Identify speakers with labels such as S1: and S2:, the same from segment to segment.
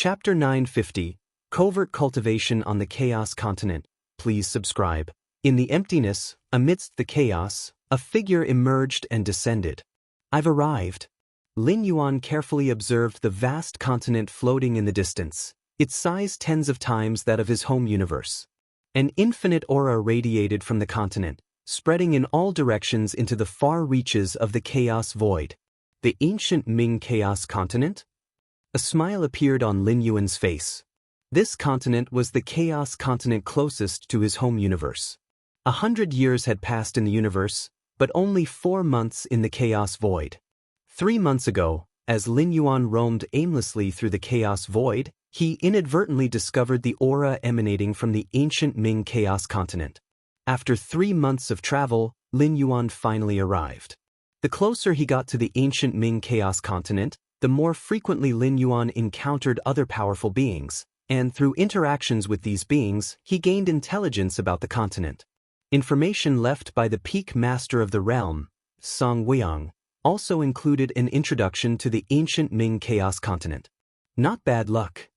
S1: Chapter 950, Covert Cultivation on the Chaos Continent. Please subscribe. In the emptiness, amidst the chaos, a figure emerged and descended. I've arrived. Lin Yuan carefully observed the vast continent floating in the distance, its size tens of times that of his home universe. An infinite aura radiated from the continent, spreading in all directions into the far reaches of the chaos void. The ancient Ming Chaos Continent? A smile appeared on Lin Yuan's face. This continent was the chaos continent closest to his home universe. 100 years had passed in the universe, but only 4 months in the chaos void. 3 months ago, as Lin Yuan roamed aimlessly through the chaos void, he inadvertently discovered the aura emanating from the ancient Ming Chaos Continent. After 3 months of travel, Lin Yuan finally arrived. The closer he got to the ancient Ming Chaos Continent, the more frequently Lin Yuan encountered other powerful beings, and through interactions with these beings, he gained intelligence about the continent. Information left by the peak master of the realm, Song Weiyang, also included an introduction to the ancient Ming Chaos Continent. Not bad luck.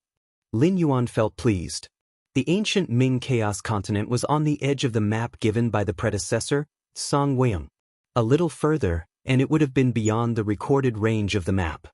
S1: Lin Yuan felt pleased. The ancient Ming Chaos Continent was on the edge of the map given by the predecessor, Song Weiyang. A little further, and it would have been beyond the recorded range of the map.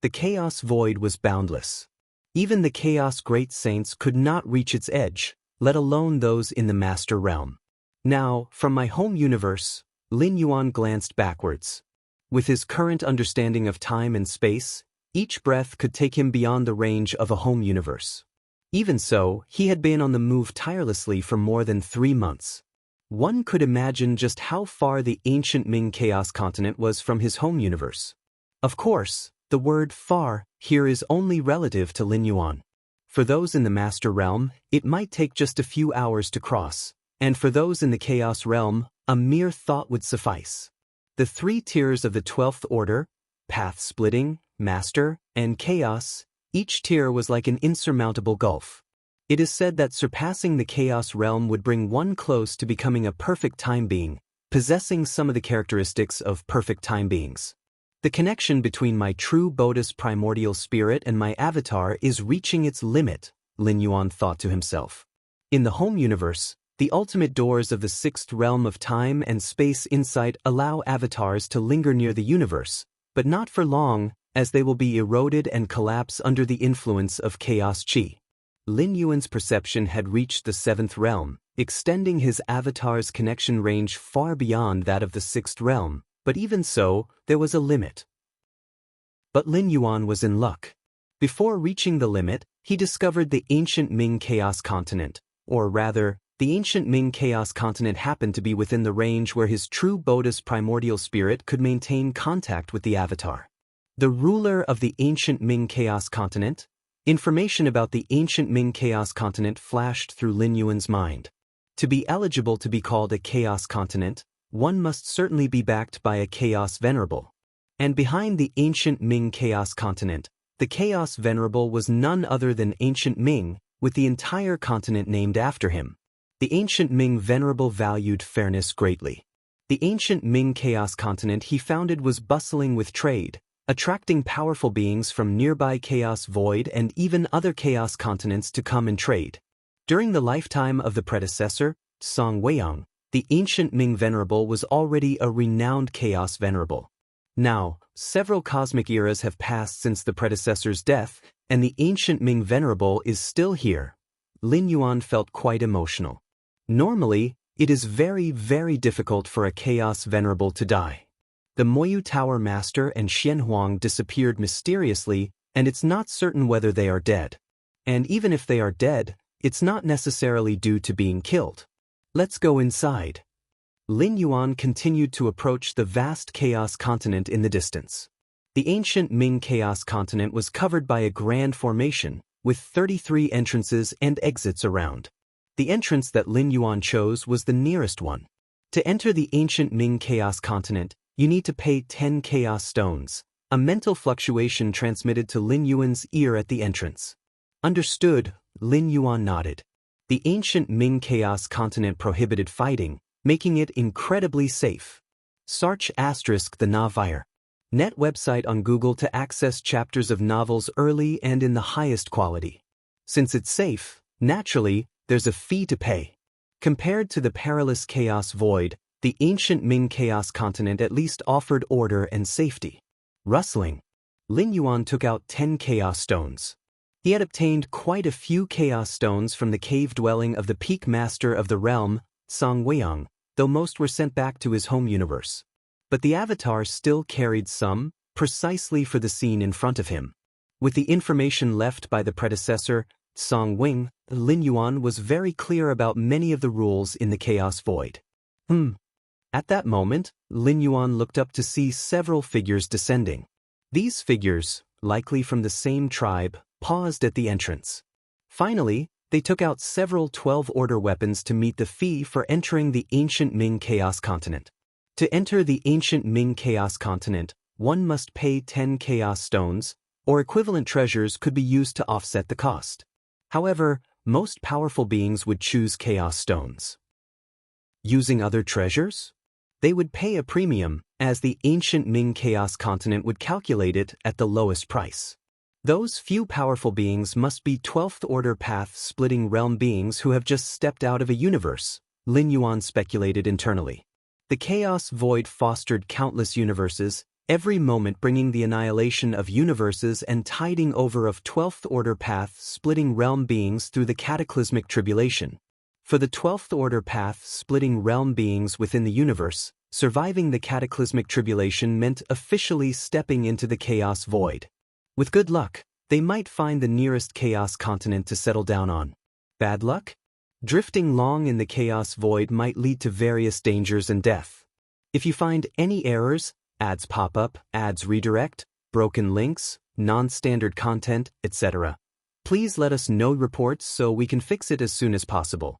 S1: The chaos void was boundless. Even the chaos great saints could not reach its edge, let alone those in the master realm. Now, from my home universe, Lin Yuan glanced backwards. With his current understanding of time and space, each breath could take him beyond the range of a home universe. Even so, he had been on the move tirelessly for more than 3 months. One could imagine just how far the ancient Ming Chaos Continent was from his home universe. Of course, the word far here is only relative to Lin Yuan. For those in the master realm, it might take just a few hours to cross, and for those in the chaos realm, a mere thought would suffice. The 3 tiers of the 12th order, path splitting, master, and chaos, each tier was like an insurmountable gulf. It is said that surpassing the chaos realm would bring one close to becoming a perfect time being, possessing some of the characteristics of perfect time beings. The connection between my true Bodhi's primordial spirit and my avatar is reaching its limit, Lin Yuan thought to himself. In the home universe, the ultimate doors of the 6th realm of time and space insight allow avatars to linger near the universe, but not for long, as they will be eroded and collapse under the influence of chaos chi. Lin Yuan's perception had reached the 7th realm, extending his avatar's connection range far beyond that of the 6th realm, but even so, there was a limit. But Lin Yuan was in luck. Before reaching the limit, he discovered the ancient Ming Chaos Continent, or rather, the ancient Ming Chaos Continent happened to be within the range where his true Bodhi's primordial spirit could maintain contact with the avatar. The ruler of the ancient Ming Chaos Continent? Information about the ancient Ming Chaos Continent flashed through Lin Yuan's mind. To be eligible to be called a Chaos Continent, one must certainly be backed by a Chaos Venerable. And behind the ancient Ming Chaos Continent, the Chaos Venerable was none other than Ancient Ming, with the entire continent named after him. The ancient Ming Venerable valued fairness greatly. The ancient Ming Chaos Continent he founded was bustling with trade, attracting powerful beings from nearby chaos void and even other chaos continents to come and trade. During the lifetime of the predecessor, Song Weiyang, the ancient Ming Venerable was already a renowned chaos venerable. Now, several cosmic eras have passed since the predecessor's death, and the ancient Ming Venerable is still here. Lin Yuan felt quite emotional. Normally, it is very, very difficult for a chaos venerable to die. The Moyu Tower Master and Xian Huang disappeared mysteriously, and it's not certain whether they are dead. And even if they are dead, it's not necessarily due to being killed. Let's go inside. Lin Yuan continued to approach the vast chaos continent in the distance. The ancient Ming Chaos Continent was covered by a grand formation, with 33 entrances and exits around. The entrance that Lin Yuan chose was the nearest one. To enter the ancient Ming Chaos Continent, you need to pay 10 chaos stones, a mental fluctuation transmitted to Lin Yuan's ear at the entrance. Understood, Lin Yuan nodded. The ancient Ming Chaos Continent prohibited fighting, making it incredibly safe. Sarch * the Navire. Net website on Google to access chapters of novels early and in the highest quality. Since it's safe, naturally, there's a fee to pay. Compared to the perilous chaos void, the ancient Ming chaos continent at least offered order and safety. Rustling. Lin Yuan took out 10 chaos stones. He had obtained quite a few chaos stones from the cave dwelling of the peak master of the realm, Song Weiyang, though most were sent back to his home universe. But the avatar still carried some, precisely for the scene in front of him. With the information left by the predecessor, Song Wing, Lin Yuan was very clear about many of the rules in the chaos void. At that moment, Lin Yuan looked up to see several figures descending. These figures, likely from the same tribe, paused at the entrance. Finally, they took out several 12-order weapons to meet the fee for entering the ancient Ming Chaos Continent. To enter the ancient Ming Chaos Continent, one must pay 10 Chaos Stones, or equivalent treasures could be used to offset the cost. However, most powerful beings would choose Chaos Stones. Using other treasures? They would pay a premium, as the ancient Ming Chaos Continent would calculate it at the lowest price. Those few powerful beings must be 12th-order path-splitting realm beings who have just stepped out of a universe, Lin Yuan speculated internally. The chaos void fostered countless universes, every moment bringing the annihilation of universes and tiding over of 12th-order path-splitting realm beings through the cataclysmic tribulation. For the 12th-order path-splitting realm beings within the universe, surviving the cataclysmic tribulation meant officially stepping into the chaos void. With good luck, they might find the nearest chaos continent to settle down on. Bad luck? Drifting long in the chaos void might lead to various dangers and death. If you find any errors, ads pop up, ads redirect, broken links, non-standard content, etc., please let us know reports so we can fix it as soon as possible.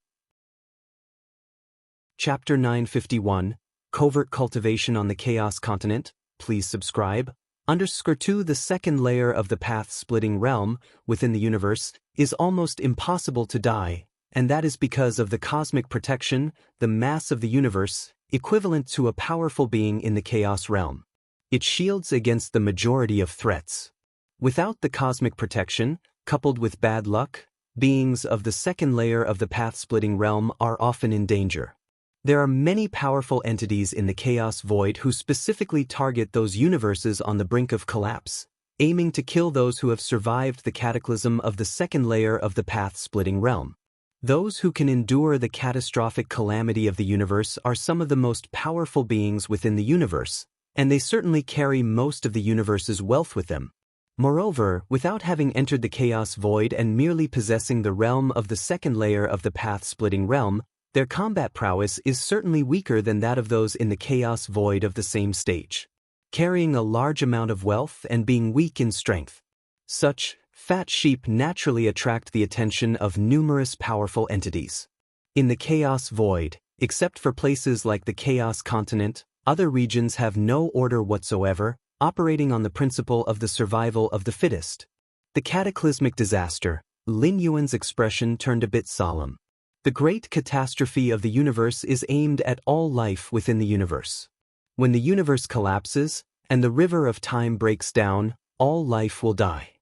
S1: Chapter 951, Covert Cultivation on the Chaos Continent. Please subscribe. _2 The second layer of the path-splitting realm within the universe is almost impossible to die, and that is because of the cosmic protection, the mass of the universe, equivalent to a powerful being in the chaos realm. It shields against the majority of threats. Without the cosmic protection, coupled with bad luck, beings of the second layer of the path-splitting realm are often in danger. There are many powerful entities in the chaos void who specifically target those universes on the brink of collapse, aiming to kill those who have survived the cataclysm of the second layer of the path-splitting realm. Those who can endure the catastrophic calamity of the universe are some of the most powerful beings within the universe, and they certainly carry most of the universe's wealth with them. Moreover, without having entered the chaos void and merely possessing the realm of the second layer of the path-splitting realm, their combat prowess is certainly weaker than that of those in the chaos void of the same stage, carrying a large amount of wealth and being weak in strength. Such fat sheep naturally attract the attention of numerous powerful entities. In the chaos void, except for places like the chaos continent, other regions have no order whatsoever, operating on the principle of the survival of the fittest. The cataclysmic disaster. Lin Yuan's expression turned a bit solemn. The great catastrophe of the universe is aimed at all life within the universe. When the universe collapses, and the river of time breaks down, all life will die.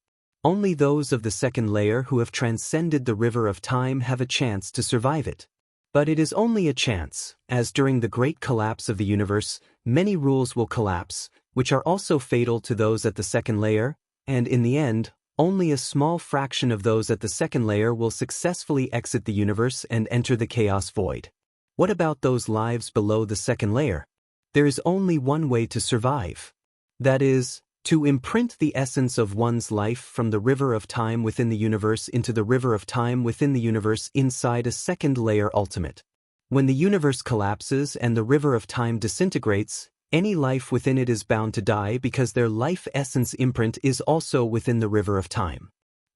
S1: Only those of the second layer who have transcended the river of time have a chance to survive it. But it is only a chance, as during the great collapse of the universe, many rules will collapse, which are also fatal to those at the second layer, and in the end, only a small fraction of those at the second layer will successfully exit the universe and enter the chaos void. What about those lives below the second layer? There is only one way to survive. That is, to imprint the essence of one's life from the river of time within the universe into the river of time within the universe inside a second layer ultimate. When the universe collapses and the river of time disintegrates, any life within it is bound to die because their life essence imprint is also within the river of time.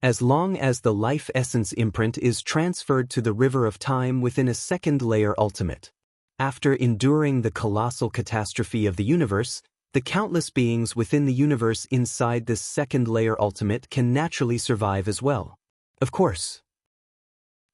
S1: As long as the life essence imprint is transferred to the river of time within a second layer ultimate. After enduring the colossal catastrophe of the universe, the countless beings within the universe inside this second layer ultimate can naturally survive as well. Of course,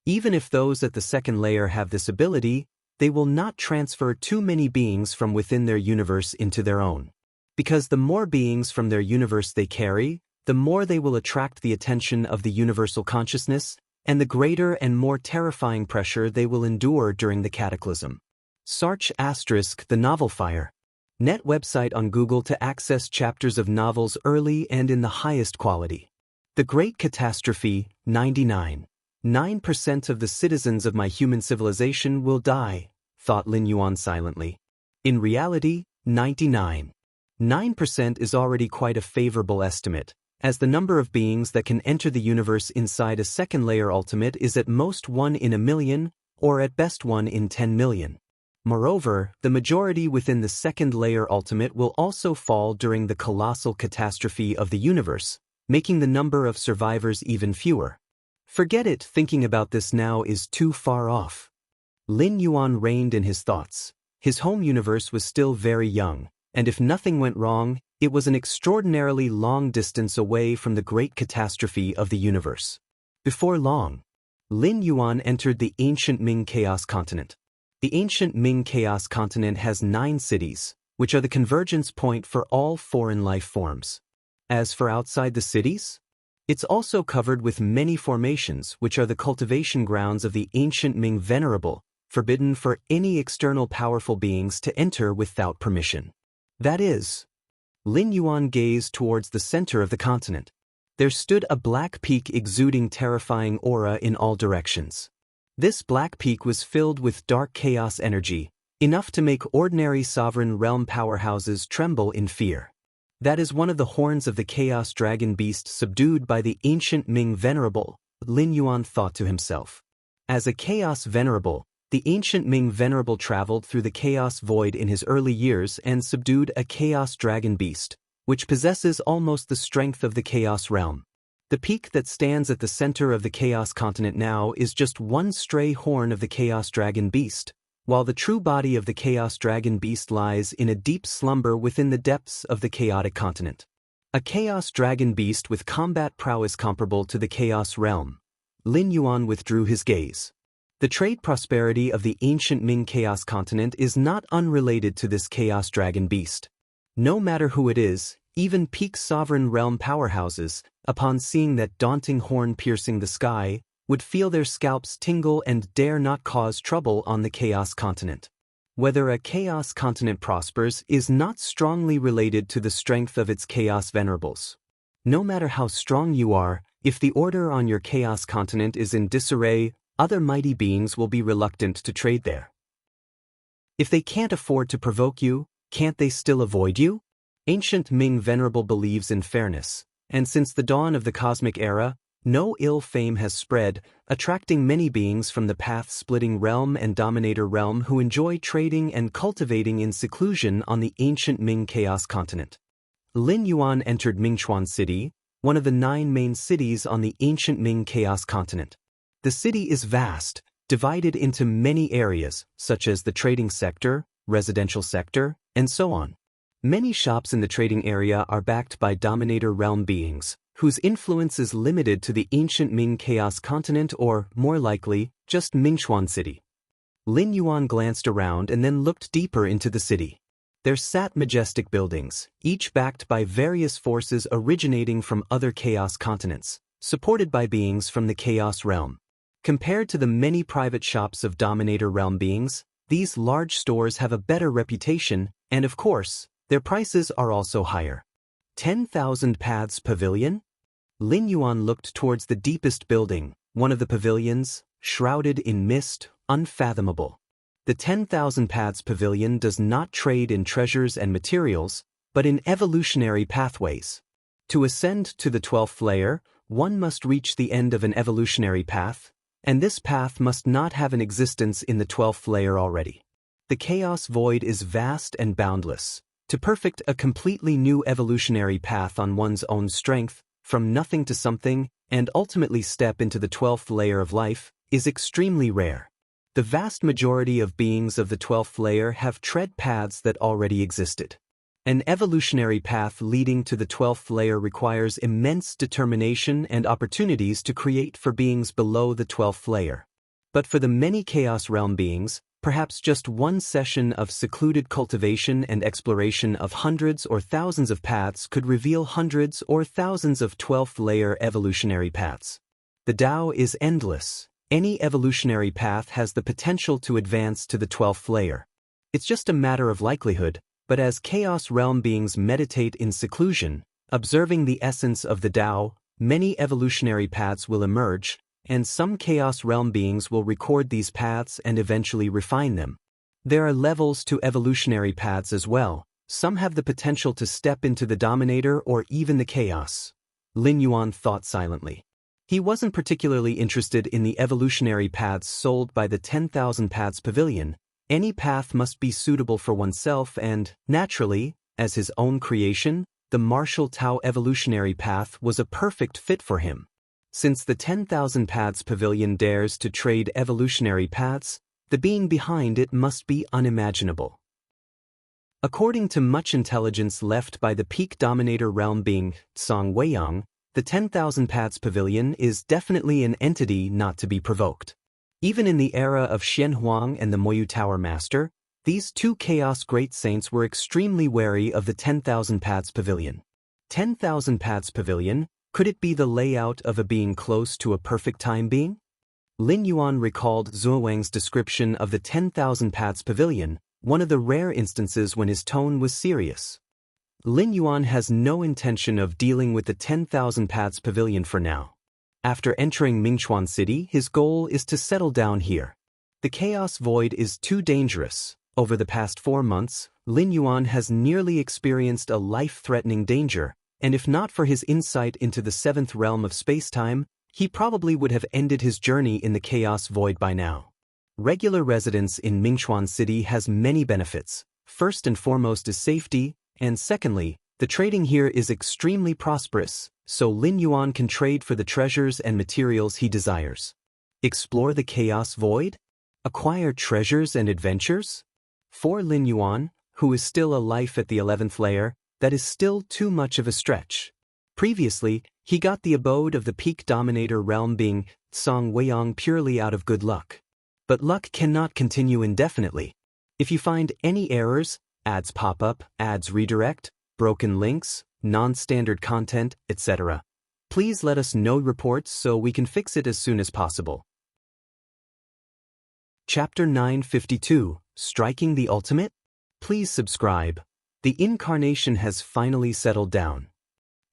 S1: even if those at the second layer have this ability, they will not transfer too many beings from within their universe into their own. Because the more beings from their universe they carry, the more they will attract the attention of the universal consciousness, and the greater and more terrifying pressure they will endure during the cataclysm. Search * the novel Fire. Net website on Google to access chapters of novels early and in the highest quality. The Great Catastrophe, 99. 9% of the citizens of my human civilization will die, thought Lin Yuan silently. In reality, 99.9% is already quite a favorable estimate, as the number of beings that can enter the universe inside a second layer ultimate is at most 1 in a million, or at best 1 in 10 million. Moreover, the majority within the second layer ultimate will also fall during the colossal catastrophe of the universe, making the number of survivors even fewer. Forget it, thinking about this now is too far off. Lin Yuan reined in his thoughts. His home universe was still very young, and if nothing went wrong, it was an extraordinarily long distance away from the great catastrophe of the universe. Before long, Lin Yuan entered the ancient Ming Chaos Continent. The ancient Ming Chaos Continent has 9 cities, which are the convergence point for all foreign life forms. As for outside the cities, it's also covered with many formations which are the cultivation grounds of the ancient Ming Venerable, forbidden for any external powerful beings to enter without permission. That is, Lin Yuan gazed towards the center of the continent. There stood a black peak exuding terrifying aura in all directions. This black peak was filled with dark chaos energy, enough to make ordinary sovereign realm powerhouses tremble in fear. That is one of the horns of the Chaos Dragon Beast subdued by the ancient Ming Venerable, Lin Yuan thought to himself. As a Chaos Venerable, the ancient Ming Venerable traveled through the Chaos Void in his early years and subdued a Chaos Dragon Beast, which possesses almost the strength of the Chaos Realm. The peak that stands at the center of the Chaos Continent now is just one stray horn of the Chaos Dragon Beast, while the true body of the Chaos Dragon Beast lies in a deep slumber within the depths of the chaotic continent. A Chaos Dragon Beast with combat prowess comparable to the Chaos Realm. Lin Yuan withdrew his gaze. The trade prosperity of the ancient Ming Chaos Continent is not unrelated to this Chaos Dragon Beast. No matter who it is, even peak sovereign realm powerhouses, upon seeing that daunting horn piercing the sky, would feel their scalps tingle and dare not cause trouble on the Chaos Continent. Whether a Chaos Continent prospers is not strongly related to the strength of its Chaos Venerables. No matter how strong you are, if the order on your Chaos Continent is in disarray, other mighty beings will be reluctant to trade there. If they can't afford to provoke you, can't they still avoid you? Ancient Ming Venerable believes in fairness, and since the dawn of the cosmic era, no ill fame has spread, attracting many beings from the path-splitting realm and dominator realm who enjoy trading and cultivating in seclusion on the ancient Ming Chaos Continent. Lin Yuan entered Mingchuan City, one of the 9 main cities on the ancient Ming Chaos Continent. The city is vast, divided into many areas, such as the trading sector, residential sector, and so on. Many shops in the trading area are backed by dominator realm beings, whose influence is limited to the ancient Ming Chaos Continent or, more likely, just Mingchuan City. Lin Yuan glanced around and then looked deeper into the city. There sat majestic buildings, each backed by various forces originating from other Chaos continents, supported by beings from the Chaos realm. Compared to the many private shops of dominator realm beings, these large stores have a better reputation, and of course, their prices are also higher. 10,000 Paths Pavilion? Lin Yuan looked towards the deepest building, one of the pavilions, shrouded in mist, unfathomable. The 10,000 Paths Pavilion does not trade in treasures and materials, but in evolutionary pathways. To ascend to the 12th layer, one must reach the end of an evolutionary path, and this path must not have an existence in the 12th layer already. The Chaos Void is vast and boundless. To perfect a completely new evolutionary path on one's own strength, from nothing to something, and ultimately step into the 12th layer of life, is extremely rare. The vast majority of beings of the 12th layer have tread paths that already existed. An evolutionary path leading to the 12th layer requires immense determination and opportunities to create for beings below the 12th layer. But for the many Chaos Realm beings, Perhaps just one session of secluded cultivation and exploration of hundreds or thousands of paths could reveal hundreds or thousands of 12th-layer evolutionary paths. The Tao is endless. Any evolutionary path has the potential to advance to the 12th layer. It's just a matter of likelihood, but as Chaos Realm beings meditate in seclusion, observing the essence of the Tao, many evolutionary paths will emerge, and some Chaos Realm beings will record these paths and eventually refine them. There are levels to evolutionary paths as well. Some have the potential to step into the Dominator or even the Chaos. Lin Yuan thought silently. He wasn't particularly interested in the evolutionary paths sold by the 10,000 Paths Pavilion. Any path must be suitable for oneself and, naturally, as his own creation, the martial Tao evolutionary path was a perfect fit for him. Since the 10,000 Paths Pavilion dares to trade evolutionary paths, the being behind it must be unimaginable. According to much intelligence left by the peak Dominator realm being, Song Weiyang, the 10,000 Paths Pavilion is definitely an entity not to be provoked. Even in the era of Xian Huang and the Moyu Tower Master, these two Chaos Great Saints were extremely wary of the 10,000 Paths Pavilion. 10,000 Paths Pavilion, could it be the layout of a being close to a perfect time being? Lin Yuan recalled Zhuo Wang's description of the 10,000 Paths Pavilion, one of the rare instances when his tone was serious. Lin Yuan has no intention of dealing with the 10,000 Paths Pavilion for now. After entering Mingchuan City, his goal is to settle down here. The Chaos Void is too dangerous. Over the past 4 months, Lin Yuan has nearly experienced a life-threatening danger, and if not for his insight into the 7th realm of space-time, he probably would have ended his journey in the Chaos Void by now. Regular residence in Mingchuan City has many benefits. First and foremost is safety, and secondly, the trading here is extremely prosperous, so Lin Yuan can trade for the treasures and materials he desires. Explore the Chaos Void? Acquire treasures and adventures? For Lin Yuan, who is still alive at the 11th layer, that is still too much of a stretch. Previously, he got the abode of the peak Dominator realm being, Song Weiyang, purely out of good luck. But luck cannot continue indefinitely. If you find any errors, ads pop up, ads redirect, broken links, non-standard content, etc., please let us know reports so we can fix it as soon as possible. Chapter 952, Striking the Ultimate? Please subscribe. The incarnation has finally settled down.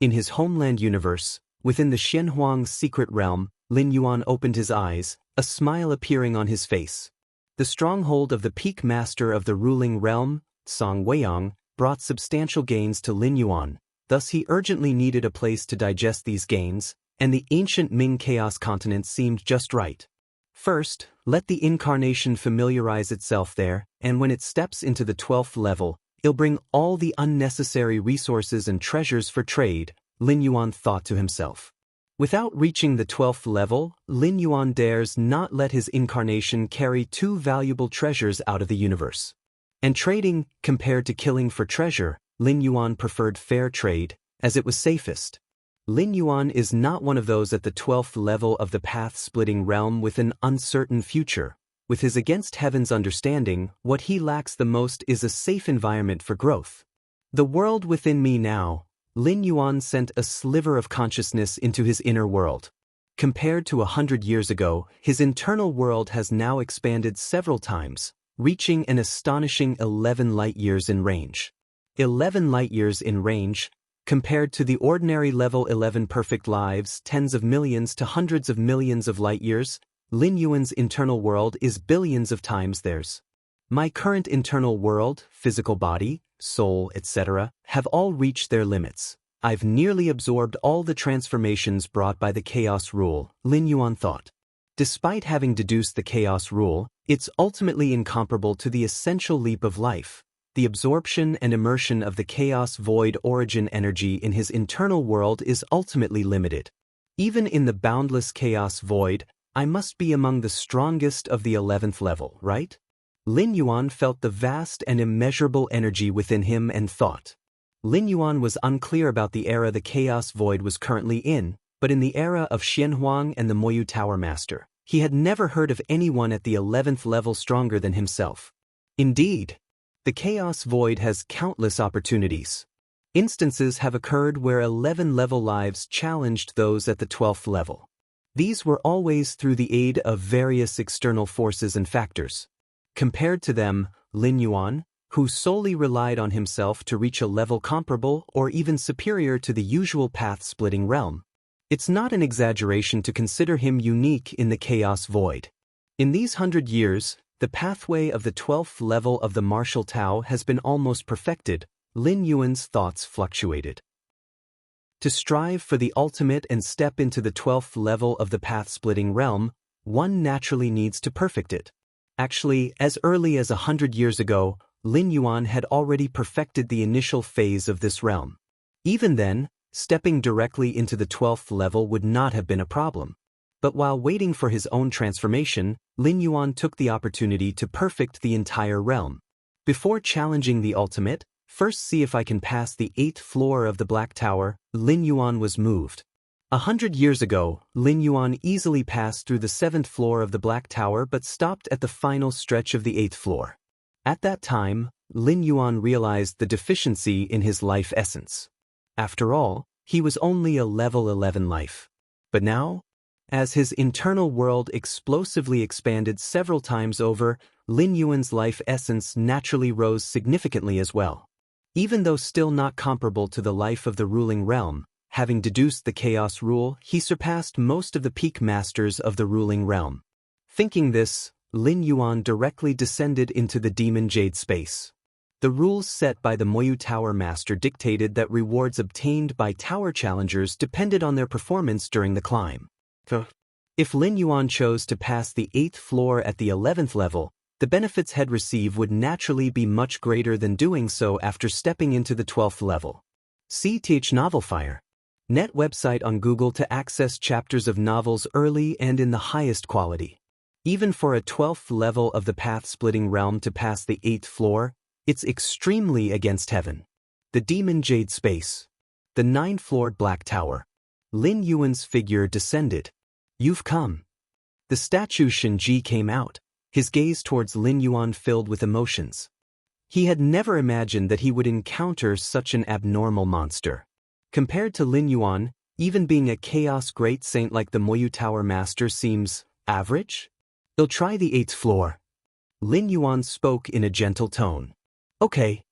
S1: In his homeland universe, within the Xianhuang secret realm, Lin Yuan opened his eyes, a smile appearing on his face. The stronghold of the peak master of the ruling realm, Song Weiyang, brought substantial gains to Lin Yuan, thus he urgently needed a place to digest these gains, and the ancient Ming Chaos continent seemed just right. First, let the incarnation familiarize itself there, and when it steps into the 12th level, it'll bring all the unnecessary resources and treasures for trade, Lin Yuan thought to himself. Without reaching the 12th level, Lin Yuan dares not let his incarnation carry too valuable treasures out of the universe. And trading, compared to killing for treasure, Lin Yuan preferred fair trade, as it was safest. Lin Yuan is not one of those at the 12th level of the path-splitting realm with an uncertain future. With his against heaven's understanding, what he lacks the most is a safe environment for growth. The world within me now, Lin Yuan sent a sliver of consciousness into his inner world. Compared to 100 years ago, his internal world has now expanded several times, reaching an astonishing 11 light-years in range. 11 light-years in range, compared to the ordinary level 11 perfect lives, tens of millions to hundreds of millions of light-years, Lin Yuan's internal world is billions of times theirs. My current internal world, physical body, soul, etc., have all reached their limits. I've nearly absorbed all the transformations brought by the Chaos Rule, Lin Yuan thought. Despite having deduced the Chaos Rule, it's ultimately incomparable to the essential leap of life. The absorption and immersion of the Chaos Void origin energy in his internal world is ultimately limited. Even in the boundless Chaos Void, I must be among the strongest of the 11th level, right? Lin Yuan felt the vast and immeasurable energy within him and thought. Lin Yuan was unclear about the era the Chaos Void was currently in, but in the era of Xianhuang and the Moyu Tower Master, He had never heard of anyone at the 11th level stronger than himself. Indeed, the Chaos Void has countless opportunities. Instances have occurred where 11-level lives challenged those at the 12th level. These were always through the aid of various external forces and factors. Compared to them, Lin Yuan, who solely relied on himself to reach a level comparable or even superior to the usual path-splitting realm. It's not an exaggeration to consider him unique in the Chaos Void. In these 100 years, the pathway of the 12th level of the martial Tao has been almost perfected. Lin Yuan's thoughts fluctuated. To strive for the ultimate and step into the 12th level of the path-splitting realm, one naturally needs to perfect it. Actually, as early as 100 years ago, Lin Yuan had already perfected the initial phase of this realm. Even then, stepping directly into the 12th level would not have been a problem. But while waiting for his own transformation, Lin Yuan took the opportunity to perfect the entire realm. Before challenging the ultimate, first see if I can pass the 8th floor of the Black Tower, Lin Yuan was moved. 100 years ago, Lin Yuan easily passed through the 7th floor of the Black Tower but stopped at the final stretch of the 8th floor. At that time, Lin Yuan realized the deficiency in his life essence. After all, he was only a level 11 life. But now, as his internal world explosively expanded several times over, Lin Yuan's life essence naturally rose significantly as well. Even though still not comparable to the life of the ruling realm, having deduced the chaos rule, he surpassed most of the peak masters of the ruling realm. Thinking this, Lin Yuan directly descended into the demon jade space. The rules set by the Moyu Tower Master dictated that rewards obtained by tower challengers depended on their performance during the climb. If Lin Yuan chose to pass the 8th floor at the 11th level, the benefits he'd receive would naturally be much greater than doing so after stepping into the 12th level. CTH Novelfire. Net website on Google to access chapters of novels early and in the highest quality. Even for a 12th level of the path-splitting realm to pass the 8th floor, it's extremely against heaven. The Demon Jade Space. The 9th-floored Black Tower. Lin Yuan's figure descended. You've come. The statue Shinji came out, his gaze towards Lin Yuan filled with emotions. He had never imagined that he would encounter such an abnormal monster. Compared to Lin Yuan, even being a chaos great saint like the Moyu Tower Master seems average? He'll try the 8th floor. Lin Yuan spoke in a gentle tone. Okay.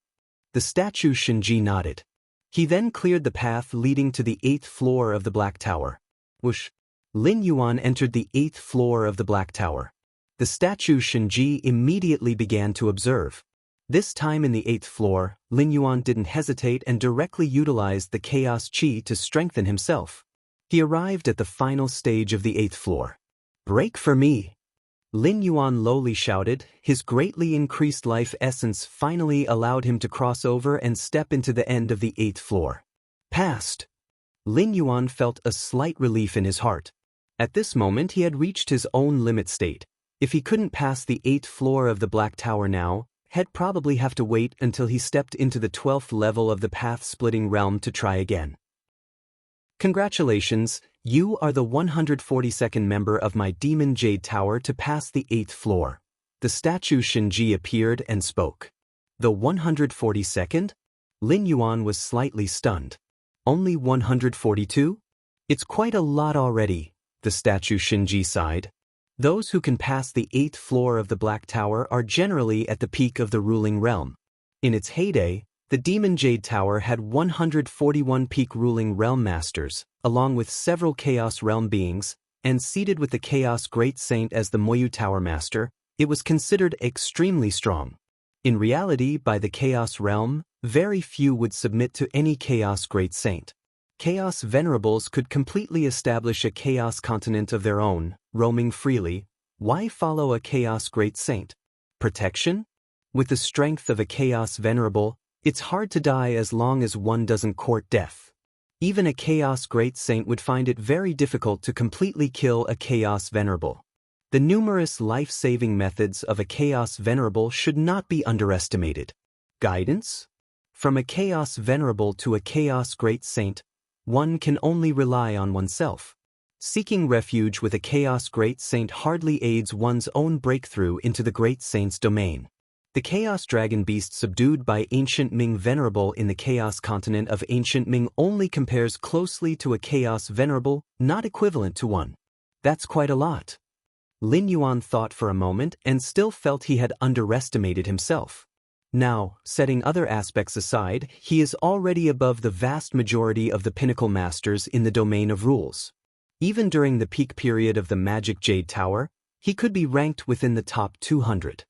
S1: The statue Shinji nodded. He then cleared the path leading to the 8th floor of the Black Tower. Whoosh. Lin Yuan entered the 8th floor of the Black Tower. The statue Shinji immediately began to observe. This time in the 8th floor, Lin Yuan didn't hesitate and directly utilized the Chaos Chi to strengthen himself. He arrived at the final stage of the 8th floor. Break for me! Lin Yuan lowly shouted. His greatly increased life essence finally allowed him to cross over and step into the end of the 8th floor. Passed! Lin Yuan felt a slight relief in his heart. At this moment he had reached his own limit state. If he couldn't pass the 8th floor of the Black Tower now, he'd probably have to wait until he stepped into the 12th level of the path-splitting realm to try again. Congratulations, you are the 142nd member of my Demon Jade Tower to pass the 8th floor. The statue Shinji appeared and spoke. The 142nd? Lin Yuan was slightly stunned. Only 142? It's quite a lot already, the statue Shinji sighed. Those who can pass the 8th floor of the Black Tower are generally at the peak of the ruling realm. In its heyday, the Demon Jade Tower had 141 peak ruling realm masters, along with several Chaos Realm beings, and seated with the Chaos Great Saint as the Moyu Tower Master, it was considered extremely strong. In reality, by the Chaos Realm, very few would submit to any Chaos Great Saint. Chaos Venerables could completely establish a Chaos continent of their own, roaming freely. Why follow a Chaos Great Saint? Protection? With the strength of a Chaos Venerable, it's hard to die as long as one doesn't court death. Even a Chaos Great Saint would find it very difficult to completely kill a Chaos Venerable. The numerous life-saving methods of a Chaos Venerable should not be underestimated. Guidance? From a Chaos Venerable to a Chaos Great Saint, one can only rely on oneself. Seeking refuge with a Chaos Great Saint hardly aids one's own breakthrough into the Great Saint's domain. The Chaos Dragon beast subdued by Ancient Ming Venerable in the Chaos Continent of Ancient Ming only compares closely to a Chaos Venerable, not equivalent to one. That's quite a lot. Lin Yuan thought for a moment and still felt he had underestimated himself. Now, setting other aspects aside, he is already above the vast majority of the pinnacle masters in the domain of rules. Even during the peak period of the Magic Jade Tower, he could be ranked within the top 200.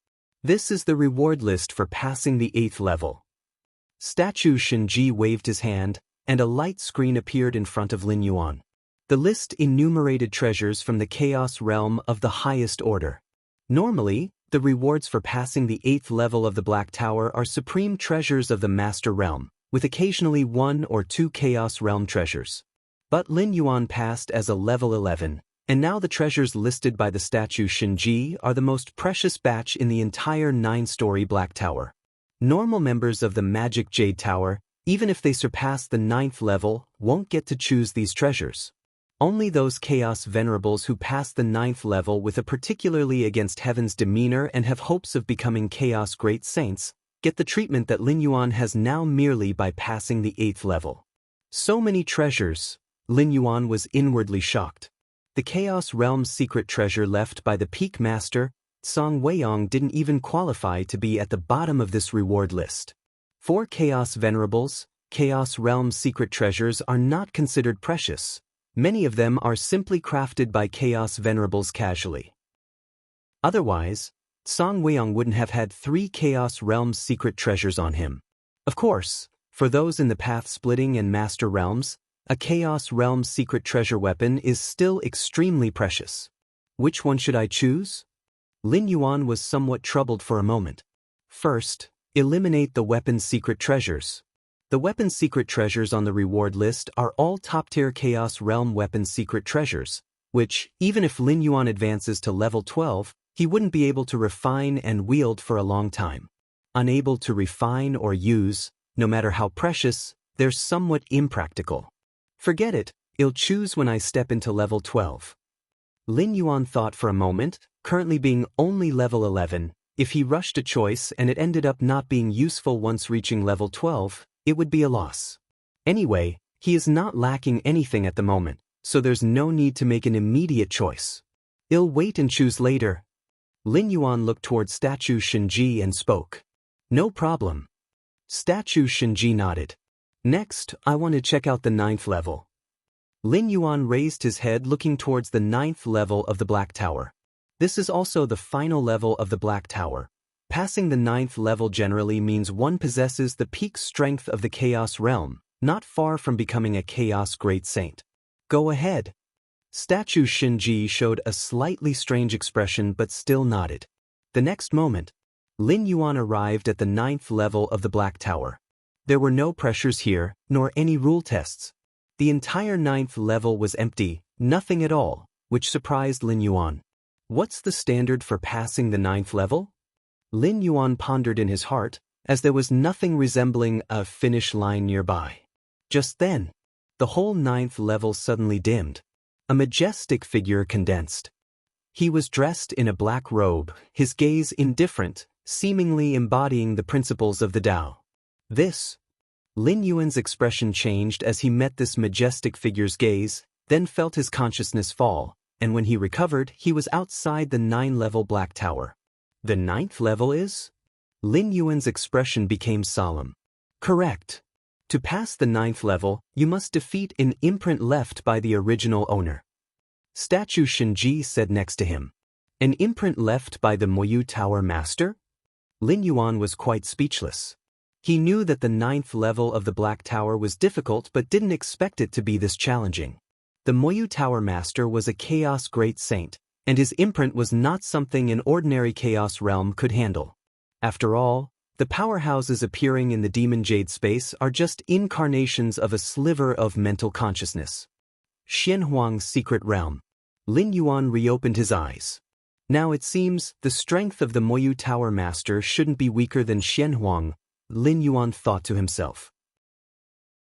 S1: This is the reward list for passing the 8th level. Statue Shinji waved his hand, and a light screen appeared in front of Lin Yuan. The list enumerated treasures from the Chaos Realm of the highest order. Normally, the rewards for passing the 8th level of the Black Tower are supreme treasures of the Master Realm, with occasionally 1 or 2 Chaos Realm treasures. But Lin Yuan passed as a level 11, and now the treasures listed by the statue Shinji are the most precious batch in the entire 9-story Black Tower. Normal members of the Magic Jade Tower, even if they surpass the 9th level, won't get to choose these treasures. Only those Chaos Venerables who pass the 9th level with a particularly against heaven's demeanor and have hopes of becoming Chaos Great Saints get the treatment that Lin Yuan has now merely by passing the 8th level. So many treasures. Lin Yuan was inwardly shocked. The Chaos Realm's secret treasure left by the Peak Master, Song Weiyong, didn't even qualify to be at the bottom of this reward list. For Chaos Venerables, Chaos Realm's secret treasures are not considered precious. Many of them are simply crafted by Chaos Venerables casually. Otherwise, Song Weiyong wouldn't have had 3 Chaos Realms secret treasures on him. Of course, for those in the Path-Splitting and Master Realms, a Chaos Realms secret treasure weapon is still extremely precious. Which one should I choose? Lin Yuan was somewhat troubled for a moment. First, eliminate the weapon's secret treasures. The weapon secret treasures on the reward list are all top-tier Chaos Realm weapon secret treasures, which, even if Lin Yuan advances to level 12, he wouldn't be able to refine and wield for a long time. Unable to refine or use, no matter how precious, they're somewhat impractical. Forget it, I'll choose when I step into level 12. Lin Yuan thought for a moment, currently being only level 11, if he rushed a choice and it ended up not being useful once reaching level 12, it would be a loss. Anyway, he is not lacking anything at the moment, so there's no need to make an immediate choice. I'll wait and choose later. Lin Yuan looked toward Statue Shinji and spoke. No problem. Statue Shinji nodded. Next, I want to check out the 9th level. Lin Yuan raised his head looking towards the 9th level of the Black Tower. This is also the final level of the Black Tower. Passing the 9th level generally means one possesses the peak strength of the Chaos Realm, not far from becoming a Chaos Great Saint. Go ahead. Statue Shinji showed a slightly strange expression but still nodded. The next moment, Lin Yuan arrived at the 9th level of the Black Tower. There were no pressures here, nor any rule tests. The entire 9th level was empty, nothing at all, which surprised Lin Yuan. What's the standard for passing the 9th level? Lin Yuan pondered in his heart, as there was nothing resembling a finish line nearby. Just then, the whole 9th level suddenly dimmed. A majestic figure condensed. He was dressed in a black robe, his gaze indifferent, seemingly embodying the principles of the Tao. Lin Yuan's expression changed as he met this majestic figure's gaze, then felt his consciousness fall, and when he recovered, he was outside the 9th-level Black Tower. The 9th level is? Lin Yuan's expression became solemn. Correct. To pass the 9th level, you must defeat an imprint left by the original owner. Statue Shinji said next to him. An imprint left by the Moyu Tower Master? Lin Yuan was quite speechless. He knew that the 9th level of the Black Tower was difficult but didn't expect it to be this challenging. The Moyu Tower Master was a Chaos Great Saint, and his imprint was not something an ordinary Chaos Realm could handle. After all, the powerhouses appearing in the Demon Jade space are just incarnations of a sliver of mental consciousness. Xianhuang's secret realm. Lin Yuan reopened his eyes. Now it seems the strength of the Moyu Tower Master shouldn't be weaker than Xianhuang, Lin Yuan thought to himself.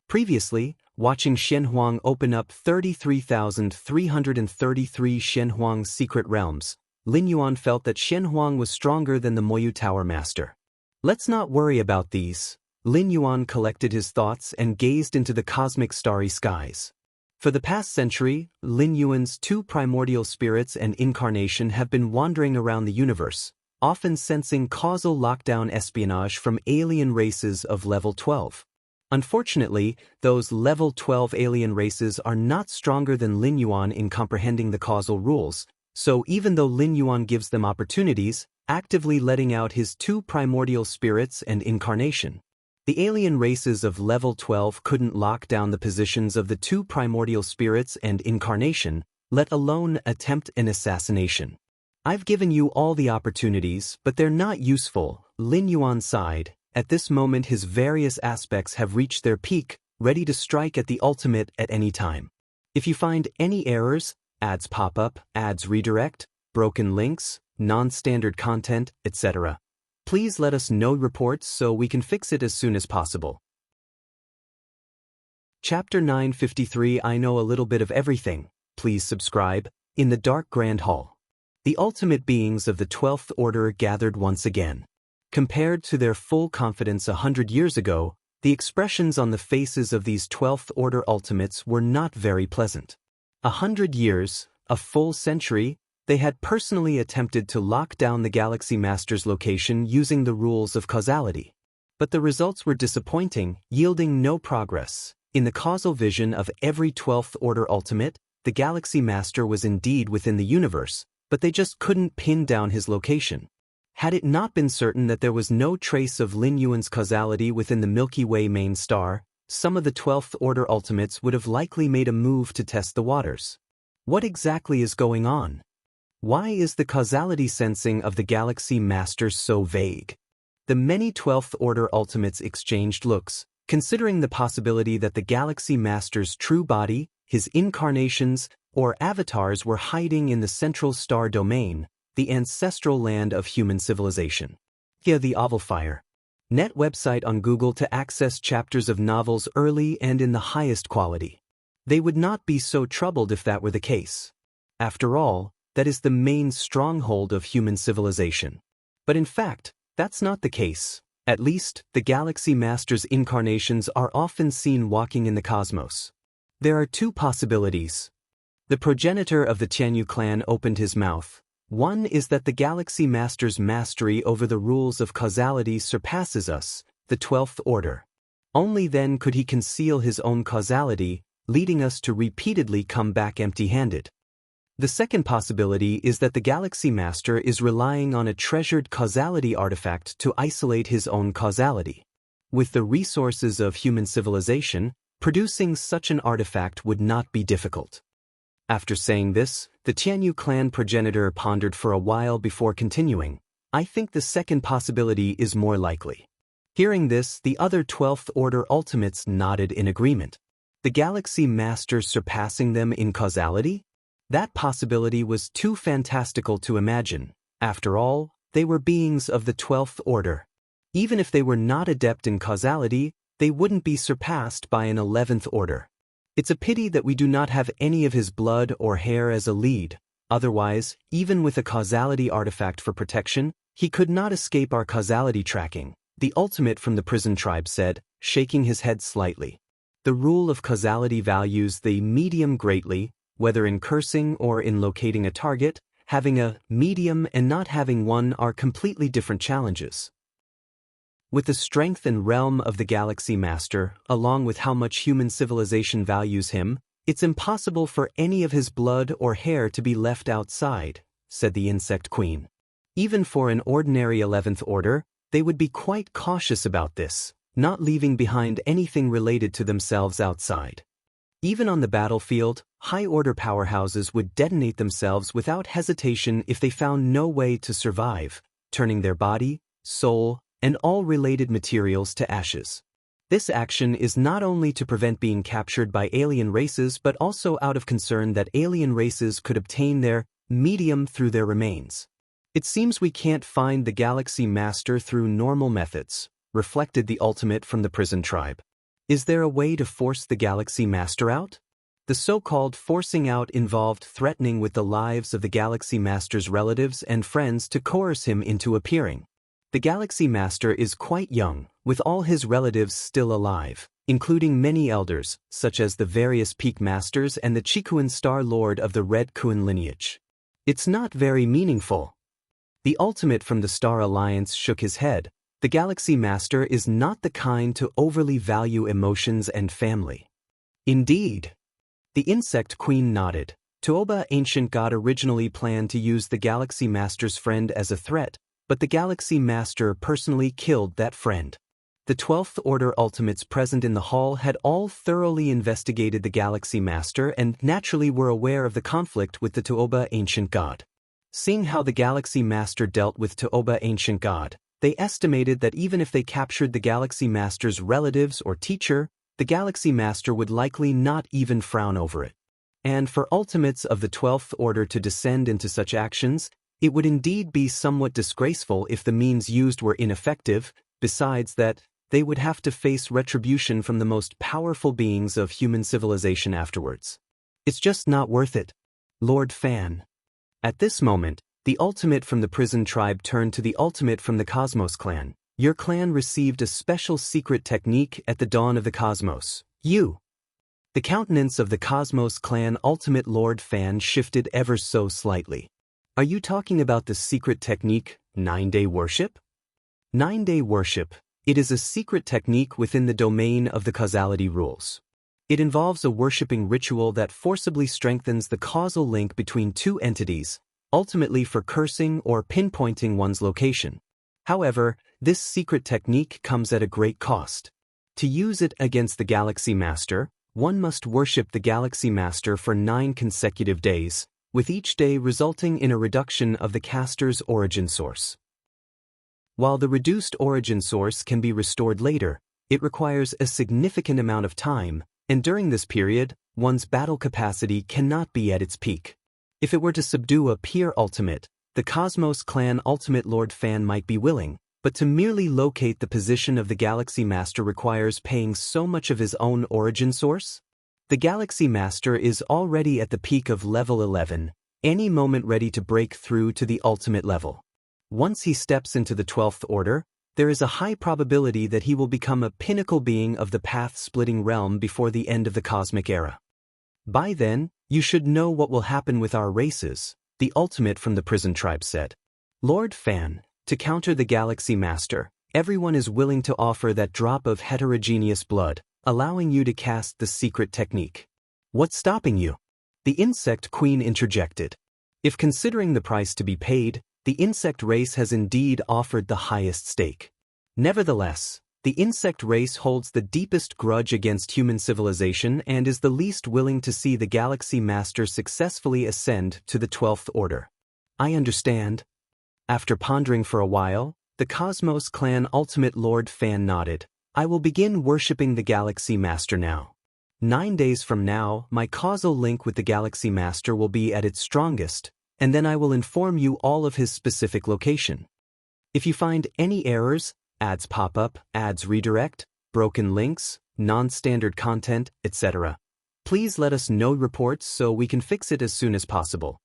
S1: Previously, watching Shenhuang open up 33,333 Shenhuang's secret realms, Lin Yuan felt that Shenhuang was stronger than the Moyu Tower Master. Let's not worry about these. Lin Yuan collected his thoughts and gazed into the cosmic starry skies. For the past century, Lin Yuan's two primordial spirits and incarnation have been wandering around the universe, often sensing causal lockdown espionage from alien races of level 12. Unfortunately, those level 12 alien races are not stronger than Lin Yuan in comprehending the causal rules, so even though Lin Yuan gives them opportunities, actively letting out his two primordial spirits and incarnation, the alien races of level 12 couldn't lock down the positions of the two primordial spirits and incarnation, let alone attempt an assassination. I've given you all the opportunities, but they're not useful, Lin Yuan sighed. At this moment his various aspects have reached their peak, ready to strike at the ultimate at any time. If you find any errors, ads pop up, ads redirect, broken links, non-standard content, etc., please let us know reports so we can fix it as soon as possible. Chapter 953 I Know a Little Bit of Everything. Please subscribe. In the Dark Grand Hall, the ultimate beings of the 12th Order gathered once again. Compared to their full confidence 100 years ago, the expressions on the faces of these 12th Order ultimates were not very pleasant. 100 years, a full century, they had personally attempted to lock down the Galaxy Master's location using the rules of causality. But the results were disappointing, yielding no progress. In the causal vision of every 12th Order ultimate, the Galaxy Master was indeed within the universe, but they just couldn't pin down his location. Had it not been certain that there was no trace of Lin Yuan's causality within the Milky Way main star, some of the 12th Order ultimates would have likely made a move to test the waters. What exactly is going on? Why is the causality sensing of the Galaxy Master so vague? The many 12th Order ultimates exchanged looks, considering the possibility that the Galaxy Master's true body, his incarnations, or avatars were hiding in the central star domain, the ancestral land of human civilization. Via the Ovalfire Net website on Google to access chapters of novels early and in the highest quality. They would not be so troubled if that were the case. After all, that is the main stronghold of human civilization. But in fact, that's not the case. At least, the Galaxy Master's incarnations are often seen walking in the cosmos. There are two possibilities. The progenitor of the Tianyu clan opened his mouth. One is that the Galaxy Master's mastery over the rules of causality surpasses us, the 12th Order. Only then could he conceal his own causality, leading us to repeatedly come back empty-handed. The second possibility is that the Galaxy Master is relying on a treasured causality artifact to isolate his own causality. With the resources of human civilization, producing such an artifact would not be difficult. After saying this, the Tianyu clan progenitor pondered for a while before continuing. I think the second possibility is more likely. Hearing this, the other 12th Order ultimates nodded in agreement. The Galaxy Master surpassing them in causality? That possibility was too fantastical to imagine. After all, they were beings of the 12th Order. Even if they were not adept in causality, they wouldn't be surpassed by an 11th Order. It's a pity that we do not have any of his blood or hair as a lead. Otherwise, even with a causality artifact for protection, he could not escape our causality tracking, the ultimate from the prison tribe said, shaking his head slightly. The rule of causality values the medium greatly, whether in cursing or in locating a target. Having a medium and not having one are completely different challenges. With the strength and realm of the Galaxy Master, along with how much human civilization values him, it's impossible for any of his blood or hair to be left outside, said the Insect Queen. Even for an ordinary 11th Order, they would be quite cautious about this, not leaving behind anything related to themselves outside. Even on the battlefield, high-order powerhouses would detonate themselves without hesitation if they found no way to survive, turning their body, soul, and all related materials to ashes. This action is not only to prevent being captured by alien races but also out of concern that alien races could obtain their medium through their remains. It seems we can't find the Galaxy Master through normal methods, reflected the ultimate from the prison tribe. Is there a way to force the Galaxy Master out? The so-called forcing out involved threatening with the lives of the Galaxy Master's relatives and friends to coerce him into appearing. The Galaxy Master is quite young, with all his relatives still alive, including many elders, such as the various Peak Masters and the Chikuan Star Lord of the Red Kuan lineage. It's not very meaningful. The ultimate from the Star Alliance shook his head. The Galaxy Master is not the kind to overly value emotions and family. Indeed. The Insect Queen nodded. Tuoba, ancient god, originally planned to use the Galaxy Master's friend as a threat, but the Galaxy Master personally killed that friend. The 12th Order Ultimates present in the hall had all thoroughly investigated the Galaxy Master and naturally were aware of the conflict with the Tuoba Ancient God. Seeing how the Galaxy Master dealt with Tuoba Ancient God, they estimated that even if they captured the Galaxy Master's relatives or teacher, the Galaxy Master would likely not even frown over it. And for Ultimates of the 12th Order to descend into such actions, it would indeed be somewhat disgraceful if the means used were ineffective. Besides that, they would have to face retribution from the most powerful beings of human civilization afterwards. It's just not worth it. Lord Fan. At this moment, the ultimate from the prison tribe turned to the ultimate from the Cosmos clan. Your clan received a special secret technique at the dawn of the cosmos. You. The countenance of the Cosmos clan ultimate Lord Fan shifted ever so slightly. Are you talking about the secret technique, 9-day worship? 9-day worship. It is a secret technique within the domain of the causality rules. It involves a worshipping ritual that forcibly strengthens the causal link between two entities, ultimately for cursing or pinpointing one's location. However, this secret technique comes at a great cost. To use it against the Galaxy Master, one must worship the Galaxy Master for 9 consecutive days, with each day resulting in a reduction of the caster's origin source. While the reduced origin source can be restored later, it requires a significant amount of time, and during this period, one's battle capacity cannot be at its peak. If it were to subdue a peer ultimate, the Cosmos clan ultimate Lord Fan might be willing, but to merely locate the position of the Galaxy Master requires paying so much of his own origin source. The Galaxy Master is already at the peak of level 11, any moment ready to break through to the ultimate level. Once he steps into the 12th Order, there is a high probability that he will become a pinnacle being of the path-splitting realm before the end of the cosmic era. By then, you should know what will happen with our races, the ultimate from the prison tribe said. Lord Fan, to counter the Galaxy Master, everyone is willing to offer that drop of heterogeneous blood, allowing you to cast the secret technique. What's stopping you? The Insect Queen interjected. If considering the price to be paid, the insect race has indeed offered the highest stake. Nevertheless, the insect race holds the deepest grudge against human civilization and is the least willing to see the Galaxy Master successfully ascend to the 12th Order. I understand. After pondering for a while, the Cosmos clan ultimate Lord Fan nodded. I will begin worshipping the Galaxy Master now. 9 days from now, my causal link with the Galaxy Master will be at its strongest, and then I will inform you all of his specific location. If you find any errors, ads pop up, ads redirect, broken links, non-standard content, etc., please let us know reports so we can fix it as soon as possible.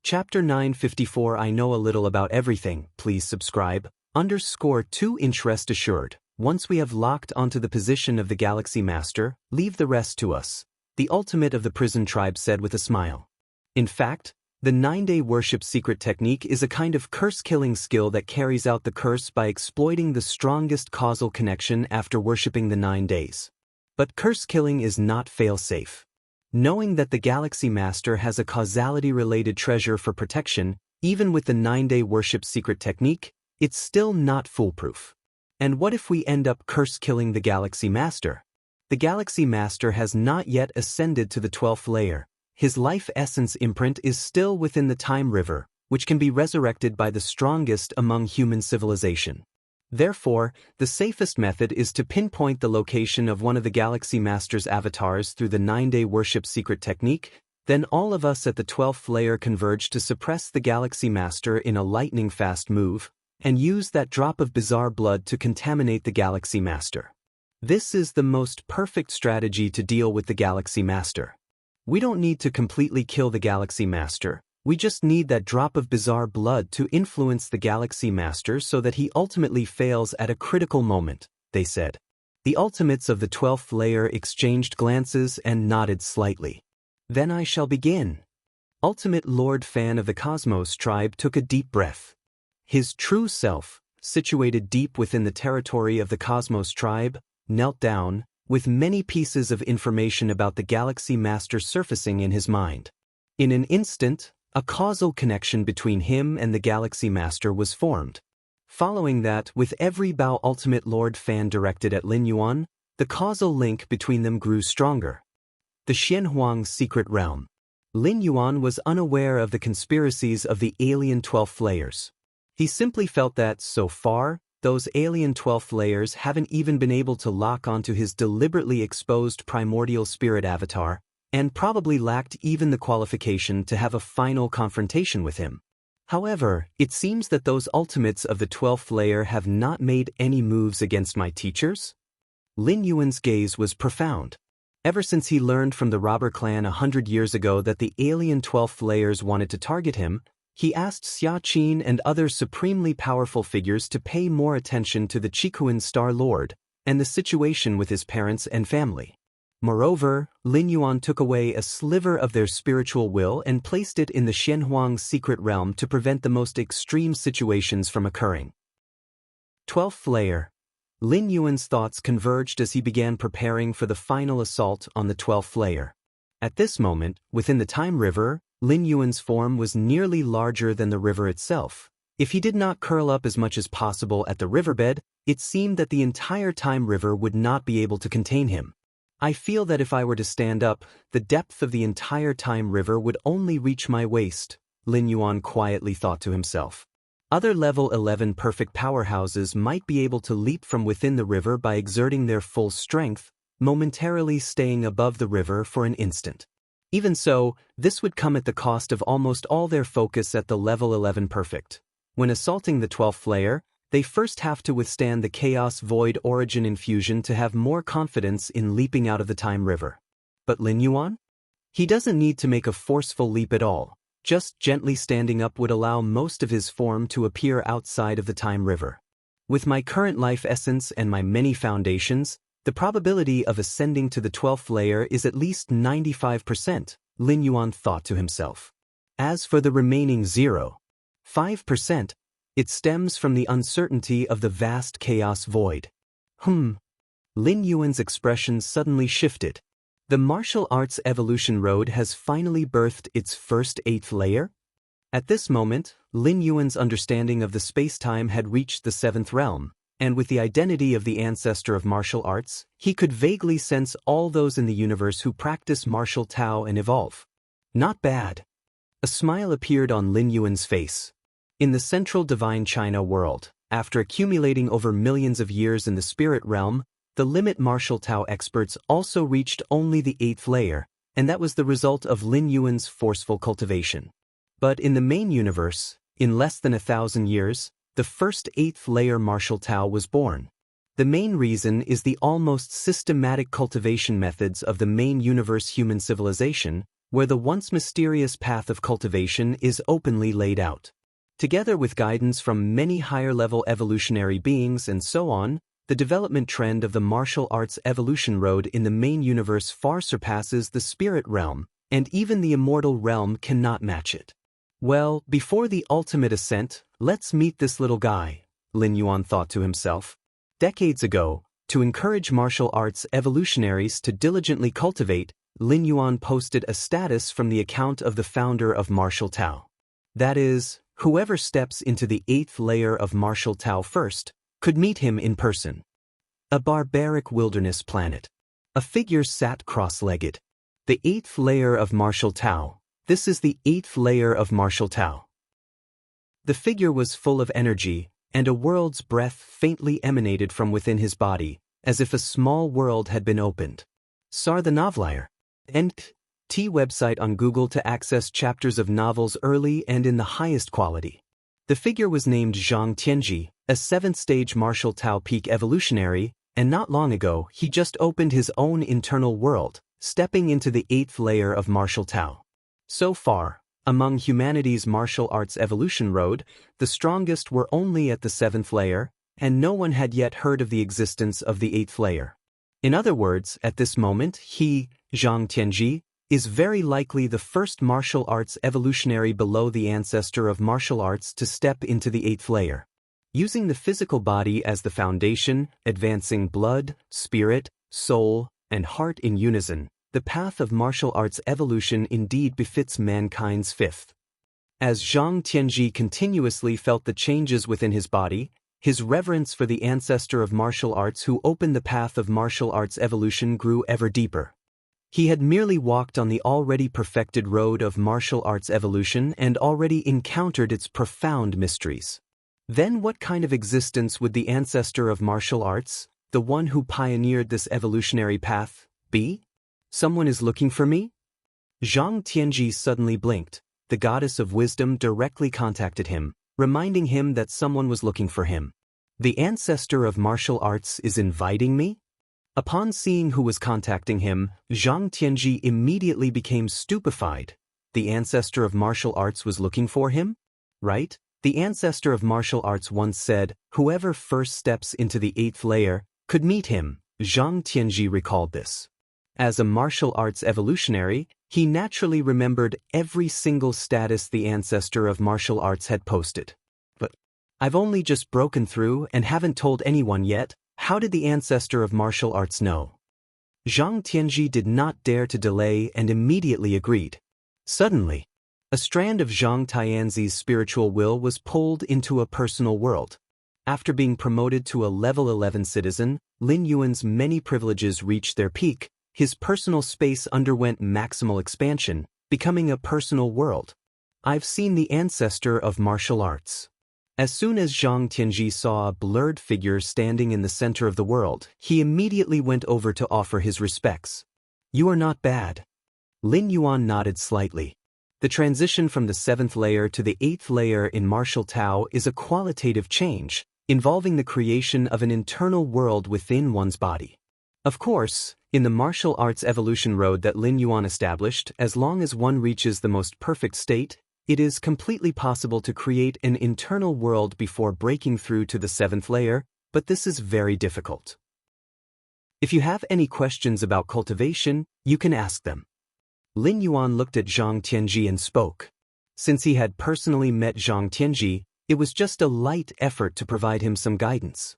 S1: Chapter 954 I know a little about everything, please subscribe, _2 rest assured. Once we have locked onto the position of the Galaxy Master, leave the rest to us, the ultimate of the prison tribe said with a smile. In fact, the 9-day worship secret technique is a kind of curse-killing skill that carries out the curse by exploiting the strongest causal connection after worshipping the 9 days. But curse-killing is not fail-safe. Knowing that the Galaxy Master has a causality-related treasure for protection, even with the 9-day worship secret technique, it's still not foolproof. And what if we end up curse-killing the Galaxy Master? The Galaxy Master has not yet ascended to the 12th layer. His life essence imprint is still within the time river, which can be resurrected by the strongest among human civilization. Therefore, the safest method is to pinpoint the location of one of the Galaxy Master's avatars through the 9-day worship secret technique, then all of us at the 12th layer converge to suppress the Galaxy Master in a lightning-fast move, and use that drop of bizarre blood to contaminate the Galaxy Master. This is the most perfect strategy to deal with the Galaxy Master. We don't need to completely kill the Galaxy Master, we just need that drop of bizarre blood to influence the Galaxy Master so that he ultimately fails at a critical moment, they said. The ultimates of the 12th layer exchanged glances and nodded slightly. Then I shall begin. Ultimate Lord Fan of the Cosmos tribe took a deep breath. His true self, situated deep within the territory of the Cosmos tribe, knelt down, with many pieces of information about the Galaxy Master surfacing in his mind. In an instant, a causal connection between him and the Galaxy Master was formed. Following that, with every bow Ultimate Lord Fan directed at Lin Yuan, the causal link between them grew stronger. The Xianhuang Secret Realm. Lin Yuan was unaware of the conspiracies of the alien 12th layers. He simply felt that, so far, those alien 12th layers haven't even been able to lock onto his deliberately exposed primordial spirit avatar, and probably lacked even the qualification to have a final confrontation with him. However, it seems that those ultimates of the 12th layer have not made any moves against my teachers? Lin Yuan's gaze was profound. Ever since he learned from the robber clan 100 years ago that the alien 12th layers wanted to target him, he asked Xia Qin and other supremely powerful figures to pay more attention to the Qikuan Star Lord and the situation with his parents and family. Moreover, Lin Yuan took away a sliver of their spiritual will and placed it in the Xianhuang Secret Realm to prevent the most extreme situations from occurring. 12th layer. Lin Yuan's thoughts converged as he began preparing for the final assault on the 12th layer. At this moment, within the Time River, Lin Yuan's form was nearly larger than the river itself. If he did not curl up as much as possible at the riverbed, it seemed that the entire Time River would not be able to contain him. I feel that if I were to stand up, the depth of the entire Time River would only reach my waist, Lin Yuan quietly thought to himself. Other level 11 perfect powerhouses might be able to leap from within the river by exerting their full strength, momentarily staying above the river for an instant. Even so, this would come at the cost of almost all their focus at the level 11 perfect. When assaulting the 12th layer, they first have to withstand the Chaos Void Origin infusion to have more confidence in leaping out of the Time River. But Lin Yuan? He doesn't need to make a forceful leap at all. Just gently standing up would allow most of his form to appear outside of the Time River. With my current life essence and my many foundations, the probability of ascending to the 12th layer is at least 95%, Lin Yuan thought to himself. As for the remaining 0.5%, it stems from the uncertainty of the vast chaos void. Lin Yuan's expression suddenly shifted. The martial arts evolution road has finally birthed its first 8th layer? At this moment, Lin Yuan's understanding of the space-time had reached the 7th realm, and with the identity of the ancestor of martial arts, he could vaguely sense all those in the universe who practice martial Tao and evolve. Not bad. A smile appeared on Lin Yuan's face. In the central divine China world, after accumulating over millions of years in the spirit realm, the limit martial Tao experts also reached only the 8th layer, and that was the result of Lin Yuan's forceful cultivation. But in the main universe, in less than 1,000 years, the first 8th layer martial Tao was born. The main reason is the almost systematic cultivation methods of the main universe human civilization, where the once mysterious path of cultivation is openly laid out. Together with guidance from many higher-level evolutionary beings and so on, the development trend of the martial arts evolution road in the main universe far surpasses the spirit realm, and even the immortal realm cannot match it. Well, before the ultimate ascent, let's meet this little guy, Lin Yuan thought to himself. Decades ago, to encourage martial arts evolutionaries to diligently cultivate, Lin Yuan posted a status from the account of the founder of martial Tao. That is, whoever steps into the 8th layer of martial Tao first, could meet him in person. A barbaric wilderness planet. A figure sat cross-legged. The 8th layer of martial Tao. This is the 8th layer of martial Tao. The figure was full of energy, and a world's breath faintly emanated from within his body, as if a small world had been opened. Sar the Novelier. NT website on Google to access chapters of novels early and in the highest quality. The figure was named Zhang Tianji, a 7th stage martial Tao peak evolutionary, And not long ago, he just opened his own internal world, stepping into the 8th layer of martial Tao. So far, among humanity's martial arts evolution road, the strongest were only at the 7th layer, and no one had yet heard of the existence of the 8th layer. In other words, at this moment, he, Zhang Tianji, is very likely the first martial arts evolutionary below the ancestor of martial arts to step into the 8th layer. Using the physical body as the foundation, advancing blood, spirit, soul, and heart in unison, the path of martial arts evolution indeed befits mankind's 5th. As Zhang Tianji continuously felt the changes within his body, his reverence for the ancestor of martial arts who opened the path of martial arts evolution grew ever deeper. He had merely walked on the already perfected road of martial arts evolution and already encountered its profound mysteries. Then what kind of existence would the ancestor of martial arts, the one who pioneered this evolutionary path, be? Someone is looking for me? Zhang Tianji suddenly blinked. The goddess of wisdom directly contacted him, reminding him that someone was looking for him. The ancestor of martial arts is inviting me? Upon seeing who was contacting him, Zhang Tianji immediately became stupefied. The ancestor of martial arts was looking for him? Right? The ancestor of martial arts once said, whoever first steps into the 8th layer could meet him. Zhang Tianji recalled this. As a martial arts evolutionary, he naturally remembered every single status the ancestor of martial arts had posted. But I've only just broken through and haven't told anyone yet. How did the ancestor of martial arts know? Zhang Tianji did not dare to delay and immediately agreed. Suddenly, a strand of Zhang Tianzi's spiritual will was pulled into a personal world. After being promoted to a level 11 citizen, Lin Yuan's many privileges reached their peak. His personal space underwent maximal expansion, becoming a personal world. I've seen the ancestor of martial arts. As soon as Zhang Tianji saw a blurred figure standing in the center of the world, he immediately went over to offer his respects. You are not bad. Lin Yuan nodded slightly. The transition from the 7th layer to the 8th layer in martial Tao is a qualitative change, involving the creation of an internal world within one's body. Of course, in the martial arts evolution road that Lin Yuan established, as long as one reaches the most perfect state, it is completely possible to create an internal world before breaking through to the 7th layer, but this is very difficult. If you have any questions about cultivation, you can ask them. Lin Yuan looked at Zhang Tianji and spoke. Since he had personally met Zhang Tianji, it was just a light effort to provide him some guidance.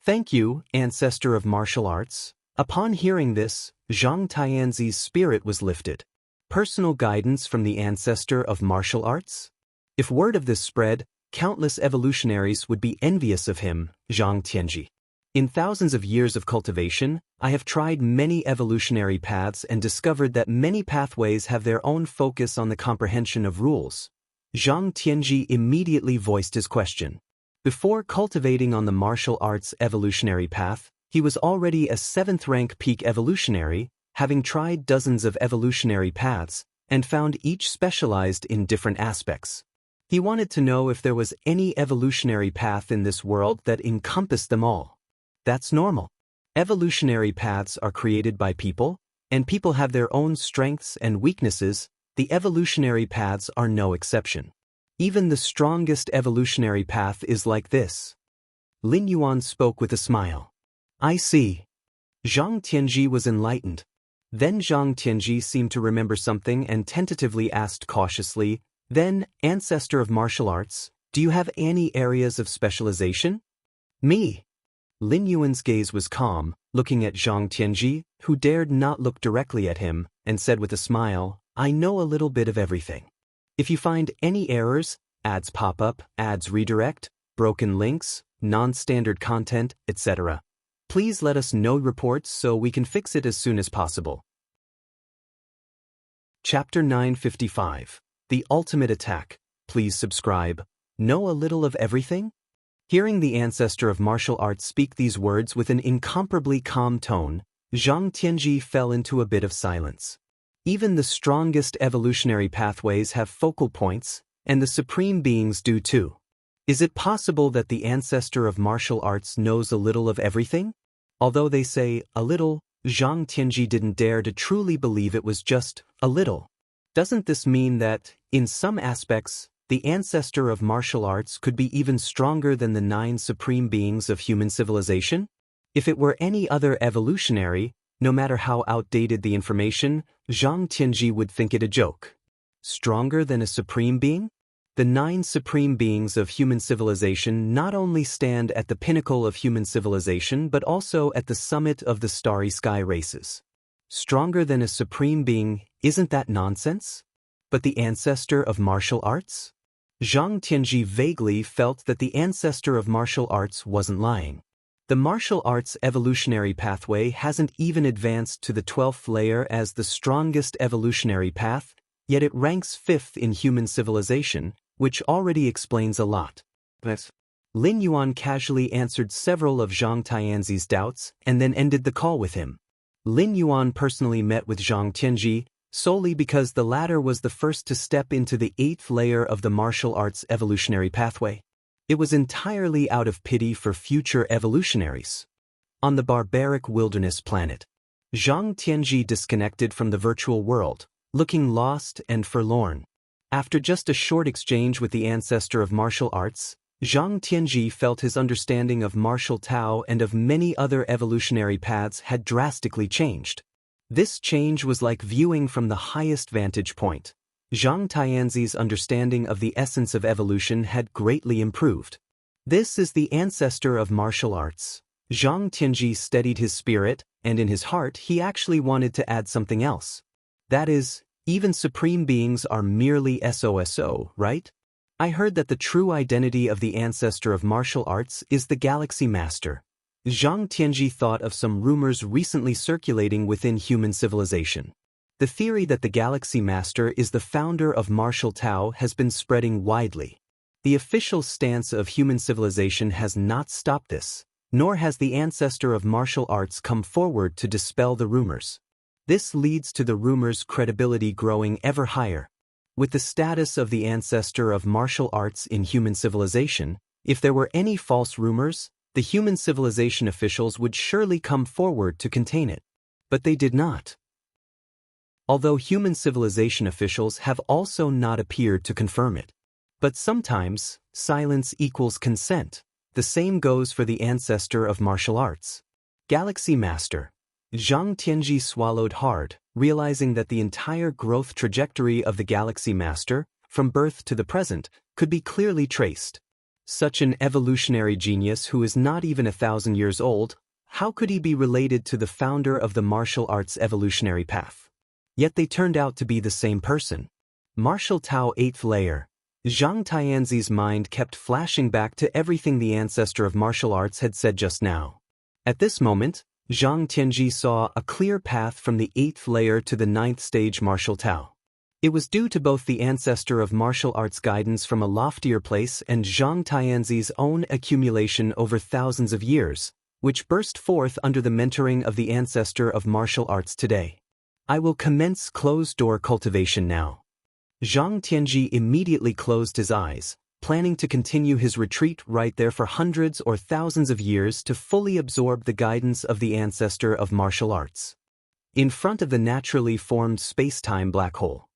S1: Thank you, ancestor of martial arts. Upon hearing this, Zhang Tianzi's spirit was lifted. Personal guidance from the ancestor of martial arts? If word of this spread, countless evolutionaries would be envious of him, Zhang Tianji. In thousands of years of cultivation, I have tried many evolutionary paths and discovered that many pathways have their own focus on the comprehension of rules. Zhang Tianji immediately voiced his question. Before cultivating on the martial arts evolutionary path, he was already a 7th-rank peak evolutionary, having tried dozens of evolutionary paths, and found each specialized in different aspects. He wanted to know if there was any evolutionary path in this world that encompassed them all. That's normal. Evolutionary paths are created by people, and people have their own strengths and weaknesses. The evolutionary paths are no exception. Even the strongest evolutionary path is like this. Lin Yuan spoke with a smile. I see. Zhang Tianji was enlightened. Then Zhang Tianji seemed to remember something and tentatively asked cautiously, then, ancestor of martial arts, do you have any areas of specialization? Me. Lin Yuan's gaze was calm, looking at Zhang Tianji, who dared not look directly at him, and said with a smile, I know a little bit of everything. If you find any errors, ads pop up, ads redirect, broken links, non-standard content, etc., please let us know reports so we can fix it as soon as possible. Chapter 955. The Ultimate Attack. Please subscribe. Know a little of everything? Hearing the ancestor of martial arts speak these words with an incomparably calm tone, Zhang Tianji fell into a bit of silence. Even the strongest evolutionary pathways have focal points, and the supreme beings do too. Is it possible that the ancestor of martial arts knows a little of everything? Although they say a little, Zhang Tianji didn't dare to truly believe it was just a little. Doesn't this mean that, in some aspects, the ancestor of martial arts could be even stronger than the 9 supreme beings of human civilization? If it were any other evolutionary, no matter how outdated the information, Zhang Tianji would think it a joke. Stronger than a supreme being? The 9 supreme beings of human civilization not only stand at the pinnacle of human civilization but also at the summit of the starry sky races. Stronger than a supreme being, isn't that nonsense? But the ancestor of martial arts? Zhang Tianji vaguely felt that the ancestor of martial arts wasn't lying. The martial arts evolutionary pathway hasn't even advanced to the 12th layer as the strongest evolutionary path, yet it ranks 5th in human civilization, which already explains a lot. Lin Yuan casually answered several of Zhang Tianzi's doubts and then ended the call with him. Lin Yuan personally met with Zhang Tianji solely because the latter was the first to step into the 8th layer of the martial arts evolutionary pathway. It was entirely out of pity for future evolutionaries. On the barbaric wilderness planet, Zhang Tianji disconnected from the virtual world, looking lost and forlorn. After just a short exchange with the ancestor of martial arts, Zhang Tianji felt his understanding of martial Tao and of many other evolutionary paths had drastically changed. This change was like viewing from the highest vantage point. Zhang Tianzi's understanding of the essence of evolution had greatly improved. This is the ancestor of martial arts. Zhang Tianji steadied his spirit, and in his heart he actually wanted to add something else. That is, even supreme beings are merely SOSO, right? I heard that the true identity of the ancestor of martial arts is the Galaxy Master. Zhang Tianji thought of some rumors recently circulating within human civilization. The theory that the Galaxy Master is the founder of martial Tao has been spreading widely. The official stance of human civilization has not stopped this, nor has the ancestor of martial arts come forward to dispel the rumors. This leads to the rumors' credibility growing ever higher. With the status of the ancestor of martial arts in human civilization, if there were any false rumors, the human civilization officials would surely come forward to contain it. But they did not. Although human civilization officials have also not appeared to confirm it. But sometimes, silence equals consent. The same goes for the ancestor of martial arts. Galaxy Master. Zhang Tianji swallowed hard, realizing that the entire growth trajectory of the Galaxy Master, from birth to the present, could be clearly traced. Such an evolutionary genius who is not even 1,000 years old, how could he be related to the founder of the martial arts evolutionary path? Yet they turned out to be the same person. Martial Tao 8th layer. Zhang Tianzi's mind kept flashing back to everything the ancestor of martial arts had said just now. At this moment, Zhang Tianji saw a clear path from the 8th layer to the 9th stage martial Tao. It was due to both the ancestor of martial arts guidance from a loftier place and Zhang Tianzi's own accumulation over thousands of years, which burst forth under the mentoring of the ancestor of martial arts today. I will commence closed-door cultivation now. Zhang Tianji immediately closed his eyes, planning to continue his retreat right there for hundreds or thousands of years to fully absorb the guidance of the ancestor of martial arts. In front of the naturally formed space-time black hole,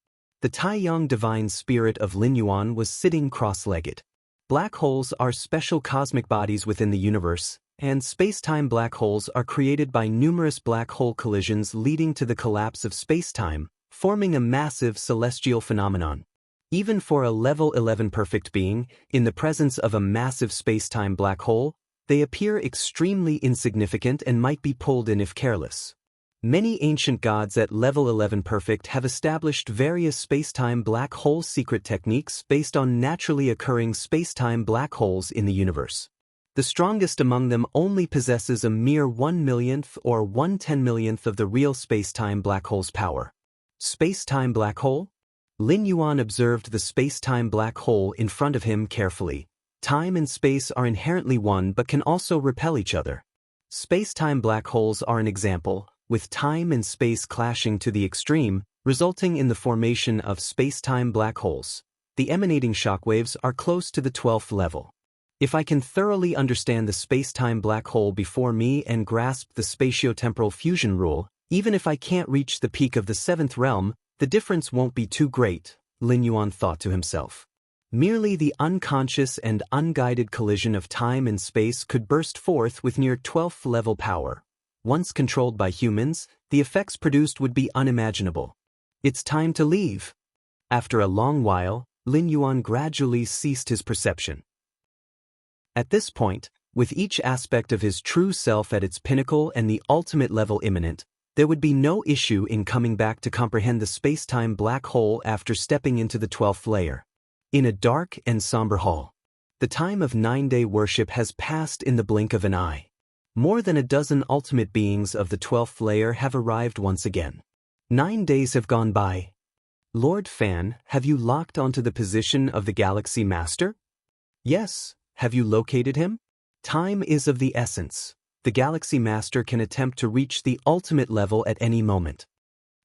S1: the Taiyang divine spirit of Lin Yuan was sitting cross-legged. Black holes are special cosmic bodies within the universe, and space-time black holes are created by numerous black hole collisions leading to the collapse of space-time, forming a massive celestial phenomenon. Even for a level 11 perfect being, in the presence of a massive space-time black hole, they appear extremely insignificant and might be pulled in if careless. Many ancient gods at level 11 perfect have established various space-time black hole secret techniques based on naturally occurring space-time black holes in the universe. The strongest among them only possesses a mere 1/1,000,000th or 1/10,000,000th of the real space-time black hole's power. Space-time black hole? Lin Yuan observed the space-time black hole in front of him carefully. Time and space are inherently one but can also repel each other. Space-time black holes are an example, with time and space clashing to the extreme, resulting in the formation of space-time black holes. The emanating shockwaves are close to the 12th level. If I can thoroughly understand the space-time black hole before me and grasp the spatiotemporal fusion rule, even if I can't reach the peak of the seventh realm, the difference won't be too great, Lin Yuan thought to himself. Merely the unconscious and unguided collision of time and space could burst forth with near 12th level power. Once controlled by humans, the effects produced would be unimaginable. It's time to leave. After a long while, Lin Yuan gradually ceased his perception. At this point, with each aspect of his true self at its pinnacle and the ultimate level imminent, there would be no issue in coming back to comprehend the space-time black hole after stepping into the 12th layer. In a dark and somber hall, the time of 9-day worship has passed in the blink of an eye. More than a dozen ultimate beings of the 12th layer have arrived once again. 9 days have gone by. Lord Fan, have you locked onto the position of the Galaxy Master? Yes. Have you located him? Time is of the essence. The Galaxy Master can attempt to reach the ultimate level at any moment.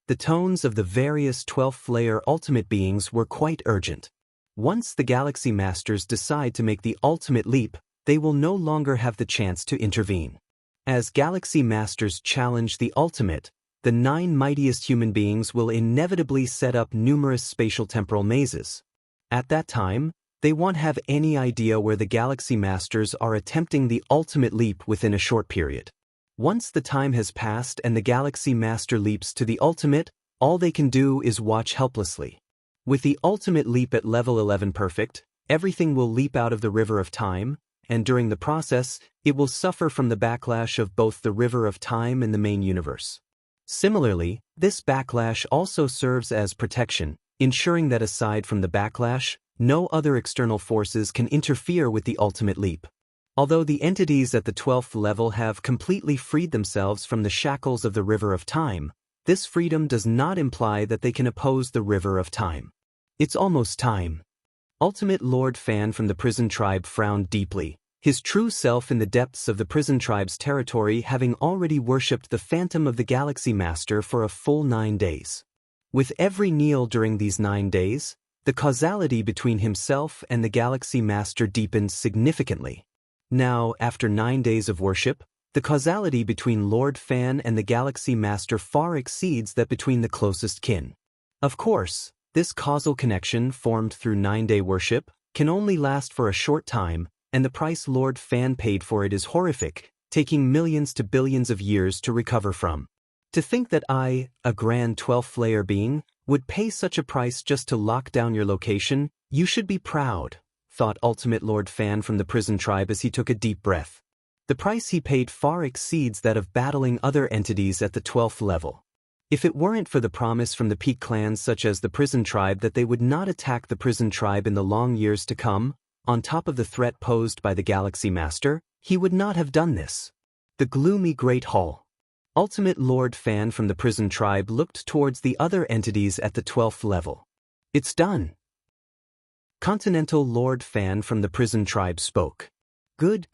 S1: The tones of the various 12th layer ultimate beings were quite urgent. Once the Galaxy Masters decide to make the ultimate leap, they will no longer have the chance to intervene. As Galaxy Masters challenge the ultimate, the 9 mightiest human beings will inevitably set up numerous spatial temporal mazes. At that time, they won't have any idea where the Galaxy Masters are attempting the ultimate leap within a short period. Once the time has passed and the Galaxy Master leaps to the ultimate, all they can do is watch helplessly. With the ultimate leap at level 11 perfect, everything will leap out of the river of time, and during the process, it will suffer from the backlash of both the river of time and the main universe. Similarly, this backlash also serves as protection, ensuring that aside from the backlash, no other external forces can interfere with the ultimate leap. Although the entities at the 12th level have completely freed themselves from the shackles of the river of time, this freedom does not imply that they can oppose the river of time. It's almost time. Ultimate Lord Fan from the prison tribe frowned deeply, his true self in the depths of the prison tribe's territory having already worshipped the phantom of the Galaxy Master for a full 9 days. With every kneel during these 9 days, the causality between himself and the Galaxy Master deepened significantly. Now, after 9 days of worship, the causality between Lord Fan and the Galaxy Master far exceeds that between the closest kin. Of course, this causal connection formed through 9-day worship can only last for a short time, and the price Lord Fan paid for it is horrific, taking millions to billions of years to recover from. To think that I, a grand 12th layer being, would pay such a price just to lock down your location, you should be proud, thought Ultimate Lord Fan from the prison tribe as he took a deep breath. The price he paid far exceeds that of battling other entities at the 12th level. If it weren't for the promise from the peak clans such as the prison tribe that they would not attack the prison tribe in the long years to come, on top of the threat posed by the Galaxy Master, he would not have done this. The gloomy Great Hall. Ultimate Lord Fan from the prison tribe looked towards the other entities at the 12th level. It's done. Continental Lord Fan from the prison tribe spoke. Good.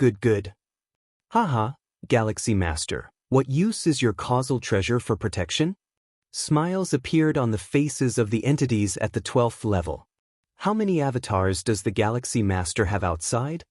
S1: Haha, Galaxy Master, what use is your causal treasure for protection? Smiles appeared on the faces of the entities at the 12th level. How many avatars does the Galaxy Master have outside?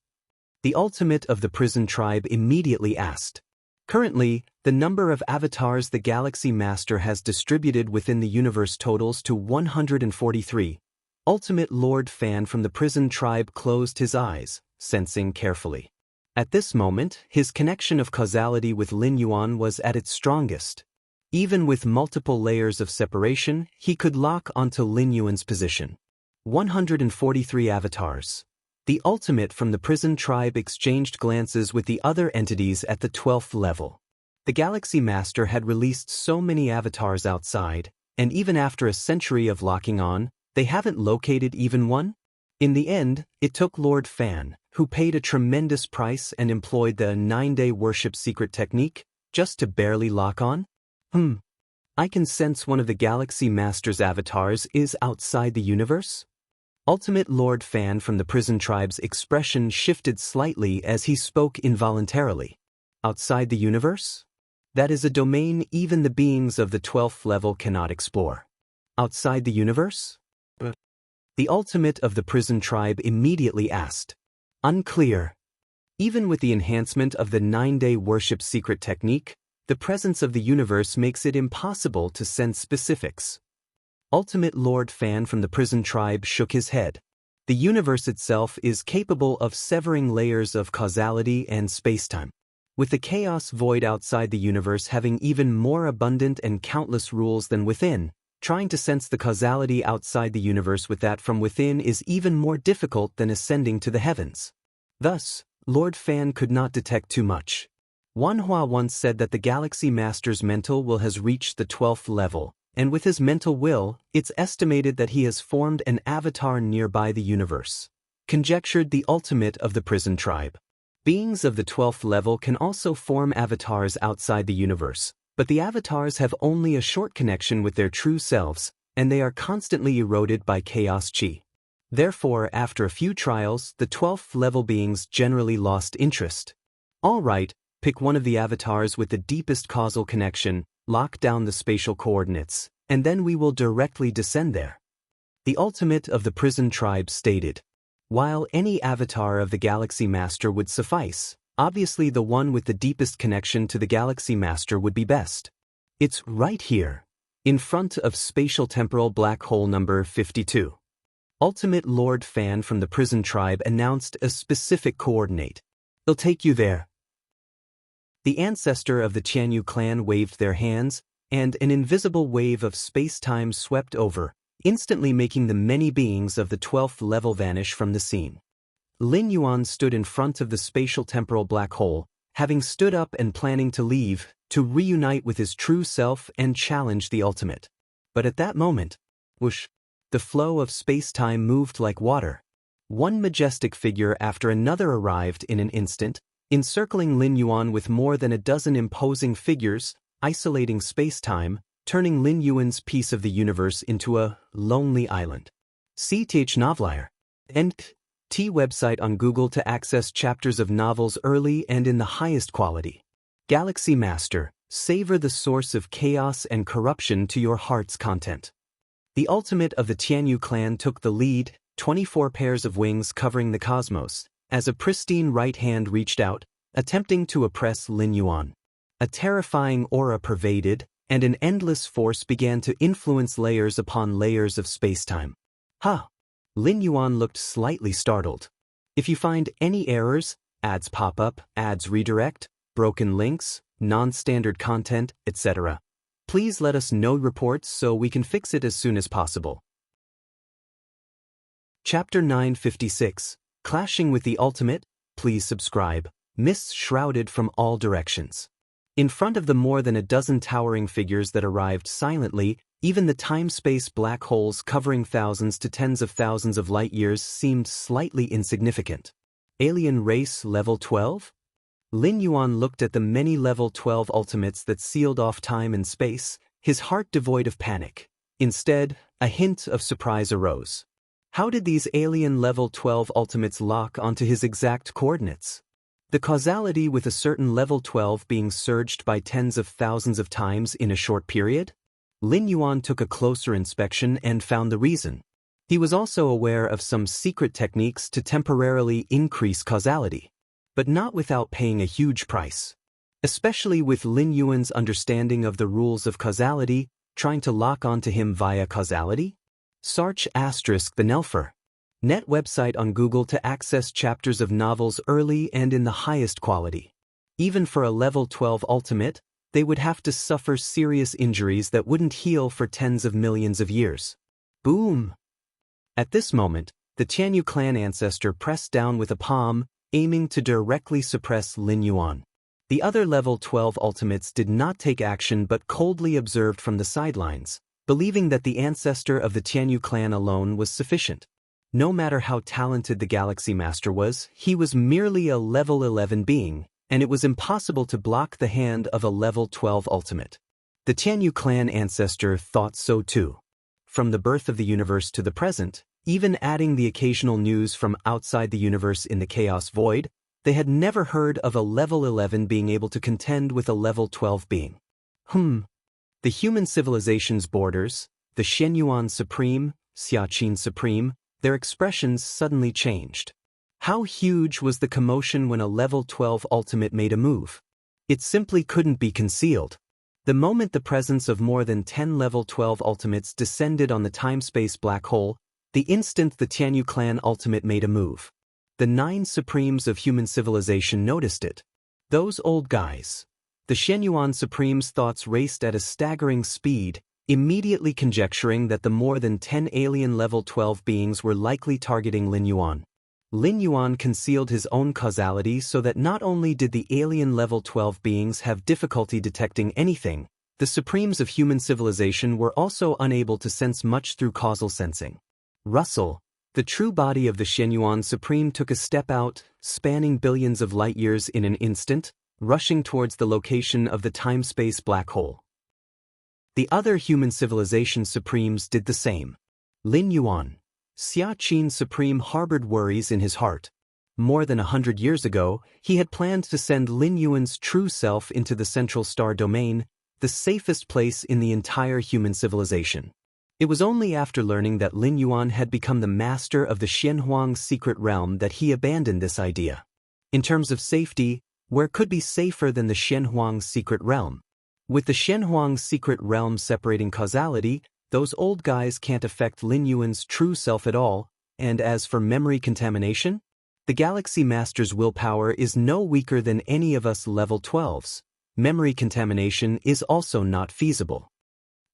S1: The ultimate of the prison tribe immediately asked. Currently, the number of avatars the Galaxy Master has distributed within the universe totals to 143. Ultimate Lord Fan from the prison tribe closed his eyes, sensing carefully. At this moment, his connection of causality with Lin Yuan was at its strongest. Even with multiple layers of separation, he could lock onto Lin Yuan's position. 143 avatars. The ultimate from the prison tribe exchanged glances with the other entities at the 12th level. The Galaxy Master had released so many avatars outside, and even after a century of locking on, they haven't located even one? In the end, it took Lord Fan, who paid a tremendous price and employed the 9-day worship secret technique, just to barely lock on? I can sense one of the Galaxy Master's avatars is outside the universe? Ultimate Lord Fan from the prison tribe's expression shifted slightly as he spoke involuntarily. Outside the universe? That is a domain even the beings of the 12th level cannot explore. Outside the universe? The ultimate of the prison tribe immediately asked. Unclear. Even with the enhancement of the 9-day worship secret technique, the presence of the universe makes it impossible to sense specifics. Ultimate Lord Fan from the prison tribe shook his head. The universe itself is capable of severing layers of causality and spacetime. With the chaos void outside the universe having even more abundant and countless rules than within, trying to sense the causality outside the universe with that from within is even more difficult than ascending to the heavens. Thus, Lord Fan could not detect too much. Wanhua once said that the Galaxy Master's mental will has reached the 12th level, and with his mental will, it's estimated that he has formed an avatar nearby the universe. Conjectured the ultimate of the prison tribe. Beings of the 12th level can also form avatars outside the universe, but the avatars have only a short connection with their true selves, and they are constantly eroded by chaos chi. Therefore, after a few trials, the 12th level beings generally lost interest. All right, pick one of the avatars with the deepest causal connection, lock down the spatial coordinates, and then we will directly descend there. The ultimate of the prison tribe stated. While any avatar of the Galaxy Master would suffice, obviously the one with the deepest connection to the Galaxy Master would be best. It's right here, in front of spatial temporal black hole number 52. Ultimate Lord Fan from the prison tribe announced a specific coordinate. They'll take you there. The ancestor of the Tianyu clan waved their hands, and an invisible wave of space-time swept over, instantly making the many beings of the 12th level vanish from the scene. Lin Yuan stood in front of the spatial temporal black hole, having stood up and planning to leave, to reunite with his true self and challenge the ultimate. But at that moment, whoosh, the flow of space-time moved like water. One majestic figure after another arrived in an instant, encircling Lin Yuan with more than a dozen imposing figures, isolating space-time, turning Lin Yuan's piece of the universe into a lonely island. CTH Novelier. T website on Google to access chapters of novels early and in the highest quality. Galaxy Master, savor the source of chaos and corruption to your heart's content. The ultimate of the Tianyu clan took the lead, 24 pairs of wings covering the cosmos, as a pristine right hand reached out, attempting to oppress Lin Yuan. A terrifying aura pervaded, and an endless force began to influence layers upon layers of spacetime. Ha! Lin Yuan looked slightly startled. If you find any errors, ads pop up, ads redirect, broken links, non-standard content, etc., please let us know reports so we can fix it as soon as possible. Chapter 956, Clashing with the Ultimate, please subscribe, mists shrouded from all directions. In front of the more than a dozen towering figures that arrived silently, even the time-space black holes covering thousands to tens of thousands of light-years seemed slightly insignificant. Alien race level 12? Lin Yuan looked at the many level 12 ultimates that sealed off time and space, his heart devoid of panic. Instead, a hint of surprise arose. How did these alien level 12 ultimates lock onto his exact coordinates? The causality with a certain level 12 being surged by tens of thousands of times in a short period? Lin Yuan took a closer inspection and found the reason. He was also aware of some secret techniques to temporarily increase causality, but not without paying a huge price. Especially with Lin Yuan's understanding of the rules of causality, trying to lock onto him via causality? Sarch * the Nelfer. Net website on Google to access chapters of novels early and in the highest quality. Even for a level 12 ultimate, they would have to suffer serious injuries that wouldn't heal for tens of millions of years. Boom! At this moment, the Tianyu clan ancestor pressed down with a palm, aiming to directly suppress Lin Yuan. The other level 12 ultimates did not take action but coldly observed from the sidelines, believing that the ancestor of the Tianyu clan alone was sufficient. No matter how talented the Galaxy Master was, he was merely a level 11 being, and it was impossible to block the hand of a level 12 ultimate. The Tianyu clan ancestor thought so too. From the birth of the universe to the present, even adding the occasional news from outside the universe in the chaos void, they had never heard of a level 11 being able to contend with a level 12 being. The human civilization's borders, the Shenyuan Supreme, Xiaqin Supreme, their expressions suddenly changed. How huge was the commotion when a level 12 ultimate made a move? It simply couldn't be concealed. The moment the presence of more than 10 level 12 ultimates descended on the time-space black hole, the instant the Tianyu clan ultimate made a move. The 9 supremes of human civilization noticed it. Those old guys. The Shenyuan supremes' thoughts raced at a staggering speed, immediately conjecturing that the more than 10 alien level 12 beings were likely targeting Lin Yuan. Lin Yuan concealed his own causality so that not only did the alien level 12 beings have difficulty detecting anything, the supremes of human civilization were also unable to sense much through causal sensing. Russell, the true body of the Shenyuan supreme, took a step out, spanning billions of light years in an instant, rushing towards the location of the time-space black hole. The other human civilization supremes did the same. Lin Yuan, Xia Qin Supreme, harbored worries in his heart. More than 100 years ago, he had planned to send Lin Yuan's true self into the Central Star Domain, the safest place in the entire human civilization. It was only after learning that Lin Yuan had become the master of the Xianhuang secret realm that he abandoned this idea. In terms of safety, where could be safer than the Xianhuang secret realm? With the Xianhuang secret realm separating causality, those old guys can't affect Lin Yuan's true self at all, and as for memory contamination, the Galaxy Master's willpower is no weaker than any of us level 12s. Memory contamination is also not feasible.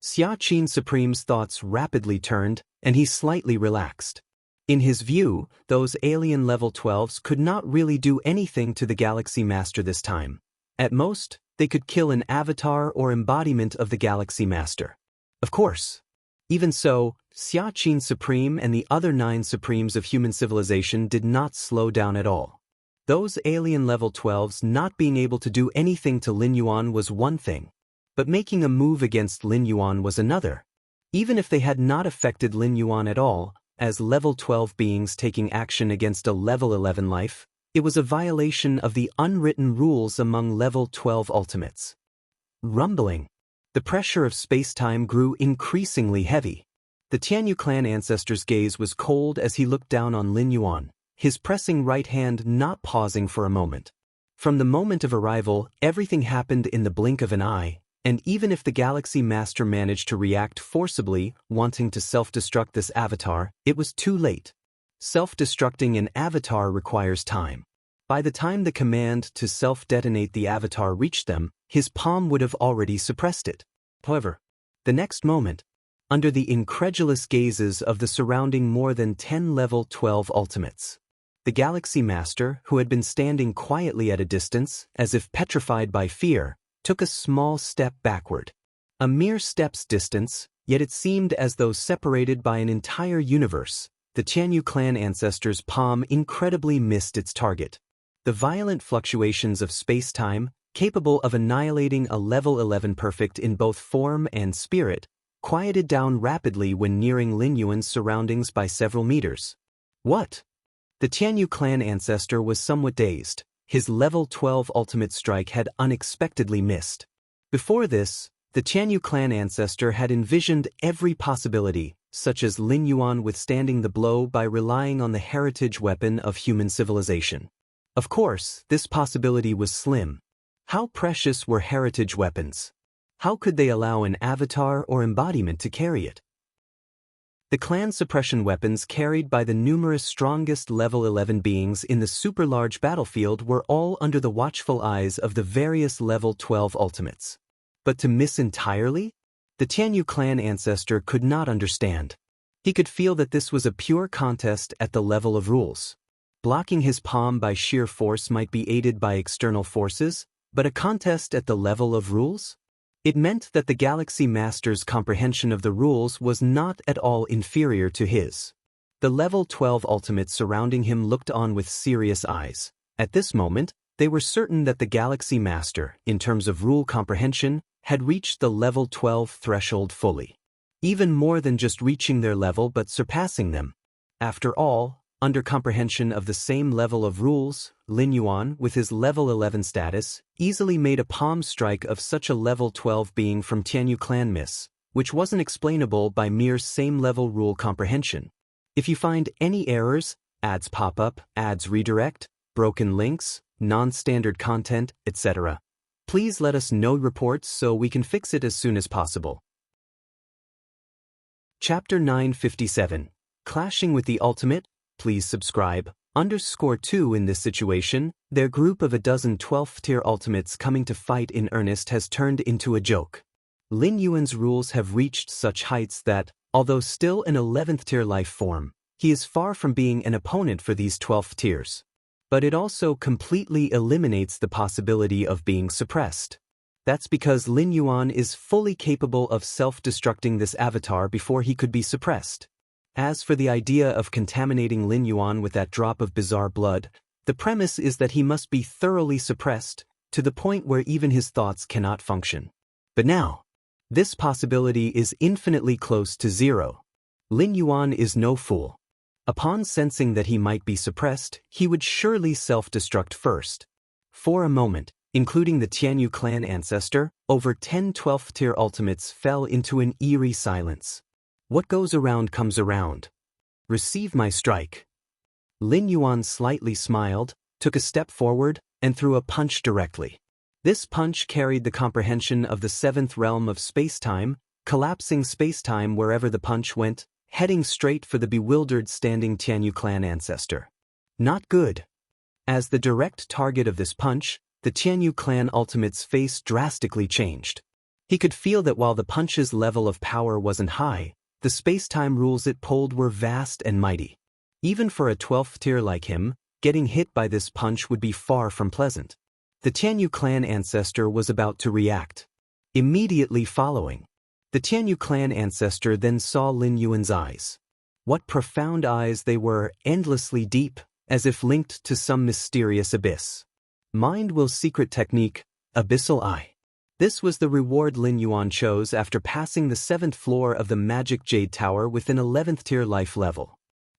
S1: Xia Qin Supreme's thoughts rapidly turned, and he slightly relaxed. In his view, those alien level 12s could not really do anything to the Galaxy Master this time. At most, they could kill an avatar or embodiment of the Galaxy Master. Of course. Even so, Xia Qin Supreme and the other 9 supremes of human civilization did not slow down at all. Those alien level 12s not being able to do anything to Lin Yuan was one thing, but making a move against Lin Yuan was another. Even if they had not affected Lin Yuan at all, as level 12 beings taking action against a level 11 life, it was a violation of the unwritten rules among level 12 ultimates. Rumbling. The pressure of space-time grew increasingly heavy. The Tianyu clan ancestor's gaze was cold as he looked down on Lin Yuan, his pressing right hand not pausing for a moment. From the moment of arrival, everything happened in the blink of an eye, and even if the Galaxy Master managed to react forcibly, wanting to self-destruct this avatar, it was too late. Self-destructing an avatar requires time. By the time the command to self-detonate the avatar reached them, his palm would have already suppressed it. However, the next moment, under the incredulous gazes of the surrounding more than 10 level 12 ultimates, the Galaxy Master, who had been standing quietly at a distance, as if petrified by fear, took a small step backward. A mere step's distance, yet it seemed as though separated by an entire universe. The Tianyu clan ancestor's palm incredibly missed its target. The violent fluctuations of space-time, capable of annihilating a level 11 perfect in both form and spirit, quieted down rapidly when nearing Lin Yuan's surroundings by several meters. What? The Tianyu clan ancestor was somewhat dazed. His level 12 ultimate strike had unexpectedly missed. Before this, the Tianyu clan ancestor had envisioned every possibility, such as Lin Yuan withstanding the blow by relying on the heritage weapon of human civilization. Of course, this possibility was slim. How precious were heritage weapons? How could they allow an avatar or embodiment to carry it? The clan suppression weapons carried by the numerous strongest level 11 beings in the super-large battlefield were all under the watchful eyes of the various level 12 ultimates. But to miss entirely? The Tianyu clan ancestor could not understand. He could feel that this was a pure contest at the level of rules. Blocking his palm by sheer force might be aided by external forces, but a contest at the level of rules? It meant that the Galaxy Master's comprehension of the rules was not at all inferior to his. The level 12 ultimates surrounding him looked on with serious eyes. At this moment, they were certain that the Galaxy Master, in terms of rule comprehension, had reached the level 12 threshold fully. Even more than just reaching their level but surpassing them. After all, under comprehension of the same level of rules, Lin Yuan, with his level 11 status, easily made a palm strike of such a level 12 being from Tianyu clan miss, which wasn't explainable by mere same-level rule comprehension. If you find any errors, ads pop up, ads redirect, broken links, non-standard content, etc. Please let us know reports so we can fix it as soon as possible. Chapter 957. Clashing with the Ultimate. Please subscribe. _2 In this situation, their group of a dozen 12th tier ultimates coming to fight in earnest has turned into a joke. Lin Yuan's rules have reached such heights that, although still an 11th tier life form, he is far from being an opponent for these 12th tiers. But it also completely eliminates the possibility of being suppressed. That's because Lin Yuan is fully capable of self-destructing this avatar before he could be suppressed. As for the idea of contaminating Lin Yuan with that drop of bizarre blood, the premise is that he must be thoroughly suppressed, to the point where even his thoughts cannot function. But now, this possibility is infinitely close to zero. Lin Yuan is no fool. Upon sensing that he might be suppressed, he would surely self-destruct first. For a moment, including the Tianyu clan ancestor, over 10 12th tier ultimates fell into an eerie silence. What goes around comes around. Receive my strike. Lin Yuan slightly smiled, took a step forward, and threw a punch directly. This punch carried the comprehension of the 7th realm of space-time, collapsing space-time wherever the punch went, heading straight for the bewildered standing Tianyu clan ancestor. Not good. As the direct target of this punch, the Tianyu clan ultimate's face drastically changed. He could feel that while the punch's level of power wasn't high, the space-time rules it pulled were vast and mighty. Even for a 12th tier like him, getting hit by this punch would be far from pleasant. The Tianyu clan ancestor was about to react. Immediately following, the Tianyu clan ancestor then saw Lin Yuan's eyes. What profound eyes they were, endlessly deep, as if linked to some mysterious abyss. Mind Will Secret Technique, Abyssal Eye. This was the reward Lin Yuan chose after passing the 7th floor of the Magic Jade Tower with an 11th tier life level.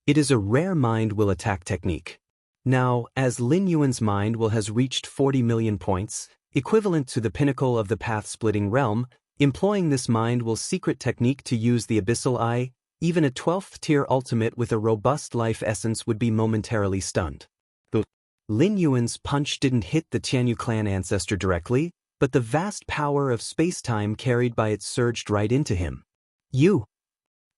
S1: It is a rare Mind Will attack technique. Now, as Lin Yuan's Mind Will has reached 40 million points, equivalent to the pinnacle of the path-splitting realm, employing this Mind Will secret technique to use the Abyssal Eye, even a 12th tier ultimate with a robust life essence would be momentarily stunned. Lin Yuan's punch didn't hit the Tianyu clan ancestor directly, but the vast power of space-time carried by it surged right into him. You!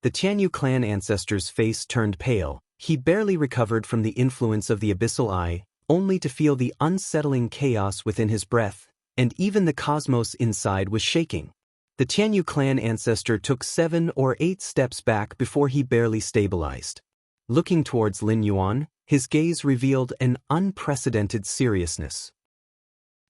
S1: The Tianyu clan ancestor's face turned pale. He barely recovered from the influence of the Abyssal Eye, only to feel the unsettling chaos within his breath, and even the cosmos inside was shaking. The Tianyu clan ancestor took 7 or 8 steps back before he barely stabilized. Looking towards Lin Yuan, his gaze revealed an unprecedented seriousness.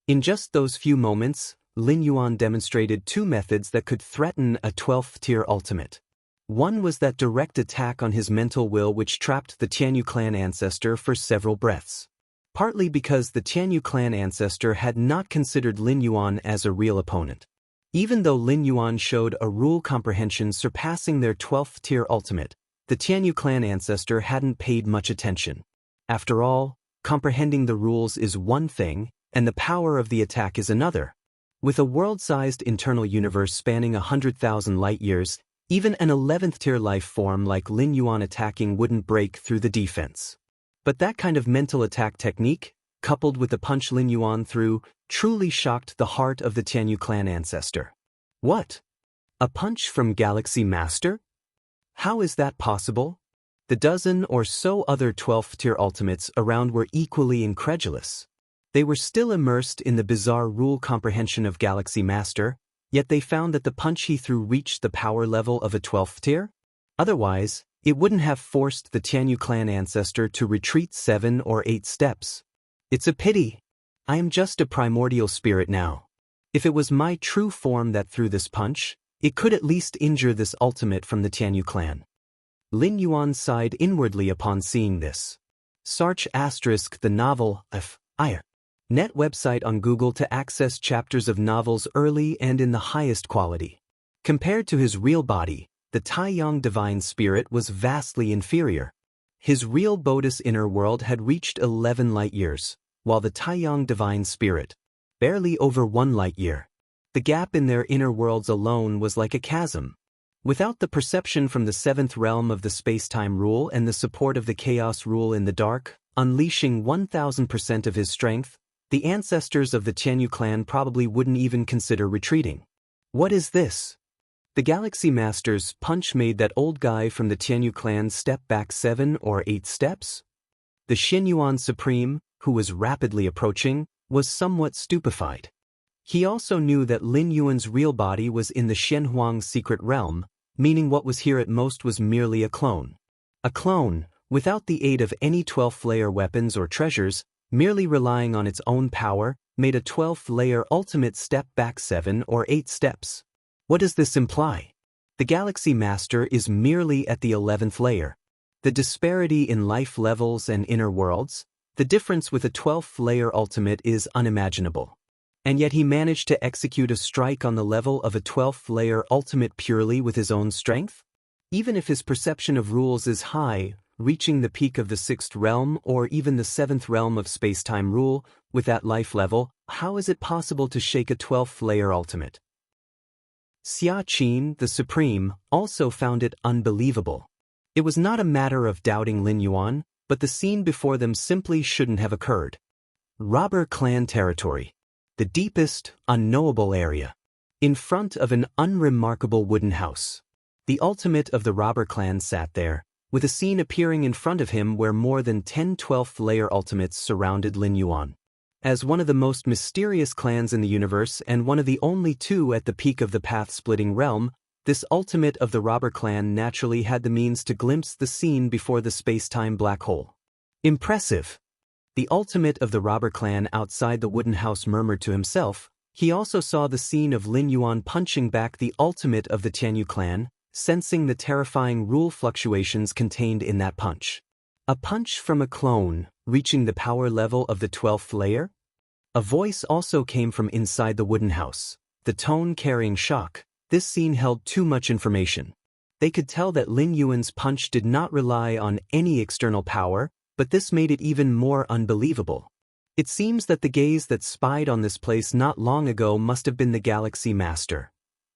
S1: In just those few moments, Lin Yuan demonstrated 2 methods that could threaten a 12th tier ultimate. One was that direct attack on his mental will which trapped the Tianyu clan ancestor for several breaths. Partly because the Tianyu clan ancestor had not considered Lin Yuan as a real opponent. Even though Lin Yuan showed a rule comprehension surpassing their 12th tier ultimate, the Tianyu clan ancestor hadn't paid much attention. After all, comprehending the rules is one thing, and the power of the attack is another. With a world-sized internal universe spanning 100,000 light-years, even an 11th tier life form like Lin Yuan attacking wouldn't break through the defense. But that kind of mental attack technique, coupled with the punch Lin Yuan threw, truly shocked the heart of the Tianyu clan ancestor. What? A punch from Galaxy Master? How is that possible? The dozen or so other 12th tier ultimates around were equally incredulous. They were still immersed in the bizarre rule comprehension of Galaxy Master, yet they found that the punch he threw reached the power level of a 12th tier? Otherwise, it wouldn't have forced the Tianyu clan ancestor to retreat 7 or 8 steps. It's a pity. I am just a primordial spirit now. If it was my true form that threw this punch, it could at least injure this ultimate from the Tianyu clan. Lin Yuan sighed inwardly upon seeing this. Search * the novel F.I.R. Net website on Google to access chapters of novels early and in the highest quality. Compared to his real body, the Taiyang divine spirit was vastly inferior. His real Bodhis inner world had reached 11 light-years, while the Taiyang divine spirit, barely over 1 light-year. The gap in their inner worlds alone was like a chasm. Without the perception from the seventh realm of the space-time rule and the support of the chaos rule in the dark, unleashing 1000% of his strength, the ancestors of the Tianyu clan probably wouldn't even consider retreating. What is this? The Galaxy Master's punch made that old guy from the Tianyu clan step back 7 or 8 steps? The Xinyuan Supreme, who was rapidly approaching, was somewhat stupefied. He also knew that Lin Yuan's real body was in the Shenhuang's secret realm, meaning what was here at most was merely a clone. A clone, without the aid of any 12th-layer weapons or treasures, merely relying on its own power, made a 12th-layer ultimate step back 7 or 8 steps. What does this imply? The Galaxy Master is merely at the 11th layer. The disparity in life levels and inner worlds, the difference with a 12th-layer ultimate is unimaginable. And yet he managed to execute a strike on the level of a 12th-layer ultimate purely with his own strength? Even if his perception of rules is high, reaching the peak of the 6th realm or even the 7th realm of space-time rule, with that life level, how is it possible to shake a 12th-layer ultimate? Xia Qin, the Supreme, also found it unbelievable. It was not a matter of doubting Lin Yuan, but the scene before them simply shouldn't have occurred. Robber clan territory. The deepest, unknowable area. In front of an unremarkable wooden house. The ultimate of the robber clan sat there, with a scene appearing in front of him where more than 10 12th-layer ultimates surrounded Lin Yuan. As one of the most mysterious clans in the universe and one of the only 2 at the peak of the path-splitting realm, this ultimate of the robber clan naturally had the means to glimpse the scene before the space-time black hole. Impressive. The ultimate of the robber clan outside the wooden house murmured to himself. He also saw the scene of Lin Yuan punching back the ultimate of the Tianyu clan, sensing the terrifying rule fluctuations contained in that punch. A punch from a clone, reaching the power level of the 12th layer? A voice also came from inside the wooden house, the tone carrying shock. This scene held too much information. They could tell that Lin Yuan's punch did not rely on any external power, but this made it even more unbelievable. It seems that the gaze that spied on this place not long ago must have been the Galaxy Master.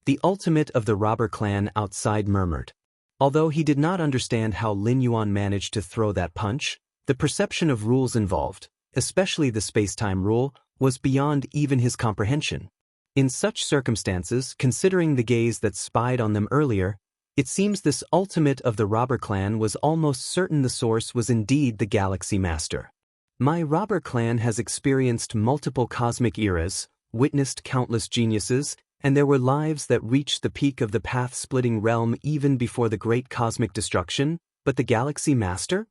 S1: The ultimate of the robber clan outside murmured. Although he did not understand how Lin Yuan managed to throw that punch, the perception of rules involved, especially the space-time rule, was beyond even his comprehension. In such circumstances, considering the gaze that spied on them earlier, it seems this ultimate of the robber clan was almost certain the source was indeed the Galaxy Master. My robber clan has experienced multiple cosmic eras, witnessed countless geniuses, and there were lives that reached the peak of the path-splitting realm even before the great cosmic destruction, but the Galaxy Master?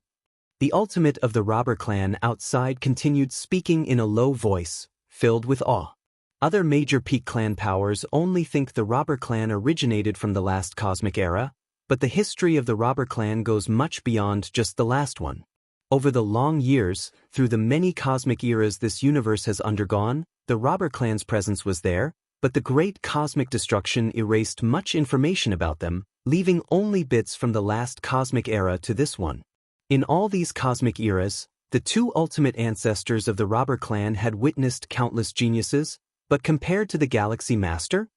S1: The ultimate of the robber clan outside continued speaking in a low voice, filled with awe. Other major peak clan powers only think the robber clan originated from the last cosmic era, but the history of the robber clan goes much beyond just the last one. Over the long years, through the many cosmic eras this universe has undergone, the robber clan's presence was there, but the great cosmic destruction erased much information about them, leaving only bits from the last cosmic era to this one. In all these cosmic eras, the 2 ultimate ancestors of the robber clan had witnessed countless geniuses, but compared to the Galaxy Master?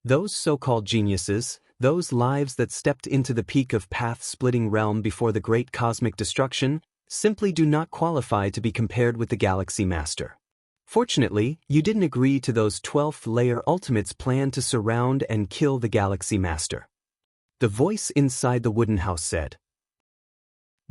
S1: Those so-called geniuses, those lives that stepped into the peak of path-splitting realm before the great cosmic destruction, simply do not qualify to be compared with the Galaxy Master. Fortunately, you didn't agree to those 12th-layer ultimates' plan to surround and kill the Galaxy Master. The voice inside the wooden house said.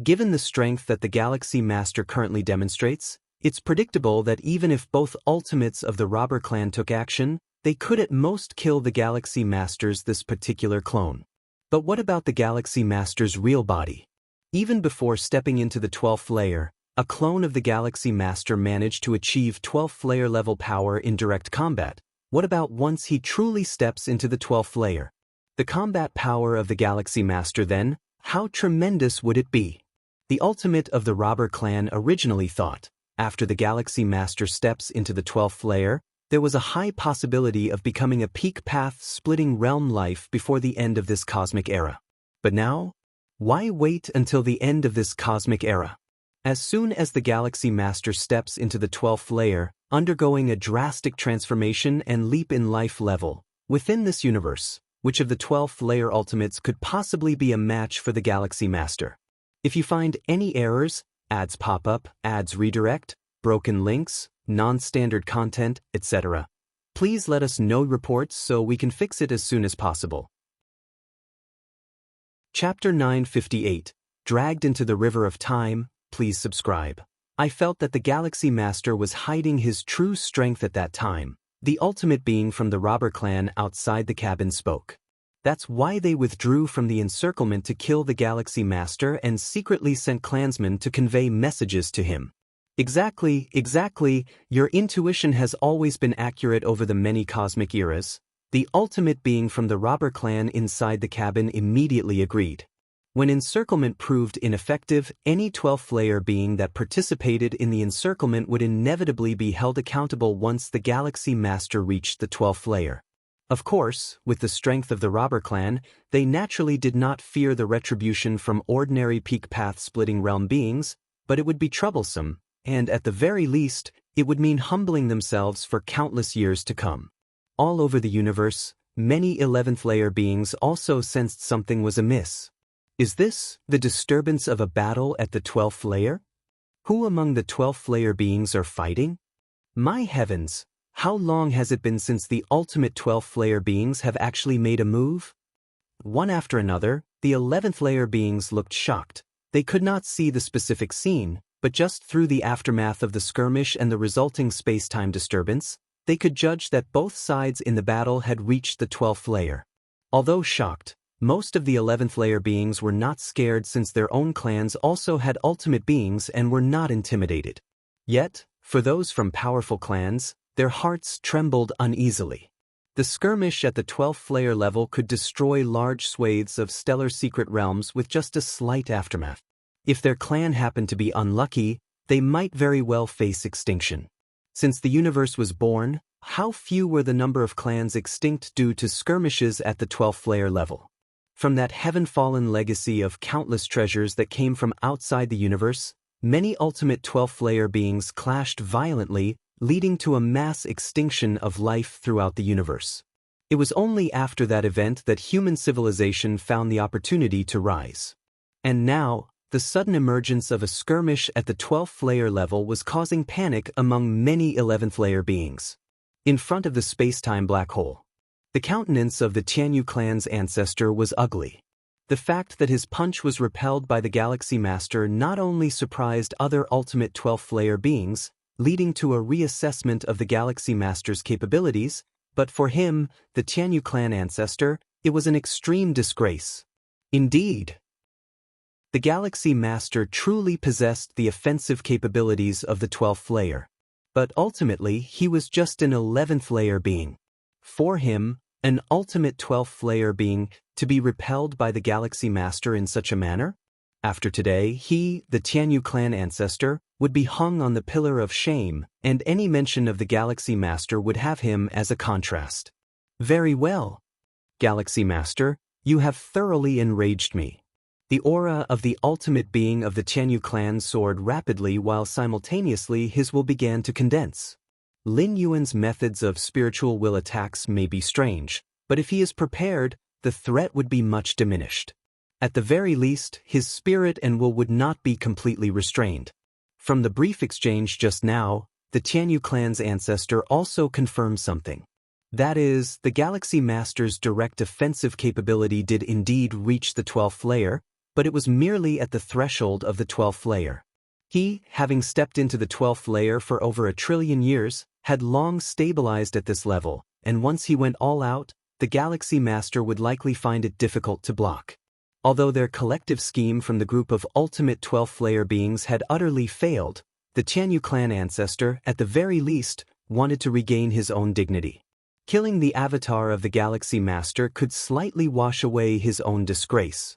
S1: Given the strength that the Galaxy Master currently demonstrates, it's predictable that even if both ultimates of the robber clan took action, they could at most kill the Galaxy Master's this particular clone. But what about the Galaxy Master's real body? Even before stepping into the 12th layer, a clone of the Galaxy Master managed to achieve 12th layer level power in direct combat. What about once he truly steps into the 12th layer? The combat power of the Galaxy Master then, how tremendous would it be? The ultimate of the robber clan originally thought, after the Galaxy Master steps into the 12th layer, there was a high possibility of becoming a peak path-splitting realm life before the end of this cosmic era. But now, why wait until the end of this cosmic era? As soon as the Galaxy Master steps into the 12th layer, undergoing a drastic transformation and leap in life level, within this universe, which of the 12th layer ultimates could possibly be a match for the Galaxy Master. If you find any errors, ads pop up, ads redirect, broken links, non-standard content, etc., please let us know reports so we can fix it as soon as possible. Chapter 958, Dragged into the River of Time, please subscribe. I felt that the Galaxy Master was hiding his true strength at that time. The ultimate being from the robber clan outside the cabin spoke. That's why they withdrew from the encirclement to kill the Galaxy Master and secretly sent clansmen to convey messages to him. Exactly. Your intuition has always been accurate over the many cosmic eras. The ultimate being from the robber clan inside the cabin immediately agreed. When encirclement proved ineffective, any 12th layer being that participated in the encirclement would inevitably be held accountable once the Galaxy Master reached the 12th layer. Of course, with the strength of the robber clan, they naturally did not fear the retribution from ordinary peak path-splitting realm beings, but it would be troublesome, and at the very least, it would mean humbling themselves for countless years to come. All over the universe, many 11th layer beings also sensed something was amiss. Is this the disturbance of a battle at the 12th layer? Who among the 12th layer beings are fighting? My heavens, how long has it been since the ultimate 12th layer beings have actually made a move? One after another, the 11th layer beings looked shocked. They could not see the specific scene, but just through the aftermath of the skirmish and the resulting space-time disturbance, they could judge that both sides in the battle had reached the 12th layer. Although shocked, most of the 11th layer beings were not scared since their own clans also had ultimate beings and were not intimidated. Yet, for those from powerful clans, their hearts trembled uneasily. The skirmish at the 12th layer level could destroy large swathes of stellar secret realms with just a slight aftermath. If their clan happened to be unlucky, they might very well face extinction. Since the universe was born, how few were the number of clans extinct due to skirmishes at the 12th layer level? From that heaven-fallen legacy of countless treasures that came from outside the universe, many ultimate 12th layer beings clashed violently, leading to a mass extinction of life throughout the universe. It was only after that event that human civilization found the opportunity to rise. And now, the sudden emergence of a skirmish at the 12th layer level was causing panic among many 11th layer beings. In front of the space-time black hole, the countenance of the Tianyu clan's ancestor was ugly. The fact that his punch was repelled by the Galaxy Master not only surprised other ultimate 12th layer beings, leading to a reassessment of the Galaxy Master's capabilities, but for him, the Tianyu clan ancestor, it was an extreme disgrace. Indeed, the Galaxy Master truly possessed the offensive capabilities of the 12th layer. But ultimately, he was just an 11th layer being. For him, an ultimate 12th layer being, to be repelled by the Galaxy Master in such a manner? After today, he, the Tianyu clan ancestor, would be hung on the pillar of shame, and any mention of the Galaxy Master would have him as a contrast. Very well, Galaxy Master, you have thoroughly enraged me. The aura of the ultimate being of the Tianyu clan soared rapidly while simultaneously his will began to condense. Lin Yuan's methods of spiritual will attacks may be strange, but if he is prepared, the threat would be much diminished. At the very least, his spirit and will would not be completely restrained. From the brief exchange just now, the Tianyu clan's ancestor also confirmed something. That is, the Galaxy Master's direct offensive capability did indeed reach the 12th layer, but it was merely at the threshold of the 12th layer. He, having stepped into the 12th layer for over 1 trillion years, had long stabilized at this level, and once he went all out, the Galaxy Master would likely find it difficult to block. Although their collective scheme from the group of ultimate 12th layer beings had utterly failed, the Tianyu clan ancestor, at the very least, wanted to regain his own dignity. Killing the avatar of the Galaxy Master could slightly wash away his own disgrace.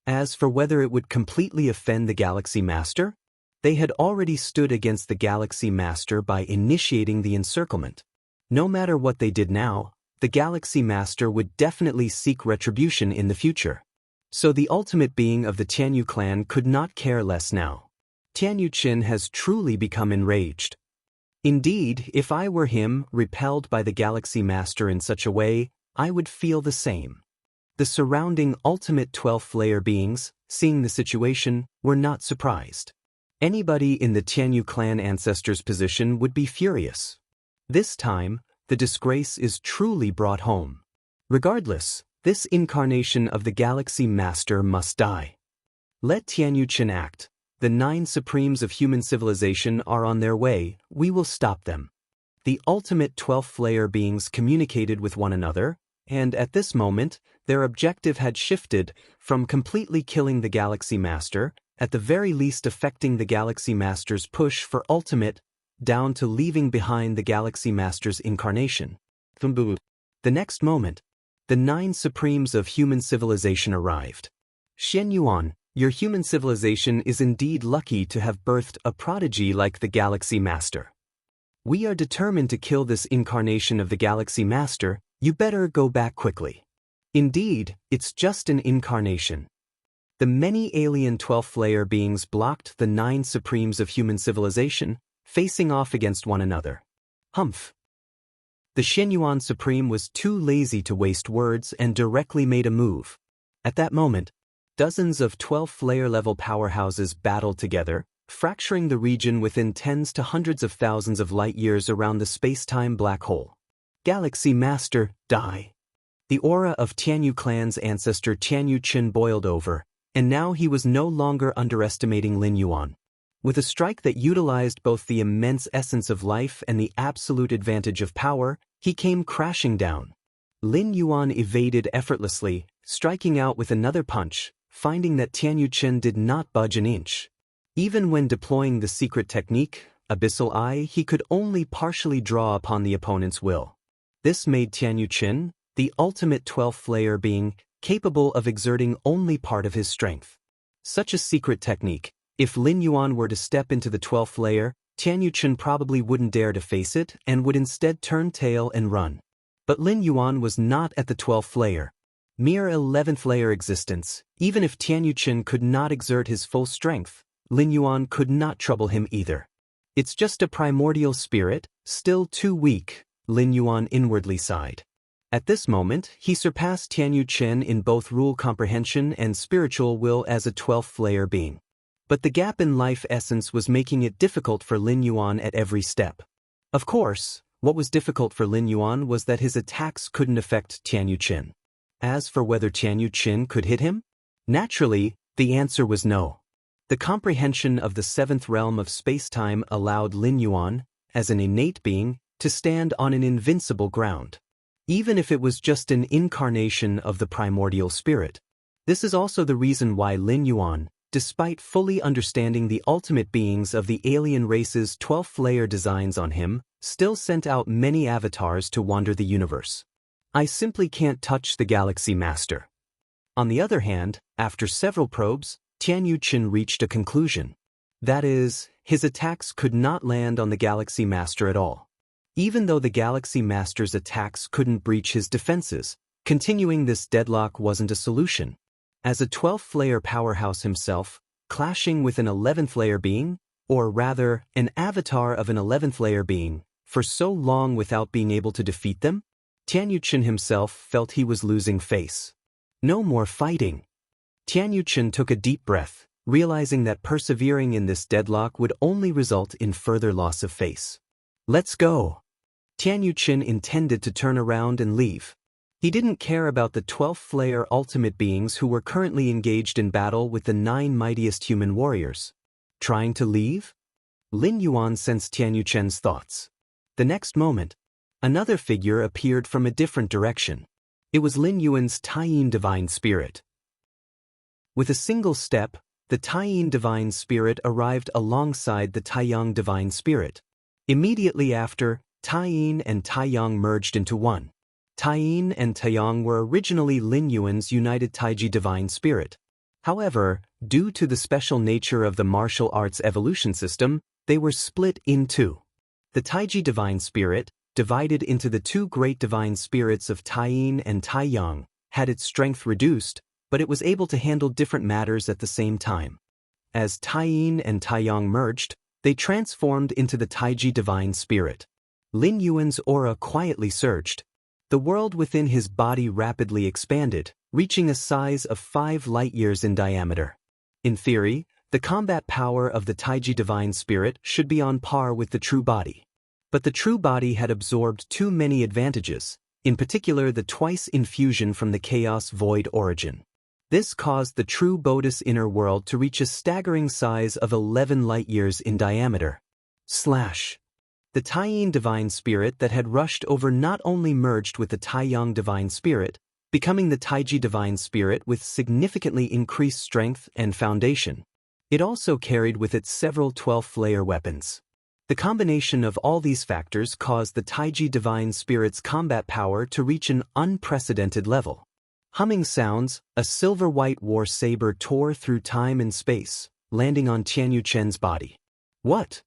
S1: As for whether it would completely offend the Galaxy Master, they had already stood against the Galaxy Master by initiating the encirclement. No matter what they did now, the Galaxy Master would definitely seek retribution in the future. So the ultimate being of the Tianyu clan could not care less now. Tianyu Qin has truly become enraged. Indeed, if I were him, repelled by the Galaxy Master in such a way, I would feel the same. The surrounding ultimate 12th layer beings, seeing the situation, were not surprised. Anybody in the Tianyu clan ancestors' position would be furious. This time, the disgrace is truly brought home. Regardless, this incarnation of the Galaxy Master must die. Let Tianyu Chen act. The 9 supremes of human civilization are on their way, we will stop them. The ultimate 12th layer beings communicated with one another, and at this moment, their objective had shifted from completely killing the Galaxy Master, at the very least affecting the Galaxy Master's push for ultimate, down to leaving behind the Galaxy Master's incarnation. The next moment, the 9 supremes of human civilization arrived. Shen Yuan, your human civilization is indeed lucky to have birthed a prodigy like the Galaxy Master. We are determined to kill this incarnation of the Galaxy Master, you better go back quickly. Indeed, it's just an incarnation. The many alien 12th layer beings blocked the 9 supremes of human civilization, facing off against one another. Humph. The Shen Yuan Supreme was too lazy to waste words and directly made a move. At that moment, dozens of 12th layer level powerhouses battled together, fracturing the region within tens to hundreds of thousands of light years around the space-time black hole. Galaxy Master, die. The aura of Tianyu clan's ancestor Tianyu Chen boiled over, and now he was no longer underestimating Lin Yuan. With a strike that utilized both the immense essence of life and the absolute advantage of power, he came crashing down. Lin Yuan evaded effortlessly, striking out with another punch, finding that Tianyu Chen did not budge an inch. Even when deploying the secret technique, Abyssal Eye, he could only partially draw upon the opponent's will. This made Tianyu Chen, the ultimate 12th layer being, capable of exerting only part of his strength. Such a secret technique, if Lin Yuan were to step into the 12th layer, Tianyu Chen probably wouldn't dare to face it and would instead turn tail and run. But Lin Yuan was not at the 12th layer. Mere 11th layer existence, even if Tianyu Chen could not exert his full strength, Lin Yuan could not trouble him either. It's just a primordial spirit, still too weak, Lin Yuan inwardly sighed. At this moment, he surpassed Tianyu Chen in both rule comprehension and spiritual will as a 12th layer being. But the gap in life essence was making it difficult for Lin Yuan at every step. Of course, what was difficult for Lin Yuan was that his attacks couldn't affect Tianyu Chen. As for whether Tianyu Chen could hit him? Naturally, the answer was no. The comprehension of the 7th realm of space-time allowed Lin Yuan, as an innate being, to stand on an invincible ground. Even if it was just an incarnation of the primordial spirit. This is also the reason why Lin Yuan, despite fully understanding the ultimate beings of the alien race's 12th layer designs on him, still sent out many avatars to wander the universe. I simply can't touch the Galaxy Master. On the other hand, after several probes, Tianyu Chen reached a conclusion. That is, his attacks could not land on the Galaxy Master at all. Even though the Galaxy Master's attacks couldn't breach his defenses, continuing this deadlock wasn't a solution. As a 12th layer powerhouse himself, clashing with an 11th layer being, or rather, an avatar of an 11th layer being, for so long without being able to defeat them, Tianyu Chen himself felt he was losing face. No more fighting. Tianyu Chen took a deep breath, realizing that persevering in this deadlock would only result in further loss of face. Let's go. Tianyu Chen intended to turn around and leave. He didn't care about the 12th layer ultimate beings who were currently engaged in battle with the 9 mightiest human warriors. Trying to leave? Lin Yuan sensed Tianyu Chen's thoughts. The next moment, another figure appeared from a different direction. It was Lin Yuan's Taiyin Divine Spirit. With a single step, the Taiyin Divine Spirit arrived alongside the Taiyang Divine Spirit. Immediately after, Taiyin and Taiyang merged into one. Taiyin and Taiyang were originally Lin Yuan's united Taiji Divine Spirit. However, due to the special nature of the martial arts evolution system, they were split in two. The Taiji Divine Spirit, divided into the 2 great divine spirits of Taiyin and Taiyang, had its strength reduced, but it was able to handle different matters at the same time. As Taiyin and Taiyang merged, they transformed into the Taiji Divine Spirit. Lin Yuan's aura quietly surged. The world within his body rapidly expanded, reaching a size of 5 light-years in diameter. In theory, the combat power of the Taiji divine spirit should be on par with the true body. But the true body had absorbed too many advantages, in particular the twice infusion from the chaos void origin. This caused the true Bodhi's inner world to reach a staggering size of 11 light-years in diameter. The Taiyin divine spirit that had rushed over not only merged with the Taiyang divine spirit, becoming the Taiji divine spirit with significantly increased strength and foundation. It also carried with it several 12th-layer weapons. The combination of all these factors caused the Taiji divine spirit's combat power to reach an unprecedented level. Humming sounds, a silver-white war saber tore through time and space, landing on Tianyu Chen's body. What?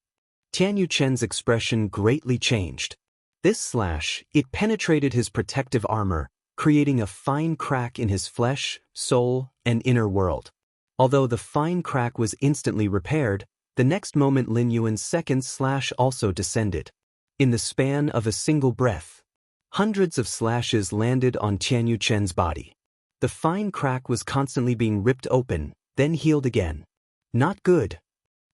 S1: Tianyu Chen's expression greatly changed. This slash, it penetrated his protective armor, creating a fine crack in his flesh, soul, and inner world. Although the fine crack was instantly repaired, the next moment Lin Yuan's second slash also descended. In the span of a single breath, hundreds of slashes landed on Tianyu Chen's body. The fine crack was constantly being ripped open, then healed again. Not good.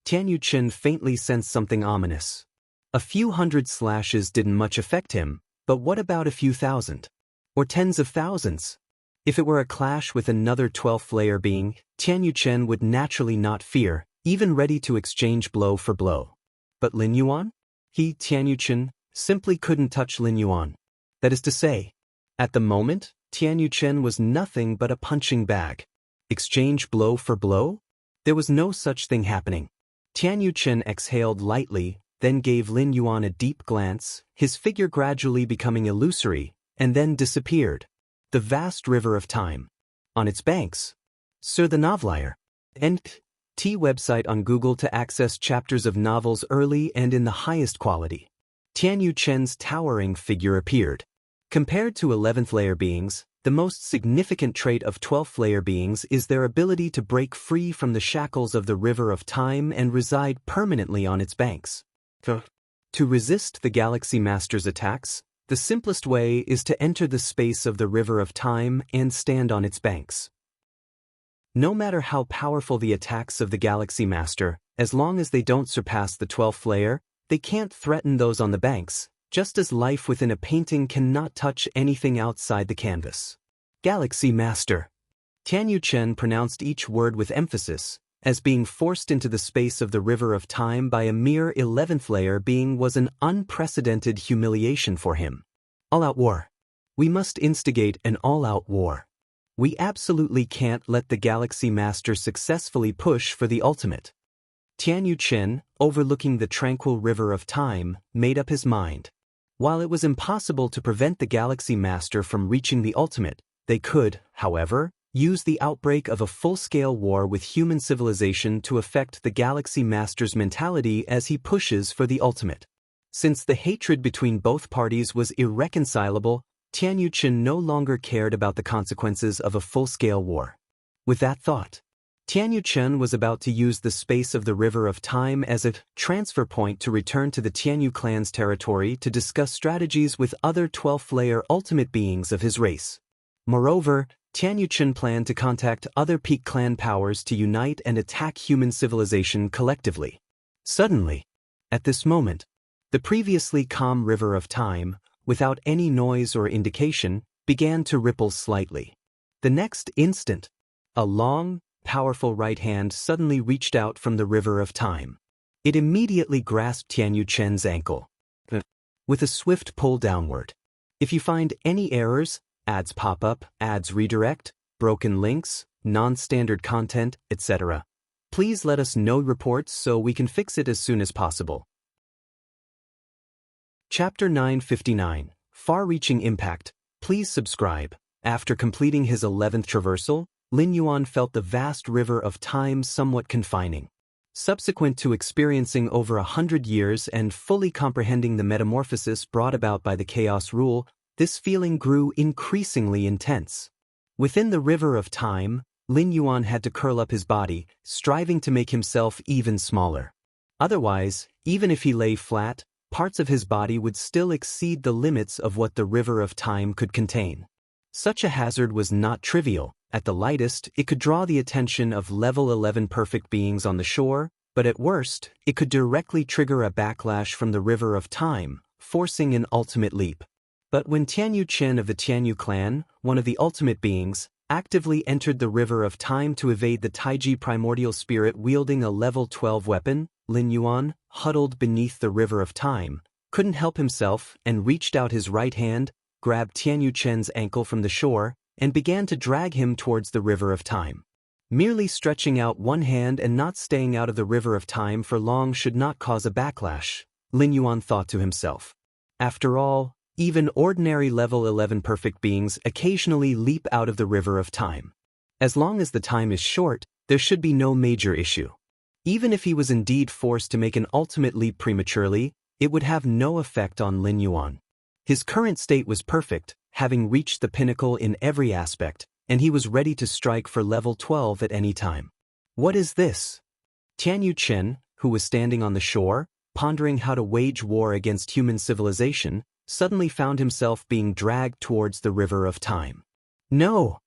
S1: Tianyu Chen faintly sensed something ominous. A few hundred slashes didn't much affect him, but what about a few thousand? Or tens of thousands? If it were a clash with another 12th-layer being, Tianyu Chen would naturally not fear, even ready to exchange blow for blow. But Lin Yuan? He, Tianyu Chen, simply couldn't touch Lin Yuan. That is to say, at the moment, Tianyu Chen was nothing but a punching bag. Exchange blow for blow? There was no such thing happening. Tianyu Chen exhaled lightly, then gave Lin Yuan a deep glance, his figure gradually becoming illusory, and then disappeared. The vast river of time. On its banks. Sir the Novelier. T website on Google to access chapters of novels early and in the highest quality. Tianyu Chen's towering figure appeared. Compared to 11th-layer beings, the most significant trait of 12th-layer beings is their ability to break free from the shackles of the river of time and reside permanently on its banks. To resist the Galaxy Master's attacks, the simplest way is to enter the space of the river of time and stand on its banks. No matter how powerful the attacks of the Galaxy Master, as long as they don't surpass the 12th layer, they can't threaten those on the banks, just as life within a painting cannot touch anything outside the canvas. Galaxy Master. Tianyu Chen pronounced each word with emphasis, as being forced into the space of the river of time by a mere 11th layer being was an unprecedented humiliation for him. All-out war. We must instigate an all-out war. We absolutely can't let the Galaxy Master successfully push for the ultimate. Tianyu Chen, overlooking the tranquil river of time, made up his mind. While it was impossible to prevent the Galaxy Master from reaching the ultimate, they could, however, use the outbreak of a full-scale war with human civilization to affect the Galaxy Master's mentality as he pushes for the ultimate. Since the hatred between both parties was irreconcilable, Tianyu Chen no longer cared about the consequences of a full-scale war. With that thought, Tianyu Chen was about to use the space of the River of Time as a transfer point to return to the Tianyu clan's territory to discuss strategies with other 12th-layer ultimate beings of his race. Moreover, Tianyu Chen planned to contact other peak clan powers to unite and attack human civilization collectively. Suddenly, at this moment, the previously calm River of Time, without any noise or indication, began to ripple slightly. The next instant, a long, powerful right hand suddenly reached out from the River of Time. It immediately grasped Tianyu Chen's ankle. With a swift pull downward. If you find any errors, ads pop up, ads redirect, broken links, non-standard content, etc., please let us know reports so we can fix it as soon as possible. Chapter 959, Far-Reaching Impact. Please subscribe. After completing his 11th traversal, Lin Yuan felt the vast river of time somewhat confining. Subsequent to experiencing over 100 years and fully comprehending the metamorphosis brought about by the Chaos Rule, this feeling grew increasingly intense. Within the river of time, Lin Yuan had to curl up his body, striving to make himself even smaller. Otherwise, even if he lay flat, parts of his body would still exceed the limits of what the river of time could contain. Such a hazard was not trivial. At the lightest, it could draw the attention of level 11 perfect beings on the shore, but at worst, it could directly trigger a backlash from the river of time, forcing an ultimate leap. But when Tianyu Chen of the Tianyu clan, one of the ultimate beings, actively entered the river of time to evade the Taiji primordial spirit wielding a level 12 weapon, Lin Yuan, huddled beneath the river of time, couldn't help himself and reached out his right hand, grabbed Tianyu Chen's ankle from the shore, and began to drag him towards the river of time. Merely stretching out one hand and not staying out of the river of time for long should not cause a backlash, Lin Yuan thought to himself. After all, even ordinary level 11 perfect beings occasionally leap out of the river of time. As long as the time is short, there should be no major issue. Even if he was indeed forced to make an ultimate leap prematurely, it would have no effect on Lin Yuan. His current state was perfect, having reached the pinnacle in every aspect, and he was ready to strike for level 12 at any time. What is this? Tianyu Chen, who was standing on the shore, pondering how to wage war against human civilization, suddenly found himself being dragged towards the river of time. No!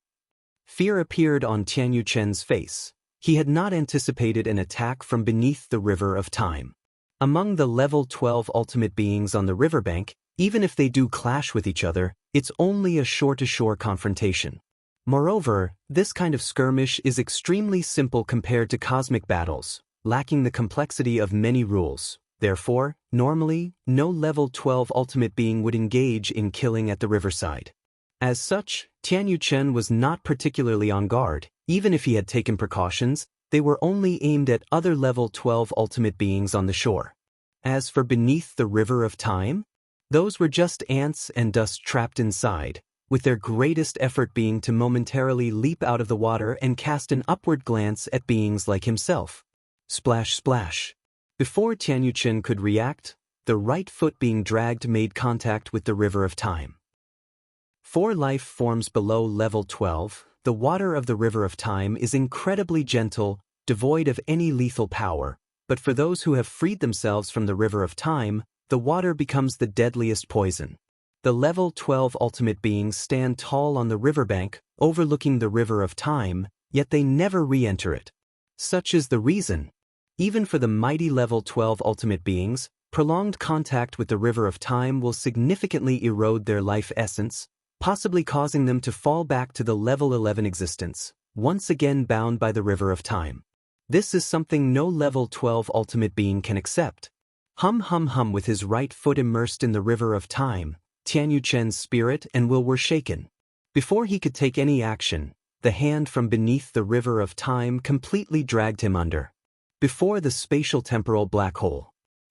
S1: Fear appeared on Tianyu Chen's face. He had not anticipated an attack from beneath the river of time. Among the level 12 ultimate beings on the riverbank, even if they do clash with each other, it's only a shore-to-shore confrontation. Moreover, this kind of skirmish is extremely simple compared to cosmic battles, lacking the complexity of many rules. Therefore, normally, no level 12 ultimate being would engage in killing at the riverside. As such, Tianyu Chen was not particularly on guard. Even if he had taken precautions, they were only aimed at other level 12 ultimate beings on the shore. As for beneath the river of time, those were just ants and dust trapped inside, with their greatest effort being to momentarily leap out of the water and cast an upward glance at beings like himself. Splash, splash. Before Tianyu Chen could react, the right foot being dragged made contact with the river of time. For life forms below level 12, the water of the river of time is incredibly gentle, devoid of any lethal power, but for those who have freed themselves from the river of time, the water becomes the deadliest poison. The level 12 ultimate beings stand tall on the riverbank, overlooking the river of time, yet they never re-enter it. Such is the reason. Even for the mighty level 12 ultimate beings, prolonged contact with the river of time will significantly erode their life essence, possibly causing them to fall back to the level 11 existence, once again bound by the river of time. This is something no level 12 ultimate being can accept. Hum hum hum. With his right foot immersed in the river of time, Tianyu Chen's spirit and will were shaken. Before he could take any action, the hand from beneath the river of time completely dragged him under. Before the spatial temporal black hole,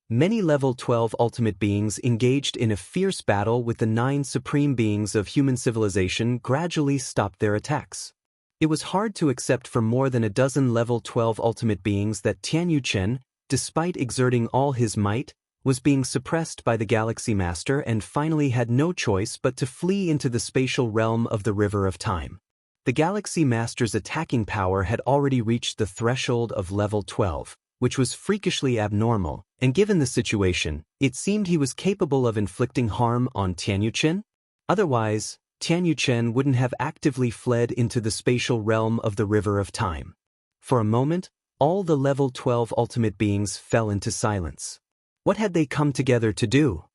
S1: many level 12 ultimate beings engaged in a fierce battle with the 9 supreme beings of human civilization gradually stopped their attacks. It was hard to accept for more than a dozen level 12 ultimate beings that Tianyu Chen, despite exerting all his might, was being suppressed by the Galaxy Master and finally had no choice but to flee into the spatial realm of the River of Time. The Galaxy Master's attacking power had already reached the threshold of level 12, which was freakishly abnormal, and given the situation, it seemed he was capable of inflicting harm on Tianyu Chen. Otherwise, Tianyu Chen wouldn't have actively fled into the spatial realm of the River of Time. For a moment, all the level 12 ultimate beings fell into silence. What had they come together to do?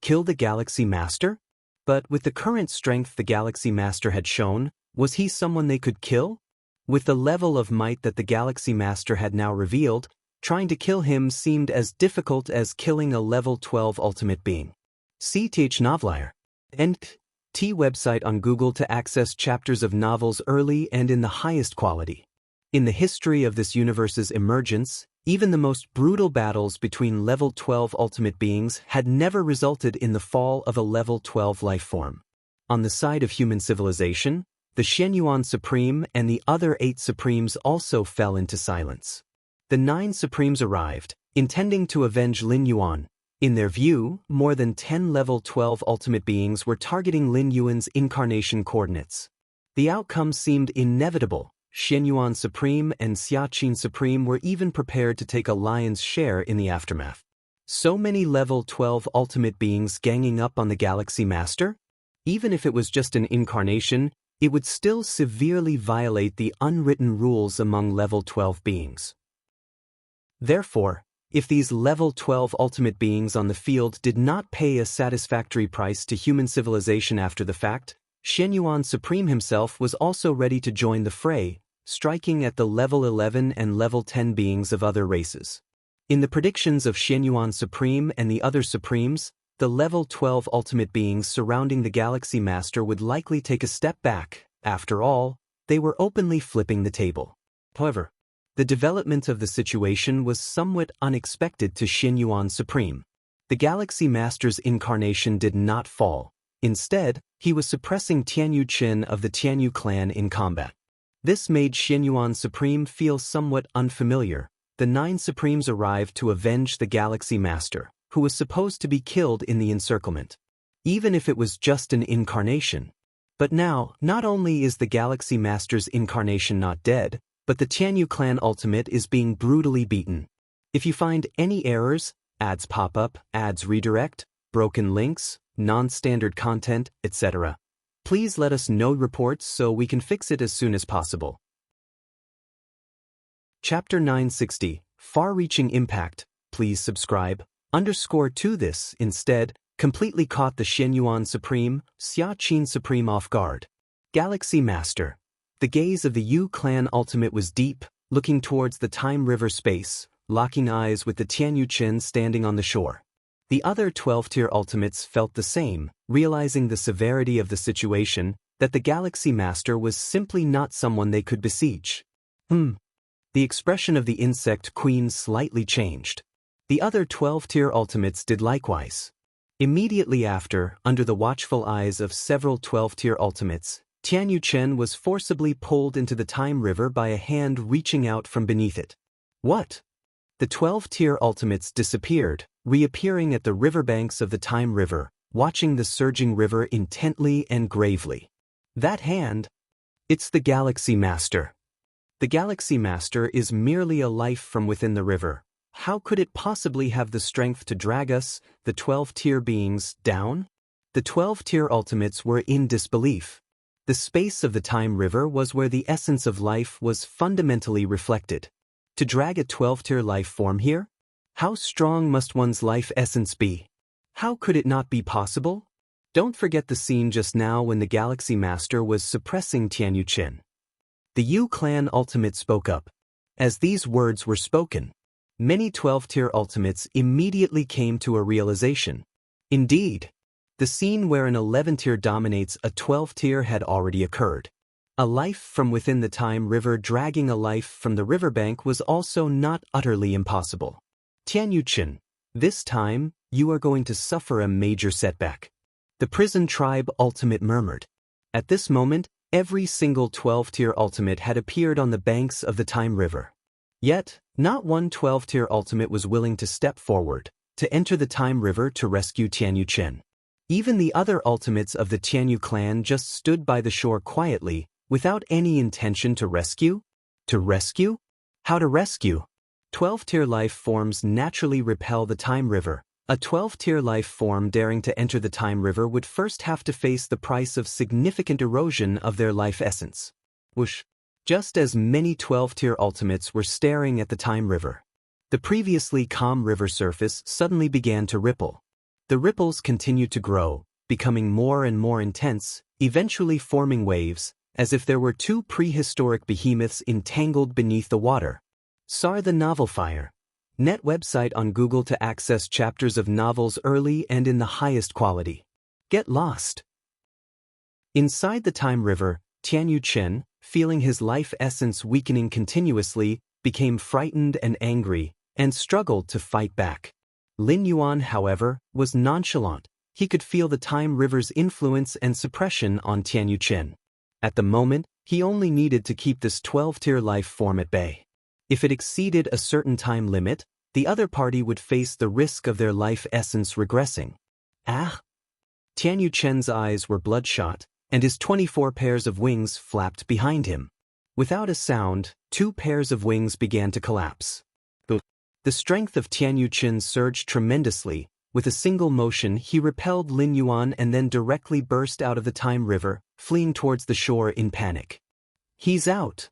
S1: Kill the Galaxy Master? But with the current strength the Galaxy Master had shown, was he someone they could kill? With the level of might that the Galaxy Master had now revealed, trying to kill him seemed as difficult as killing a level 12 ultimate being. CTH Novelier. NT website on Google to access chapters of novels early and in the highest quality. In the history of this universe's emergence, even the most brutal battles between level 12 ultimate beings had never resulted in the fall of a level 12 lifeform. On the side of human civilization, the Shenyuan Supreme and the other 8 Supremes also fell into silence. The 9 Supremes arrived, intending to avenge Lin Yuan. In their view, more than 10 level 12 ultimate beings were targeting Lin Yuan's incarnation coordinates. The outcome seemed inevitable. Shenyuan Supreme and Xiaqin Supreme were even prepared to take a lion's share in the aftermath. So many level 12 ultimate beings ganging up on the Galaxy Master? Even if it was just an incarnation, it would still severely violate the unwritten rules among level 12 beings. Therefore, if these level 12 ultimate beings on the field did not pay a satisfactory price to human civilization after the fact, Shenyuan Supreme himself was also ready to join the fray, striking at the level 11 and level 10 beings of other races. In the predictions of Shenyuan Supreme and the other Supremes, the level 12 ultimate beings surrounding the Galaxy Master would likely take a step back. After all, they were openly flipping the table. However, the development of the situation was somewhat unexpected to Shenyuan Supreme. The Galaxy Master's incarnation did not fall. Instead, he was suppressing Tianyu Qin of the Tianyu clan in combat. This made Shenyuan Supreme feel somewhat unfamiliar. The 9 Supremes arrived to avenge the Galaxy Master, who was supposed to be killed in the encirclement. Even if it was just an incarnation. But now, not only is the Galaxy Master's incarnation not dead, but the Tianyu clan ultimate is being brutally beaten. If you find any errors, ads pop up, ads redirect, broken links, non-standard content, etc., please let us know reports so we can fix it as soon as possible. Chapter 960, Far-Reaching Impact. Please subscribe. _to this, instead, completely caught the Shenyuan Supreme, Xia Qin Supreme off guard. Galaxy Master. The gaze of the Yu clan ultimate was deep, looking towards the Time River space, locking eyes with the Tianyu Qin standing on the shore. The other 12-tier ultimates felt the same, realizing the severity of the situation, that the Galaxy Master was simply not someone they could besiege. The expression of the insect queen slightly changed. The other 12-tier ultimates did likewise. Immediately after, under the watchful eyes of several 12-tier ultimates, Tianyu Qin was forcibly pulled into the Time River by a hand reaching out from beneath it. What? The 12-tier ultimates disappeared, reappearing at the riverbanks of the Time River, watching the surging river intently and gravely. That hand? It's the Galaxy Master. The Galaxy Master is merely a life from within the river. How could it possibly have the strength to drag us, the 12-tier beings, down? The 12-tier ultimates were in disbelief. The space of the Time River was where the essence of life was fundamentally reflected. To drag a 12-tier life form here? How strong must one's life essence be? How could it not be possible? Don't forget the scene just now when the Galaxy Master was suppressing Tianyu Qin. The Yu clan ultimate spoke up. As these words were spoken, many 12-tier ultimates immediately came to a realization. Indeed, the scene where an 11-tier dominates a 12-tier had already occurred. A life from within the Time River dragging a life from the riverbank was also not utterly impossible. Tianyu Qin, this time, you are going to suffer a major setback. The prison tribe ultimate murmured. At this moment, every single 12-tier ultimate had appeared on the banks of the Time River. Yet, not one 12-tier ultimate was willing to step forward, to enter the Time River to rescue Tianyu Qin. Even the other ultimates of the Tianyu clan just stood by the shore quietly, without any intention to rescue? To rescue? How to rescue? 12-tier life forms naturally repel the Time River. A 12-tier life form daring to enter the Time River would first have to face the price of significant erosion of their life essence. Whoosh! Just as many 12-tier ultimates were staring at the Time River, the previously calm river surface suddenly began to ripple. The ripples continued to grow, becoming more and more intense, eventually forming waves, as if there were two prehistoric behemoths entangled beneath the water. Sar the Novel Fire. Net website on Google to access chapters of novels early and in the highest quality. Get lost. Inside the Time River, Tianyu Qin, feeling his life essence weakening continuously, became frightened and angry, and struggled to fight back. Lin Yuan, however, was nonchalant. He could feel the Time River's influence and suppression on Tianyu Qin. At the moment, he only needed to keep this 12-tier life form at bay. If it exceeded a certain time limit, the other party would face the risk of their life essence regressing. Ah! Tianyu Qin's eyes were bloodshot, and his 24 pairs of wings flapped behind him. Without a sound, 2 pairs of wings began to collapse. The The strength of Tianyu Chen surged tremendously. With a single motion, he repelled Lin Yuan and then directly burst out of the Time River, fleeing towards the shore in panic. He's out.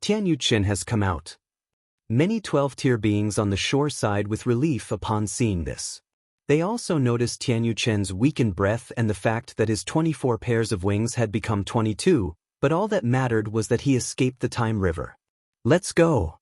S1: Tianyu Chen has come out. Many 12th-tier beings on the shore sighed with relief upon seeing this. They also noticed Tianyu Chen's weakened breath and the fact that his 24 pairs of wings had become 22, but all that mattered was that he escaped the Time River. Let's go!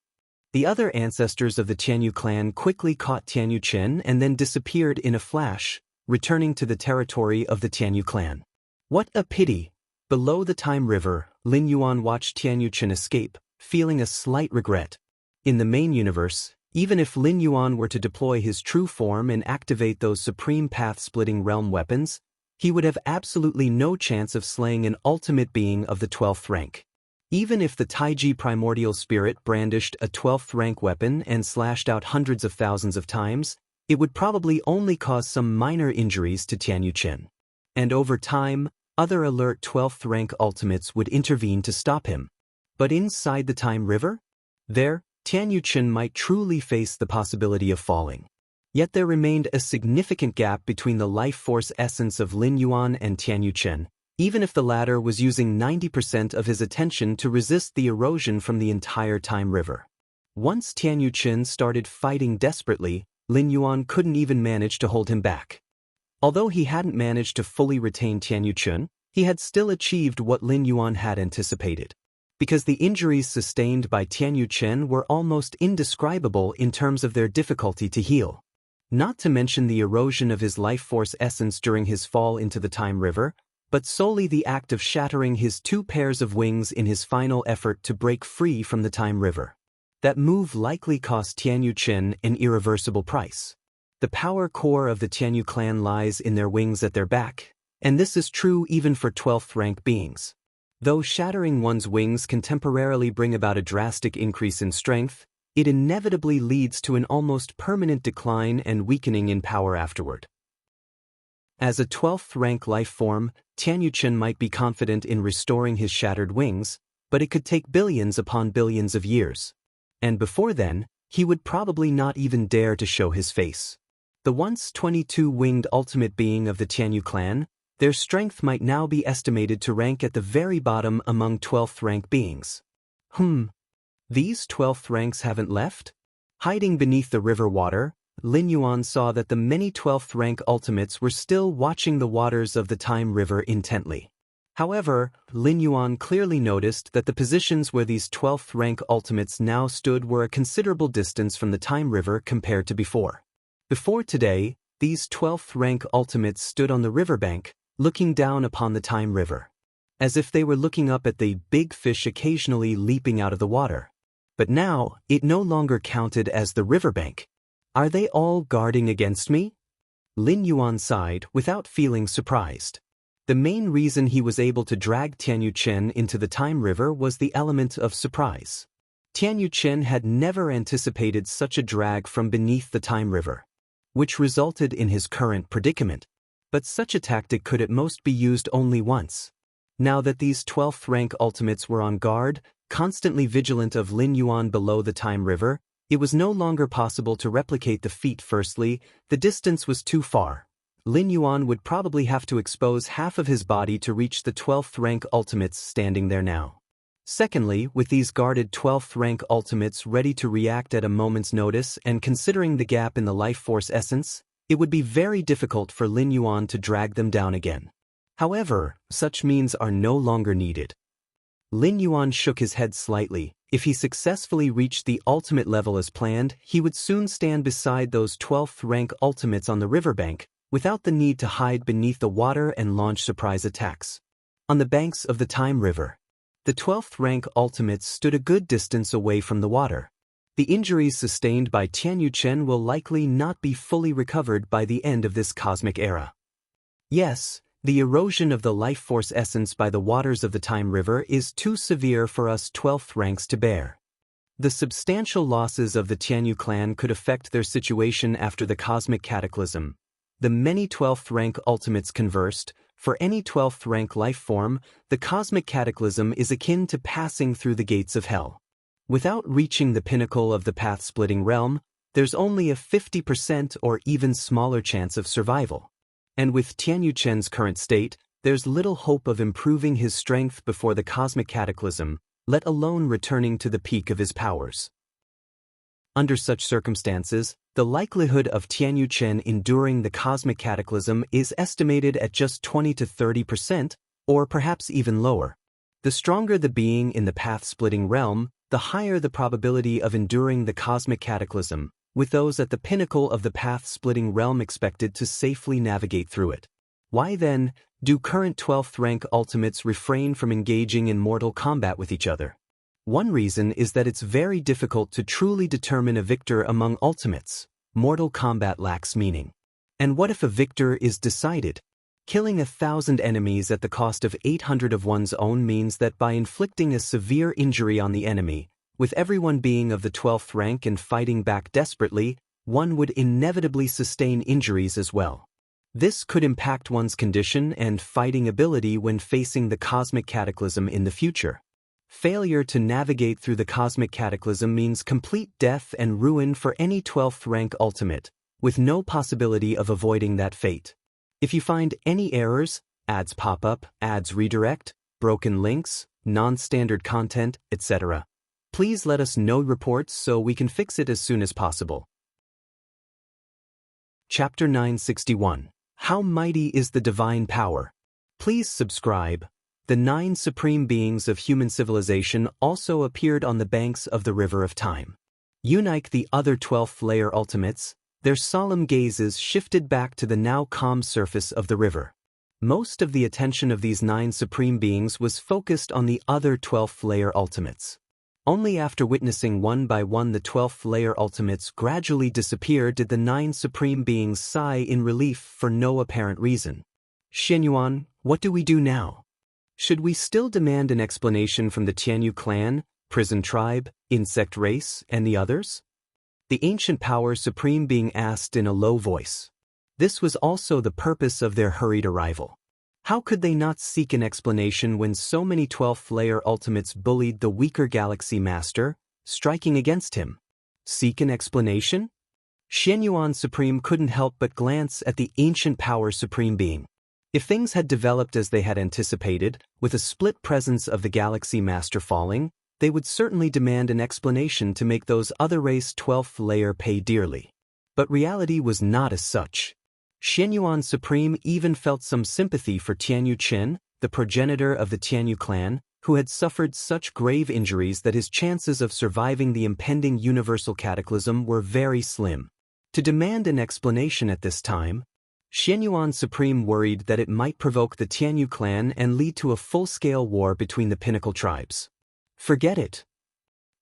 S1: The other ancestors of the Tianyu clan quickly caught Tianyu Chen and then disappeared in a flash, returning to the territory of the Tianyu clan. What a pity! Below the Time River, Lin Yuan watched Tianyu Chen escape, feeling a slight regret. In the main universe, even if Lin Yuan were to deploy his true form and activate those supreme path-splitting realm weapons, he would have absolutely no chance of slaying an ultimate being of the 12th rank. Even if the Taiji primordial spirit brandished a 12th rank weapon and slashed out hundreds of thousands of times, it would probably only cause some minor injuries to Tianyu Chen. And over time, other alert 12th rank ultimates would intervene to stop him. But inside the Time River? There, Tianyu Chen might truly face the possibility of falling. Yet there remained a significant gap between the life force essence of Lin Yuan and Tianyu Chen, even if the latter was using 90% of his attention to resist the erosion from the entire Time River. Once Tianyu Chen started fighting desperately, Lin Yuan couldn't even manage to hold him back. Although he hadn't managed to fully retain Tianyu Chen, he had still achieved what Lin Yuan had anticipated. Because the injuries sustained by Tianyu Chen were almost indescribable in terms of their difficulty to heal. Not to mention the erosion of his life force essence during his fall into the Time River, but solely the act of shattering his 2 pairs of wings in his final effort to break free from the Time River. That move likely cost Tianyu Chen an irreversible price. The power core of the Tianyu clan lies in their wings at their back, and this is true even for 12th rank beings. Though shattering one's wings can temporarily bring about a drastic increase in strength, it inevitably leads to an almost permanent decline and weakening in power afterward. As a 12th rank life form, Tianyu Chen might be confident in restoring his shattered wings, but it could take billions upon billions of years. And before then, he would probably not even dare to show his face. The once 22-winged ultimate being of the Tianyu clan, their strength might now be estimated to rank at the very bottom among 12th rank beings. These 12th ranks haven't left? Hiding beneath the river water, Lin Yuan saw that the many 12th rank ultimates were still watching the waters of the Time River intently. However, Lin Yuan clearly noticed that the positions where these 12th rank ultimates now stood were a considerable distance from the Time River compared to before. Before today, these 12th rank ultimates stood on the riverbank, looking down upon the Time River, as if they were looking up at the big fish occasionally leaping out of the water. But now, it no longer counted as the riverbank. Are they all guarding against me? Lin Yuan sighed without feeling surprised. The main reason he was able to drag Tianyu Chen into the Time River was the element of surprise. Tianyu Chen had never anticipated such a drag from beneath the Time River, which resulted in his current predicament. But such a tactic could at most be used only once. Now that these 12th rank ultimates were on guard, constantly vigilant of Lin Yuan below the Time River, it was no longer possible to replicate the feat. Firstly, the distance was too far. Lin Yuan would probably have to expose half of his body to reach the 12th rank ultimates standing there now. Secondly, with these guarded 12th rank ultimates ready to react at a moment's notice and considering the gap in the life force essence, it would be very difficult for Lin Yuan to drag them down again. However, such means are no longer needed. Lin Yuan shook his head slightly. If he successfully reached the ultimate level as planned, he would soon stand beside those 12th rank ultimates on the riverbank, without the need to hide beneath the water and launch surprise attacks. On the banks of the Time River, the 12th rank ultimates stood a good distance away from the water. The injuries sustained by Tianyu Chen will likely not be fully recovered by the end of this cosmic era. Yes, the erosion of the life force essence by the waters of the Time River is too severe for us 12th ranks to bear. The substantial losses of the Tianyu clan could affect their situation after the cosmic cataclysm. The many 12th rank ultimates conversed. For any 12th rank life form, the cosmic cataclysm is akin to passing through the gates of hell. Without reaching the pinnacle of the path-splitting realm, there's only a 50% or even smaller chance of survival. And with Tianyu Chen's current state, there's little hope of improving his strength before the cosmic cataclysm, let alone returning to the peak of his powers. Under such circumstances, the likelihood of Tianyu Chen enduring the cosmic cataclysm is estimated at just 20 to 30%, or perhaps even lower. The stronger the being in the path-splitting realm, the higher the probability of enduring the cosmic cataclysm, with those at the pinnacle of the path-splitting realm expected to safely navigate through it. Why then do current 12th rank ultimates refrain from engaging in mortal combat with each other? One reason is that it's very difficult to truly determine a victor among ultimates. Mortal combat lacks meaning. And what if a victor is decided? Killing 1,000 enemies at the cost of 800 of one's own means that by inflicting a severe injury on the enemy, with everyone being of the 12th rank and fighting back desperately, one would inevitably sustain injuries as well. This could impact one's condition and fighting ability when facing the cosmic cataclysm in the future. Failure to navigate through the cosmic cataclysm means complete death and ruin for any 12th rank ultimate, with no possibility of avoiding that fate. If you find any errors, ads pop up, ads redirect, broken links, non-standard content, etc., please let us know reports so we can fix it as soon as possible. Chapter 961. How Mighty is the Divine Power? Please subscribe. The 9 supreme beings of human civilization also appeared on the banks of the River of Time. Unlike the other 12th layer ultimates, their solemn gazes shifted back to the now calm surface of the river. Most of the attention of these 9 supreme beings was focused on the other 12th layer ultimates. Only after witnessing one by one the 12th layer ultimates gradually disappear did the 9 supreme beings sigh in relief for no apparent reason. Xianyuan, what do we do now? Should we still demand an explanation from the Tianyu clan, prison tribe, insect race, and the others? The ancient power supreme being asked in a low voice. This was also the purpose of their hurried arrival. How could they not seek an explanation when so many 12th layer ultimates bullied the weaker Galaxy Master, striking against him? Seek an explanation? Xianyuan Supreme couldn't help but glance at the ancient power supreme being. If things had developed as they had anticipated, with a split presence of the Galaxy Master falling, they would certainly demand an explanation to make those other race 12th layer pay dearly. But reality was not as such. Xianyuan Supreme even felt some sympathy for Tianyu Chen, the progenitor of the Tianyu clan, who had suffered such grave injuries that his chances of surviving the impending universal cataclysm were very slim. To demand an explanation at this time, Xianyuan Supreme worried that it might provoke the Tianyu clan and lead to a full-scale war between the pinnacle tribes. Forget it.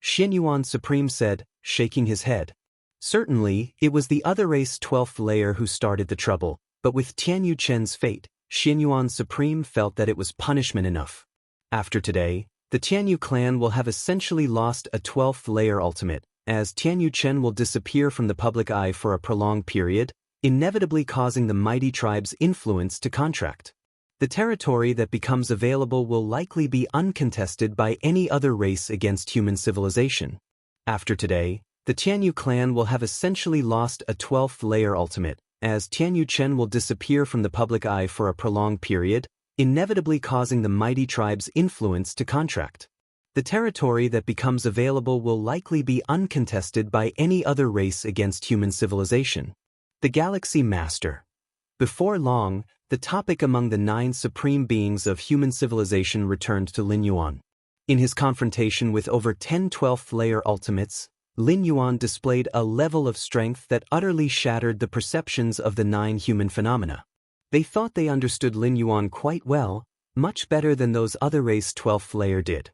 S1: Xianyuan Supreme said, shaking his head. Certainly, it was the other race 12th layer who started the trouble, but with Tianyu Chen's fate, Xianyuan Supreme felt that it was punishment enough. After today, the Tianyu clan will have essentially lost a 12th layer ultimate, as Tianyu Chen will disappear from the public eye for a prolonged period, inevitably causing the mighty tribe's influence to contract. The territory that becomes available will likely be uncontested by any other race against human civilization. After today, the Tianyu clan will have essentially lost a 12th layer ultimate, as Tianyu Chen will disappear from the public eye for a prolonged period, inevitably causing the mighty tribe's influence to contract. The territory that becomes available will likely be uncontested by any other race against human civilization. The Galaxy Master. Before long, the topic among the 9 supreme beings of human civilization returned to Lin Yuan. In his confrontation with over 10 12th layer ultimates, Lin Yuan displayed a level of strength that utterly shattered the perceptions of the 9 human phenomena. They thought they understood Lin Yuan quite well, much better than those other race 12th layer did.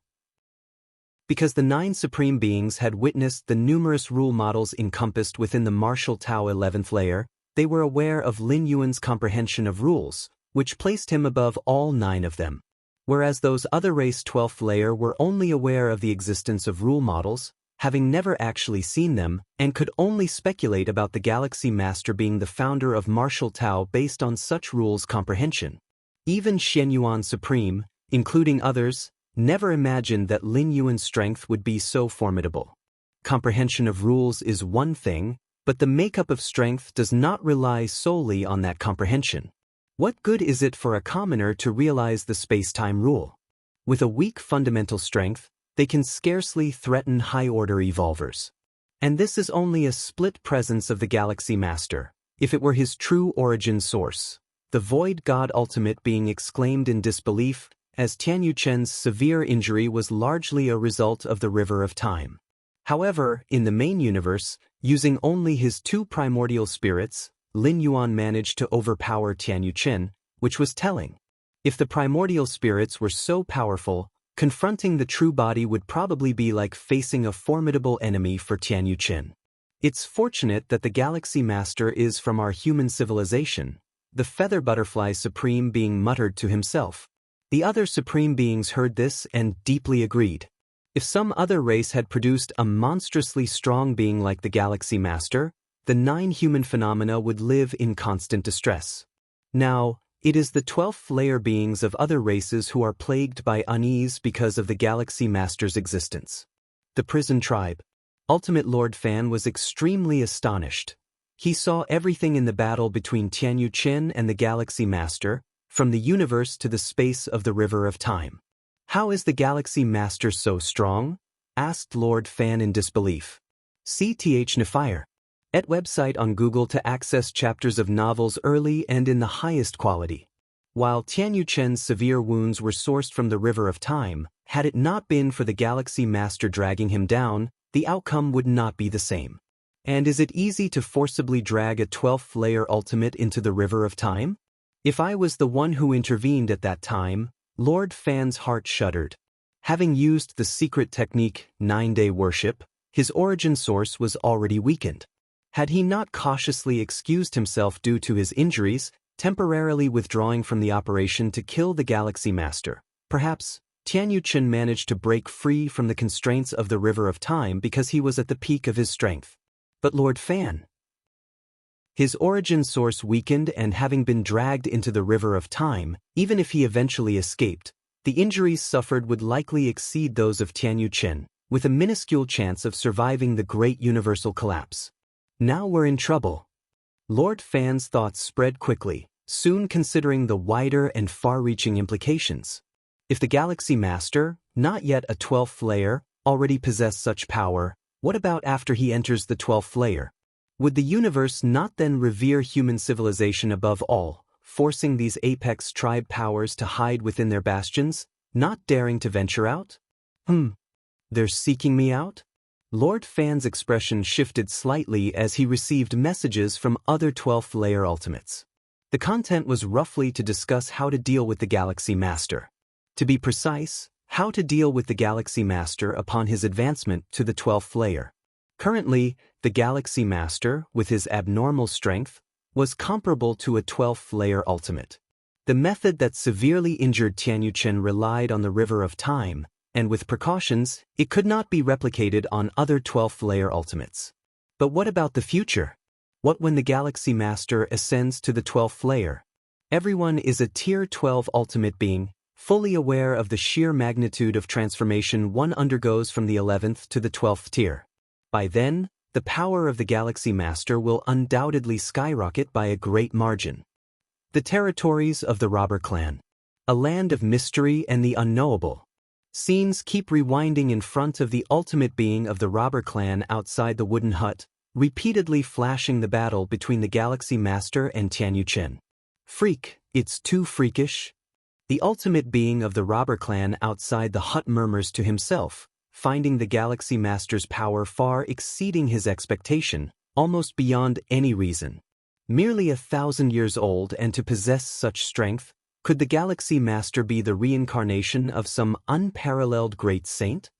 S1: Because the 9 supreme beings had witnessed the numerous rule models encompassed within the martial Tao 11th layer, they were aware of Lin Yuan's comprehension of rules, which placed him above all 9 of them. Whereas those other race 12th layer were only aware of the existence of rule models, having never actually seen them, and could only speculate about the Galaxy Master being the founder of martial Tao based on such rules comprehension. Even Xianyuan Supreme, including others, never imagined that Lin Yuan's strength would be so formidable. Comprehension of rules is one thing, But the makeup of strength does not rely solely on that comprehension. What good is it for a commoner to realize the space-time rule? With a weak fundamental strength, they can scarcely threaten high-order evolvers. And this is only a split presence of the Galaxy Master, if it were his true origin source, the Void God Ultimate being exclaimed in disbelief, as Tianyu Chen's severe injury was largely a result of the River of Time. However, in the main universe, using only his two primordial spirits, Lin Yuan managed to overpower Tianyu Chen, which was telling. If the primordial spirits were so powerful, confronting the true body would probably be like facing a formidable enemy for Tianyu Chen. It's fortunate that the Galaxy Master is from our human civilization, the Feather Butterfly Supreme being muttered to himself. The other Supreme Beings heard this and deeply agreed. If some other race had produced a monstrously strong being like the Galaxy Master, the 9 human phenomena would live in constant distress. Now, it is the 12th layer beings of other races who are plagued by unease because of the Galaxy Master's existence. The Prison Tribe. Ultimate Lord Fan was extremely astonished. He saw everything in the battle between Tianyu Chen and the Galaxy Master, from the universe to the space of the River of Time. How is the Galaxy Master so strong? Asked Lord Fan in disbelief. CTH Nefire. Et website on Google to access chapters of novels early and in the highest quality. While Tianyu Chen's severe wounds were sourced from the River of Time, had it not been for the Galaxy Master dragging him down, the outcome would not be the same. And is it easy to forcibly drag a 12th layer ultimate into the River of Time? If I was the one who intervened at that time, Lord Fan's heart shuddered. Having used the secret technique, 9-day worship, his origin source was already weakened. Had he not cautiously excused himself due to his injuries, temporarily withdrawing from the operation to kill the Galaxy Master, perhaps Tianyu Chen managed to break free from the constraints of the River of Time because he was at the peak of his strength. But Lord Fan, his origin source weakened, and having been dragged into the River of Time, even if he eventually escaped, the injuries suffered would likely exceed those of Tianyu Chen, with a minuscule chance of surviving the great universal collapse. Now we're in trouble. Lord Fan's thoughts spread quickly, soon considering the wider and far-reaching implications. If the Galaxy Master, not yet a 12th layer, already possessed such power, what about after he enters the 12th layer? Would the universe not then revere human civilization above all, forcing these apex tribe powers to hide within their bastions, not daring to venture out? They're seeking me out? Lord Fan's expression shifted slightly as he received messages from other 12th layer ultimates. The content was roughly to discuss how to deal with the Galaxy Master. To be precise, how to deal with the Galaxy Master upon his advancement to the 12th layer. Currently, the Galaxy Master, with his abnormal strength, was comparable to a 12th layer ultimate. The method that severely injured Tianyu Chen relied on the River of Time, and with precautions, it could not be replicated on other 12th layer ultimates. But what about the future? What when the Galaxy Master ascends to the 12th layer? Everyone is a Tier 12 ultimate being, fully aware of the sheer magnitude of transformation one undergoes from the 11th to the 12th tier. By then, the power of the Galaxy Master will undoubtedly skyrocket by a great margin. The territories of the Robber Clan. A land of mystery and the unknowable. Scenes keep rewinding in front of the ultimate being of the Robber Clan outside the wooden hut, repeatedly flashing the battle between the Galaxy Master and Tianyu Chen. Freak, it's too freakish. The ultimate being of the Robber Clan outside the hut murmurs to himself, finding the Galaxy Master's power far exceeding his expectation, almost beyond any reason. Merely 1,000 years old and to possess such strength, could the Galaxy Master be the reincarnation of some unparalleled great saint?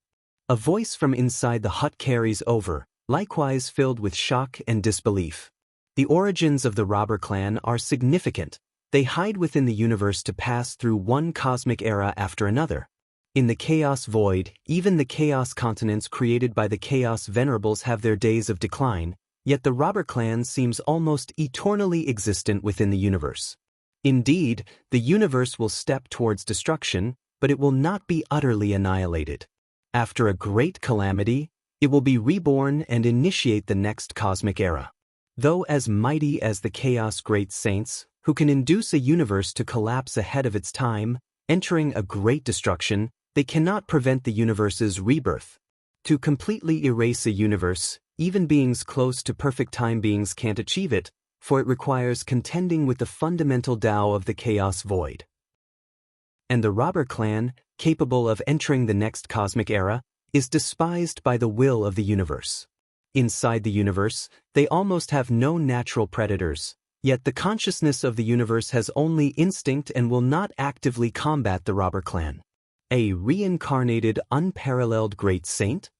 S1: A voice from inside the hut carries over, likewise filled with shock and disbelief. The origins of the Robber Clan are significant. They hide within the universe to pass through one cosmic era after another. In the Chaos Void, even the Chaos continents created by the Chaos Venerables have their days of decline, yet the Robber Clan seems almost eternally existent within the universe. Indeed, the universe will step towards destruction, but it will not be utterly annihilated. After a great calamity, it will be reborn and initiate the next cosmic era. Though as mighty as the Chaos Great Saints, who can induce a universe to collapse ahead of its time, entering a great destruction, they cannot prevent the universe's rebirth. To completely erase a universe, even beings close to perfect time beings can't achieve it, for it requires contending with the fundamental Tao of the chaos void. And the robber clan, capable of entering the next cosmic era, is despised by the will of the universe. Inside the universe, they almost have no natural predators, yet the consciousness of the universe has only instinct and will not actively combat the robber clan. A reincarnated, unparalleled great saint?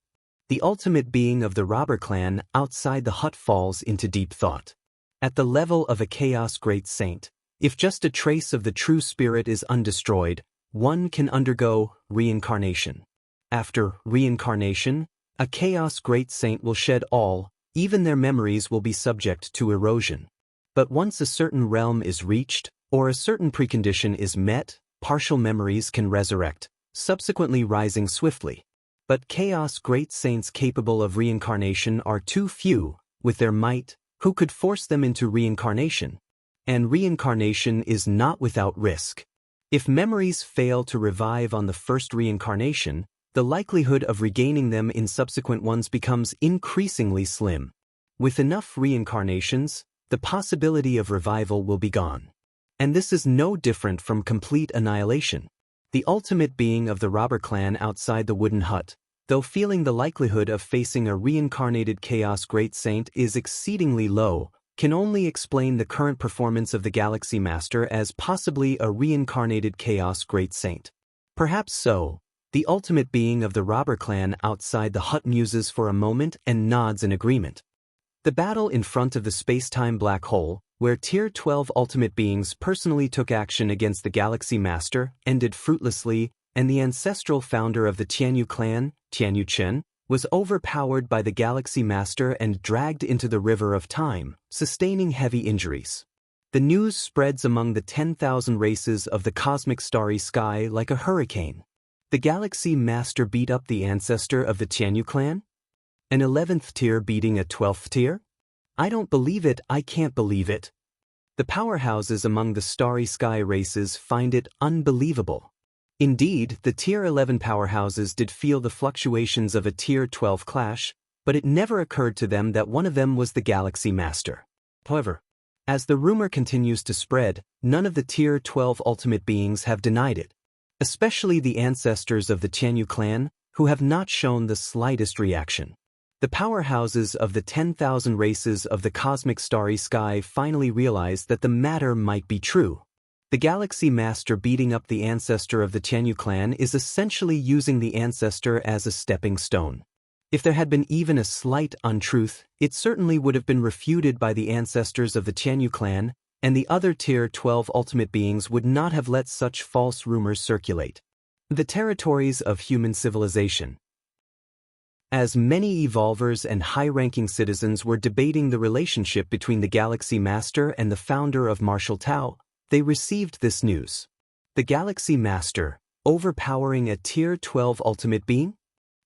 S1: The ultimate being of the robber clan outside the hut falls into deep thought. At the level of a chaos great saint, if just a trace of the true spirit is undestroyed, one can undergo reincarnation. After reincarnation, a chaos great saint will shed all, even their memories will be subject to erosion. But once a certain realm is reached, or a certain precondition is met, partial memories can resurrect, subsequently rising swiftly. But chaos great saints capable of reincarnation are too few, with their might, who could force them into reincarnation. And reincarnation is not without risk. If memories fail to revive on the first reincarnation, the likelihood of regaining them in subsequent ones becomes increasingly slim. With enough reincarnations, the possibility of revival will be gone. And this is no different from complete annihilation. The ultimate being of the robber clan outside the wooden hut, though feeling the likelihood of facing a reincarnated chaos great saint is exceedingly low, can only explain the current performance of the Galaxy Master as possibly a reincarnated chaos great saint. Perhaps so. The ultimate being of the robber clan outside the hut muses for a moment and nods in agreement. The battle in front of the space-time black hole, where Tier 12 ultimate beings personally took action against the Galaxy Master, ended fruitlessly, and the ancestral founder of the Tianyu clan, Tianyu Chen, was overpowered by the Galaxy Master and dragged into the river of time, sustaining heavy injuries. The news spreads among the 10,000 races of the cosmic starry sky like a hurricane. The Galaxy Master beat up the ancestor of the Tianyu clan? An 11th tier beating a 12th tier? I don't believe it, I can't believe it. The powerhouses among the starry sky races find it unbelievable. Indeed, the Tier 11 powerhouses did feel the fluctuations of a Tier 12 clash, but it never occurred to them that one of them was the Galaxy Master. However, as the rumor continues to spread, none of the Tier 12 ultimate beings have denied it. Especially the ancestors of the Tianyu clan, who have not shown the slightest reaction. The powerhouses of the 10,000 races of the cosmic starry sky finally realized that the matter might be true. The Galaxy Master beating up the ancestor of the Tianyu clan is essentially using the ancestor as a stepping stone. If there had been even a slight untruth, it certainly would have been refuted by the ancestors of the Tianyu clan, and the other Tier 12 ultimate beings would not have let such false rumors circulate. The territories of human civilization. As many evolvers and high-ranking citizens were debating the relationship between the Galaxy Master and the founder of Martial Tao, they received this news. The Galaxy Master, overpowering a Tier 12 ultimate being?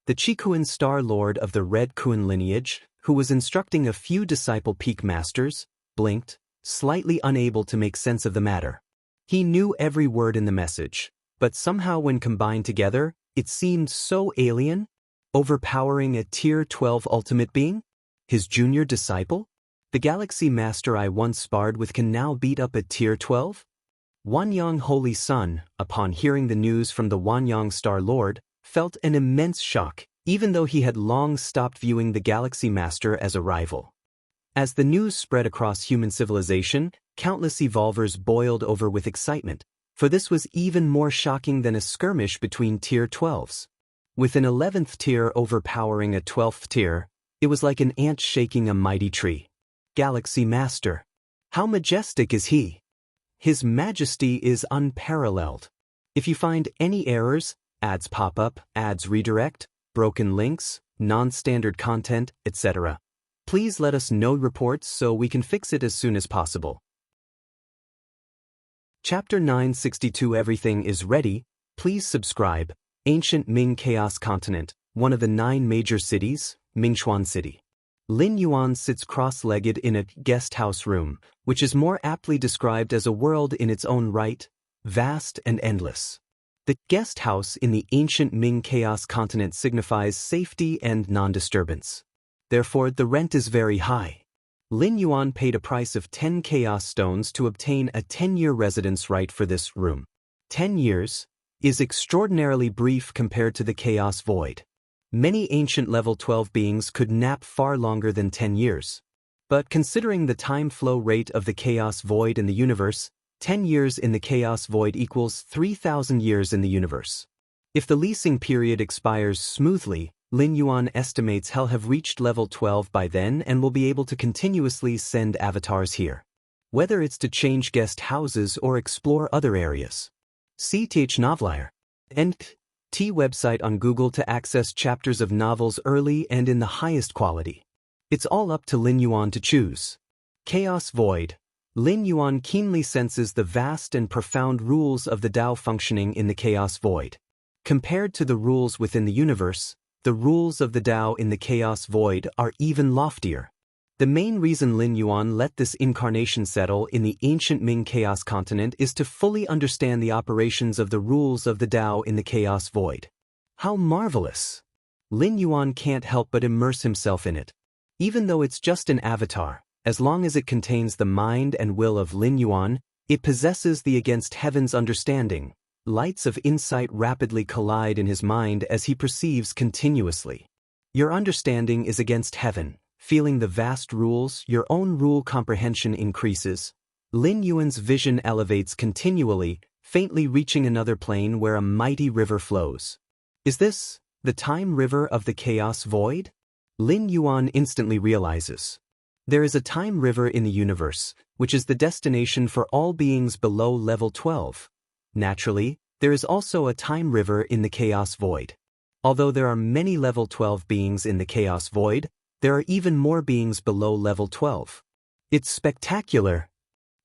S1: The Chikuan Star Lord of the Red Kuan lineage, who was instructing a few disciple peak masters, blinked, slightly unable to make sense of the matter. He knew every word in the message, but somehow when combined together, it seemed so alien. Overpowering a Tier 12 ultimate being? His junior disciple? The Galaxy Master I once sparred with can now beat up a Tier 12? Wanyang Holy Sun, upon hearing the news from the Wanyang Star Lord, felt an immense shock, even though he had long stopped viewing the Galaxy Master as a rival. As the news spread across human civilization, countless evolvers boiled over with excitement, for this was even more shocking than a skirmish between Tier 12s. With an 11th tier overpowering a 12th tier, it was like an ant shaking a mighty tree. Galaxy Master. How majestic is he? His majesty is unparalleled. If you find any errors, ads pop up, ads redirect, broken links, non-standard content, etc., please let us know reports so we can fix it as soon as possible. Chapter 962 Everything is ready. Please subscribe. Ancient Ming Chaos Continent, one of the 9 major cities, Mingchuan City. Lin Yuan sits cross-legged in a guest house room, which is more aptly described as a world in its own right, vast and endless. The guest house in the ancient Ming Chaos continent signifies safety and non-disturbance. Therefore, the rent is very high. Lin Yuan paid a price of 10 Chaos Stones to obtain a 10-year residence right for this room. 10 years is extraordinarily brief compared to the Chaos Void. Many ancient level 12 beings could nap far longer than 10 years. But considering the time flow rate of the Chaos Void in the universe, 10 years in the Chaos Void equals 3,000 years in the universe. If the leasing period expires smoothly, Lin Yuan estimates he'll have reached level 12 by then and will be able to continuously send avatars here. Whether it's to change guest houses or explore other areas. See TH Novelier and T website on Google to access chapters of novels early and in the highest quality. It's all up to Lin Yuan to choose. Chaos Void. Lin Yuan keenly senses the vast and profound rules of the Tao functioning in the Chaos Void. Compared to the rules within the universe, the rules of the Tao in the Chaos Void are even loftier. The main reason Lin Yuan let this incarnation settle in the ancient Ming Chaos continent is to fully understand the operations of the rules of the Tao in the Chaos Void. How marvelous! Lin Yuan can't help but immerse himself in it. Even though it's just an avatar, as long as it contains the mind and will of Lin Yuan, it possesses the against heaven's understanding. Lights of insight rapidly collide in his mind as he perceives continuously. Your understanding is against heaven. Feeling the vast rules, your own rule comprehension increases. Lin Yuan's vision elevates continually, faintly reaching another plane where a mighty river flows. Is this the time river of the Chaos Void? Lin Yuan instantly realizes. There is a time river in the universe, which is the destination for all beings below level 12. Naturally, there is also a time river in the Chaos Void. Although there are many level 12 beings in the Chaos Void, there are even more beings below level 12. It's spectacular.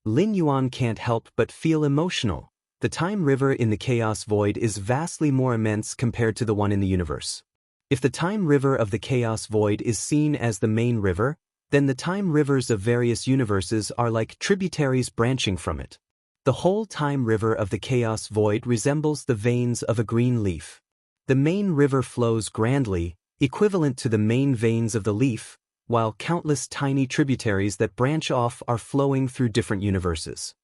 S1: Lin Yuan can't help but feel emotional. The time river in the Chaos Void is vastly more immense compared to the one in the universe. If the time river of the Chaos Void is seen as the main river, then the time rivers of various universes are like tributaries branching from it. The whole time river of the Chaos Void resembles the veins of a green leaf. The main river flows grandly, equivalent to the main veins of the leaf, while countless tiny tributaries that branch off are flowing through different universes.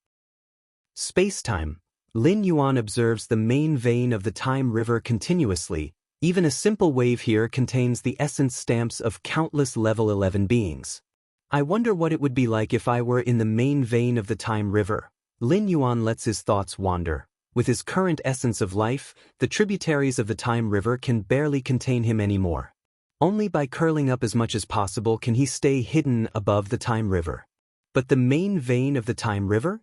S1: Space-time. Lin Yuan observes the main vein of the time river continuously. Even a simple wave here contains the essence stamps of countless level 11 beings. I wonder what it would be like if I were in the main vein of the time river. Lin Yuan lets his thoughts wander. With his current essence of life, the tributaries of the time river can barely contain him anymore. Only by curling up as much as possible can he stay hidden above the time river. But the main vein of the time river?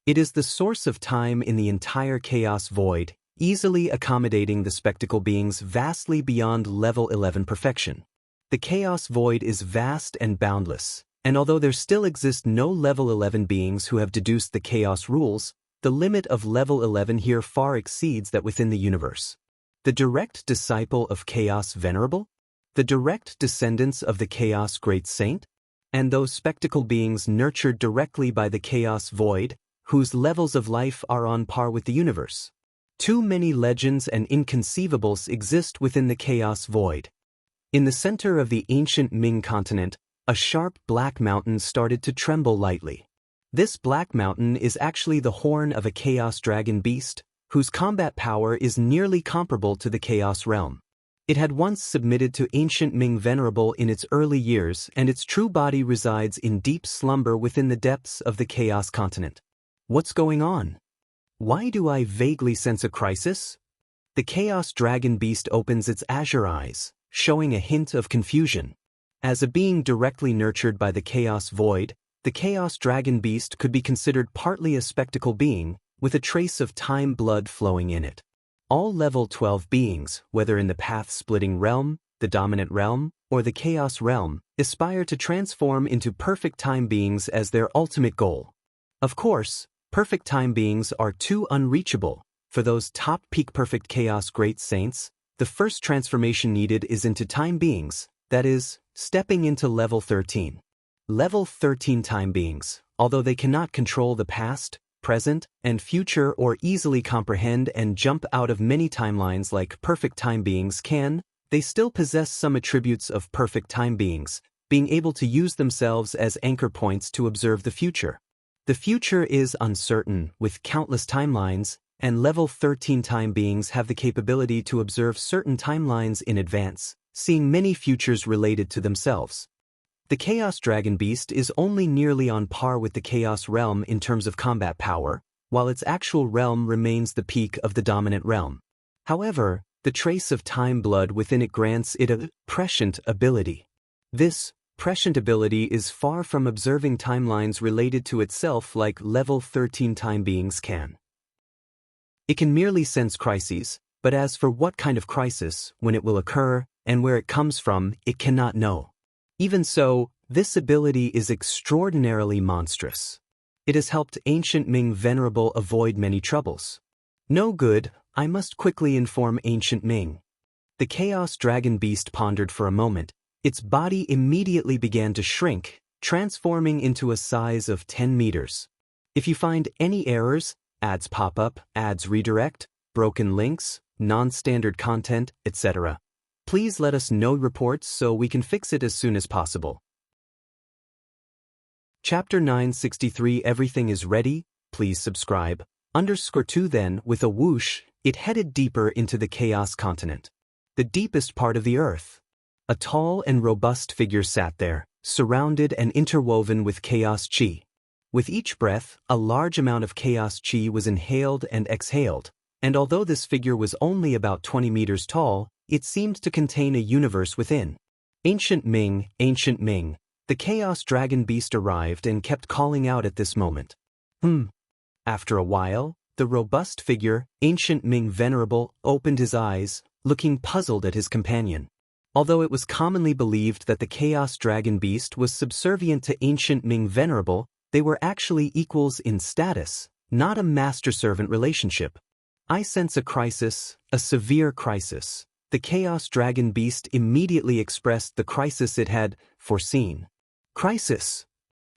S1: It is the source of time in the entire Chaos Void, easily accommodating the spectacle beings vastly beyond level 11 perfection. The Chaos Void is vast and boundless, and although there still exist no level 11 beings who have deduced the Chaos rules, the limit of level 11 here far exceeds that within the universe. The direct disciple of Chaos Venerable? The direct descendants of the Chaos Great Saint? And those spectacle beings nurtured directly by the Chaos Void, whose levels of life are on par with the universe. Too many legends and inconceivables exist within the Chaos Void. In the center of the ancient Ming continent, a sharp black mountain started to tremble lightly. This black mountain is actually the horn of a chaos dragon beast, whose combat power is nearly comparable to the Chaos Realm. It had once submitted to ancient Ming Venerable in its early years, and its true body resides in deep slumber within the depths of the Chaos continent. What's going on? Why do I vaguely sense a crisis? The Chaos Dragon Beast opens its azure eyes, showing a hint of confusion. As a being directly nurtured by the Chaos Void, the Chaos Dragon Beast could be considered partly a spectacle being, with a trace of time blood flowing in it. All level 12 beings, whether in the path-splitting realm, the dominant realm, or the Chaos Realm, aspire to transform into perfect time beings as their ultimate goal. Of course, perfect time beings are too unreachable. For those top peak perfect Chaos Great Saints, the first transformation needed is into time beings, that is, Stepping into Level 13. Level 13 Time Beings, although they cannot control the past, present, and future or easily comprehend and jump out of many timelines like perfect time beings can, they still possess some attributes of perfect time beings, being able to use themselves as anchor points to observe the future. The future is uncertain, with countless timelines, and Level 13 time beings have the capability to observe certain timelines in advance, seeing many futures related to themselves. The Chaos Dragon Beast is only nearly on par with the Chaos Realm in terms of combat power, while its actual realm remains the peak of the dominant realm. However, the trace of time blood within it grants it a prescient ability. This prescient ability is far from observing timelines related to itself like Level 13 time beings can. It can merely sense crises, but as for what kind of crisis, when it will occur, and where it comes from, it cannot know. Even so, this ability is extraordinarily monstrous. It has helped Ancient Ming Venerable avoid many troubles. No good, I must quickly inform Ancient Ming. The Chaos Dragon Beast pondered for a moment. Its body immediately began to shrink, transforming into a size of 10 meters. If you find any errors, ads pop up, ads redirect, broken links, non-standard content, etc., please let us know reports so we can fix it as soon as possible. Chapter 963 Everything is ready, please subscribe. _2 Then, with a whoosh, it headed deeper into the Chaos Continent, the deepest part of the earth. A tall and robust figure sat there, surrounded and interwoven with Chaos Chi. With each breath, a large amount of Chaos Chi was inhaled and exhaled, and although this figure was only about 20 meters tall, it seemed to contain a universe within. Ancient Ming, the Chaos Dragon Beast arrived and kept calling out at this moment. After a while, the robust figure, Ancient Ming Venerable, opened his eyes, looking puzzled at his companion. Although it was commonly believed that the Chaos Dragon Beast was subservient to Ancient Ming Venerable, they were actually equals in status, not a master-servant relationship. I sense a crisis, a severe crisis. The Chaos Dragon Beast immediately expressed the crisis it had foreseen. Crisis.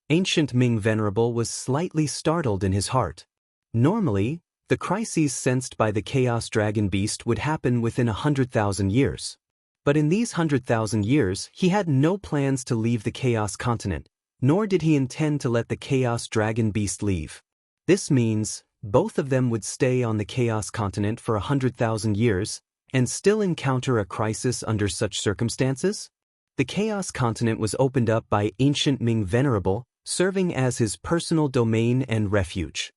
S1: Ancient Ming Venerable was slightly startled in his heart. Normally, the crises sensed by the Chaos Dragon Beast would happen within 100,000 years. But in these 100,000 years, he had no plans to leave the Chaos Continent, nor did he intend to let the Chaos Dragon Beast leave. This means both of them would stay on the Chaos Continent for 100,000 years, and still encounter a crisis under such circumstances? The Chaos Continent was opened up by Ancient Ming Venerable, serving as his personal domain and refuge.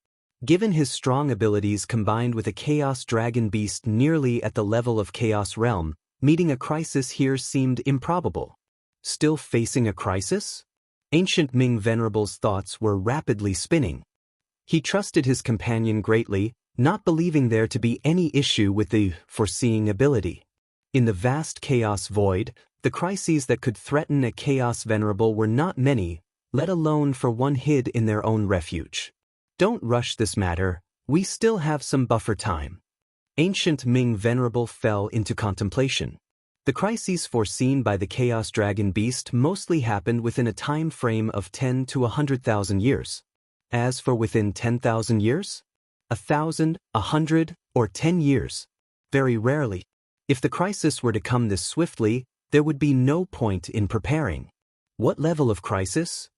S1: Given his strong abilities combined with a Chaos Dragon Beast nearly at the level of Chaos Realm, meeting a crisis here seemed improbable. Still facing a crisis? Ancient Ming Venerable's thoughts were rapidly spinning. He trusted his companion greatly, not believing there to be any issue with the foreseeing ability. In the vast chaos void, the crises that could threaten a Chaos Venerable were not many, let alone for one hid in their own refuge. Don't rush this matter, we still have some buffer time. Ancient Ming Venerable fell into contemplation. The crises foreseen by the Chaos Dragon Beast mostly happened within a time frame of 10 to 100,000 years. As for within 10,000 years? 1,000, 100, or 10 years? Very rarely. If the crisis were to come this swiftly, there would be no point in preparing. What level of crisis?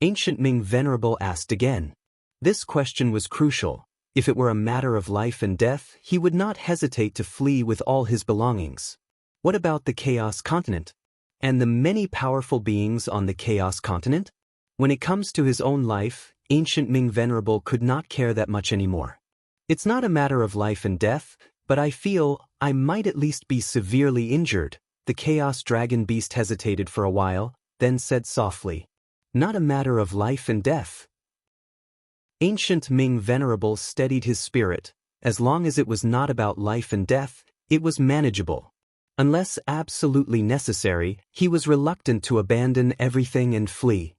S1: Ancient Ming Venerable asked again. This question was crucial. If it were a matter of life and death, he would not hesitate to flee with all his belongings. What about the Chaos Continent? And the many powerful beings on the Chaos Continent? When it comes to his own life, Ancient Ming Venerable could not care that much anymore. It's not a matter of life and death, but I feel I might at least be severely injured. The Chaos Dragon Beast hesitated for a while, then said softly, "Not a matter of life and death." Ancient Ming Venerable steadied his spirit. As long as it was not about life and death, it was manageable. Unless absolutely necessary, he was reluctant to abandon everything and flee.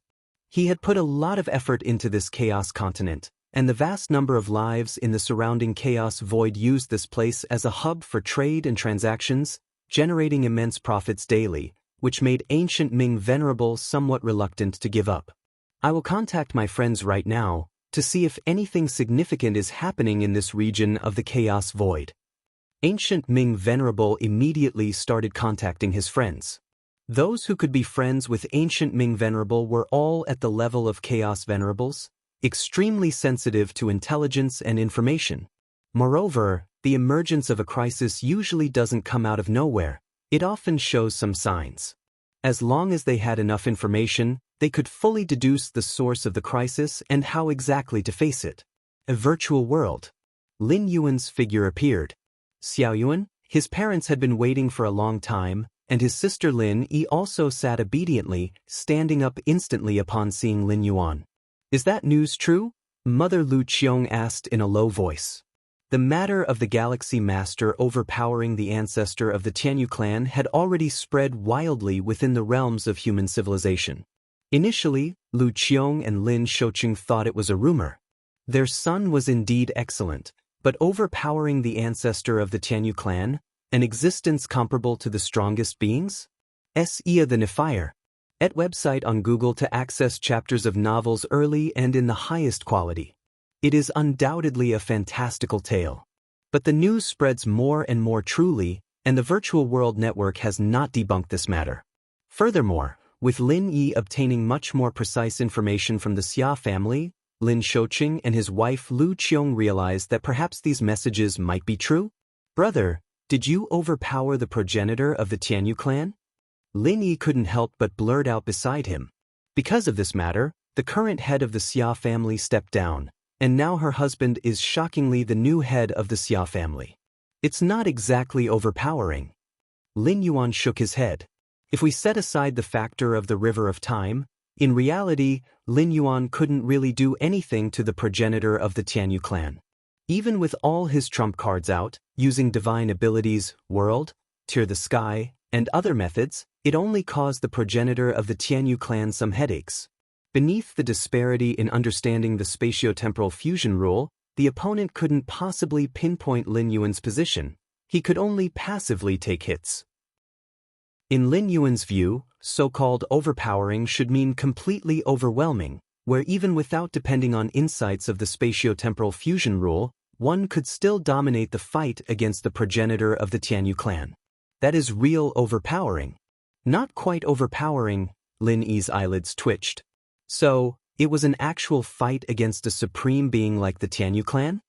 S1: He had put a lot of effort into this Chaos Continent, and the vast number of lives in the surrounding Chaos Void used this place as a hub for trade and transactions, generating immense profits daily, which made ancient Ming Venerable somewhat reluctant to give up. I will contact my friends right now to see if anything significant is happening in this region of the Chaos Void. Ancient Ming Venerable immediately started contacting his friends. Those who could be friends with Ancient Ming Venerable were all at the level of Chaos Venerables, extremely sensitive to intelligence and information. Moreover, the emergence of a crisis usually doesn't come out of nowhere, it often shows some signs. As long as they had enough information, they could fully deduce the source of the crisis and how exactly to face it. A virtual world. Lin Yuan's figure appeared. Xiao Yuan, his parents had been waiting for a long time, and his sister Lin Yi also sat obediently, standing up instantly upon seeing Lin Yuan. Is that news true? Mother Lu Qiong asked in a low voice. The matter of the Galaxy Master overpowering the ancestor of the Tianyu clan had already spread wildly within the realms of human civilization. Initially, Lu Qiong and Lin Shouqing thought it was a rumor. Their son was indeed excellent, but overpowering the ancestor of the Tianyu clan, an existence comparable to the strongest beings? Sia the Nephire. Et website on Google to access chapters of novels early and in the highest quality. It is undoubtedly a fantastical tale. But the news spreads more and more truly, and the Virtual World Network has not debunked this matter. Furthermore, with Lin Yi obtaining much more precise information from the Xia family, Lin Shouqing and his wife Lu Qiong realized that perhaps these messages might be true. Brother, did you overpower the progenitor of the Tianyu clan? Lin Yi couldn't help but blurt out beside him. Because of this matter, the current head of the Xia family stepped down, and now her husband is shockingly the new head of the Xia family. It's not exactly overpowering. Lin Yuan shook his head. If we set aside the factor of the River of Time, in reality, Lin Yuan couldn't really do anything to the progenitor of the Tianyu clan. Even with all his trump cards out, using divine abilities, world, tear the sky, and other methods, it only caused the progenitor of the Tianyu clan some headaches. Beneath the disparity in understanding the spatiotemporal fusion rule, the opponent couldn't possibly pinpoint Lin Yuan's position. He could only passively take hits. In Lin Yuan's view, so-called overpowering should mean completely overwhelming, where even without depending on insights of the spatiotemporal fusion rule, one could still dominate the fight against the progenitor of the Tianyu clan. That is real overpowering. Not quite overpowering, Lin Yi's eyelids twitched. So, it was an actual fight against a supreme being like the Tianyu clan?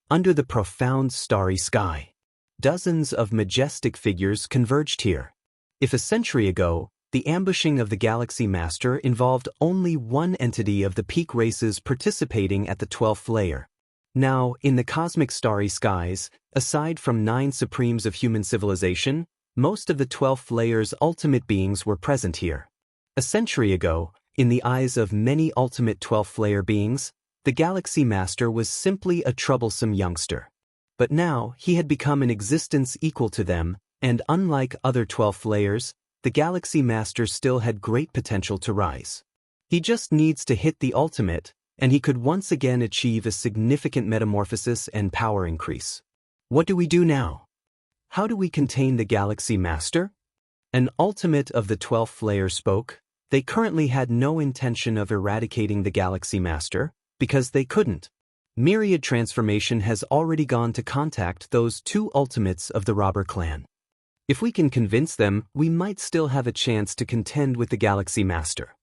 S1: Under the profound starry sky, dozens of majestic figures converged here. If a century ago, the ambushing of the Galaxy Master involved only one entity of the peak races participating at the 12th layer. Now, in the cosmic starry skies, aside from 9 supremes of human civilization, most of the 12th layer's ultimate beings were present here. A century ago, in the eyes of many ultimate 12th layer beings, the Galaxy Master was simply a troublesome youngster. But now, he had become an existence equal to them, and unlike other 12th layers, the Galaxy Master still had great potential to rise. He just needs to hit the ultimate, and he could once again achieve a significant metamorphosis and power increase. What do we do now? How do we contain the Galaxy Master? An ultimate of the 12th layer spoke. They currently had no intention of eradicating the Galaxy Master, because they couldn't. Myriad Transformation has already gone to contact those 2 ultimates of the Robber clan. If we can convince them, we might still have a chance to contend with the Galaxy Master.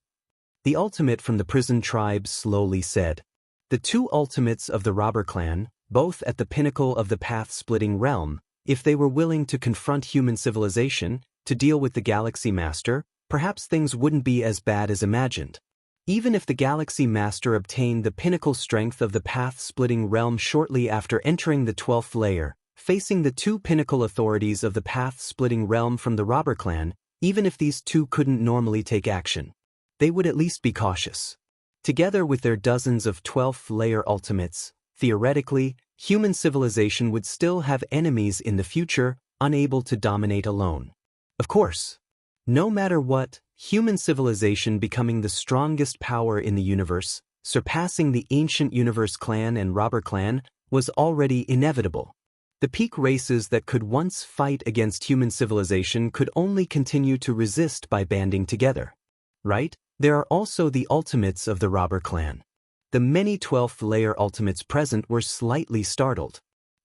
S1: The ultimate from the prison tribe slowly said. The 2 ultimates of the Robber clan, both at the pinnacle of the path-splitting realm, if they were willing to confront human civilization, to deal with the Galaxy Master, perhaps things wouldn't be as bad as imagined. Even if the Galaxy Master obtained the pinnacle strength of the path-splitting realm shortly after entering the 12th layer, facing the 2 pinnacle authorities of the path-splitting realm from the Robber clan, even if these 2 couldn't normally take action, they would at least be cautious. Together with their dozens of 12th layer ultimates, theoretically, human civilization would still have enemies in the future, unable to dominate alone. Of course, no matter what, human civilization becoming the strongest power in the universe, surpassing the ancient universe clan and Robber clan, was already inevitable. The peak races that could once fight against human civilization could only continue to resist by banding together. Right? There are also the ultimates of the robber clan. The many 12th layer ultimates present were slightly startled.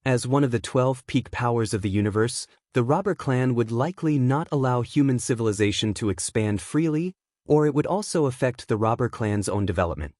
S1: As one of the 12 peak powers of the universe, the robber clan would likely not allow human civilization to expand freely, or it would also affect the robber clan's own development.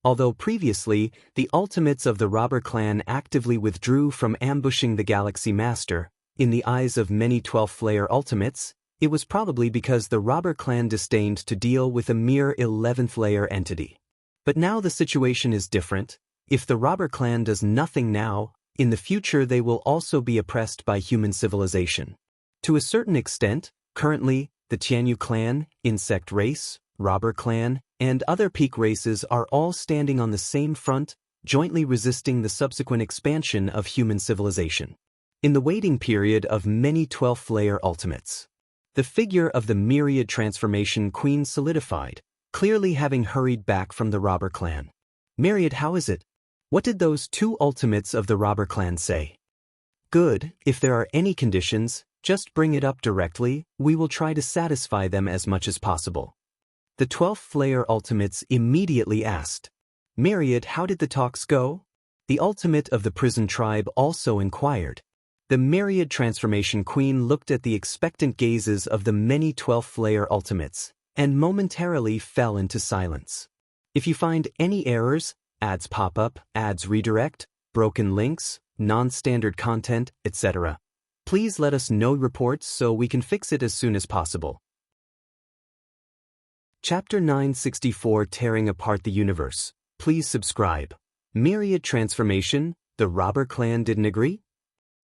S1: Although previously, the ultimates of the robber clan actively withdrew from ambushing the Galaxy Master, in the eyes of many 12th layer ultimates, it was probably because the robber clan disdained to deal with a mere 11th layer entity. But now the situation is different. If the robber clan does nothing now, in the future they will also be oppressed by human civilization. To a certain extent, currently, the Tianyu clan, insect race, robber clan, and other peak races are all standing on the same front, jointly resisting the subsequent expansion of human civilization. In the waiting period of many 12th layer ultimates, the figure of the myriad transformation queen solidified, clearly having hurried back from the robber clan. Myriad, how is it? What did those two ultimates of the robber clan say? Good, if there are any conditions, just bring it up directly, we will try to satisfy them as much as possible. The 12th layer ultimates immediately asked. Myriad, how did the talks go? The ultimate of the prison tribe also inquired. The myriad transformation queen looked at the expectant gazes of the many 12th layer ultimates, and momentarily fell into silence. If you find any errors, ads pop up, ads redirect, broken links, non-standard content, etc., please let us know reports so we can fix it as soon as possible. Chapter 964, Tearing Apart the Universe. Please subscribe. Myriad transformation, the robber clan didn't agree?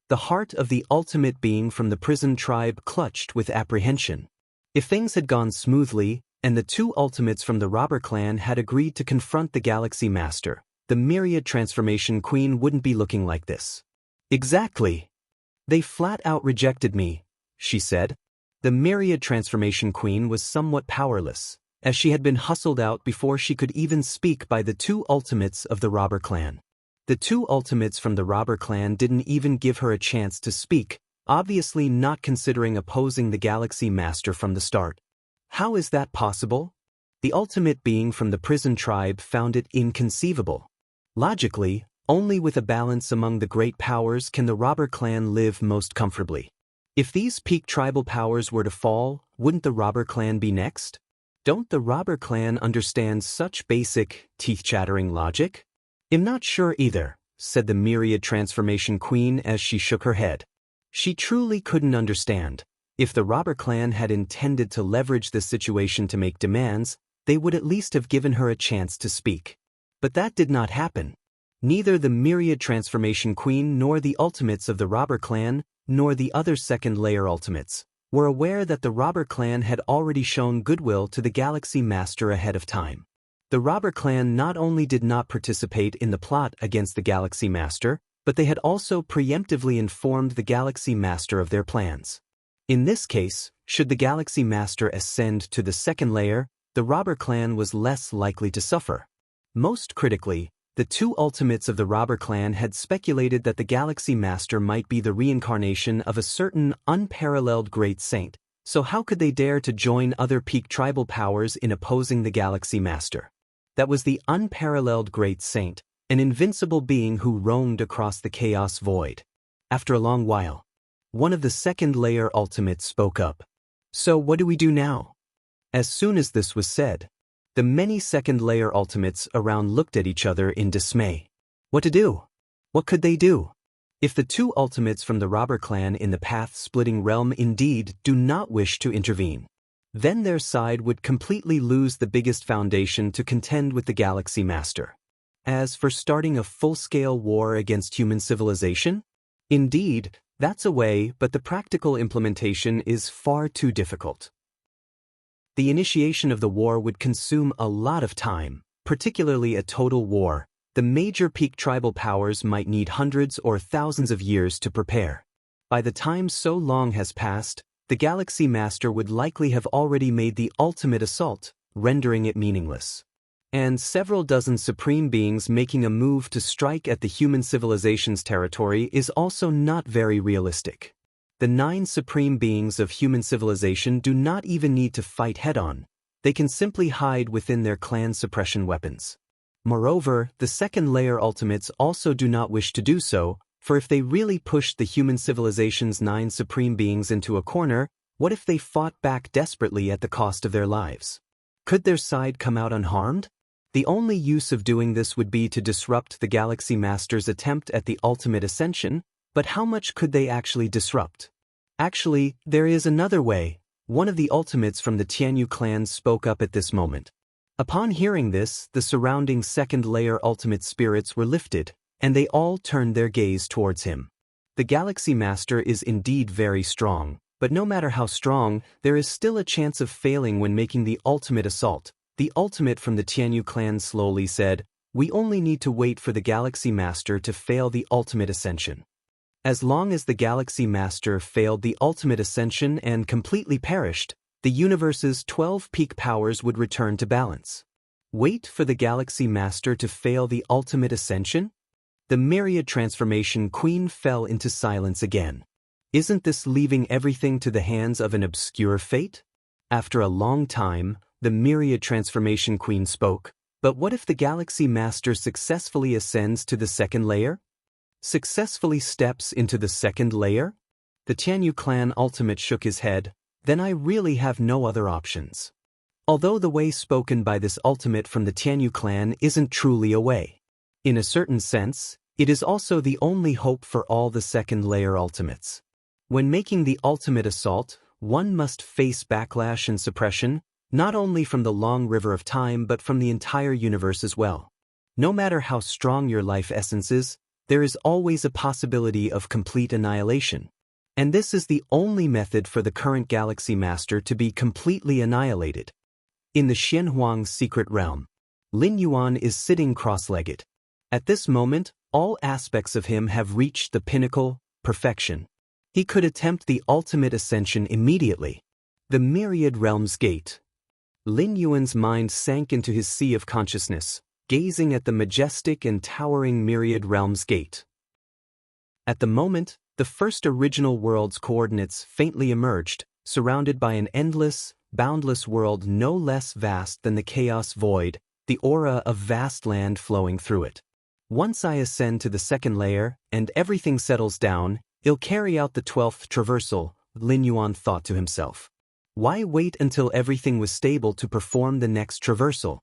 S1: The heart of the ultimate being from the prison tribe clutched with apprehension. If things had gone smoothly, and the two ultimates from the robber clan had agreed to confront the Galaxy Master, the myriad transformation queen wouldn't be looking like this. Exactly. They flat out rejected me, she said. The myriad transformation queen was somewhat powerless, as she had been hustled out before she could even speak by the two ultimates of the robber clan. The two ultimates from the robber clan didn't even give her a chance to speak, obviously not considering opposing the Galaxy Master from the start. How is that possible? The ultimate being from the prison tribe found it inconceivable. Logically, only with a balance among the great powers can the robber clan live most comfortably. If these peak tribal powers were to fall, wouldn't the robber clan be next? Don't the robber clan understand such basic, teeth-chattering logic? I'm not sure either, said the myriad transformation queen as she shook her head. She truly couldn't understand. If the robber clan had intended to leverage this situation to make demands, they would at least have given her a chance to speak. But that did not happen. Neither the myriad transformation queen nor the ultimates of the robber clan, nor the other second-layer ultimates, were aware that the robber clan had already shown goodwill to the Galaxy Master ahead of time. The robber clan not only did not participate in the plot against the Galaxy Master, but they had also preemptively informed the Galaxy Master of their plans. In this case, should the Galaxy Master ascend to the second layer, the robber clan was less likely to suffer. Most critically, the two ultimates of the robber clan had speculated that the Galaxy Master might be the reincarnation of a certain unparalleled great saint, so how could they dare to join other peak tribal powers in opposing the Galaxy Master? That was the unparalleled great saint, an invincible being who roamed across the chaos void. After a long while, one of the second-layer ultimates spoke up. So what do we do now? As soon as this was said, the many second-layer ultimates around looked at each other in dismay. What to do? What could they do? If the two ultimates from the robber clan in the path-splitting realm indeed do not wish to intervene, then their side would completely lose the biggest foundation to contend with the Galaxy Master. As for starting a full-scale war against human civilization? Indeed, that's a way, but the practical implementation is far too difficult. The initiation of the war would consume a lot of time, particularly a total war. The major peak tribal powers might need hundreds or thousands of years to prepare. By the time so long has passed, the Galaxy Master would likely have already made the ultimate assault, rendering it meaningless. and several dozen supreme beings making a move to strike at the human civilization's territory is also not very realistic. The 9 supreme beings of human civilization do not even need to fight head-on. They can simply hide within their clan suppression weapons. Moreover, the second layer ultimates also do not wish to do so, for if they really pushed the human civilization's 9 supreme beings into a corner, what if they fought back desperately at the cost of their lives? Could their side come out unharmed? The only use of doing this would be to disrupt the Galaxy Master's attempt at the ultimate ascension, but how much could they actually disrupt? Actually, there is another way. One of the ultimates from the Tianyu clan spoke up at this moment. Upon hearing this, the surrounding second layer ultimate spirits were lifted, and they all turned their gaze towards him. The Galaxy Master is indeed very strong, but no matter how strong, there is still a chance of failing when making the ultimate assault. The ultimate from the Tianyu clan slowly said, "We only need to wait for the Galaxy Master to fail the ultimate ascension." As long as the Galaxy Master failed the ultimate ascension and completely perished, the universe's 12 peak powers would return to balance. Wait for the Galaxy Master to fail the ultimate ascension? The Myriad Transformation Queen fell into silence again. Isn't this leaving everything to the hands of an obscure fate? After a long time, the Myriad Transformation Queen spoke, but what if the Galaxy Master successfully ascends to the second layer? Successfully steps into the second layer? The Tianyu clan ultimate shook his head. Then I really have no other options. Although the way spoken by this ultimate from the Tianyu clan isn't truly a way. In a certain sense, it is also the only hope for all the second layer ultimates. When making the ultimate assault, one must face backlash and suppression, not only from the long river of time but from the entire universe as well. No matter how strong your life essence is, there is always a possibility of complete annihilation. And this is the only method for the current Galaxy Master to be completely annihilated. In the Xianhuang's secret realm, Lin Yuan is sitting cross-legged. At this moment, all aspects of him have reached the pinnacle, perfection. He could attempt the ultimate ascension immediately. The Myriad Realms Gate. Lin Yuan's mind sank into his sea of consciousness, gazing at the majestic and towering Myriad Realms Gate. At the moment, the first original world's coordinates faintly emerged, surrounded by an endless, boundless world no less vast than the chaos void, the aura of vast land flowing through it. Once I ascend to the second layer, and everything settles down, I'll carry out the 12th traversal, Lin Yuan thought to himself. Why wait until everything was stable to perform the next traversal?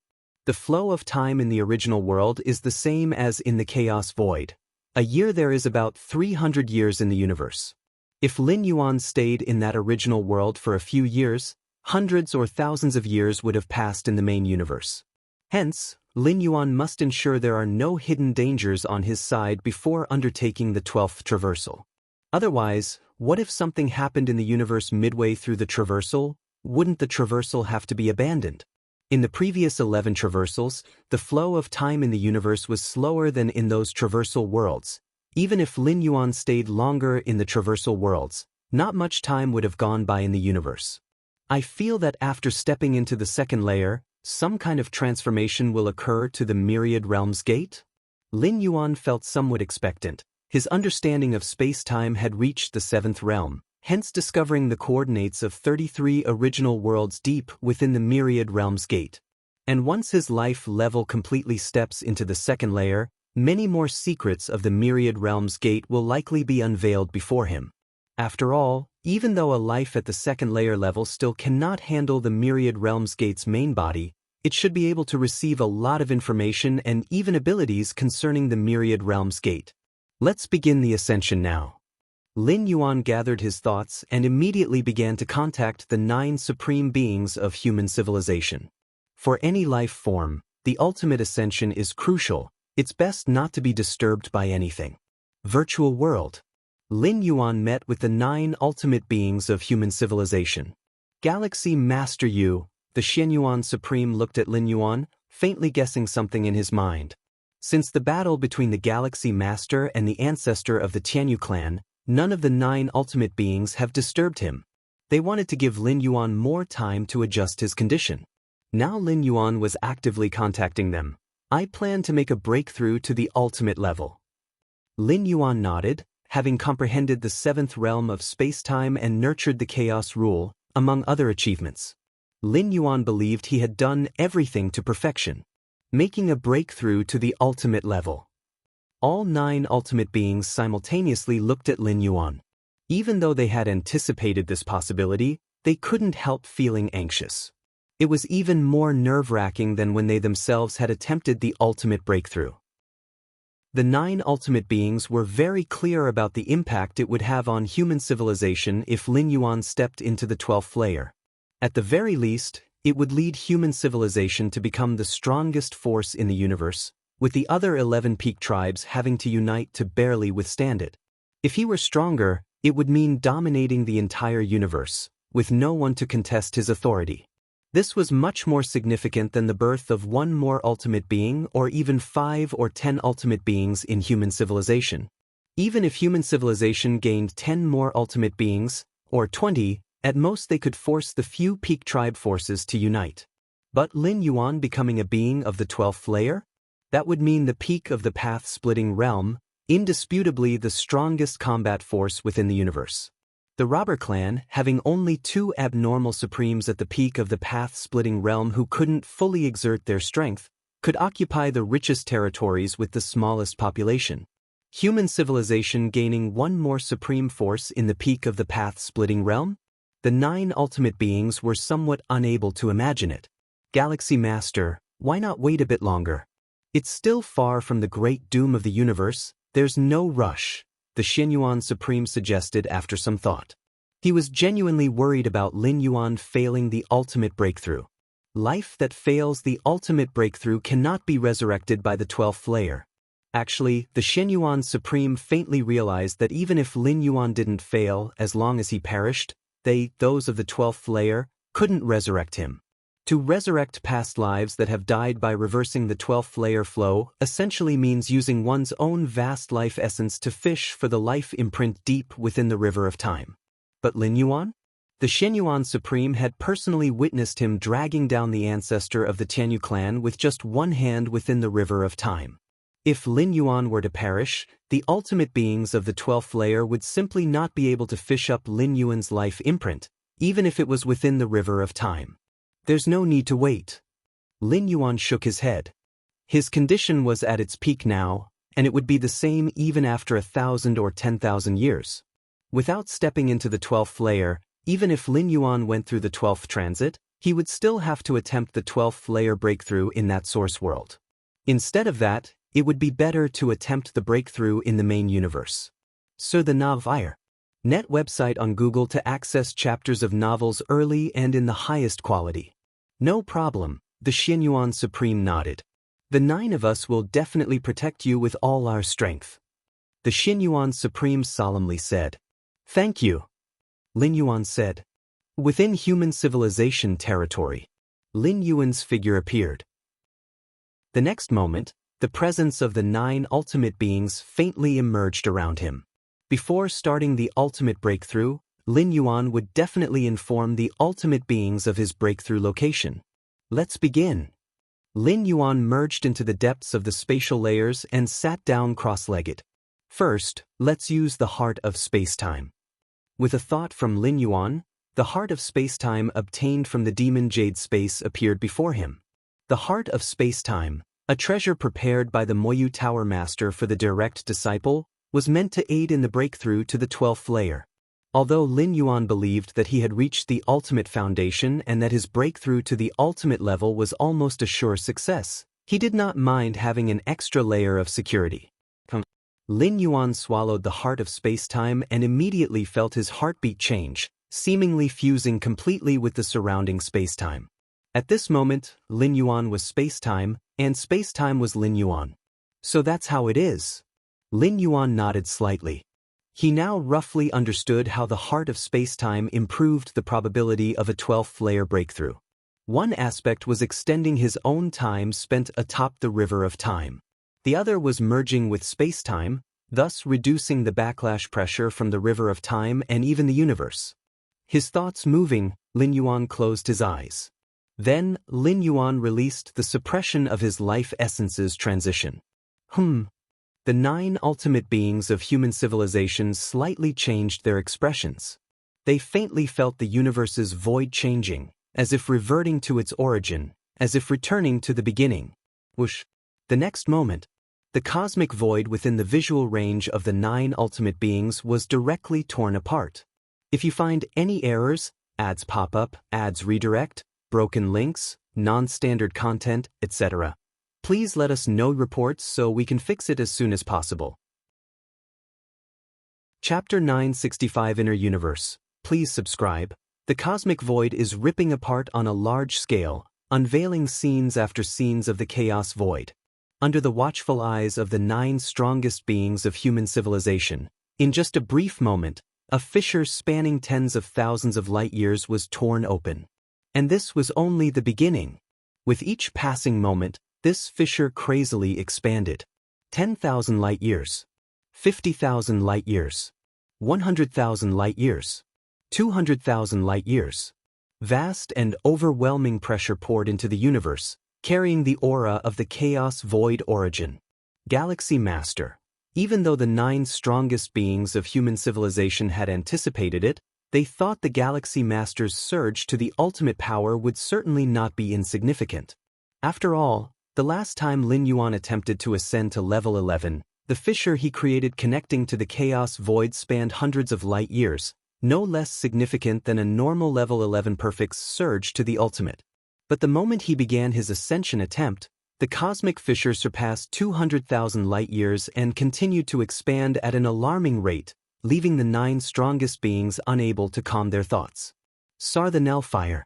S1: The flow of time in the original world is the same as in the chaos void. A year there is about 300 years in the universe. If Lin Yuan stayed in that original world for a few years, hundreds or thousands of years would have passed in the main universe. Hence, Lin Yuan must ensure there are no hidden dangers on his side before undertaking the 12th traversal. Otherwise, what if something happened in the universe midway through the traversal? Wouldn't the traversal have to be abandoned? In the previous 11 traversals, the flow of time in the universe was slower than in those traversal worlds. Even if Lin Yuan stayed longer in the traversal worlds, not much time would have gone by in the universe. I feel that after stepping into the second layer, some kind of transformation will occur to the Myriad Realms Gate? Lin Yuan felt somewhat expectant. His understanding of space-time had reached the 7th realm, hence discovering the coordinates of 33 original worlds deep within the Myriad Realms Gate. And once his life level completely steps into the second layer, many more secrets of the Myriad Realms Gate will likely be unveiled before him. After all, even though a life at the second layer level still cannot handle the Myriad Realms Gate's main body, it should be able to receive a lot of information and even abilities concerning the Myriad Realms Gate. Let's begin the ascension now. Lin Yuan gathered his thoughts and immediately began to contact the 9 supreme beings of human civilization. For any life form, the ultimate ascension is crucial. It's best not to be disturbed by anything. Virtual world. Lin Yuan met with the 9 ultimate beings of human civilization. Galaxy Master Yu, the Xianyuan Supreme looked at Lin Yuan, faintly guessing something in his mind. Since the battle between the Galaxy Master and the ancestor of the Tianyu clan, none of the 9 ultimate beings have disturbed him. They wanted to give Lin Yuan more time to adjust his condition. Now Lin Yuan was actively contacting them. I plan to make a breakthrough to the ultimate level. Lin Yuan nodded, having comprehended the seventh realm of space-time and nurtured the chaos rule, among other achievements. Lin Yuan believed he had done everything to perfection, making a breakthrough to the ultimate level. All 9 ultimate beings simultaneously looked at Lin Yuan. Even though they had anticipated this possibility, they couldn't help feeling anxious. It was even more nerve-wracking than when they themselves had attempted the ultimate breakthrough. The 9 ultimate beings were very clear about the impact it would have on human civilization if Lin Yuan stepped into the 12th layer. At the very least, it would lead human civilization to become the strongest force in the universe, with the other 11 peak tribes having to unite to barely withstand it. If he were stronger, it would mean dominating the entire universe, with no one to contest his authority. This was much more significant than the birth of 1 more ultimate being or even 5 or 10 ultimate beings in human civilization. Even if human civilization gained 10 more ultimate beings, or 20, at most they could force the few peak tribe forces to unite. But Lin Yuan becoming a being of the 12th layer? That would mean the peak of the path-splitting realm, indisputably the strongest combat force within the universe. The robber clan, having only 2 abnormal supremes at the peak of the path-splitting realm who couldn't fully exert their strength, could occupy the richest territories with the smallest population. Human civilization gaining 1 more supreme force in the peak of the path-splitting realm? The 9 ultimate beings were somewhat unable to imagine it. Galaxy Master, why not wait a bit longer? It's still far from the great doom of the universe, there's no rush, the Xianyuan Supreme suggested after some thought. He was genuinely worried about Lin Yuan failing the ultimate breakthrough. Life that fails the ultimate breakthrough cannot be resurrected by the 12th layer. Actually, the Xianyuan Supreme faintly realized that even if Lin Yuan didn't fail, as long as he perished, those of the 12th layer, couldn't resurrect him. To resurrect past lives that have died by reversing the 12th layer flow essentially means using one's own vast life essence to fish for the life imprint deep within the river of time. But Lin Yuan? The Xianyuan Supreme had personally witnessed him dragging down the ancestor of the Tianyu clan with just one hand within the river of time. If Lin Yuan were to perish, the ultimate beings of the 12th layer would simply not be able to fish up Lin Yuan's life imprint, even if it was within the river of time. There's no need to wait. Lin Yuan shook his head. His condition was at its peak now, and it would be the same even after 1,000 or 10,000 years. Without stepping into the 12th layer, even if Lin Yuan went through the 12th transit, he would still have to attempt the 12th layer breakthrough in that source world. Instead of that, it would be better to attempt the breakthrough in the main universe. Sur the Navire. Net website on Google to access chapters of novels early and in the highest quality. No problem, the Xianyuan Supreme nodded. The 9 of us will definitely protect you with all our strength. The Xianyuan Supreme solemnly said. Thank you. Lin Yuan said. Within human civilization territory, Lin Yuan's figure appeared. The next moment, the presence of the 9 ultimate beings faintly emerged around him. Before starting the ultimate breakthrough, Lin Yuan would definitely inform the ultimate beings of his breakthrough location. Let's begin. Lin Yuan merged into the depths of the spatial layers and sat down cross-legged. First, let's use the heart of space-time. With a thought from Lin Yuan, the heart of space-time obtained from the demon Jade Space appeared before him. The heart of space-time, a treasure prepared by the Moyu Tower Master for the direct disciple, was meant to aid in the breakthrough to the 12th layer. Although Lin Yuan believed that he had reached the ultimate foundation and that his breakthrough to the ultimate level was almost a sure success, he did not mind having an extra layer of security. Lin Yuan swallowed the heart of space-time and immediately felt his heartbeat change, seemingly fusing completely with the surrounding space-time. At this moment, Lin Yuan was space-time, and space-time was Lin Yuan. So that's how it is. Lin Yuan nodded slightly. He now roughly understood how the heart of space-time improved the probability of a 12th layer breakthrough. One aspect was extending his own time spent atop the river of time. The other was merging with space-time, thus reducing the backlash pressure from the river of time and even the universe. His thoughts moving, Lin Yuan closed his eyes. Then, Lin Yuan released the suppression of his life essence's transition. The 9 ultimate beings of human civilization slightly changed their expressions. They faintly felt the universe's void changing, as if reverting to its origin, as if returning to the beginning. Whoosh! The next moment, the cosmic void within the visual range of the 9 ultimate beings was directly torn apart. If you find any errors, ads pop up, ads redirect, broken links, non-standard content, etc., please let us know reports so we can fix it as soon as possible. Chapter 965 Inner Universe. Please subscribe. The cosmic void is ripping apart on a large scale, unveiling scenes after scenes of the chaos void. Under the watchful eyes of the 9 strongest beings of human civilization, in just a brief moment, a fissure spanning tens of thousands of light years was torn open. And this was only the beginning. With each passing moment, this fissure crazily expanded. 10,000 light years. 50,000 light years. 100,000 light years. 200,000 light years. Vast and overwhelming pressure poured into the universe, carrying the aura of the chaos void origin. Galaxy Master. Even though the 9 strongest beings of human civilization had anticipated it, they thought the Galaxy Master's surge to the ultimate power would certainly not be insignificant. After all, the last time Lin Yuan attempted to ascend to level 11, the fissure he created connecting to the chaos void spanned hundreds of light years, no less significant than a normal level 11 perfect's surge to the ultimate. But the moment he began his ascension attempt, the cosmic fissure surpassed 200,000 light years and continued to expand at an alarming rate, leaving the 9 strongest beings unable to calm their thoughts. Sar the Nellfire.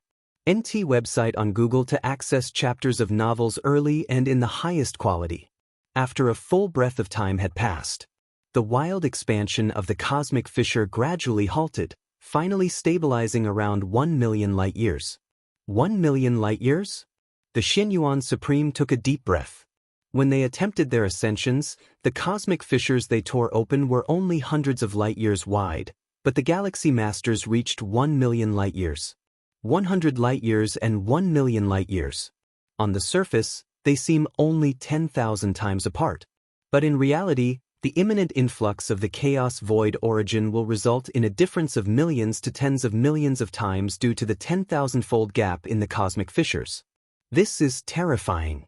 S1: NT website on Google to access chapters of novels early and in the highest quality. After a full breath of time had passed, the wild expansion of the cosmic fissure gradually halted, finally stabilizing around 1 million light years. 1 million light years? The Xinyuan Supreme took a deep breath. When they attempted their ascensions, the cosmic fissures they tore open were only hundreds of light years wide, but the Galaxy Masters reached 1 million light years. 100 light years and 1 million light years. On the surface, they seem only 10,000 times apart. But in reality, the imminent influx of the chaos void origin will result in a difference of millions to tens of millions of times due to the 10,000-fold gap in the cosmic fissures. This is terrifying.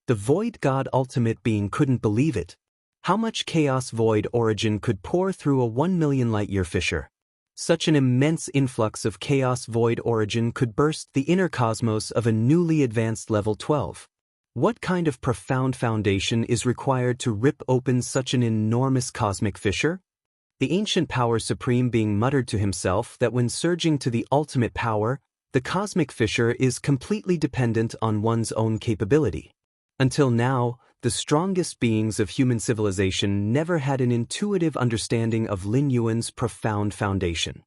S1: The Void God Ultimate Being couldn't believe it. How much chaos void origin could pour through a 1 million light-year fissure? Such an immense influx of chaos void origin could burst the inner cosmos of a newly advanced level 12. What kind of profound foundation is required to rip open such an enormous cosmic fissure? The ancient power supreme being muttered to himself that when surging to the ultimate power, the cosmic fissure is completely dependent on one's own capability. Until now, the strongest beings of human civilization never had an intuitive understanding of Lin Yuan's profound foundation.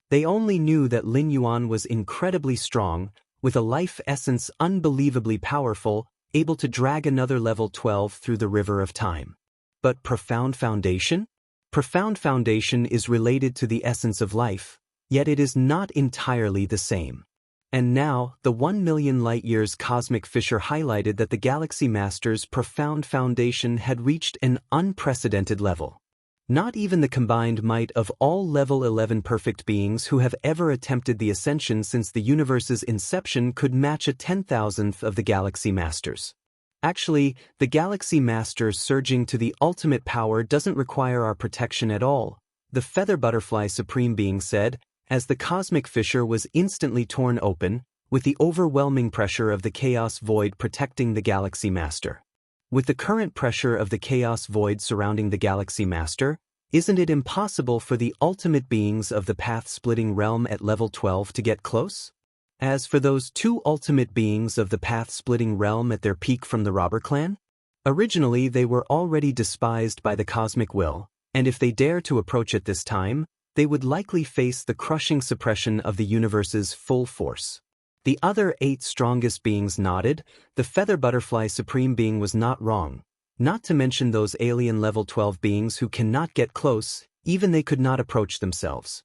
S1: They only knew that Lin Yuan was incredibly strong, with a life essence unbelievably powerful, able to drag another level 12 through the river of time. But profound foundation? Profound foundation is related to the essence of life, yet it is not entirely the same. And now, the 1 million light-years cosmic fissure highlighted that the Galaxy Master's profound foundation had reached an unprecedented level. Not even the combined might of all level 11 perfect beings who have ever attempted the ascension since the universe's inception could match a 10,000th of the Galaxy Masters. Actually, the Galaxy Master surging to the ultimate power doesn't require our protection at all, the Feather Butterfly Supreme Being said, as the cosmic fissure was instantly torn open, with the overwhelming pressure of the chaos void protecting the Galaxy Master. With the current pressure of the chaos void surrounding the Galaxy Master, isn't it impossible for the ultimate beings of the path-splitting realm at level 12 to get close? As for those 2 ultimate beings of the path-splitting realm at their peak from the Robber Clan, originally they were already despised by the cosmic will, and if they dare to approach at this time, they would likely face the crushing suppression of the universe's full force. The other 8 strongest beings nodded. The Feather Butterfly Supreme Being was not wrong, not to mention those alien level 12 beings who cannot get close, even they could not approach themselves.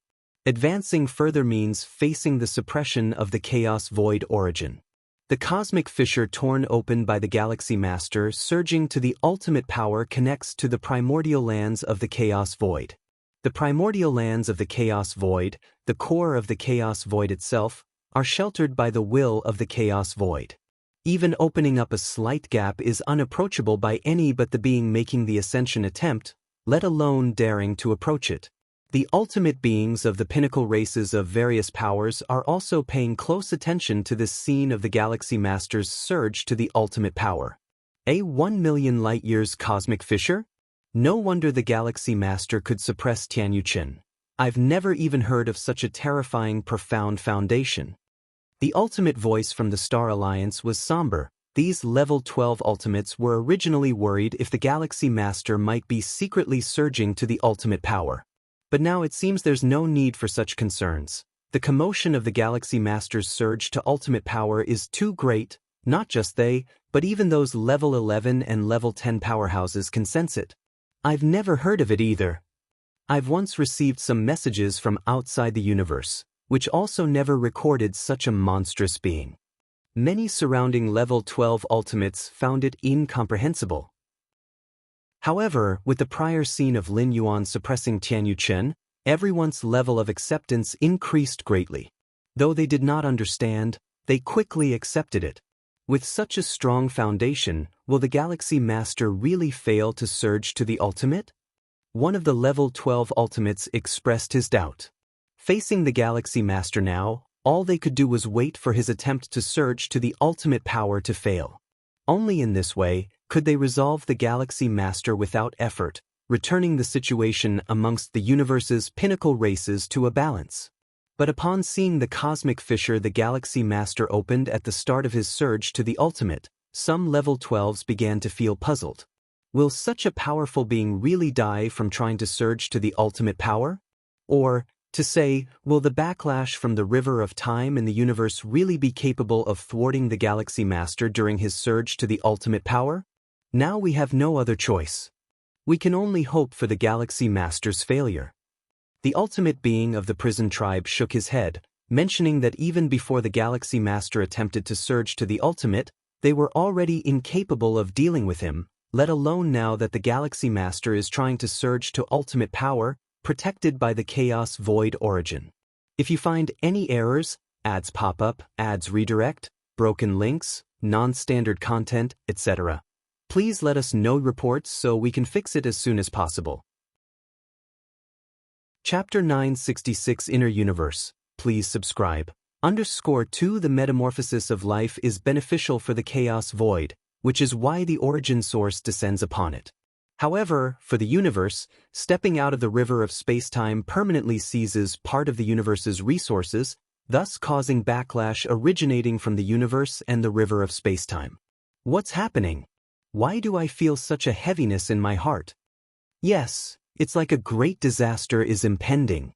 S1: Advancing further means facing the suppression of the chaos void origin. The cosmic fissure torn open by the Galaxy Master surging to the ultimate power connects to the primordial lands of the chaos void. The primordial lands of the chaos void, the core of the chaos void itself, are sheltered by the will of the chaos void. Even opening up a slight gap is unapproachable by any but the being making the ascension attempt, let alone daring to approach it. The ultimate beings of the pinnacle races of various powers are also paying close attention to this scene of the Galaxy Master's surge to the ultimate power. A 1,000,000 light-years cosmic fissure? No wonder the Galaxy Master could suppress Tianyuchen. I've never even heard of such a terrifying, profound foundation. The ultimate voice from the Star Alliance was somber. These level 12 ultimates were originally worried if the Galaxy Master might be secretly surging to the ultimate power. But now it seems there's no need for such concerns. The commotion of the Galaxy Master's surge to ultimate power is too great. Not just they, but even those level 11 and level 10 powerhouses can sense it. I've never heard of it either. I've once received some messages from outside the universe, which also never recorded such a monstrous being. Many surrounding level 12 ultimates found it incomprehensible. However, with the prior scene of Lin Yuan suppressing Tianyuchen, everyone's level of acceptance increased greatly. Though they did not understand, they quickly accepted it. With such a strong foundation, will the Galaxy Master really fail to surge to the ultimate? One of the level 12 ultimates expressed his doubt. Facing the Galaxy Master now, all they could do was wait for his attempt to surge to the ultimate power to fail. Only in this way could they resolve the Galaxy Master without effort, returning the situation amongst the universe's pinnacle races to a balance. But upon seeing the cosmic fissure the Galaxy Master opened at the start of his surge to the ultimate, some level 12s began to feel puzzled. Will such a powerful being really die from trying to surge to the ultimate power? Or, to say, will the backlash from the river of time in the universe really be capable of thwarting the Galaxy Master during his surge to the ultimate power? Now we have no other choice. We can only hope for the Galaxy Master's failure. The ultimate being of the prison tribe shook his head, mentioning that even before the Galaxy Master attempted to surge to the ultimate, they were already incapable of dealing with him, let alone now that the Galaxy Master is trying to surge to ultimate power, protected by the Chaos Void origin. If you find any errors, ads pop up, ads redirect, broken links, non-standard content, etc., please let us know reports so we can fix it as soon as possible. Chapter 966 Inner Universe. Please subscribe. _2 The metamorphosis of life is beneficial for the Chaos Void, which is why the origin source descends upon it. However, for the universe, stepping out of the river of space-time permanently seizes part of the universe's resources, thus causing backlash originating from the universe and the river of space-time. What's happening? Why do I feel such a heaviness in my heart? Yes, it's like a great disaster is impending.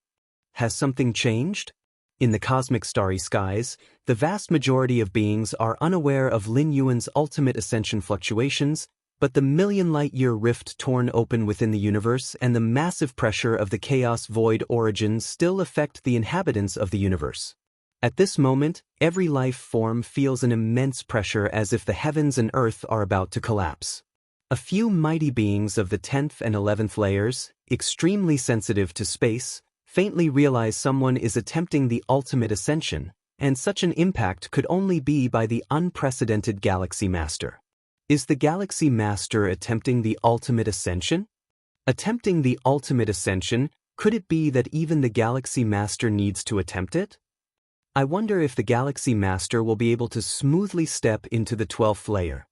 S1: Has something changed? In the cosmic starry skies, the vast majority of beings are unaware of Lin Yuan's ultimate ascension fluctuations, but the million-light-year rift torn open within the universe and the massive pressure of the Chaos Void origin still affect the inhabitants of the universe. At this moment, every life form feels an immense pressure as if the heavens and earth are about to collapse. A few mighty beings of the 10th and 11th layers, extremely sensitive to space, faintly realize someone is attempting the ultimate ascension, and such an impact could only be by the unprecedented Galaxy Master. Is the Galaxy Master attempting the ultimate ascension? Attempting the ultimate ascension, could it be that even the Galaxy Master needs to attempt it? I wonder if the Galaxy Master will be able to smoothly step into the 12th layer.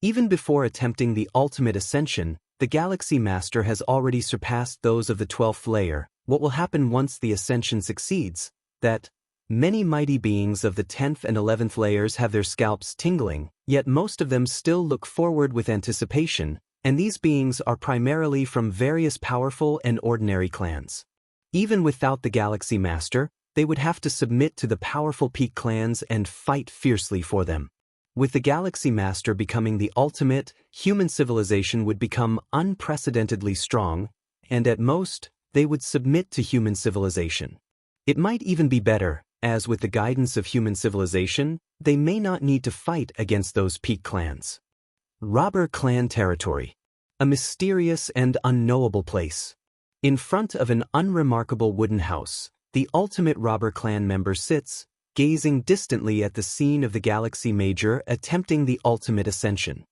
S1: Even before attempting the ultimate ascension, the Galaxy Master has already surpassed those of the 12th layer. What will happen once the ascension succeeds? That many mighty beings of the 10th and 11th layers have their scalps tingling, yet most of them still look forward with anticipation, and these beings are primarily from various powerful and ordinary clans. Even without the Galaxy Master, they would have to submit to the powerful peak clans and fight fiercely for them. With the Galaxy Master becoming the ultimate, human civilization would become unprecedentedly strong, and at most, they would submit to human civilization. It might even be better, as with the guidance of human civilization, they may not need to fight against those peak clans. Robber clan territory. A mysterious and unknowable place. In front of an unremarkable wooden house, the ultimate robber clan member sits, gazing distantly at the scene of the Galaxy Major attempting the ultimate ascension.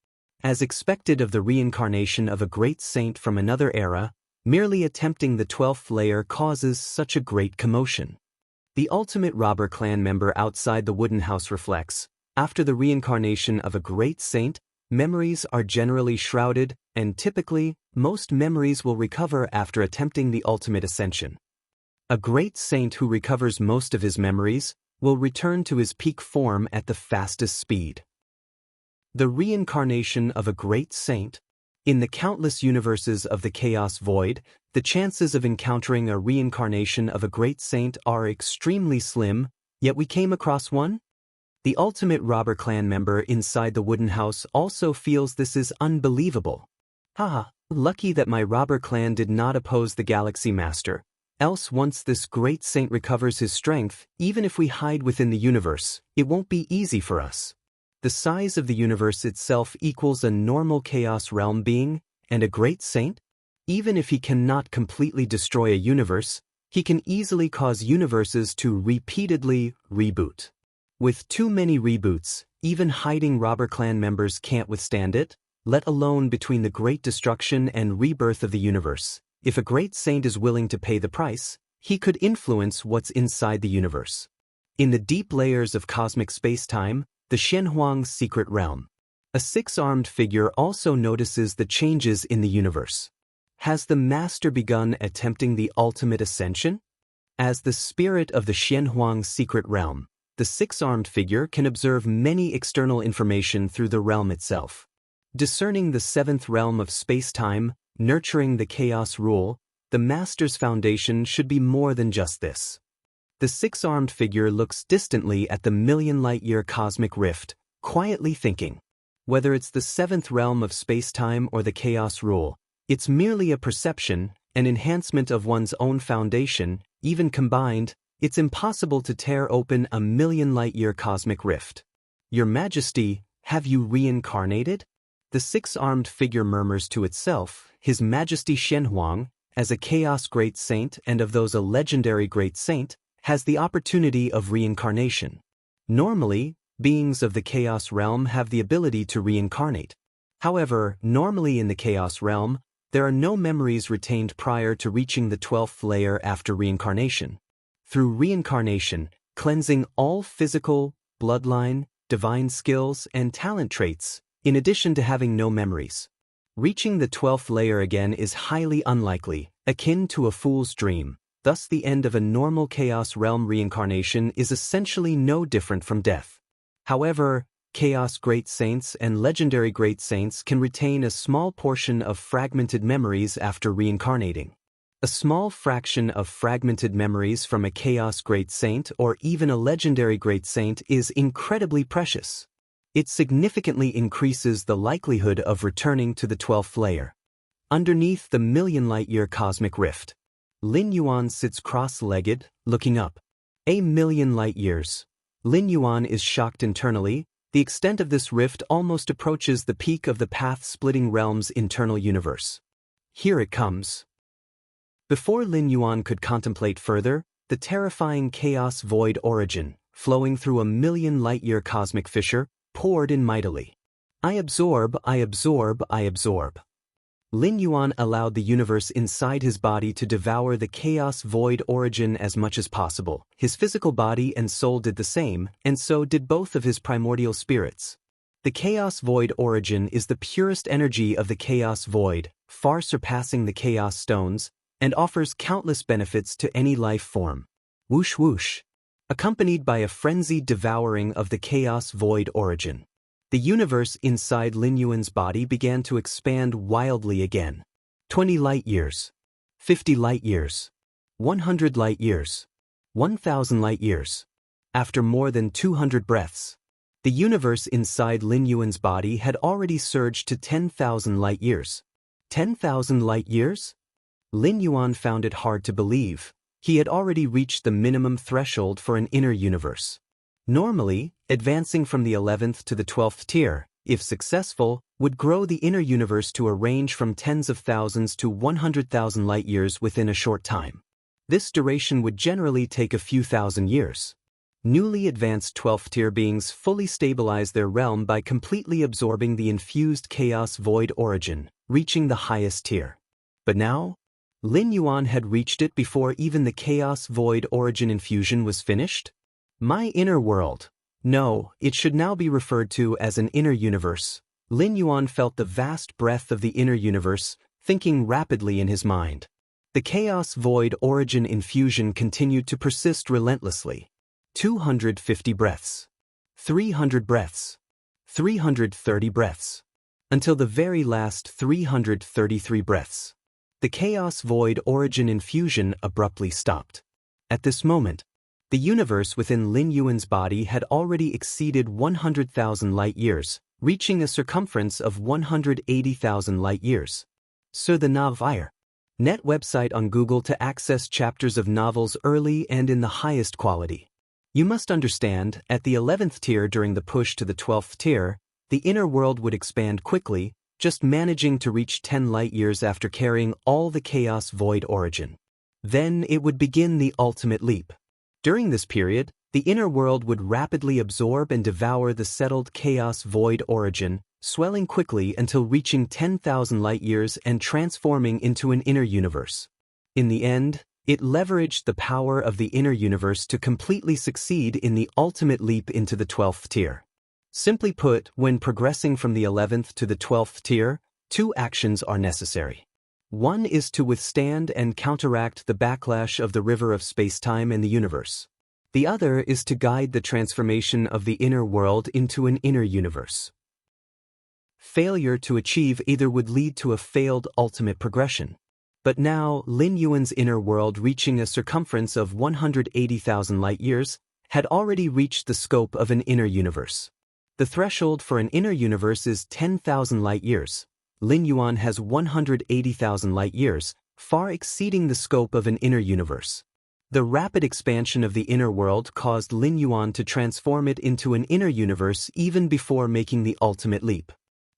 S1: As expected of the reincarnation of a great saint from another era, merely attempting the 12th layer causes such a great commotion. The ultimate robber clan member outside the wooden house reflects, after the reincarnation of a great saint, memories are generally shrouded, and typically, most memories will recover after attempting the ultimate ascension. A great saint who recovers most of his memories will return to his peak form at the fastest speed. The reincarnation of a great saint. In the countless universes of the Chaos Void, the chances of encountering a reincarnation of a great saint are extremely slim, yet we came across one? The ultimate robber clan member inside the wooden house also feels this is unbelievable. Haha, lucky that my robber clan did not oppose the Galaxy Master. Else once this great saint recovers his strength, even if we hide within the universe, it won't be easy for us. The size of the universe itself equals a normal Chaos Realm being, and a great saint? Even if he cannot completely destroy a universe, he can easily cause universes to repeatedly reboot. With too many reboots, even hiding robber clan members can't withstand it, let alone between the great destruction and rebirth of the universe. If a great saint is willing to pay the price, he could influence what's inside the universe. In the deep layers of cosmic space-time, the Shenhuang's secret realm. A six-armed figure also notices the changes in the universe. Has the master begun attempting the ultimate ascension? As the spirit of the Shenhuang's secret realm, the six-armed figure can observe many external information through the realm itself. Discerning the seventh realm of space-time, nurturing the chaos rule, the master's foundation should be more than just this. The six-armed figure looks distantly at the million-light-year cosmic rift, quietly thinking. Whether it's the seventh realm of space-time or the chaos rule, it's merely a perception, an enhancement of one's own foundation. Even combined, it's impossible to tear open a million-light-year cosmic rift. Your Majesty, have you reincarnated? The six-armed figure murmurs to itself, His Majesty Shenhuang, as a chaos great saint and of those a legendary great saint, has the opportunity of reincarnation. Normally, beings of the Chaos Realm have the ability to reincarnate. However, normally in the Chaos Realm, there are no memories retained prior to reaching the 12th layer after reincarnation. Through reincarnation, cleansing all physical, bloodline, divine skills, and talent traits, in addition to having no memories. Reaching the 12th layer again is highly unlikely, akin to a fool's dream. Thus the end of a normal Chaos Realm reincarnation is essentially no different from death. However, Chaos Great Saints and Legendary Great Saints can retain a small portion of fragmented memories after reincarnating. A small fraction of fragmented memories from a Chaos Great Saint or even a Legendary Great Saint is incredibly precious. It significantly increases the likelihood of returning to the 12th layer. Underneath the million-light-year cosmic rift, Lin Yuan sits cross-legged, looking up. A million light years. Lin Yuan is shocked internally. The extent of this rift almost approaches the peak of the path-splitting realm's internal universe. Here it comes. Before Lin Yuan could contemplate further, the terrifying chaos void origin, flowing through a million light-year cosmic fissure, poured in mightily. I absorb, I absorb, I absorb. Lin Yuan allowed the universe inside his body to devour the chaos void origin as much as possible. His physical body and soul did the same, and so did both of his primordial spirits. The chaos void origin is the purest energy of the chaos void, far surpassing the chaos stones, and offers countless benefits to any life form. Whoosh whoosh. Accompanied by a frenzied devouring of the chaos void origin. The universe inside Lin Yuan's body began to expand wildly again. 20 light years. 50 light years. 100 light years. 1,000 light years. After more than 200 breaths, the universe inside Lin Yuan's body had already surged to 10,000 light years. 10,000 light years? Lin Yuan found it hard to believe. He had already reached the minimum threshold for an inner universe. Normally, advancing from the 11th to the 12th tier, if successful, would grow the inner universe to a range from tens of thousands to 100,000 light-years within a short time. This duration would generally take a few thousand years. Newly advanced 12th tier beings fully stabilize their realm by completely absorbing the infused chaos void origin, reaching the highest tier. But now, Lin Yuan had reached it before even the chaos void origin infusion was finished? My inner world. No, it should now be referred to as an inner universe. Lin Yuan felt the vast breadth of the inner universe, thinking rapidly in his mind. The chaos void origin infusion continued to persist relentlessly. 250 breaths. 300 breaths. 330 breaths. Until the very last 333 breaths. The chaos void origin infusion abruptly stopped. At this moment, the universe within Lin Yuan's body had already exceeded 100,000 light-years, reaching a circumference of 180,000 light-years. So the Navire net website on Google to access chapters of novels early and in the highest quality. You must understand, at the 11th tier during the push to the 12th tier, the inner world would expand quickly, just managing to reach 10 light-years after carrying all the chaos void origin. Then it would begin the ultimate leap. During this period, the inner world would rapidly absorb and devour the settled chaos void origin, swelling quickly until reaching 10,000 light-years and transforming into an inner universe. In the end, it leveraged the power of the inner universe to completely succeed in the ultimate leap into the 12th tier. Simply put, when progressing from the 11th to the 12th tier, two actions are necessary. One is to withstand and counteract the backlash of the river of space-time and the universe. The other is to guide the transformation of the inner world into an inner universe. Failure to achieve either would lead to a failed ultimate progression. But now, Lin Yuan's inner world, reaching a circumference of 180,000 light-years, had already reached the scope of an inner universe. The threshold for an inner universe is 10,000 light-years. Lin Yuan has 180,000 light-years, far exceeding the scope of an inner universe. The rapid expansion of the inner world caused Lin Yuan to transform it into an inner universe even before making the ultimate leap.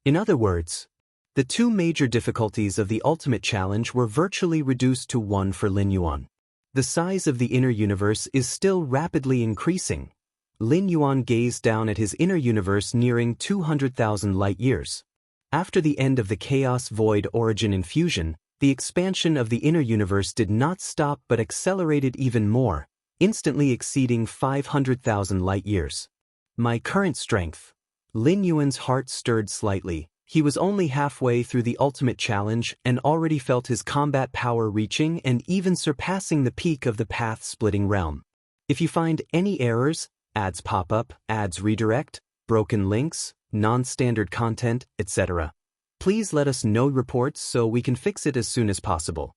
S1: In other words, the two major difficulties of the ultimate challenge were virtually reduced to one for Lin Yuan. The size of the inner universe is still rapidly increasing. Lin Yuan gazed down at his inner universe nearing 200,000 light-years. After the end of the chaos void origin infusion, the expansion of the inner universe did not stop but accelerated even more, instantly exceeding 500,000 light-years. My current strength. Lin Yuan's heart stirred slightly. He was only halfway through the ultimate challenge and already felt his combat power reaching and even surpassing the peak of the path-splitting realm. If you find any errors, ads pop up, ads redirect, broken links, non-standard content, etc., please let us know reports so we can fix it as soon as possible.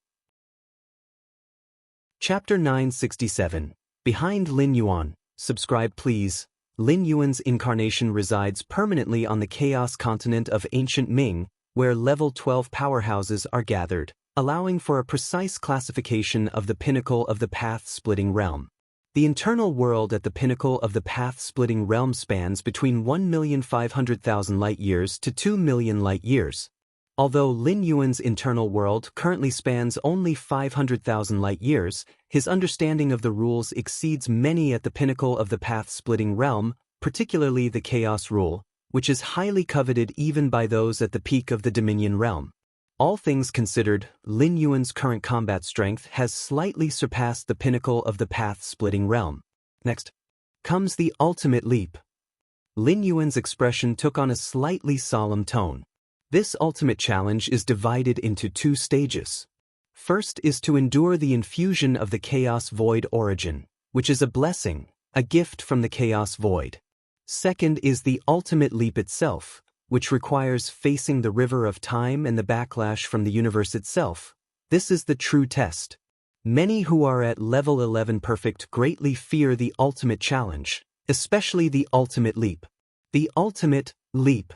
S1: Chapter 967. Behind Lin Yuan. Subscribe please. Lin Yuan's incarnation resides permanently on the Chaos continent of ancient Ming, where level 12 powerhouses are gathered, allowing for a precise classification of the pinnacle of the path-splitting realm. The internal world at the pinnacle of the path-splitting realm spans between 1,500,000 light-years to 2 million light-years. Although Lin Yuan's internal world currently spans only 500,000 light-years, his understanding of the rules exceeds many at the pinnacle of the path-splitting realm, particularly the Chaos Rule, which is highly coveted even by those at the peak of the Dominion realm. All things considered, Lin Yuan's current combat strength has slightly surpassed the pinnacle of the path-splitting realm. Next comes the ultimate leap. Lin Yuan's expression took on a slightly solemn tone. This ultimate challenge is divided into two stages. First is to endure the infusion of the Chaos Void origin, which is a blessing, a gift from the Chaos Void. Second is the ultimate leap itself, which requires facing the river of time and the backlash from the universe itself. This is the true test. Many who are at level 11 perfect greatly fear the ultimate challenge, especially the ultimate leap. The ultimate leap.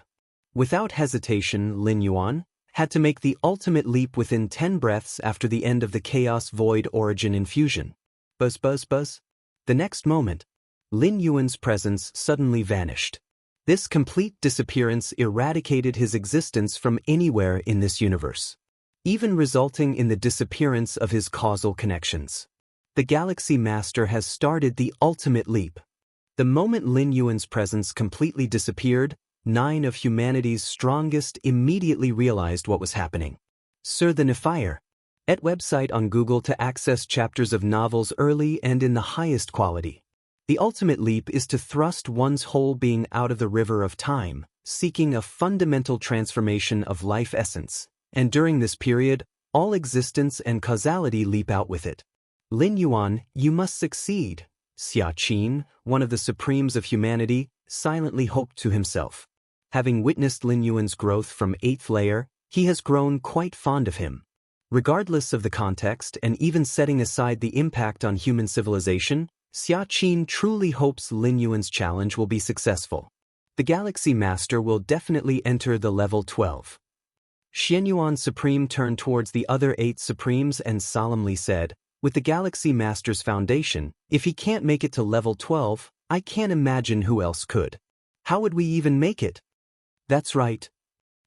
S1: Without hesitation, Lin Yuan had to make the ultimate leap within 10 breaths after the end of the Chaos Void origin infusion. Buzz buzz buzz. The next moment, Lin Yuan's presence suddenly vanished. This complete disappearance eradicated his existence from anywhere in this universe, even resulting in the disappearance of his causal connections. The Galaxy Master has started the ultimate leap. The moment Lin Yuan's presence completely disappeared, 9 of humanity's strongest immediately realized what was happening. Sir the Nefire. Et website on Google to access chapters of novels early and in the highest quality. The ultimate leap is to thrust one's whole being out of the river of time, seeking a fundamental transformation of life essence, and during this period, all existence and causality leap out with it. Lin Yuan, you must succeed, Xia Qin, one of the supremes of humanity, silently hoped to himself. Having witnessed Lin Yuan's growth from 8th layer, he has grown quite fond of him. Regardless of the context and even setting aside the impact on human civilization, Xia Qin truly hopes Lin Yuan's challenge will be successful. The Galaxy Master will definitely enter the level 12. Xianyuan Supreme turned towards the other 8 Supremes and solemnly said, with the Galaxy Master's foundation, if he can't make it to level 12, I can't imagine who else could. How would we even make it? That's right.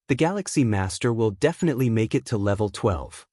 S1: The Galaxy Master will definitely make it to level 12.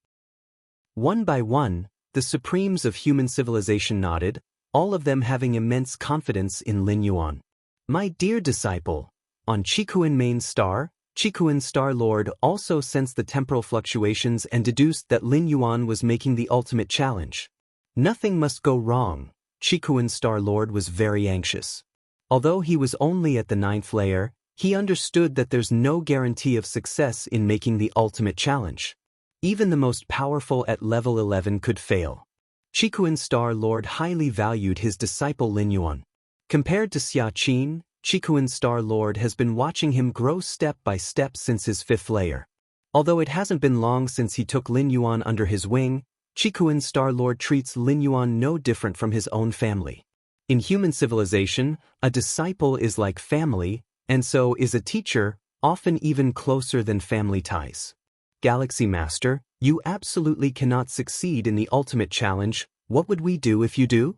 S1: One by one, the Supremes of human civilization nodded, all of them having immense confidence in Lin Yuan. My dear disciple, on Chikuan main star, Chikuan Star Lord also sensed the temporal fluctuations and deduced that Lin Yuan was making the ultimate challenge. Nothing must go wrong. Chikuan Star Lord was very anxious. Although he was only at the 9th layer, he understood that there's no guarantee of success in making the ultimate challenge. Even the most powerful at level 11 could fail. Chikuan Star Lord highly valued his disciple Lin Yuan. Compared to Xia Qin, Chikuan Star Lord has been watching him grow step by step since his 5th layer. Although it hasn't been long since he took Lin Yuan under his wing, Chikuan Star Lord treats Lin Yuan no different from his own family. In human civilization, a disciple is like family, and so is a teacher, often even closer than family ties. Galaxy Master, you absolutely cannot succeed in the ultimate challenge. What would we do if you do?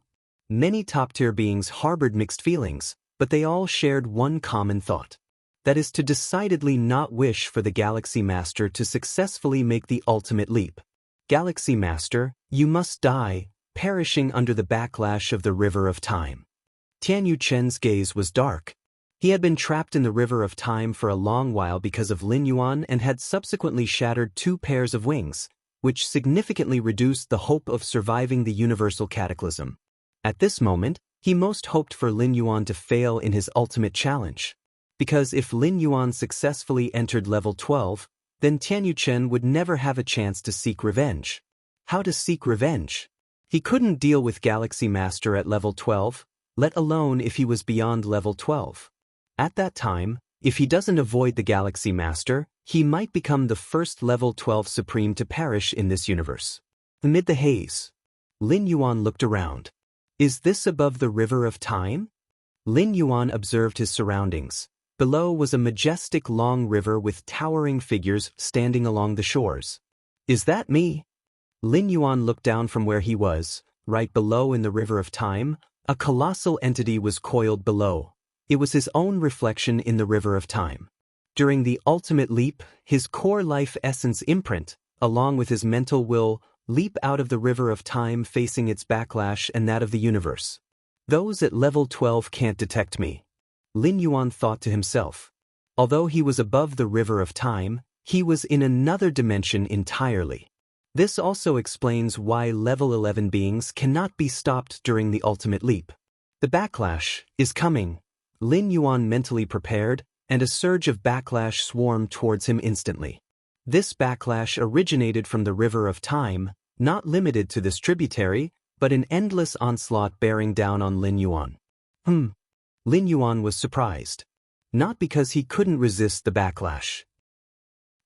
S1: Many top-tier beings harbored mixed feelings, but they all shared one common thought. That is to decidedly not wish for the Galaxy Master to successfully make the ultimate leap. Galaxy Master, you must die, perishing under the backlash of the river of time. Tian Yuchen's gaze was dark. He had been trapped in the river of time for a long while because of Lin Yuan and had subsequently shattered 2 pairs of wings, which significantly reduced the hope of surviving the universal cataclysm. At this moment, he most hoped for Lin Yuan to fail in his ultimate challenge. Because if Lin Yuan successfully entered level 12, then Tian Yuchen would never have a chance to seek revenge. How to seek revenge? He couldn't deal with Galaxy Master at level 12, let alone if he was beyond level 12. At that time, if he doesn't avoid the Galaxy Master, he might become the first level 12 Supreme to perish in this universe. Amid the haze, Lin Yuan looked around. Is this above the river of time? Lin Yuan observed his surroundings. Below was a majestic long river with towering figures standing along the shores. Is that me? Lin Yuan looked down from where he was. Right below in the river of time, a colossal entity was coiled below. It was his own reflection in the river of time. During the ultimate leap, his core life essence imprint, along with his mental will, leap out of the river of time facing its backlash and that of the universe. Those at level 12 can't detect me. Lin Yuan thought to himself. Although he was above the river of time, he was in another dimension entirely. This also explains why level 11 beings cannot be stopped during the ultimate leap. The backlash is coming. Lin Yuan mentally prepared, and a surge of backlash swarmed towards him instantly. This backlash originated from the river of time, not limited to this tributary, but an endless onslaught bearing down on Lin Yuan. Lin Yuan was surprised. Not because he couldn't resist the backlash,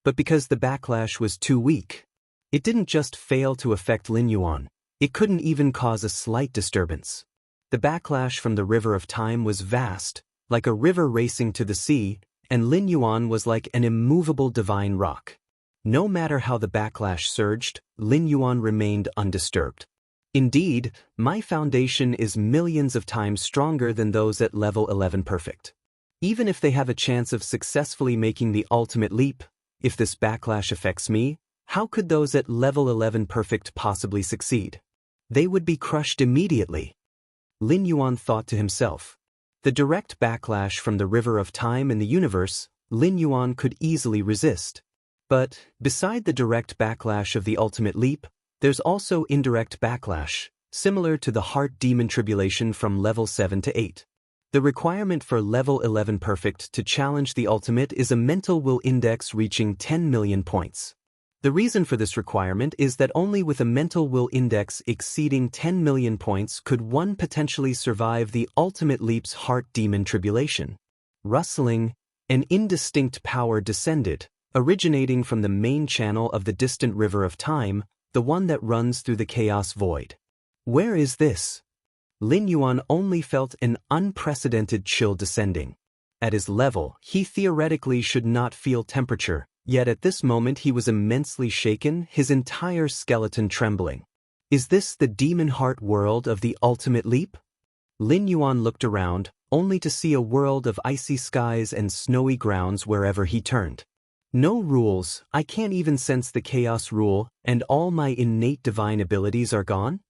S1: but because the backlash was too weak. It didn't just fail to affect Lin Yuan, it couldn't even cause a slight disturbance. The backlash from the river of time was vast, like a river racing to the sea, and Lin Yuan was like an immovable divine rock. No matter how the backlash surged, Lin Yuan remained undisturbed. Indeed, my foundation is millions of times stronger than those at level 11 perfect. Even if they have a chance of successfully making the ultimate leap, if this backlash affects me, how could those at level 11 perfect possibly succeed? They would be crushed immediately. Lin Yuan thought to himself. The direct backlash from the river of time and the universe, Lin Yuan could easily resist. But, beside the direct backlash of the ultimate leap, there's also indirect backlash, similar to the heart demon tribulation from level 7 to 8. The requirement for level 11 perfect to challenge the ultimate is a mental will index reaching 10 million points. The reason for this requirement is that only with a mental will index exceeding 10 million points could one potentially survive the ultimate leap's heart demon tribulation. Rustling, an indistinct power descended, originating from the main channel of the distant river of time, the one that runs through the chaos void. Where is this? Lin Yuan only felt an unprecedented chill descending. At his level, he theoretically should not feel temperature, yet at this moment he was immensely shaken, his entire skeleton trembling. Is this the demon heart world of the ultimate leap? Lin Yuan looked around, only to see a world of icy skies and snowy grounds wherever he turned. No rules, I can't even sense the chaos rule, and all my innate divine abilities are gone?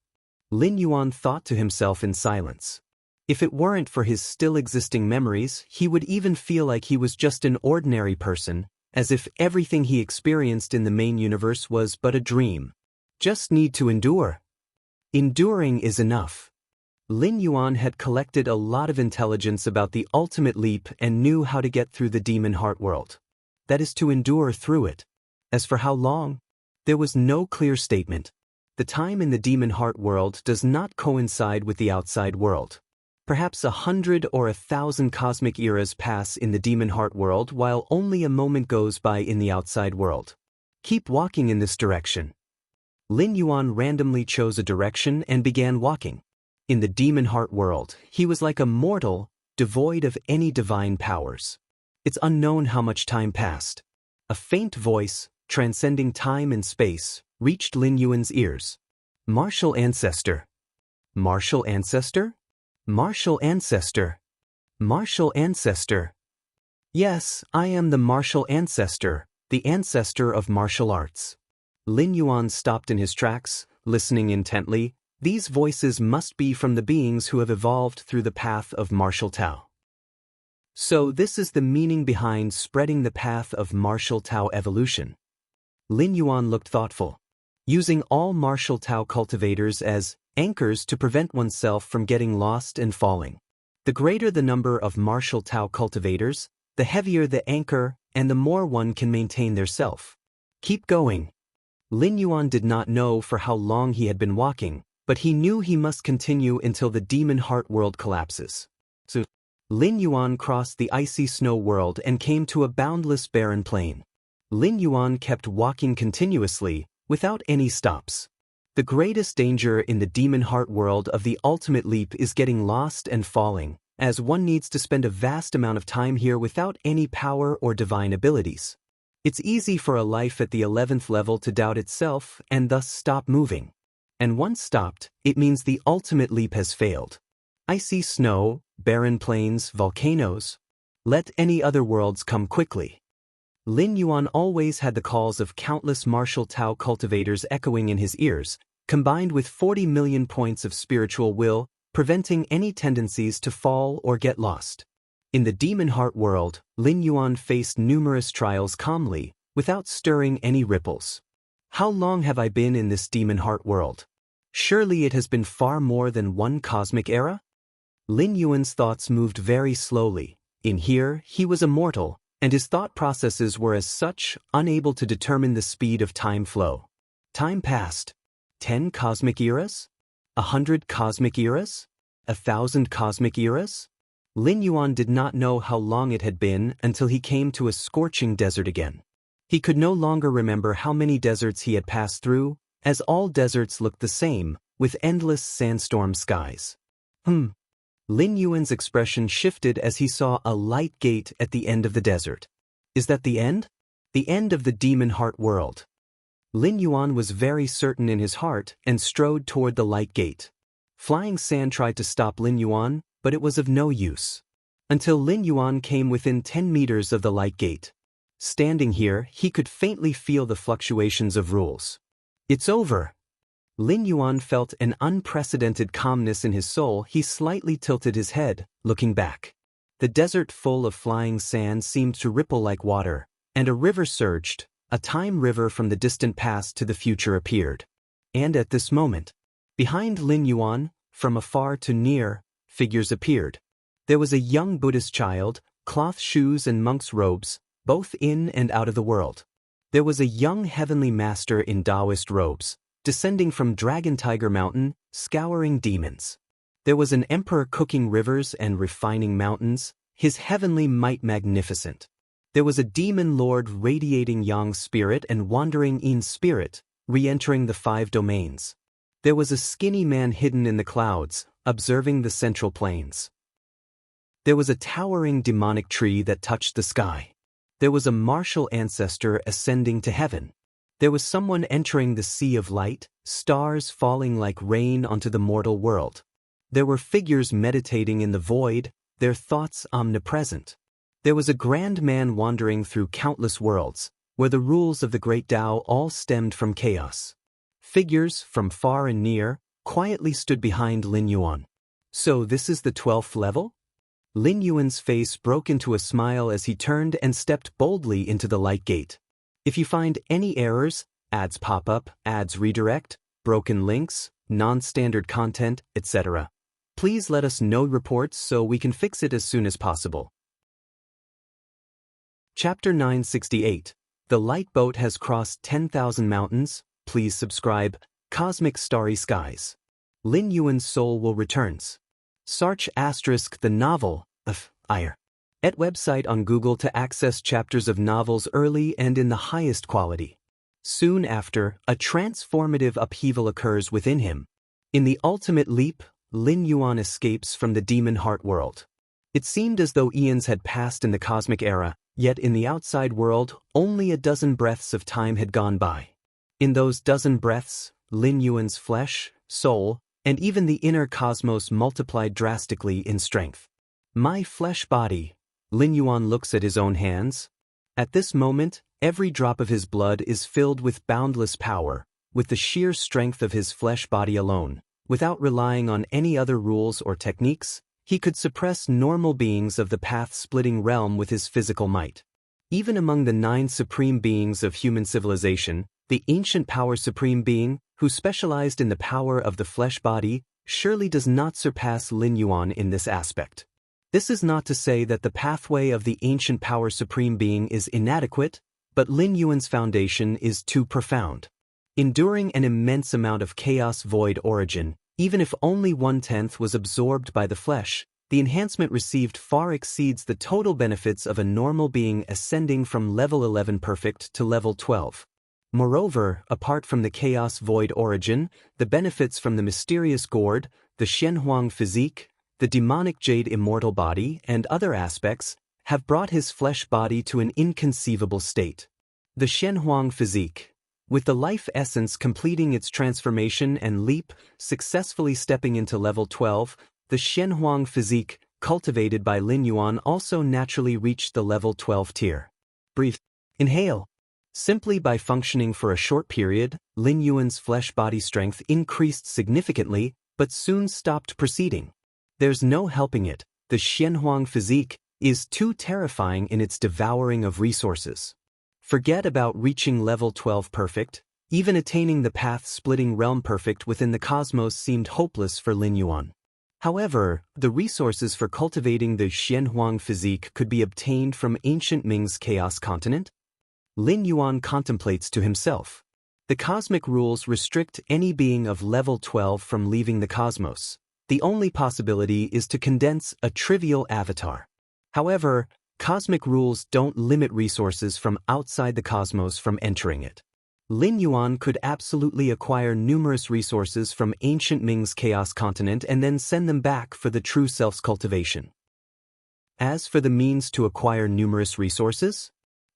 S1: Lin Yuan thought to himself in silence. If it weren't for his still existing memories, he would even feel like he was just an ordinary person, as if everything he experienced in the main universe was but a dream. Just need to endure. Enduring is enough. Lin Yuan had collected a lot of intelligence about the ultimate leap and knew how to get through the demon heart world. That is to endure through it. As for how long? There was no clear statement. The time in the demon heart world does not coincide with the outside world. Perhaps 100 or 1,000 cosmic eras pass in the demon heart world while only a moment goes by in the outside world. Keep walking in this direction. Lin Yuan randomly chose a direction and began walking. In the demon heart world, he was like a mortal, devoid of any divine powers. It's unknown how much time passed. A faint voice, transcending time and space, reached Lin Yuan's ears. Martial Ancestor. Martial Ancestor? Martial Ancestor. Martial Ancestor. Yes, I am the Martial Ancestor, the ancestor of martial arts. Lin Yuan stopped in his tracks, listening intently. These voices must be from the beings who have evolved through the path of martial Tao. So this is the meaning behind spreading the path of martial Tao evolution. Lin Yuan looked thoughtful. Using all martial Tao cultivators as anchors to prevent oneself from getting lost and falling. The greater the number of martial Tao cultivators, the heavier the anchor and the more one can maintain their self. Keep going. Lin Yuan did not know for how long he had been walking, but he knew he must continue until the demon heart world collapses. So, Lin Yuan crossed the icy snow world and came to a boundless barren plain. Lin Yuan kept walking continuously, without any stops. The greatest danger in the demon heart world of the ultimate leap is getting lost and falling, as one needs to spend a vast amount of time here without any power or divine abilities. It's easy for a life at the 11th level to doubt itself and thus stop moving. And once stopped, it means the ultimate leap has failed. Icy snow, barren plains, volcanoes. Let any other worlds come quickly. Lin Yuan always had the calls of countless martial Tao cultivators echoing in his ears, combined with 40 million points of spiritual will, preventing any tendencies to fall or get lost. In the demon heart world, Lin Yuan faced numerous trials calmly, without stirring any ripples. How long have I been in this demon heart world? Surely it has been far more than one cosmic era? Lin Yuan's thoughts moved very slowly. In here, he was immortal, and his thought processes were as such, unable to determine the speed of time flow. Time passed. 10 cosmic eras? 100 cosmic eras? 1,000 cosmic eras? Lin Yuan did not know how long it had been until he came to a scorching desert again. He could no longer remember how many deserts he had passed through, as all deserts looked the same, with endless sandstorm skies. Lin Yuan's expression shifted as he saw a light gate at the end of the desert. Is that the end? The end of the demon heart world. Lin Yuan was very certain in his heart and strode toward the light gate. Flying Sand tried to stop Lin Yuan, but it was of no use. Until Lin Yuan came within 10 meters of the light gate. Standing here, he could faintly feel the fluctuations of rules. It's over. Lin Yuan felt an unprecedented calmness in his soul. He slightly tilted his head, looking back. The desert full of flying sand seemed to ripple like water, and a river surged. A time river from the distant past to the future appeared. And at this moment, behind Lin Yuan, from afar to near, figures appeared. There was a young Buddhist child, cloth shoes and monk's robes, both in and out of the world. There was a young heavenly master in Taoist robes, descending from Dragon Tiger Mountain, scouring demons. There was an emperor cooking rivers and refining mountains, his heavenly might magnificent. There was a demon lord radiating Yang spirit and wandering Yin spirit, re-entering the 5 domains. There was a skinny man hidden in the clouds, observing the central plains. There was a towering demonic tree that touched the sky. There was a martial ancestor ascending to heaven. There was someone entering the sea of light, stars falling like rain onto the mortal world. There were figures meditating in the void, their thoughts omnipresent. There was a grand man wandering through countless worlds, where the rules of the great Tao all stemmed from chaos. Figures, from far and near, quietly stood behind Lin Yuan. So this is the 12th level? Lin Yuan's face broke into a smile as he turned and stepped boldly into the light gate. If you find any errors, ads pop up, ads redirect, broken links, non-standard content, etc., please let us know reports so we can fix it as soon as possible. Chapter 968. The light boat has crossed 10,000 mountains. Please subscribe. Cosmic Starry Skies. Lin Yuan's soul will returns. Search * the novel of Ire. At website on Google to access chapters of novels early and in the highest quality. Soon after, a transformative upheaval occurs within him. In the ultimate leap, Lin Yuan escapes from the demon heart world. It seemed as though eons had passed in the cosmic era, yet in the outside world, only a dozen breaths of time had gone by. In those dozen breaths, Lin Yuan's flesh, soul, and even the inner cosmos multiplied drastically in strength. My flesh body. Lin Yuan looks at his own hands. At this moment, every drop of his blood is filled with boundless power, with the sheer strength of his flesh body alone. Without relying on any other rules or techniques, he could suppress normal beings of the path-splitting realm with his physical might. Even among the 9 supreme beings of human civilization, the ancient power supreme being, who specialized in the power of the flesh body, surely does not surpass Lin Yuan in this aspect. This is not to say that the pathway of the ancient power supreme being is inadequate, but Lin Yuan's foundation is too profound. Enduring an immense amount of chaos void origin, even if only 1/10 was absorbed by the flesh, the enhancement received far exceeds the total benefits of a normal being ascending from level 11 perfect to level 12. Moreover, apart from the chaos void origin, the benefits from the mysterious gourd, the Shenhuang physique, the demonic jade immortal body, and other aspects, have brought his flesh body to an inconceivable state. The Shenhuang physique, with the life essence completing its transformation and leap, successfully stepping into level 12, the Shenhuang physique, cultivated by Lin Yuan, also naturally reached the level 12 tier. Breathe. Inhale. Simply by functioning for a short period, Lin Yuan's flesh body strength increased significantly, but soon stopped proceeding. There's no helping it, the Shenhuang physique is too terrifying in its devouring of resources. Forget about reaching level 12 perfect, even attaining the path-splitting realm perfect within the cosmos seemed hopeless for Lin Yuan. However, the resources for cultivating the Shenhuang physique could be obtained from ancient Ming's chaos continent. Lin Yuan contemplates to himself. The cosmic rules restrict any being of level 12 from leaving the cosmos. The only possibility is to condense a trivial avatar. However, cosmic rules don't limit resources from outside the cosmos from entering it. Lin Yuan could absolutely acquire numerous resources from ancient Ming's chaos continent and then send them back for the true self's cultivation. As for the means to acquire numerous resources,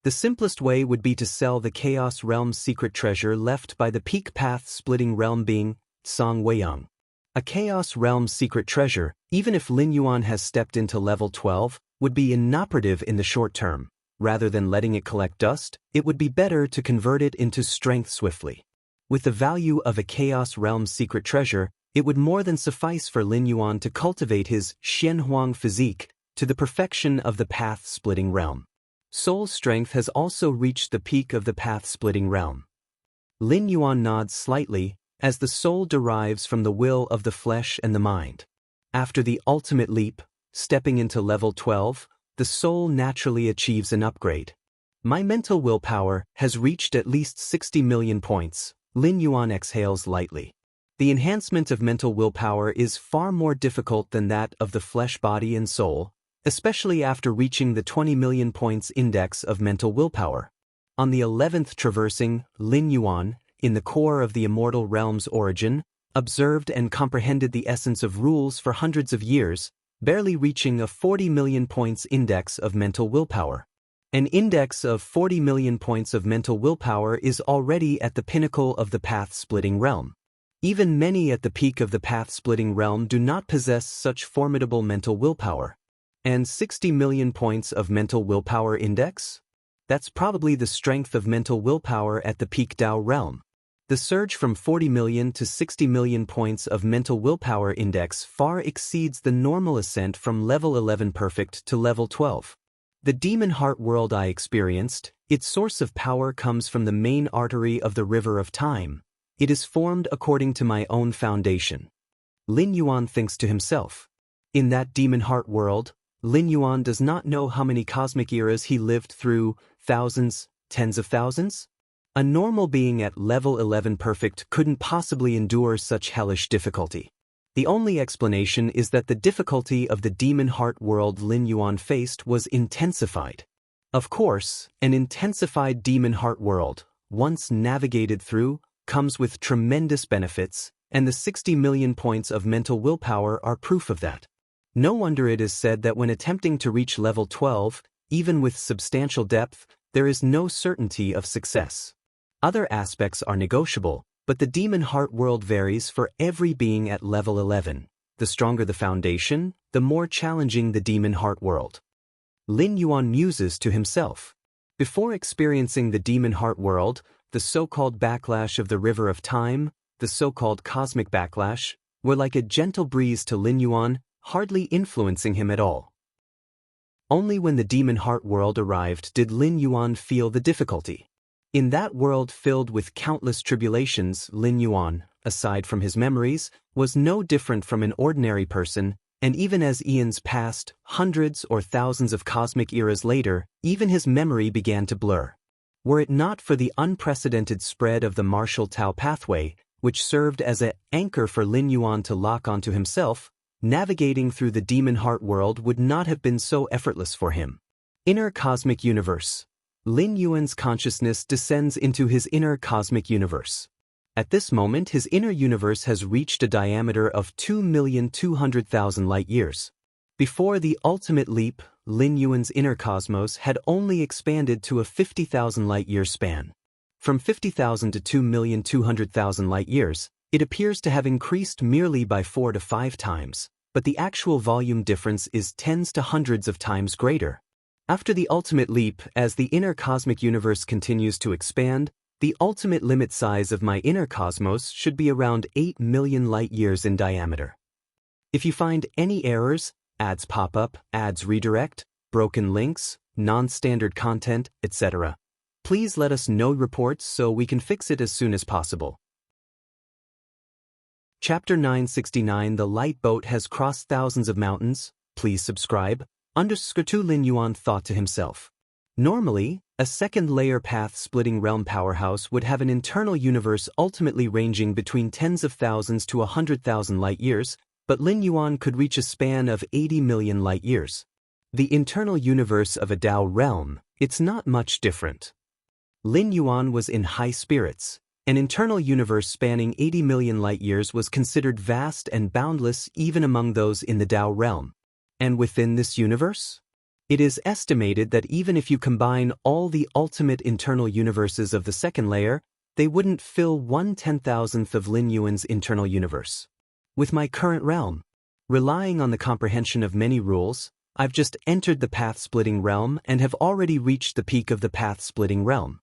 S1: The simplest way would be to sell the Chaos Realm's secret treasure left by the peak path-splitting realm being Song Weiyang. A Chaos Realm's secret treasure, even if Lin Yuan has stepped into level 12, would be inoperative in the short term. Rather than letting it collect dust, it would be better to convert it into strength swiftly. With the value of a Chaos Realm's secret treasure, it would more than suffice for Lin Yuan to cultivate his Xianhuang physique to the perfection of the path-splitting realm. Soul strength has also reached the peak of the path-splitting realm. Lin Yuan nods slightly, as the soul derives from the will of the flesh and the mind. After the ultimate leap, stepping into level 12, the soul naturally achieves an upgrade. My mental willpower has reached at least 60 million points. Lin Yuan exhales lightly. The enhancement of mental willpower is far more difficult than that of the flesh, body, and soul, especially after reaching the 20 million points index of mental willpower. On the 11th traversing, Lin Yuan, in the core of the immortal realm's origin, observed and comprehended the essence of rules for hundreds of years, barely reaching a 40 million points index of mental willpower. An index of 40 million points of mental willpower is already at the pinnacle of the path-splitting realm. Even many at the peak of the path-splitting realm do not possess such formidable mental willpower. And 60 million points of mental willpower index? That's probably the strength of mental willpower at the peak Dao realm. The surge from 40 million to 60 million points of mental willpower index far exceeds the normal ascent from level 11 perfect to level 12. The demon heart world I experienced, its source of power comes from the main artery of the river of time. It is formed according to my own foundation. Lin Yuan thinks to himself. In that demon heart world, Lin Yuan does not know how many cosmic eras he lived through, thousands, tens of thousands? A normal being at level 11 perfect couldn't possibly endure such hellish difficulty. The only explanation is that the difficulty of the demon heart world Lin Yuan faced was intensified. Of course, an intensified demon heart world, once navigated through, comes with tremendous benefits, and the 60 million points of mental willpower are proof of that. No wonder it is said that when attempting to reach level 12, even with substantial depth, there is no certainty of success. Other aspects are negotiable, but the demon heart world varies for every being at level 11. The stronger the foundation, the more challenging the demon heart world. Lin Yuan muses to himself. Before experiencing the demon heart world, the so-called backlash of the river of time, the so-called cosmic backlash, were like a gentle breeze to Lin Yuan, hardly influencing him at all. Only when the demon heart world arrived did Lin Yuan feel the difficulty. In that world filled with countless tribulations, Lin Yuan, aside from his memories, was no different from an ordinary person, and even as eons passed, hundreds or thousands of cosmic eras later, even his memory began to blur. Were it not for the unprecedented spread of the martial Tao pathway, which served as an anchor for Lin Yuan to lock onto himself, navigating through the demon heart world would not have been so effortless for him. Inner Cosmic Universe. Lin Yuan's consciousness descends into his inner cosmic universe. At this moment his inner universe has reached a diameter of 2,200,000 light-years. Before the ultimate leap, Lin Yuan's inner cosmos had only expanded to a 50,000 light-year span. From 50,000 to 2,200,000 light-years, it appears to have increased merely by 4 to 5 times, but the actual volume difference is tens to hundreds of times greater. After the ultimate leap, as the inner cosmic universe continues to expand, the ultimate limit size of my inner cosmos should be around 8 million light-years in diameter. If you find any errors, ads pop up, ads redirect, broken links, non-standard content, etc., please let us know reports so we can fix it as soon as possible. Chapter 969 The Light Boat has crossed thousands of mountains. Please subscribe. Lin Yuan thought to himself. Normally, a second-layer path-splitting realm powerhouse would have an internal universe ultimately ranging between tens of thousands to 100,000 light-years, but Lin Yuan could reach a span of 80 million light-years. The internal universe of a Dao realm, it's not much different. Lin Yuan was in high spirits. An internal universe spanning 80 million light-years was considered vast and boundless even among those in the Dao realm. And within this universe? It is estimated that even if you combine all the ultimate internal universes of the second layer, they wouldn't fill 1/10,000th of Lin Yuan's internal universe. With my current realm, relying on the comprehension of many rules, I've just entered the path-splitting realm and have already reached the peak of the path-splitting realm.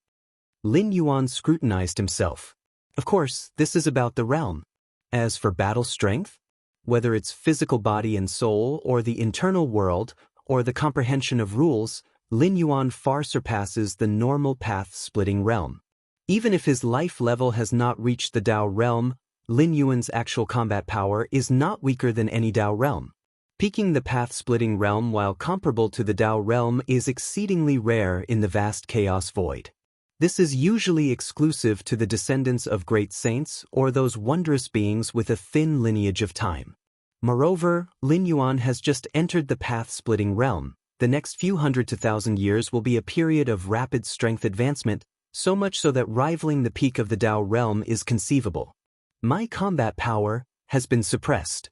S1: Lin Yuan scrutinized himself. Of course, this is about the realm. As for battle strength, whether it's physical body and soul or the internal world or the comprehension of rules, Lin Yuan far surpasses the normal path-splitting realm. Even if his life level has not reached the Dao realm, Lin Yuan's actual combat power is not weaker than any Dao realm. Peaking the path-splitting realm while comparable to the Dao realm is exceedingly rare in the vast chaos void. This is usually exclusive to the descendants of great saints or those wondrous beings with a thin lineage of time. Moreover, Lin Yuan has just entered the path-splitting realm. The next few hundred to thousand years will be a period of rapid strength advancement, so much so that rivaling the peak of the Dao realm is conceivable. My combat power has been suppressed.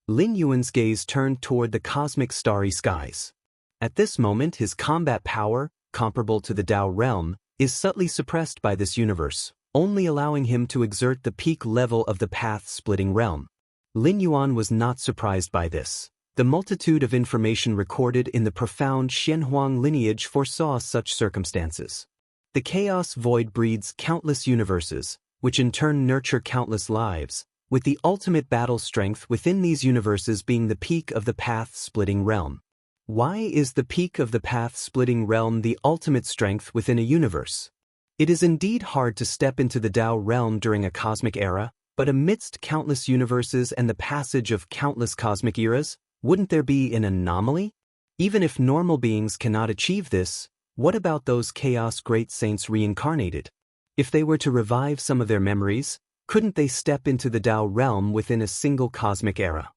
S1: Lin Yuan's gaze turned toward the cosmic starry skies. At this moment, his combat power, comparable to the Dao realm, is subtly suppressed by this universe, only allowing him to exert the peak level of the path-splitting realm. Lin Yuan was not surprised by this. The multitude of information recorded in the profound Xianhuang lineage foresaw such circumstances. The chaos void breeds countless universes, which in turn nurture countless lives, with the ultimate battle strength within these universes being the peak of the path-splitting realm. Why is the peak of the path-splitting realm the ultimate strength within a universe? It is indeed hard to step into the Dao realm during a cosmic era, but amidst countless universes and the passage of countless cosmic eras, wouldn't there be an anomaly? Even if normal beings cannot achieve this, what about those chaos great saints reincarnated? If they were to revive some of their memories, couldn't they step into the Dao realm within a single cosmic era?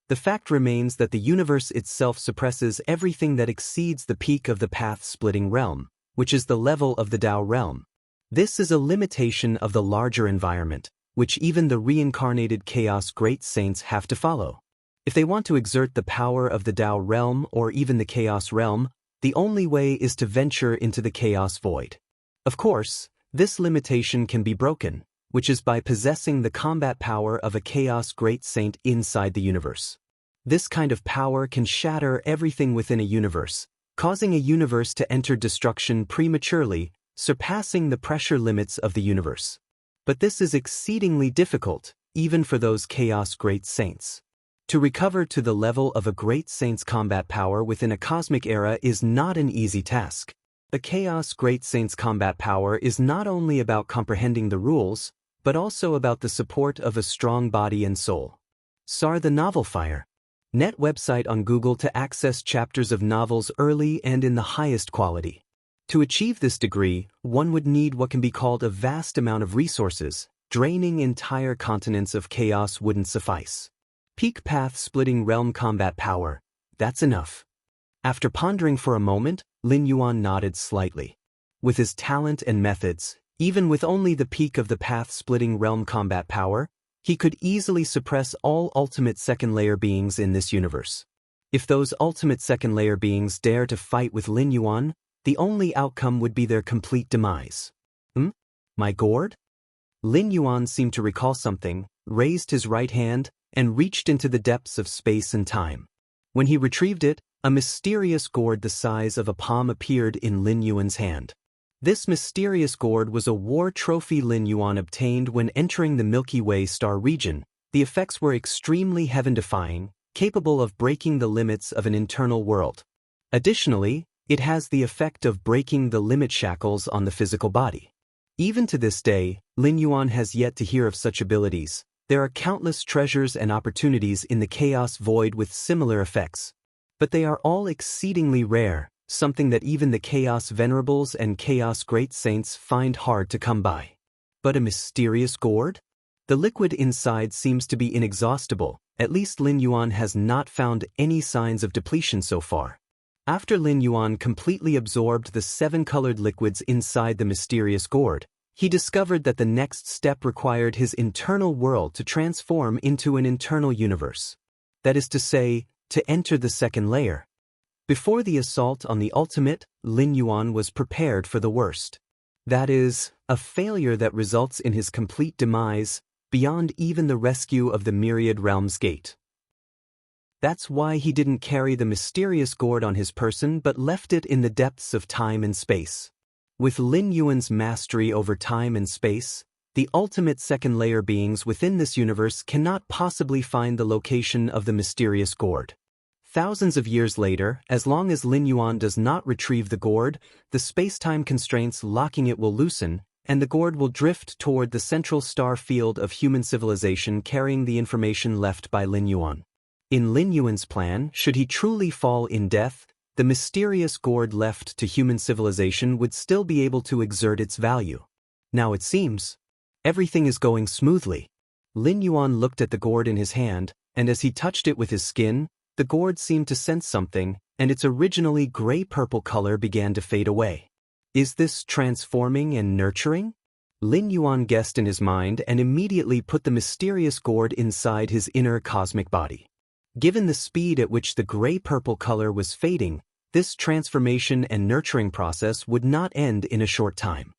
S1: The fact remains that the universe itself suppresses everything that exceeds the peak of the path-splitting realm, which is the level of the Dao realm. This is a limitation of the larger environment, which even the reincarnated chaos great saints have to follow. If they want to exert the power of the Dao realm or even the chaos realm, the only way is to venture into the chaos void. Of course, this limitation can be broken, which is by possessing the combat power of a chaos great saint inside the universe. This kind of power can shatter everything within a universe, causing a universe to enter destruction prematurely, surpassing the pressure limits of the universe. But this is exceedingly difficult, even for those chaos great saints. To recover to the level of a great saint's combat power within a cosmic era is not an easy task. A chaos great saint's combat power is not only about comprehending the rules, but also about the support of a strong body and soul. SAR the Novel Fire. Net website on Google to access chapters of novels early and in the highest quality. To achieve this degree, one would need what can be called a vast amount of resources. Draining entire continents of chaos wouldn't suffice. Peak path-splitting realm combat power. That's enough. After pondering for a moment, Lin Yuan nodded slightly. With his talent and methods, even with only the peak of the path-splitting realm combat power, he could easily suppress all ultimate second-layer beings in this universe. If those ultimate second-layer beings dare to fight with Lin Yuan, the only outcome would be their complete demise. My gourd? Lin Yuan seemed to recall something, raised his right hand, and reached into the depths of space and time. When he retrieved it, a mysterious gourd the size of a palm appeared in Lin Yuan's hand. This mysterious gourd was a war trophy Lin Yuan obtained when entering the Milky Way star region. The effects were extremely heaven-defying, capable of breaking the limits of an internal world. Additionally, it has the effect of breaking the limit shackles on the physical body. Even to this day, Lin Yuan has yet to hear of such abilities. There are countless treasures and opportunities in the chaos void with similar effects. But they are all exceedingly rare, something that even the chaos venerables and chaos great saints find hard to come by. But a mysterious gourd? The liquid inside seems to be inexhaustible. At least Lin Yuan has not found any signs of depletion so far. After Lin Yuan completely absorbed the 7 colored liquids inside the mysterious gourd, he discovered that the next step required his internal world to transform into an internal universe. That is to say, to enter the second layer. Before the assault on the ultimate, Lin Yuan was prepared for the worst. That is, a failure that results in his complete demise, beyond even the rescue of the Myriad Realms Gate. That's why he didn't carry the mysterious gourd on his person but left it in the depths of time and space. With Lin Yuan's mastery over time and space, the ultimate second-layer beings within this universe cannot possibly find the location of the mysterious gourd. Thousands of years later, as long as Lin Yuan does not retrieve the gourd, the space-time constraints locking it will loosen, and the gourd will drift toward the central star field of human civilization carrying the information left by Lin Yuan. In Lin Yuan's plan, should he truly fall in death, the mysterious gourd left to human civilization would still be able to exert its value. Now it seems, everything is going smoothly. Lin Yuan looked at the gourd in his hand, and as he touched it with his skin, the gourd seemed to sense something, and its originally gray-purple color began to fade away. Is this transforming and nurturing? Lin Yuan guessed in his mind and immediately put the mysterious gourd inside his inner cosmic body. Given the speed at which the gray-purple color was fading, this transformation and nurturing process would not end in a short time.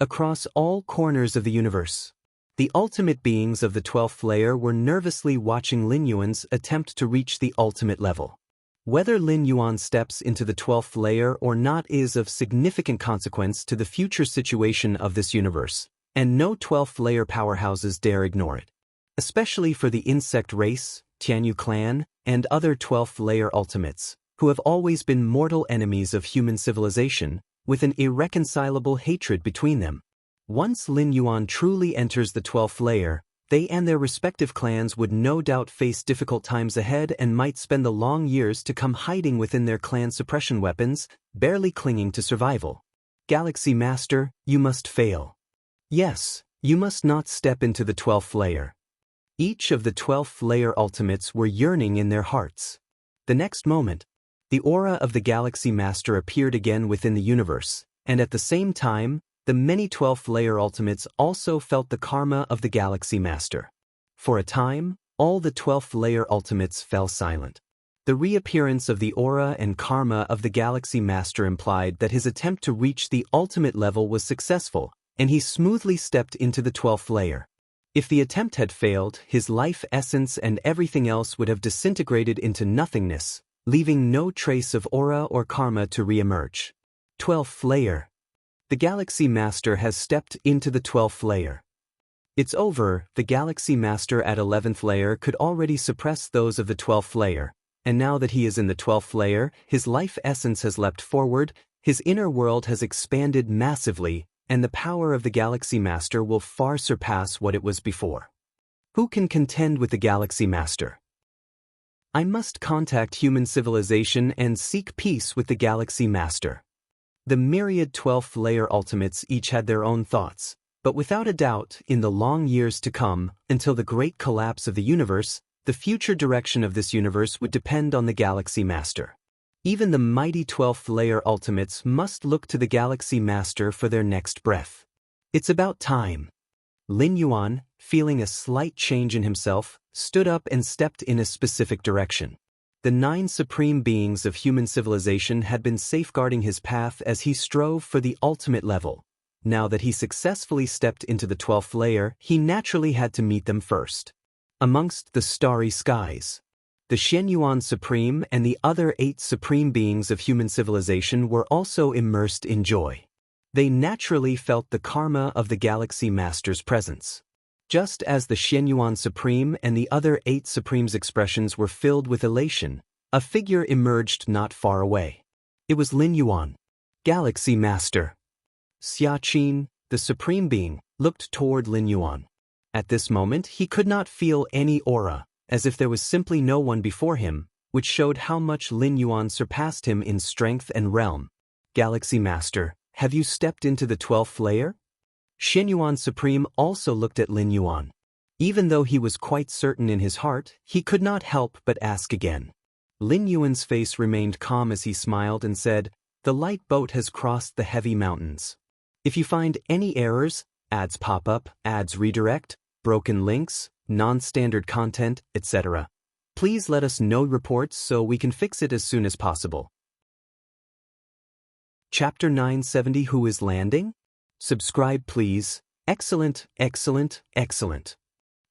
S1: Across all corners of the universe, the ultimate beings of the 12th layer were nervously watching Lin Yuan's attempt to reach the ultimate level. Whether Lin Yuan steps into the 12th layer or not is of significant consequence to the future situation of this universe, and no 12th layer powerhouses dare ignore it. Especially for the insect race, Tianyu clan, and other 12th layer ultimates, who have always been mortal enemies of human civilization, with an irreconcilable hatred between them. Once Lin Yuan truly enters the 12th layer, they and their respective clans would no doubt face difficult times ahead and might spend the long years to come hiding within their clan suppression weapons, barely clinging to survival. Galaxy Master, you must fail. Yes, you must not step into the 12th layer. Each of the 12th layer ultimates were yearning in their hearts. The next moment, the aura of the Galaxy Master appeared again within the universe, and at the same time, the many 12th layer ultimates also felt the karma of the Galaxy Master. For a time, all the 12th layer ultimates fell silent. The reappearance of the aura and karma of the Galaxy Master implied that his attempt to reach the ultimate level was successful, and he smoothly stepped into the 12th layer. If the attempt had failed, his life essence and everything else would have disintegrated into nothingness, leaving no trace of aura or karma to re-emerge. 12th layer. The Galaxy Master has stepped into the 12th layer. It's over. The Galaxy Master at 11th layer could already suppress those of the 12th layer, and now that he is in the 12th layer, his life essence has leapt forward, his inner world has expanded massively, and the power of the Galaxy Master will far surpass what it was before. Who can contend with the Galaxy Master? I must contact human civilization and seek peace with the Galaxy Master. The myriad 12th layer ultimates each had their own thoughts, but without a doubt, in the long years to come, until the great collapse of the universe, the future direction of this universe would depend on the Galaxy Master. Even the mighty 12th layer ultimates must look to the Galaxy Master for their next breath. It's about time. Lin Yuan, feeling a slight change in himself, stood up and stepped in a specific direction. The 9 supreme beings of human civilization had been safeguarding his path as he strove for the ultimate level. Now that he successfully stepped into the 12th layer, he naturally had to meet them first. Amongst the starry skies, the Shenyuan Supreme and the other 8 supreme beings of human civilization were also immersed in joy. They naturally felt the karma of the Galaxy Master's presence. Just as the Shenyuan Supreme and the other 8 Supremes' expressions were filled with elation, a figure emerged not far away. It was Lin Yuan, Galaxy Master. Xiaqin, the Supreme Being, looked toward Lin Yuan. At this moment he could not feel any aura, as if there was simply no one before him, which showed how much Lin Yuan surpassed him in strength and realm. Galaxy Master, have you stepped into the 12th layer? Shenyuan Supreme also looked at Lin Yuan. Even though he was quite certain in his heart, he could not help but ask again. Lin Yuan's face remained calm as he smiled and said, "The light boat has crossed the heavy mountains. If you find any errors, ads pop up, ads redirect, broken links, non-standard content, etc., please let us know reports so we can fix it as soon as possible. Chapter 970 Who is Landing? Subscribe please. Excellent, excellent, excellent.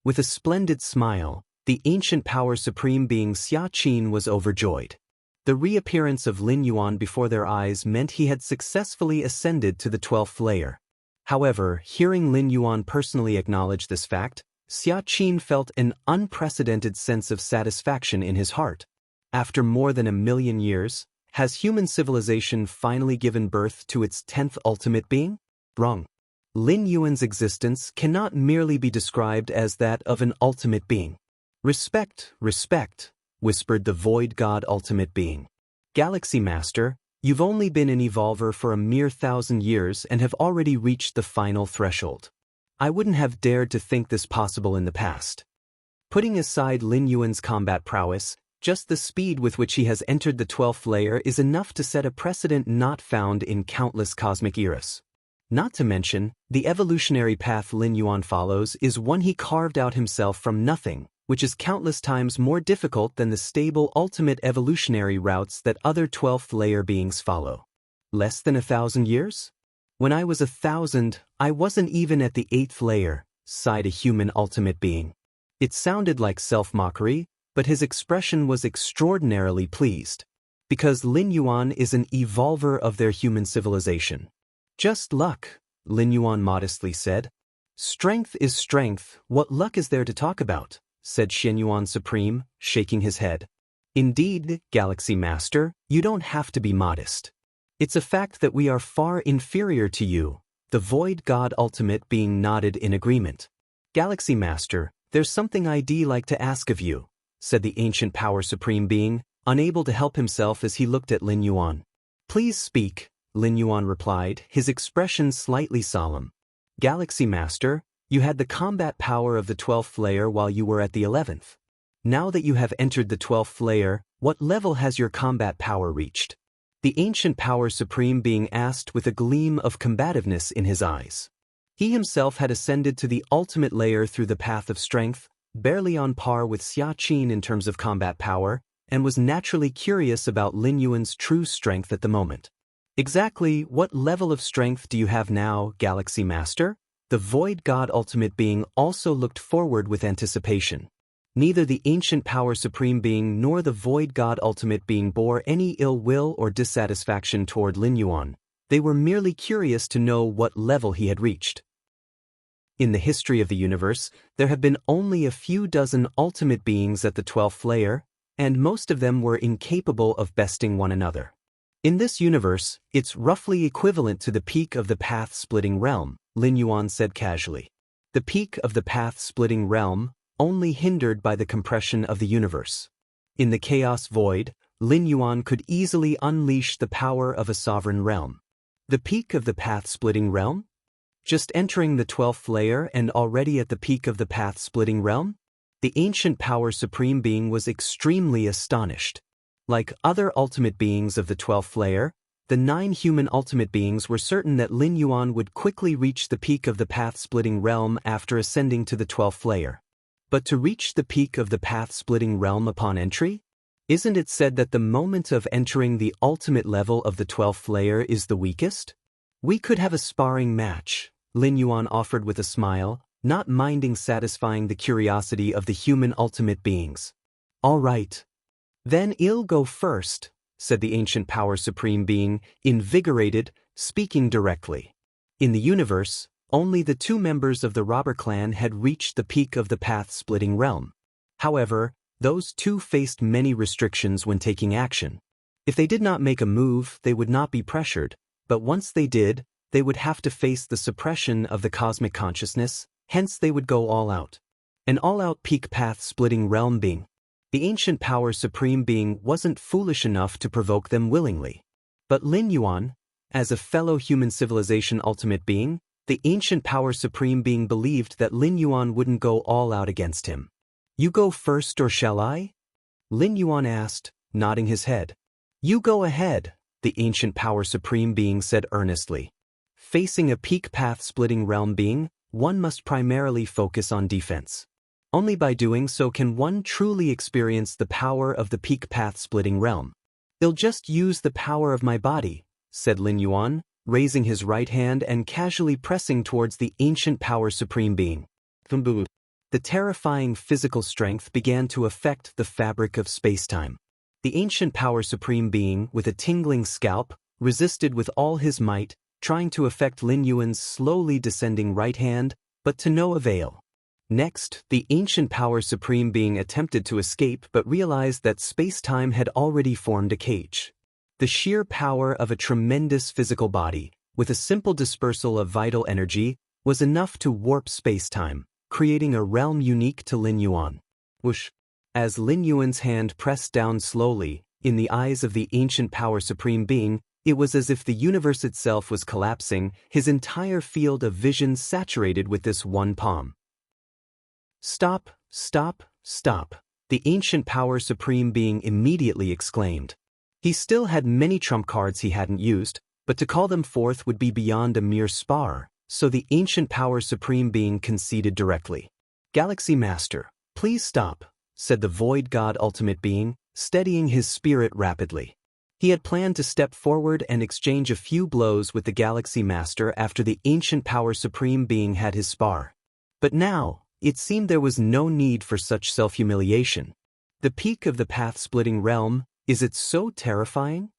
S1: With a splendid smile, the ancient power supreme being Xia Qin was overjoyed. The reappearance of Lin Yuan before their eyes meant he had successfully ascended to the 12th layer. However, hearing Lin Yuan personally acknowledge this fact, Xia Qin felt an unprecedented sense of satisfaction in his heart. After more than 1,000,000 years, has human civilization finally given birth to its 10th ultimate being? Wrong. Lin Yuan's existence cannot merely be described as that of an ultimate being. Respect, respect, whispered the void god ultimate being. Galaxy Master, you've only been an evolver for a mere 1,000 years and have already reached the final threshold. I wouldn't have dared to think this possible in the past. Putting aside Lin Yuan's combat prowess, just the speed with which he has entered the 12th layer is enough to set a precedent not found in countless cosmic eras. Not to mention, the evolutionary path Lin Yuan follows is one he carved out himself from nothing, which is countless times more difficult than the stable ultimate evolutionary routes that other 12th layer beings follow. Less than 1,000 years? When I was 1,000, I wasn't even at the 8th layer, sighed a human ultimate being. It sounded like self-mockery, but his expression was extraordinarily pleased. Because Lin Yuan is an evolver of their human civilization. Just luck, Lin Yuan modestly said. Strength is strength, what luck is there to talk about? Said Shen Yuan Supreme, shaking his head. Indeed, Galaxy Master, you don't have to be modest. It's a fact that we are far inferior to you, the Void God Ultimate being nodded in agreement. Galaxy Master, there's something I'd like to ask of you, said the ancient power supreme being, unable to help himself as he looked at Lin Yuan. Please speak, Lin Yuan replied, his expression slightly solemn. Galaxy Master, you had the combat power of the 12th layer while you were at the 11th. Now that you have entered the 12th layer, what level has your combat power reached? The ancient power supreme being asked with a gleam of combativeness in his eyes. He himself had ascended to the ultimate layer through the path of strength, barely on par with Xia Qin in terms of combat power, and was naturally curious about Lin Yuan's true strength at the moment. Exactly what level of strength do you have now, Galaxy Master? The Void God Ultimate Being also looked forward with anticipation. Neither the ancient power supreme being nor the Void God Ultimate Being bore any ill will or dissatisfaction toward Lin Yuan. They were merely curious to know what level he had reached. In the history of the universe, there have been only a few dozen ultimate beings at the 12th layer, and most of them were incapable of besting one another. In this universe, it's roughly equivalent to the peak of the path-splitting realm, Lin Yuan said casually. The peak of the path-splitting realm, only hindered by the compression of the universe. In the chaos void, Lin Yuan could easily unleash the power of a sovereign realm. The peak of the path-splitting realm? Just entering the 12th layer and already at the peak of the path-splitting realm? The ancient power supreme being was extremely astonished. Like other ultimate beings of the 12th layer, the 9 human ultimate beings were certain that Lin Yuan would quickly reach the peak of the path-splitting realm after ascending to the 12th layer. But to reach the peak of the path-splitting realm upon entry? Isn't it said that the moment of entering the ultimate level of the 12th layer is the weakest? We could have a sparring match, Lin Yuan offered with a smile, not minding satisfying the curiosity of the human ultimate beings. All right. Then I'll go first, said the ancient power supreme being, invigorated, speaking directly. In the universe, only the 2 members of the robber clan had reached the peak of the path-splitting realm. However, those 2 faced many restrictions when taking action. If they did not make a move, they would not be pressured, but once they did, they would have to face the suppression of the cosmic consciousness, hence they would go all out. An all-out peak path-splitting realm being. The ancient power supreme being wasn't foolish enough to provoke them willingly. But Lin Yuan, as a fellow human civilization ultimate being, the ancient power supreme being believed that Lin Yuan wouldn't go all out against him. You go first or shall I? Lin Yuan asked, nodding his head. You go ahead, the ancient power supreme being said earnestly. Facing a peak path-splitting realm being, one must primarily focus on defense. Only by doing so can one truly experience the power of the peak path-splitting realm. I'll just use the power of my body, said Lin Yuan, raising his right hand and casually pressing towards the ancient power supreme being. The terrifying physical strength began to affect the fabric of space-time. The ancient power supreme being, with a tingling scalp, resisted with all his might, trying to affect Lin Yuan's slowly descending right hand, but to no avail. Next, the ancient power supreme being attempted to escape but realized that space-time had already formed a cage. The sheer power of a tremendous physical body, with a simple dispersal of vital energy, was enough to warp space-time, creating a realm unique to Lin Yuan. Whoosh! As Lin Yuan's hand pressed down slowly, in the eyes of the ancient power supreme being, it was as if the universe itself was collapsing, his entire field of vision saturated with this one palm. Stop, stop, stop, the ancient power supreme being immediately exclaimed. He still had many trump cards he hadn't used, but to call them forth would be beyond a mere spar, so the ancient power supreme being conceded directly. Galaxy Master, please stop, said the Void God Ultimate Being, steadying his spirit rapidly. He had planned to step forward and exchange a few blows with the Galaxy Master after the ancient power supreme being had his spar. But now, it seemed there was no need for such self-humiliation. The peak of the path-splitting realm, is it so terrifying?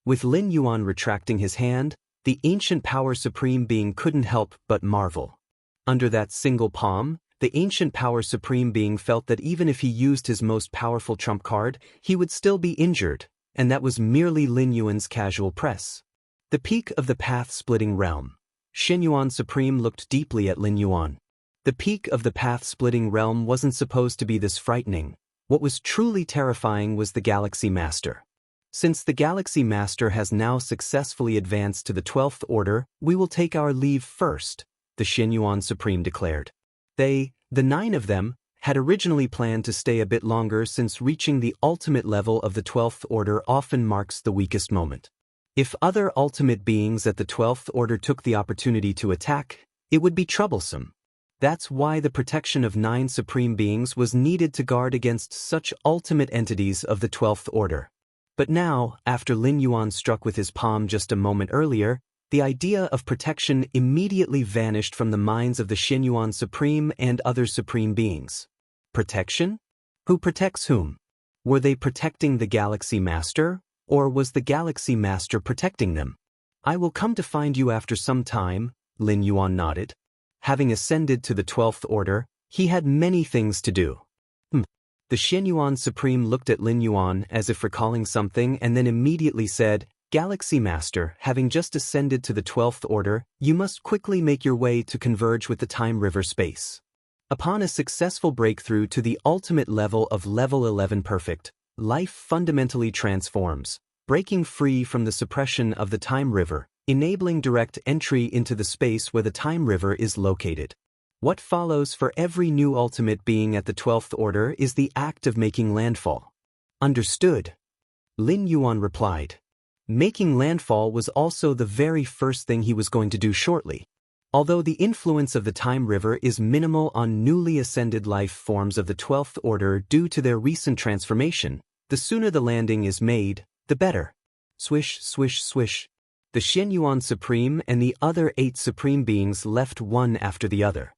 S1: With Lin Yuan retracting his hand, the ancient power supreme being couldn't help but marvel. Under that single palm, the ancient power supreme being felt that even if he used his most powerful trump card, he would still be injured, and that was merely Lin Yuan's casual press. The peak of the path-splitting realm. Shen Yuan Supreme looked deeply at Lin Yuan. The peak of the path-splitting realm wasn't supposed to be this frightening. What was truly terrifying was the Galaxy Master. Since the Galaxy Master has now successfully advanced to the 12th Order, we will take our leave first, the Shen Yuan Supreme declared. They, the 9 of them, had originally planned to stay a bit longer since reaching the ultimate level of the 12th Order often marks the weakest moment. If other ultimate beings at the 12th Order took the opportunity to attack, it would be troublesome. That's why the protection of 9 supreme beings was needed to guard against such ultimate entities of the 12th Order. But now, after Lin Yuan struck with his palm just a moment earlier, the idea of protection immediately vanished from the minds of the Shen Yuan Supreme and other supreme beings. Protection? Who protects whom? Were they protecting the Galaxy Master, or was the Galaxy Master protecting them? I will come to find you after some time, Lin Yuan nodded. Having ascended to the 12th Order, he had many things to do. The Shen Yuan Supreme looked at Lin Yuan as if recalling something and then immediately said, Galaxy Master, having just ascended to the 12th Order, you must quickly make your way to converge with the Time River space. Upon a successful breakthrough to the ultimate level of Level 11 Perfect, life fundamentally transforms, breaking free from the suppression of the Time River, enabling direct entry into the space where the Time River is located. What follows for every new ultimate being at the 12th Order is the act of making landfall. Understood? Lin Yuan replied. Making landfall was also the very first thing he was going to do shortly. Although the influence of the Time River is minimal on newly ascended life forms of the 12th Order due to their recent transformation, the sooner the landing is made, the better. Swish, swish, swish. The Shen Yuan Supreme and the other 8 Supreme Beings left one after the other.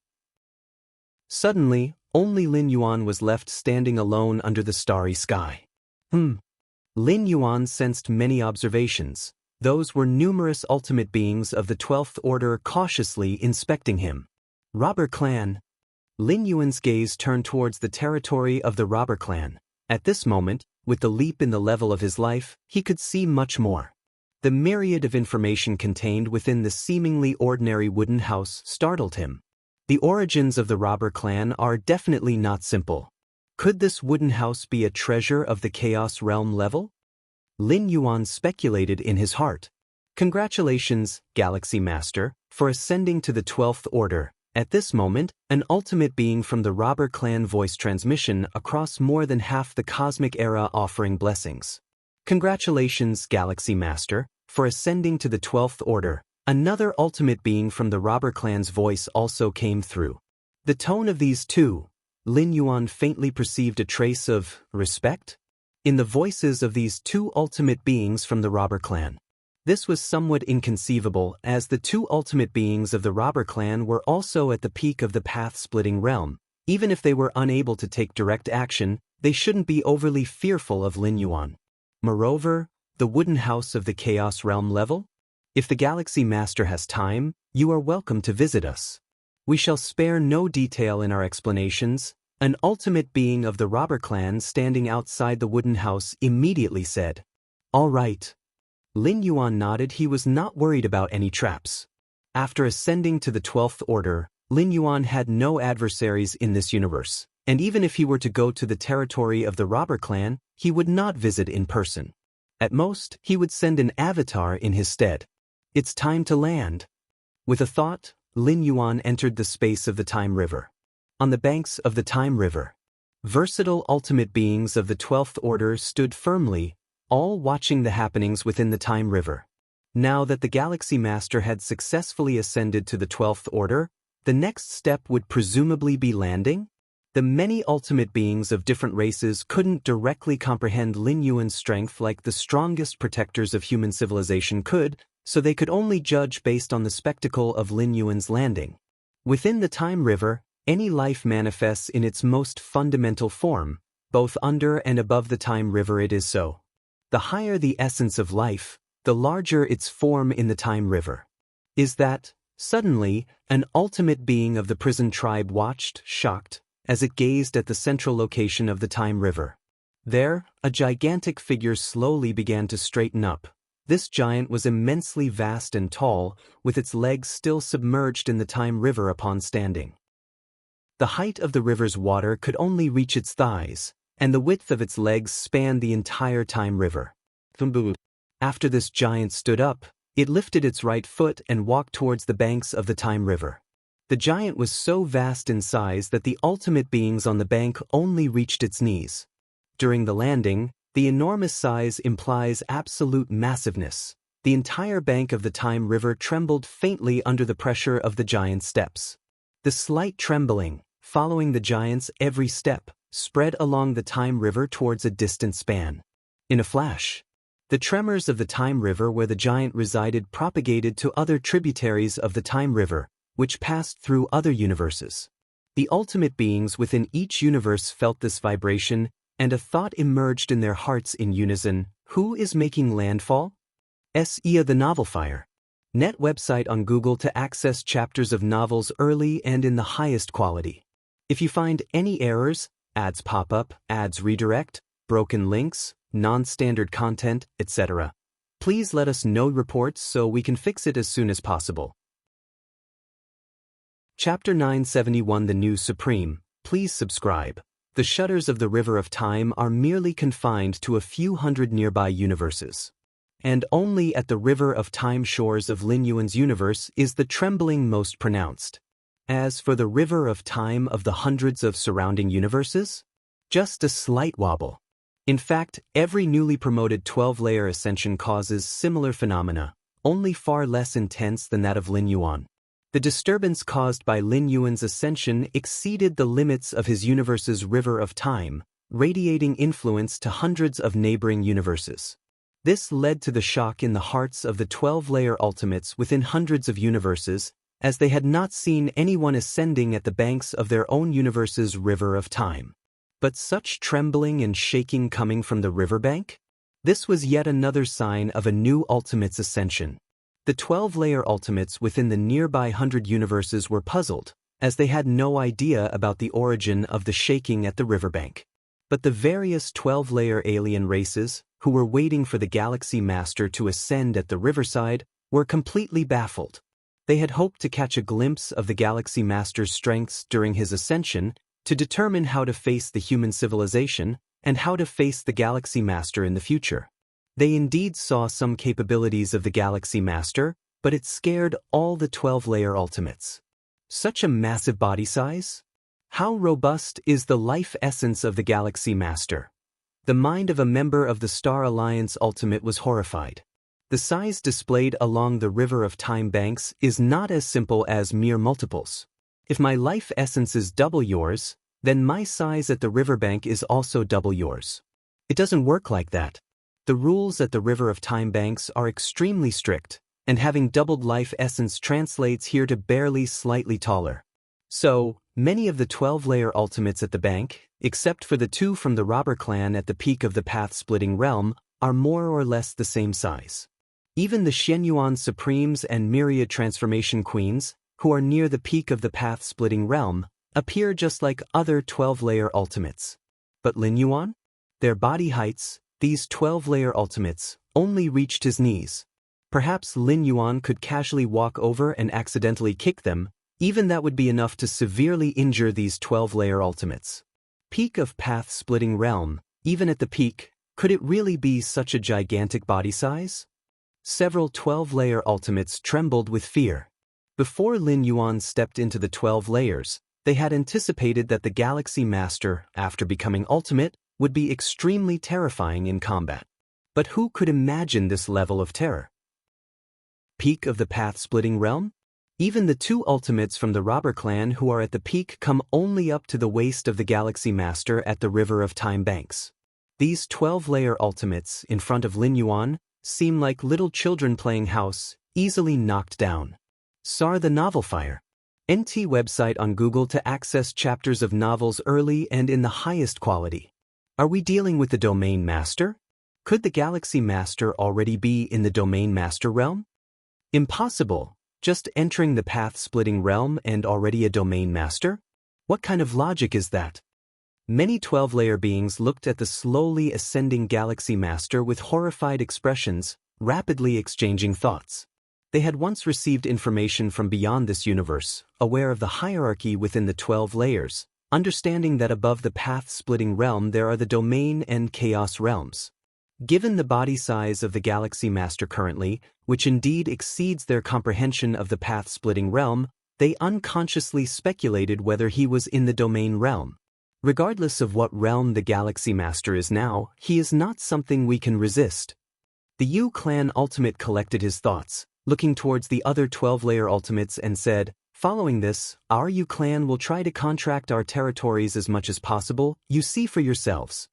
S1: Suddenly, only Lin Yuan was left standing alone under the starry sky. Lin Yuan sensed many observations. Those were numerous ultimate beings of the 12th Order cautiously inspecting him. Robber Clan. Lin Yuan's gaze turned towards the territory of the Robber Clan. At this moment, with the leap in the level of his life, he could see much more. The myriad of information contained within the seemingly ordinary wooden house startled him. The origins of the Robber Clan are definitely not simple. Could this wooden house be a treasure of the Chaos Realm level? Lin Yuan speculated in his heart. Congratulations, Galaxy Master, for ascending to the 12th Order. At this moment, an ultimate being from the Robber Clan voice transmission across more than half the cosmic era offering blessings. Congratulations, Galaxy Master, for ascending to the 12th Order. Another ultimate being from the Robber Clan's voice also came through. The tone of these two, Lin Yuan faintly perceived a trace of respect in the voices of these two ultimate beings from the Robber Clan. This was somewhat inconceivable, as the two ultimate beings of the robber clan were also at the peak of the path-splitting realm. Even if they were unable to take direct action, they shouldn't be overly fearful of Lin Yuan. Moreover, the wooden house of the Chaos Realm level? If the Galaxy Master has time, you are welcome to visit us. We shall spare no detail in our explanations. An ultimate being of the robber clan standing outside the wooden house immediately said, "All right." Lin Yuan nodded. He was not worried about any traps. After ascending to the 12th order, Lin Yuan had no adversaries in this universe, and even if he were to go to the territory of the robber clan, he would not visit in person. At most, he would send an avatar in his stead. It's time to land. With a thought, Lin Yuan entered the space of the Time River. On the banks of the Time River, versatile ultimate beings of the 12th order stood firmly, all watching the happenings within the Time River. Now that the Galaxy Master had successfully ascended to the 12th order, the next step would presumably be landing? The many ultimate beings of different races couldn't directly comprehend Lin Yuan's strength like the strongest protectors of human civilization could, so they could only judge based on the spectacle of Lin Yuan's landing. Within the Time River, any life manifests in its most fundamental form, both under and above the Time River it is so. The higher the essence of life, the larger its form in the Time River. Is that, suddenly, an ultimate being of the prison tribe watched, shocked, as it gazed at the central location of the Time River. There, a gigantic figure slowly began to straighten up. This giant was immensely vast and tall, with its legs still submerged in the Time River upon standing. The height of the river's water could only reach its thighs, and the width of its legs spanned the entire Time River. After this giant stood up, it lifted its right foot and walked towards the banks of the Time River. The giant was so vast in size that the ultimate beings on the bank only reached its knees. During the landing, the enormous size implies absolute massiveness. The entire bank of the Time River trembled faintly under the pressure of the giant's steps. The slight trembling, following the giant's every step, spread along the Time River towards a distant span. In a flash, the tremors of the Time River where the giant resided propagated to other tributaries of the Time River, which passed through other universes. The ultimate beings within each universe felt this vibration, and a thought emerged in their hearts in unison: who is making landfall? Ia the Novel Fire. Net website on Google to access chapters of novels early and in the highest quality. If you find any errors, ads pop up, ads redirect, broken links, non-standard content, etc., please let us know reports so we can fix it as soon as possible. Chapter 971 The New Supreme. Please subscribe. The shutters of the River of Time are merely confined to a few hundred nearby universes. And only at the River of Time shores of Lin Yuan's universe is the trembling most pronounced. As for the River of Time of the hundreds of surrounding universes, just a slight wobble. In fact, every newly promoted 12-layer ascension causes similar phenomena, only far less intense than that of Lin Yuan. The disturbance caused by Lin Yuan's ascension exceeded the limits of his universe's River of Time, radiating influence to hundreds of neighboring universes. This led to the shock in the hearts of the 12-layer ultimates within hundreds of universes, as they had not seen anyone ascending at the banks of their own universe's River of Time. But such trembling and shaking coming from the riverbank? This was yet another sign of a new ultimate's ascension. The 12-layer ultimates within the nearby 100 universes were puzzled, as they had no idea about the origin of the shaking at the riverbank. But the various 12-layer alien races, who were waiting for the Galaxy Master to ascend at the riverside, were completely baffled. They had hoped to catch a glimpse of the Galaxy Master's strengths during his ascension to determine how to face the human civilization and how to face the Galaxy Master in the future. They indeed saw some capabilities of the Galaxy Master, but it scared all the 12-layer ultimates. Such a massive body size? How robust is the life essence of the Galaxy Master? The mind of a member of the Star Alliance Ultimate was horrified. The size displayed along the River of Time banks is not as simple as mere multiples. If my life essence is double yours, then my size at the riverbank is also double yours. It doesn't work like that. The rules at the River of Time banks are extremely strict, and having doubled life essence translates here to barely slightly taller. So, many of the 12-layer ultimates at the bank, except for the 2 from the robber clan at the peak of the path-splitting realm, are more or less the same size. Even the Xianyuan Supremes and Myriad Transformation Queens, who are near the peak of the path-splitting realm, appear just like other 12-layer ultimates. But Lin Yuan? Their body heights, these 12-layer ultimates, only reached his knees. Perhaps Lin Yuan could casually walk over and accidentally kick them, even that would be enough to severely injure these 12-layer ultimates. Peak of path-splitting realm, even at the peak, could it really be such a gigantic body size? Several 12-layer ultimates trembled with fear. Before Lin Yuan stepped into the 12 layers, they had anticipated that the Galaxy Master, after becoming ultimate, would be extremely terrifying in combat. But who could imagine this level of terror? Peak of the path-splitting realm? Even the 2 ultimates from the robber clan who are at the peak come only up to the waist of the Galaxy Master at the River of Time banks. These 12-layer ultimates in front of Lin Yuan seem like little children playing house, easily knocked down. SAR the Novel Fire. NT website on Google to access chapters of novels early and in the highest quality. Are we dealing with the Domain Master? Could the Galaxy Master already be in the Domain Master realm? Impossible. Just entering the path-splitting realm and already a Domain Master? What kind of logic is that? Many 12-layer beings looked at the slowly ascending Galaxy Master with horrified expressions, rapidly exchanging thoughts. They had once received information from beyond this universe, aware of the hierarchy within the 12 layers, understanding that above the path-splitting realm there are the Domain and Chaos realms. Given the body size of the Galaxy Master currently, which indeed exceeds their comprehension of the path-splitting realm, they unconsciously speculated whether he was in the Domain realm. Regardless of what realm the Galaxy Master is now, he is not something we can resist. The Yu Clan Ultimate collected his thoughts, looking towards the other 12-layer ultimates and said, "Following this, our Yu Clan will try to contract our territories as much as possible, you see for yourselves."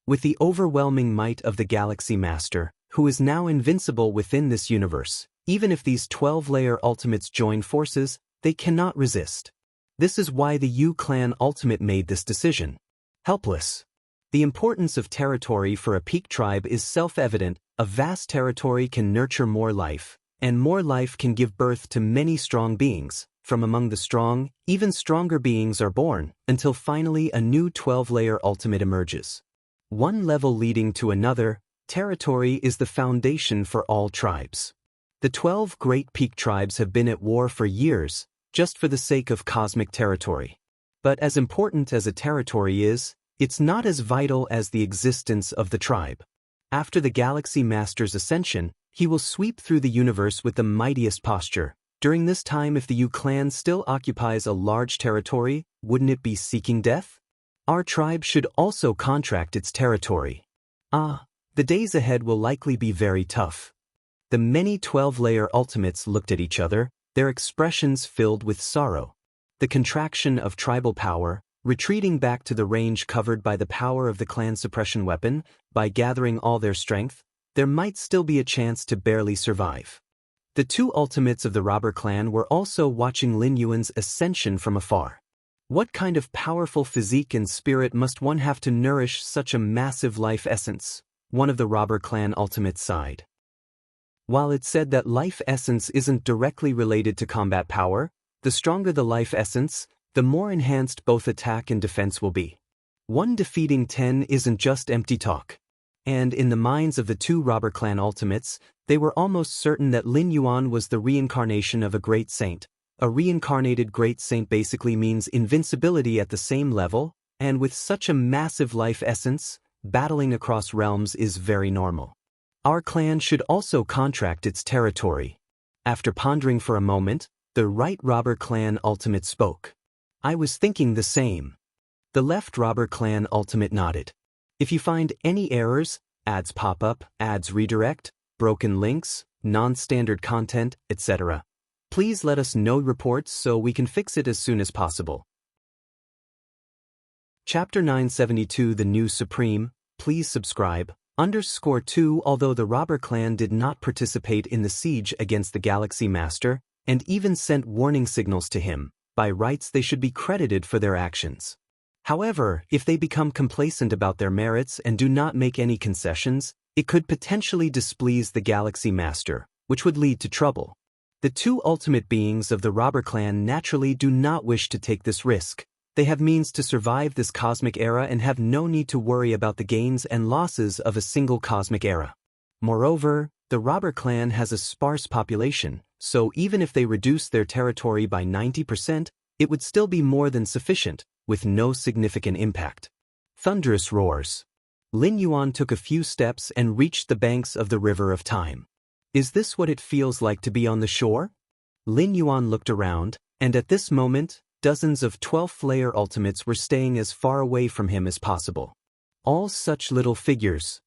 S1: With the overwhelming might of the Galaxy Master, who is now invincible within this universe, even if these 12-layer ultimates join forces, they cannot resist. This is why the Yu Clan Ultimate made this decision. Helpless. The importance of territory for a peak tribe is self-evident. A vast territory can nurture more life, and more life can give birth to many strong beings. From among the strong, even stronger beings are born, until finally a new 12-layer ultimate emerges. One level leading to another, territory is the foundation for all tribes. The 12 great peak tribes have been at war for years, just for the sake of cosmic territory. But as important as a territory is, it's not as vital as the existence of the tribe. After the Galaxy Master's ascension, he will sweep through the universe with the mightiest posture. During this time, if the Yu Clan still occupies a large territory, wouldn't it be seeking death? Our tribe should also contract its territory. The days ahead will likely be very tough. The many 12-layer ultimates looked at each other, their expressions filled with sorrow. The contraction of tribal power, retreating back to the range covered by the power of the clan suppression weapon, by gathering all their strength, there might still be a chance to barely survive. The 2 ultimates of the robber clan were also watching Lin Yuan's ascension from afar. What kind of powerful physique and spirit must one have to nourish such a massive life essence? One of the robber clan ultimates sighed. While it's said that life essence isn't directly related to combat power, the stronger the life essence, the more enhanced both attack and defense will be. 1 defeating 10 isn't just empty talk. And in the minds of the 2 robber clan ultimates, they were almost certain that Lin Yuan was the reincarnation of a great saint. A reincarnated great saint basically means invincibility at the same level, and with such a massive life essence, battling across realms is very normal. Our clan should also contract its territory. After pondering for a moment, the right robber clan ultimate spoke. I was thinking the same. The left robber clan ultimate nodded. If you find any errors, ads pop up, ads redirect, broken links, non-standard content, etc., please let us know reports so we can fix it as soon as possible. Chapter 972 The New Supreme. Please subscribe. 2. Although the robber clan did not participate in the siege against the Galaxy Master, and even sent warning signals to him, by rights they should be credited for their actions. However, if they become complacent about their merits and do not make any concessions, it could potentially displease the Galaxy Master, which would lead to trouble. The two ultimate beings of the robber clan naturally do not wish to take this risk. They have means to survive this cosmic era and have no need to worry about the gains and losses of a single cosmic era. Moreover, the robber clan has a sparse population, so even if they reduce their territory by 90%, it would still be more than sufficient, with no significant impact. Thunderous roars. Lin Yuan took a few steps and reached the banks of the River of Time. Is this what it feels like to be on the shore? Lin Yuan looked around, and at this moment, dozens of 12th-layer ultimates were staying as far away from him as possible. All such little figures.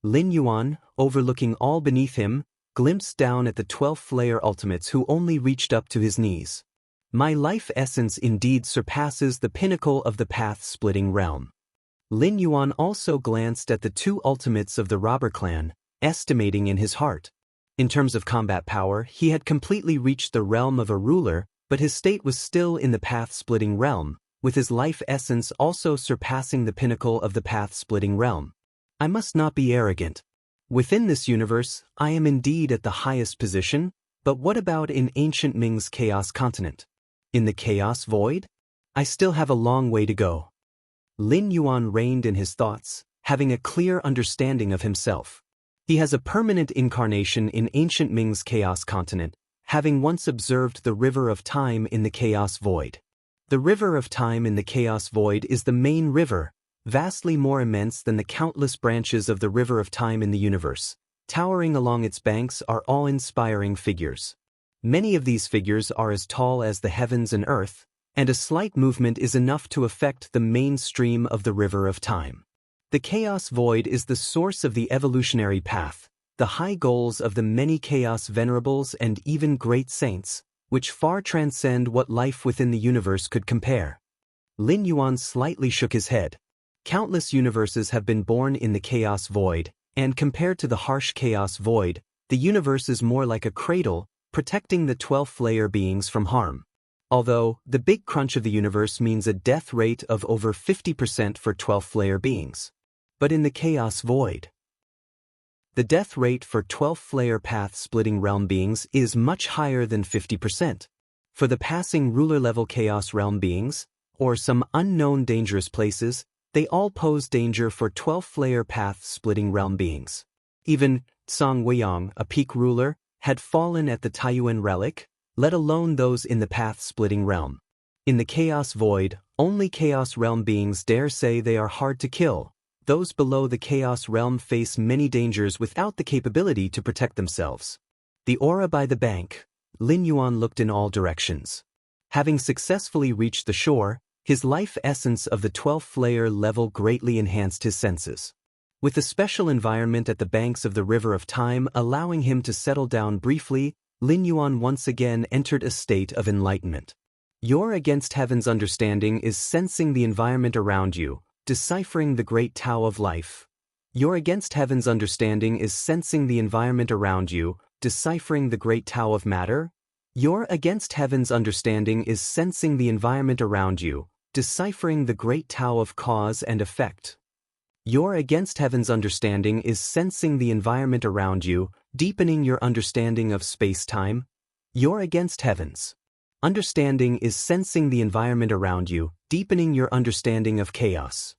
S1: Lin Yuan, overlooking all beneath him, glimpsed down at the 12th-layer ultimates who only reached up to his knees. My life essence indeed surpasses the pinnacle of the path-splitting realm. Lin Yuan also glanced at the two ultimates of the robber clan, estimating in his heart. In terms of combat power, he had completely reached the realm of a ruler, but his state was still in the path-splitting realm, with his life essence also surpassing the pinnacle of the path-splitting realm. I must not be arrogant. Within this universe, I am indeed at the highest position, but what about in ancient Ming's Chaos Continent? In the Chaos Void? I still have a long way to go. Lin Yuan reined in his thoughts, having a clear understanding of himself. He has a permanent incarnation in ancient Ming's Chaos Continent, having once observed the River of Time in the Chaos Void. The River of Time in the Chaos Void is the main river, vastly more immense than the countless branches of the River of Time in the universe. Towering along its banks are awe-inspiring figures. Many of these figures are as tall as the heavens and earth, and a slight movement is enough to affect the main stream of the River of Time. The Chaos Void is the source of the evolutionary path, the high goals of the many Chaos Venerables and even great saints, which far transcend what life within the universe could compare. Lin Yuan slightly shook his head. Countless universes have been born in the Chaos Void, and compared to the harsh Chaos Void, the universe is more like a cradle, protecting the 12th-layer beings from harm. Although, the big crunch of the universe means a death rate of over 50% for 12th-layer beings. But in the Chaos Void, the death rate for 12th-layer path-splitting realm beings is much higher than 50%. For the passing ruler-level Chaos realm beings, or some unknown dangerous places, they all pose danger for 12th-layer path-splitting realm beings. Even Song Weiyang, a peak ruler, had fallen at the Taiyuan relic, let alone those in the path-splitting realm. In the Chaos Void, only Chaos realm beings dare say they are hard to kill. Those below the Chaos realm face many dangers without the capability to protect themselves. The aura by the bank. Lin Yuan looked in all directions. Having successfully reached the shore, his life essence of the 12th-layer level greatly enhanced his senses. With a special environment at the banks of the River of Time allowing him to settle down briefly, Lin Yuan once again entered a state of enlightenment. Your against heaven's understanding is sensing the environment around you, deciphering the great Tao of life. Your against heaven's understanding is sensing the environment around you, deciphering the great Tao of matter. Your against heaven's understanding is sensing the environment around you, deciphering the great Tao of cause and effect. Your against heaven's understanding is sensing the environment around you, deepening your understanding of space-time. Your against heaven's understanding is sensing the environment around you, deepening your understanding of chaos.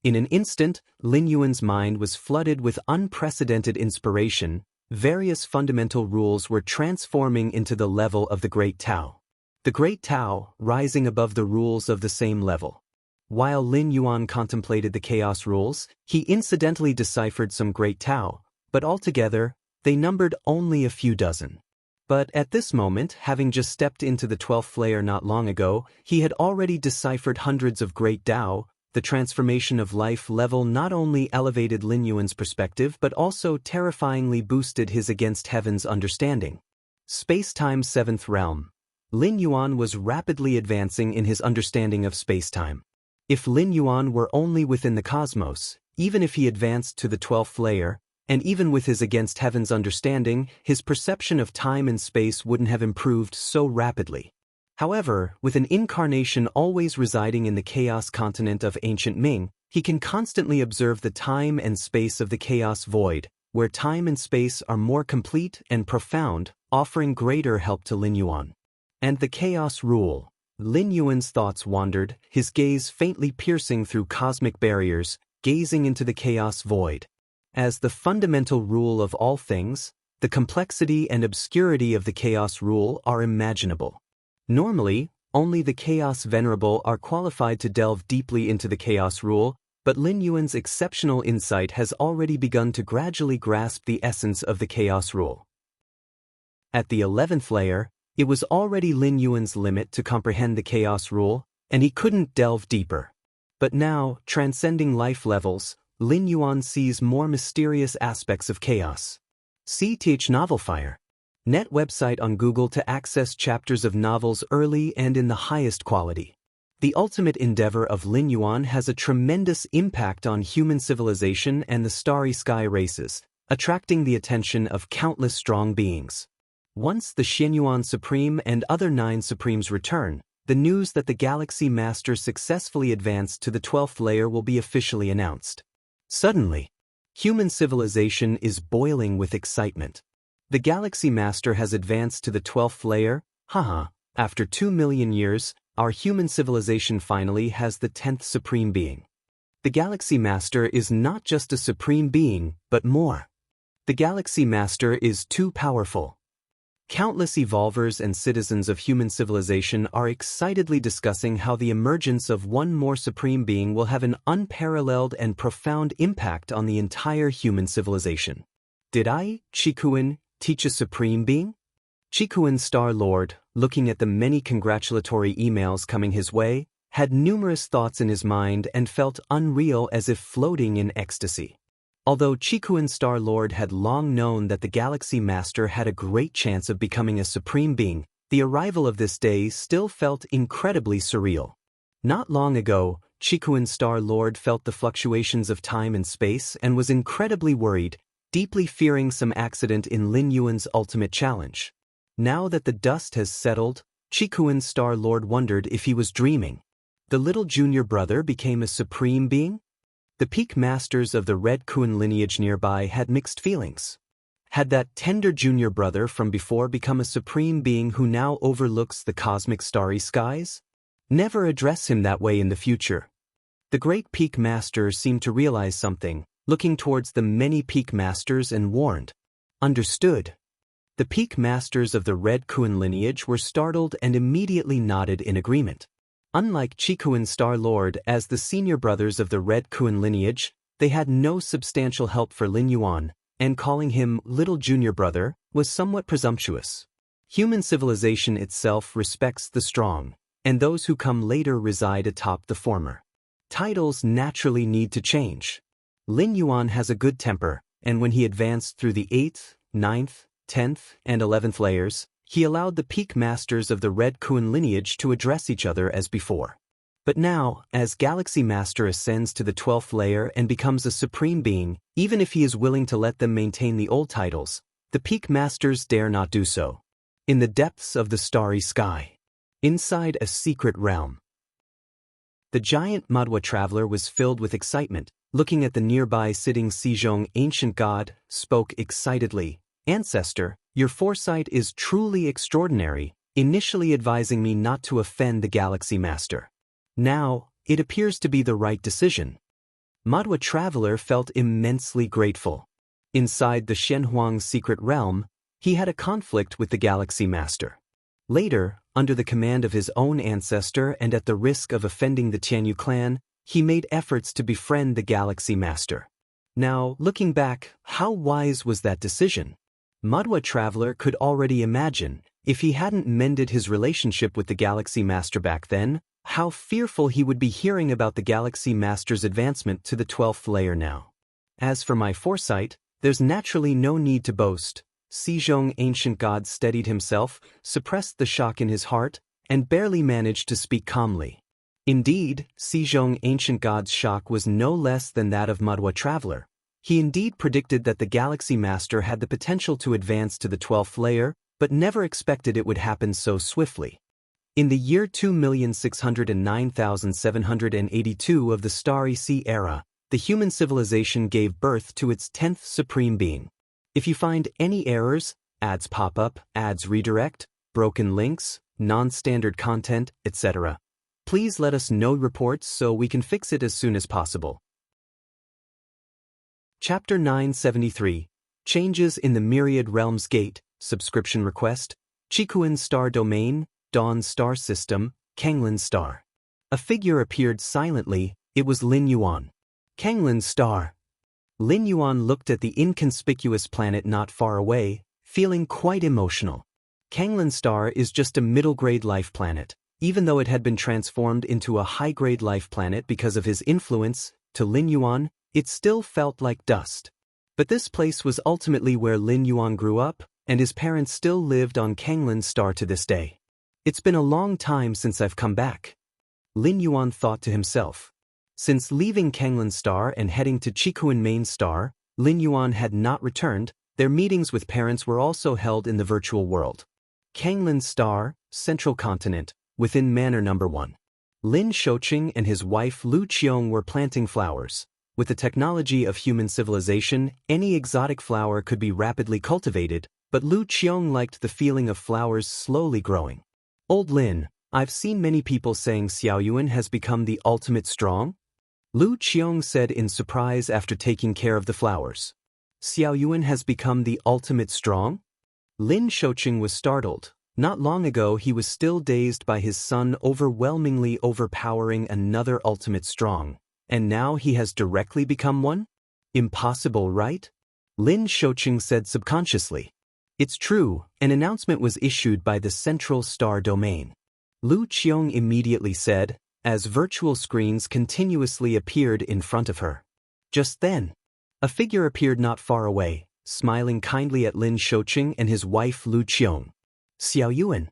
S1: In an instant, Lin Yuan's mind was flooded with unprecedented inspiration. Various fundamental rules were transforming into the level of the Great Tao. The Great Tao, rising above the rules of the same level. While Lin Yuan contemplated the chaos rules, he incidentally deciphered some Great Tao, but altogether, they numbered only a few dozen. But at this moment, having just stepped into the 12th layer not long ago, he had already deciphered hundreds of Great Tao. The transformation of life level not only elevated Lin Yuan's perspective but also terrifyingly boosted his against heaven's understanding. Space-time 7th realm. Lin Yuan was rapidly advancing in his understanding of space-time. If Lin Yuan were only within the cosmos, even if he advanced to the 12th layer, and even with his against heaven's understanding, his perception of time and space wouldn't have improved so rapidly. However, with an incarnation always residing in the chaos continent of ancient Ming, he can constantly observe the time and space of the chaos void, where time and space are more complete and profound, offering greater help to Lin Yuan. And the chaos rule. Lin Yuan's thoughts wandered, his gaze faintly piercing through cosmic barriers, gazing into the chaos void. As the fundamental rule of all things, the complexity and obscurity of the chaos rule are imaginable. Normally, only the chaos venerable are qualified to delve deeply into the chaos rule, but Lin Yuan's exceptional insight has already begun to gradually grasp the essence of the chaos rule. At the 11th layer, it was already Lin Yuan's limit to comprehend the chaos rule, and he couldn't delve deeper. But now, transcending life levels, Lin Yuan sees more mysterious aspects of chaos. CTH Novelfire. Net website on Google to access chapters of novels early and in the highest quality. The ultimate endeavor of Lin Yuan has a tremendous impact on human civilization and the starry sky races, attracting the attention of countless strong beings. Once the Xianyuan Supreme and other 9 Supremes return, the news that the Galaxy Master successfully advanced to the 12th layer will be officially announced. Suddenly, human civilization is boiling with excitement. The Galaxy Master has advanced to the 12th layer. After 2 million years, our human civilization finally has the 10th Supreme Being. The Galaxy Master is not just a Supreme Being, but more. The Galaxy Master is too powerful. Countless evolvers and citizens of human civilization are excitedly discussing how the emergence of one more Supreme Being will have an unparalleled and profound impact on the entire human civilization. Did I, Chikuin, teach a Supreme Being? Chikuin Star-Lord, looking at the many congratulatory emails coming his way, had numerous thoughts in his mind and felt unreal as if floating in ecstasy. Although Chikuin Star-Lord had long known that the Galaxy Master had a great chance of becoming a Supreme Being, the arrival of this day still felt incredibly surreal. Not long ago, Chikuin Star-Lord felt the fluctuations of time and space and was incredibly worried, deeply fearing some accident in Lin Yuan's ultimate challenge. Now that the dust has settled, Chikuin Star-Lord wondered if he was dreaming. The little junior brother became a Supreme Being? The peak masters of the Red Kun lineage nearby had mixed feelings. Had that tender junior brother from before become a Supreme Being who now overlooks the cosmic starry skies? Never address him that way in the future. The great peak master seemed to realize something, looking towards the many peak masters and warned. Understood. The peak masters of the Red Kun lineage were startled and immediately nodded in agreement. Unlike Chikuin Star-Lord as the senior brothers of the Red Kun lineage, they had no substantial help for Lin Yuan, and calling him little junior brother was somewhat presumptuous. Human civilization itself respects the strong, and those who come later reside atop the former. Titles naturally need to change. Lin Yuan has a good temper, and when he advanced through the 8th, 9th, 10th, and 11th layers, he allowed the peak masters of the Red Kun lineage to address each other as before. But now, as Galaxy Master ascends to the 12th layer and becomes a Supreme Being, even if he is willing to let them maintain the old titles, the peak masters dare not do so. In the depths of the starry sky, inside a secret realm, the giant Madwa traveler was filled with excitement, looking at the nearby sitting Sejong ancient god, spoke excitedly. Ancestor, your foresight is truly extraordinary, initially advising me not to offend the Galaxy Master. Now, it appears to be the right decision. Madwa Traveler felt immensely grateful. Inside the Shenhuang secret realm, he had a conflict with the Galaxy Master. Later, under the command of his own ancestor and at the risk of offending the Tianyu clan, he made efforts to befriend the Galaxy Master. Now, looking back, how wise was that decision? Madwa Traveler could already imagine, if he hadn't mended his relationship with the Galaxy Master back then, how fearful he would be hearing about the Galaxy Master's advancement to the 12th layer now. As for my foresight, there's naturally no need to boast. Sejong ancient god steadied himself, suppressed the shock in his heart, and barely managed to speak calmly. Indeed, Sejong's ancient god's shock was no less than that of Madhwa Traveler. He indeed predicted that the Galaxy Master had the potential to advance to the 12th layer, but never expected it would happen so swiftly. In the year 2,609,782 of the Starry Sea era, the human civilization gave birth to its 10th supreme being. If you find any errors, ads pop up, ads redirect, broken links, non-standard content, etc., please let us know reports so we can fix it as soon as possible. Chapter 973, Changes in the Myriad Realms Gate, Subscription Request, Chikuan Star Domain, Dawn Star System, Kanglin Star. A figure appeared silently. It was Lin Yuan. Kanglin Star. Lin Yuan looked at the inconspicuous planet not far away, feeling quite emotional. Kanglin Star is just a middle-grade life planet. Even though it had been transformed into a high-grade life planet because of his influence, to Lin Yuan, it still felt like dust. But this place was ultimately where Lin Yuan grew up, and his parents still lived on Kanglin Star to this day. It's been a long time since I've come back, Lin Yuan thought to himself. Since leaving Kanglin Star and heading to Chikuan Main Star, Lin Yuan had not returned. Their meetings with parents were also held in the virtual world. Kanglin Star, Central Continent, within Manor No. 1. Lin Shouqing and his wife Lu Qiong were planting flowers. With the technology of human civilization, any exotic flower could be rapidly cultivated, but Lu Qiong liked the feeling of flowers slowly growing. Old Lin, I've seen many people saying Xiaoyuan has become the ultimate strong? Lu Qiong said in surprise after taking care of the flowers. Xiaoyuan has become the ultimate strong? Lin Shouqing was startled. Not long ago he was still dazed by his son overwhelmingly overpowering another ultimate strong, and now he has directly become one? Impossible, right? Lin Shouqing said subconsciously. It's true, an announcement was issued by the Central Star Domain. Lu Qiong immediately said, as virtual screens continuously appeared in front of her. Just then, a figure appeared not far away, smiling kindly at Lin Shouqing and his wife Lu Qiong. Xiaoyuan.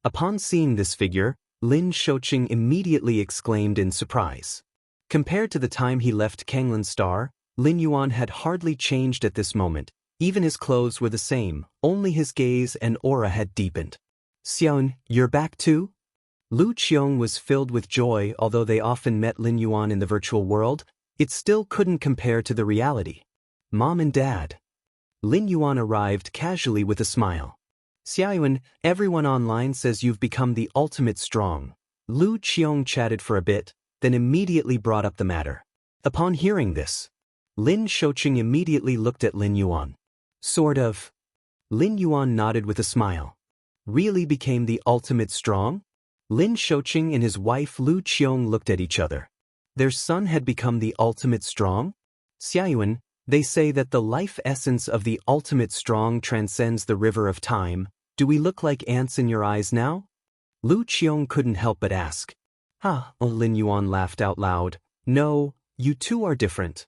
S1: Upon seeing this figure, Lin Shouqing immediately exclaimed in surprise. Compared to the time he left Kanglin Star, Lin Yuan had hardly changed at this moment. Even his clothes were the same, only his gaze and aura had deepened. Xiaoyuan, you're back too? Lu Qiong was filled with joy. Although they often met Lin Yuan in the virtual world, it still couldn't compare to the reality. Mom and Dad. Lin Yuan arrived casually with a smile. Xiaoyuan, everyone online says you've become the ultimate strong. Lu Qiong chatted for a bit, then immediately brought up the matter. Upon hearing this, Lin Shouqing immediately looked at Lin Yuan. Sort of. Lin Yuan nodded with a smile. Really became the ultimate strong? Lin Shouqing and his wife Lu Qiong looked at each other. Their son had become the ultimate strong? Xiaoyuan, they say that the life essence of the ultimate strong transcends the river of time. Do we look like ants in your eyes now? Lu Qiong couldn't help but ask. Lin Yuan laughed out loud. No, you two are different.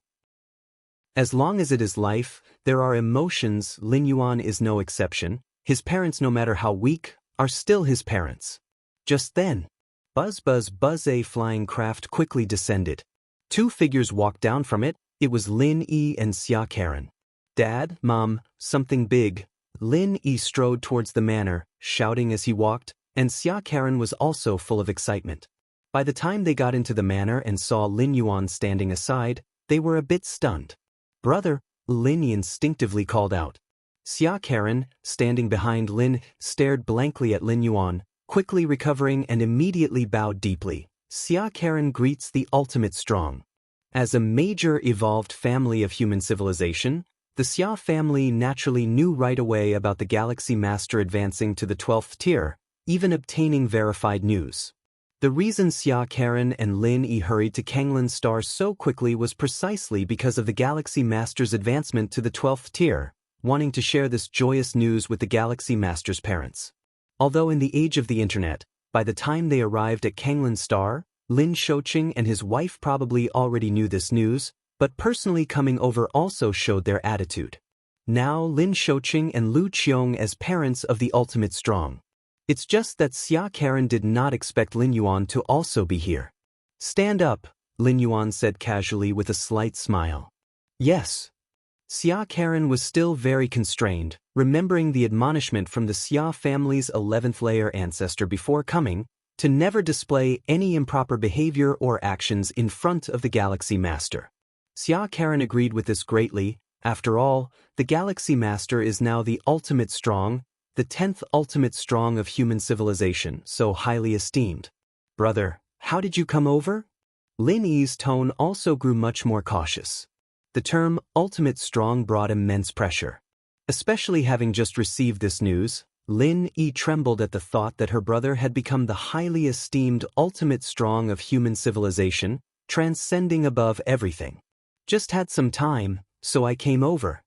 S1: As long as it is life, there are emotions. Lin Yuan is no exception. His parents, no matter how weak, are still his parents. Just then, buzz buzz buzz, a flying craft quickly descended. Two figures walked down from it. It was Lin Yi and Xia Karen. Dad, Mom, something big. Lin Yi strode towards the manor, shouting as he walked, and Xia Karen was also full of excitement. By the time they got into the manor and saw Lin Yuan standing aside, they were a bit stunned. Brother, Lin Yi instinctively called out. Xia Karen, standing behind Lin, stared blankly at Lin Yuan, quickly recovering and immediately bowed deeply. Xia Karen greets the ultimate strong. As a major evolved family of human civilization, the Xia family naturally knew right away about the Galaxy Master advancing to the 12th tier, even obtaining verified news. The reason Xia Karen and Lin Yi hurried to Kanglin Star so quickly was precisely because of the Galaxy Master's advancement to the 12th tier, wanting to share this joyous news with the Galaxy Master's parents. Although in the age of the internet, by the time they arrived at Kanglin Star, Lin Shouqing and his wife probably already knew this news, but personally coming over also showed their attitude. Now Lin Shouqing and Lu Qiong as parents of the ultimate strong. It's just that Xia Karen did not expect Lin Yuan to also be here. Stand up, Lin Yuan said casually with a slight smile. Yes. Xia Karen was still very constrained, remembering the admonishment from the Xia family's 11th layer ancestor before coming, to never display any improper behavior or actions in front of the Galaxy Master. Xia Karen agreed with this greatly. After all, the Galaxy Master is now the ultimate strong, the 10th ultimate strong of human civilization, so highly esteemed. Brother, how did you come over? Lin Yi's tone also grew much more cautious. The term ultimate strong brought immense pressure. Especially having just received this news, Lin Yi trembled at the thought that her brother had become the highly esteemed ultimate strong of human civilization, transcending above everything. Just had some time, so I came over.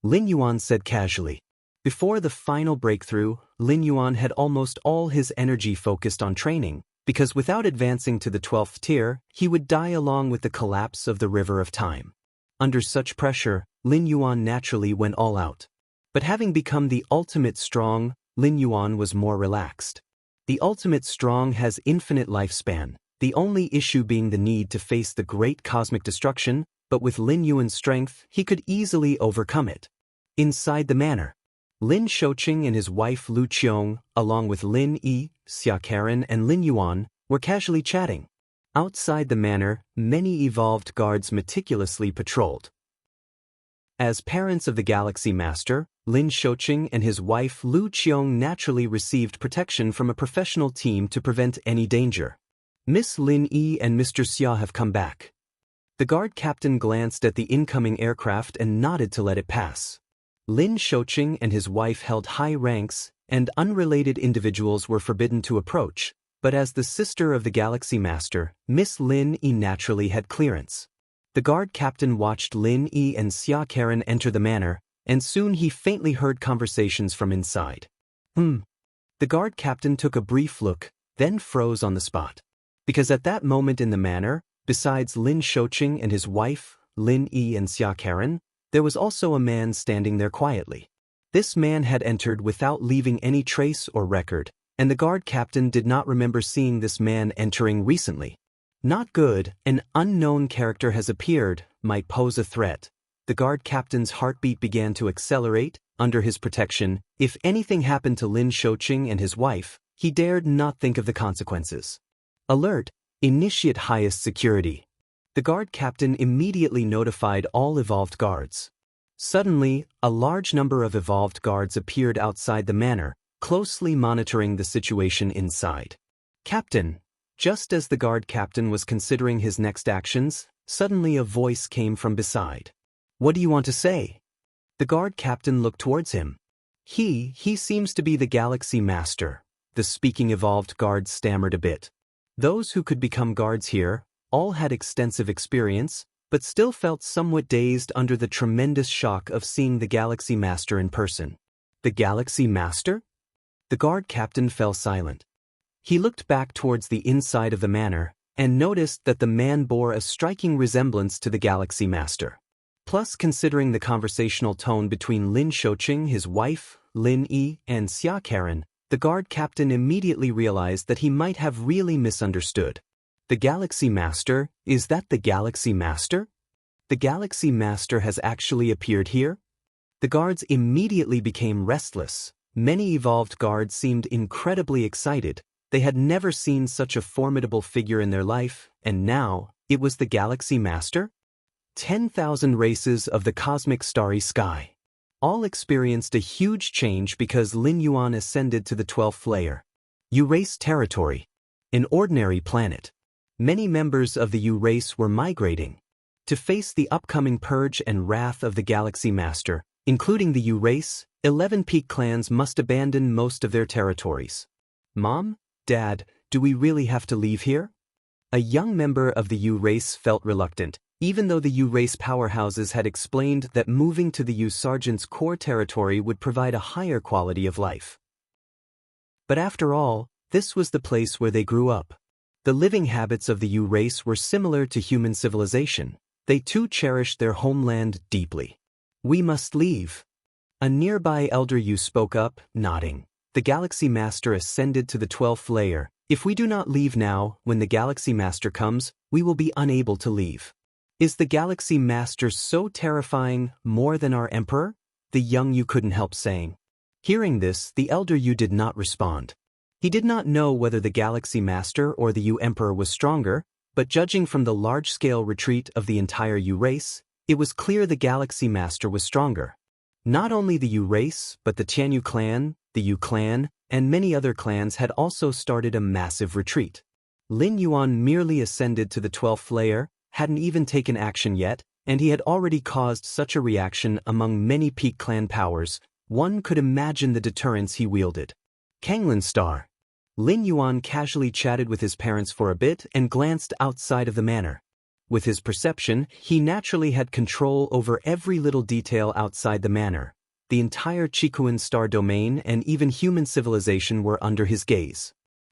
S1: Lin Yuan said casually. Before the final breakthrough, Lin Yuan had almost all his energy focused on training, because without advancing to the 12th tier, he would die along with the collapse of the river of time. Under such pressure, Lin Yuan naturally went all out. But having become the ultimate strong, Lin Yuan was more relaxed. The ultimate strong has infinite lifespan, the only issue being the need to face the great cosmic destruction, but with Lin Yuan's strength, he could easily overcome it. Inside the manor, Lin Shouqing and his wife Lu Qiong, along with Lin Yi, Xia Karen and Lin Yuan, were casually chatting. Outside the manor, many evolved guards meticulously patrolled. As parents of the Galaxy Master, Lin Shouqing and his wife Lu Qiong naturally received protection from a professional team to prevent any danger. Miss Lin Yi and Mr. Xia have come back. The guard captain glanced at the incoming aircraft and nodded to let it pass. Lin Shouqing and his wife held high ranks, and unrelated individuals were forbidden to approach, but as the sister of the Galaxy Master, Miss Lin Yi naturally had clearance. The guard captain watched Lin Yi and Xia Karen enter the manor, and soon he faintly heard conversations from inside. The guard captain took a brief look, then froze on the spot. Because at that moment in the manor, besides Lin Shouqing and his wife, Lin Yi and Xia Karen, there was also a man standing there quietly. This man had entered without leaving any trace or record, and the guard captain did not remember seeing this man entering recently. Not good, an unknown character has appeared, might pose a threat. The guard captain's heartbeat began to accelerate. Under his protection, if anything happened to Lin Shouqing and his wife, he dared not think of the consequences. Alert, initiate highest security. The guard captain immediately notified all evolved guards. Suddenly, a large number of evolved guards appeared outside the manor, closely monitoring the situation inside. Captain, just as the guard captain was considering his next actions, suddenly a voice came from beside. What do you want to say? The guard captain looked towards him. He seems to be the Galaxy Master. The speaking evolved guard stammered a bit. Those who could become guards here all had extensive experience, but still felt somewhat dazed under the tremendous shock of seeing the Galaxy Master in person. The Galaxy Master? The guard captain fell silent. He looked back towards the inside of the manor, and noticed that the man bore a striking resemblance to the Galaxy Master. Plus, considering the conversational tone between Lin Shouqing, his wife, Lin Yi, and Xia Karen, the guard captain immediately realized that he might have really misunderstood. The Galaxy Master, is that the Galaxy Master? The Galaxy Master has actually appeared here? The guards immediately became restless. Many evolved guards seemed incredibly excited. They had never seen such a formidable figure in their life, and now, it was the Galaxy Master? 10,000 races of the cosmic starry sky. All experienced a huge change because Lin Yuan ascended to the 12th layer. U-race territory. An ordinary planet. Many members of the U-race were migrating. To face the upcoming purge and wrath of the Galaxy Master, including the U-race, 11 peak clans must abandon most of their territories. Mom? Dad, do we really have to leave here? A young member of the U-race felt reluctant, even though the U-race powerhouses had explained that moving to the U-Sergeant's core territory would provide a higher quality of life. But after all, this was the place where they grew up. The living habits of the U-race were similar to human civilization. They too cherished their homeland deeply. We must leave. A nearby elder U spoke up, nodding. The Galaxy Master ascended to the 12th layer. If we do not leave now, when the Galaxy Master comes, we will be unable to leave. Is the Galaxy Master so terrifying, more than our Emperor? The young Yu couldn't help saying. Hearing this, the elder Yu did not respond. He did not know whether the Galaxy Master or the Yu Emperor was stronger, but judging from the large-scale retreat of the entire Yu race, it was clear the Galaxy Master was stronger. Not only the Yu race, but the Tianyu clan, the Yu clan, and many other clans had also started a massive retreat. Lin Yuan merely ascended to the 12th layer, hadn't even taken action yet, and he had already caused such a reaction among many peak clan powers. One could imagine the deterrence he wielded. Kanglin Star. Lin Yuan casually chatted with his parents for a bit and glanced outside of the manor. With his perception, he naturally had control over every little detail outside the manor. The entire Chikuan star domain and even human civilization were under his gaze.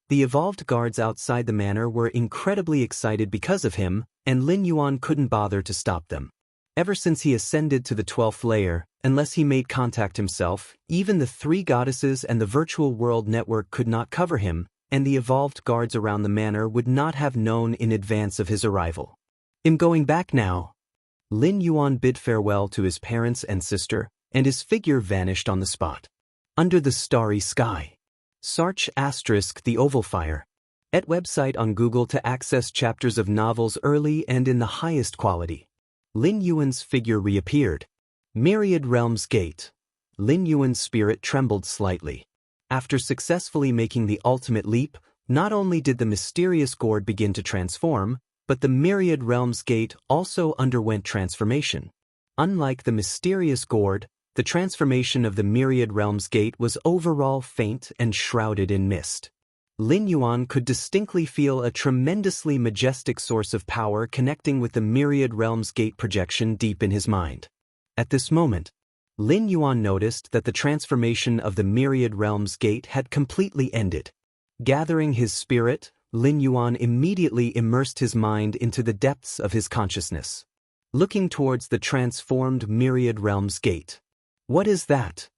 S1: The evolved guards outside the manor were incredibly excited because of him, and Lin Yuan couldn't bother to stop them. Ever since he ascended to the 12th layer, unless he made contact himself, even the three goddesses and the virtual world network could not cover him, and the evolved guards around the manor would not have known in advance of his arrival. "I'm going back now." Lin Yuan bid farewell to his parents and sister, and his figure vanished on the spot. Under the starry sky. Search * the Oval Fire. At website on Google to access chapters of novels early and in the highest quality. Lin Yuan's figure reappeared. Myriad Realms Gate. Lin Yuan's spirit trembled slightly. After successfully making the ultimate leap, not only did the mysterious gourd begin to transform, but the Myriad Realms Gate also underwent transformation. Unlike the mysterious gourd, the transformation of the Myriad Realms Gate was overall faint and shrouded in mist. Lin Yuan could distinctly feel a tremendously majestic source of power connecting with the Myriad Realms Gate projection deep in his mind. At this moment, Lin Yuan noticed that the transformation of the Myriad Realms Gate had completely ended. Gathering his spirit, Lin Yuan immediately immersed his mind into the depths of his consciousness. Looking towards the transformed Myriad Realms Gate. What is that?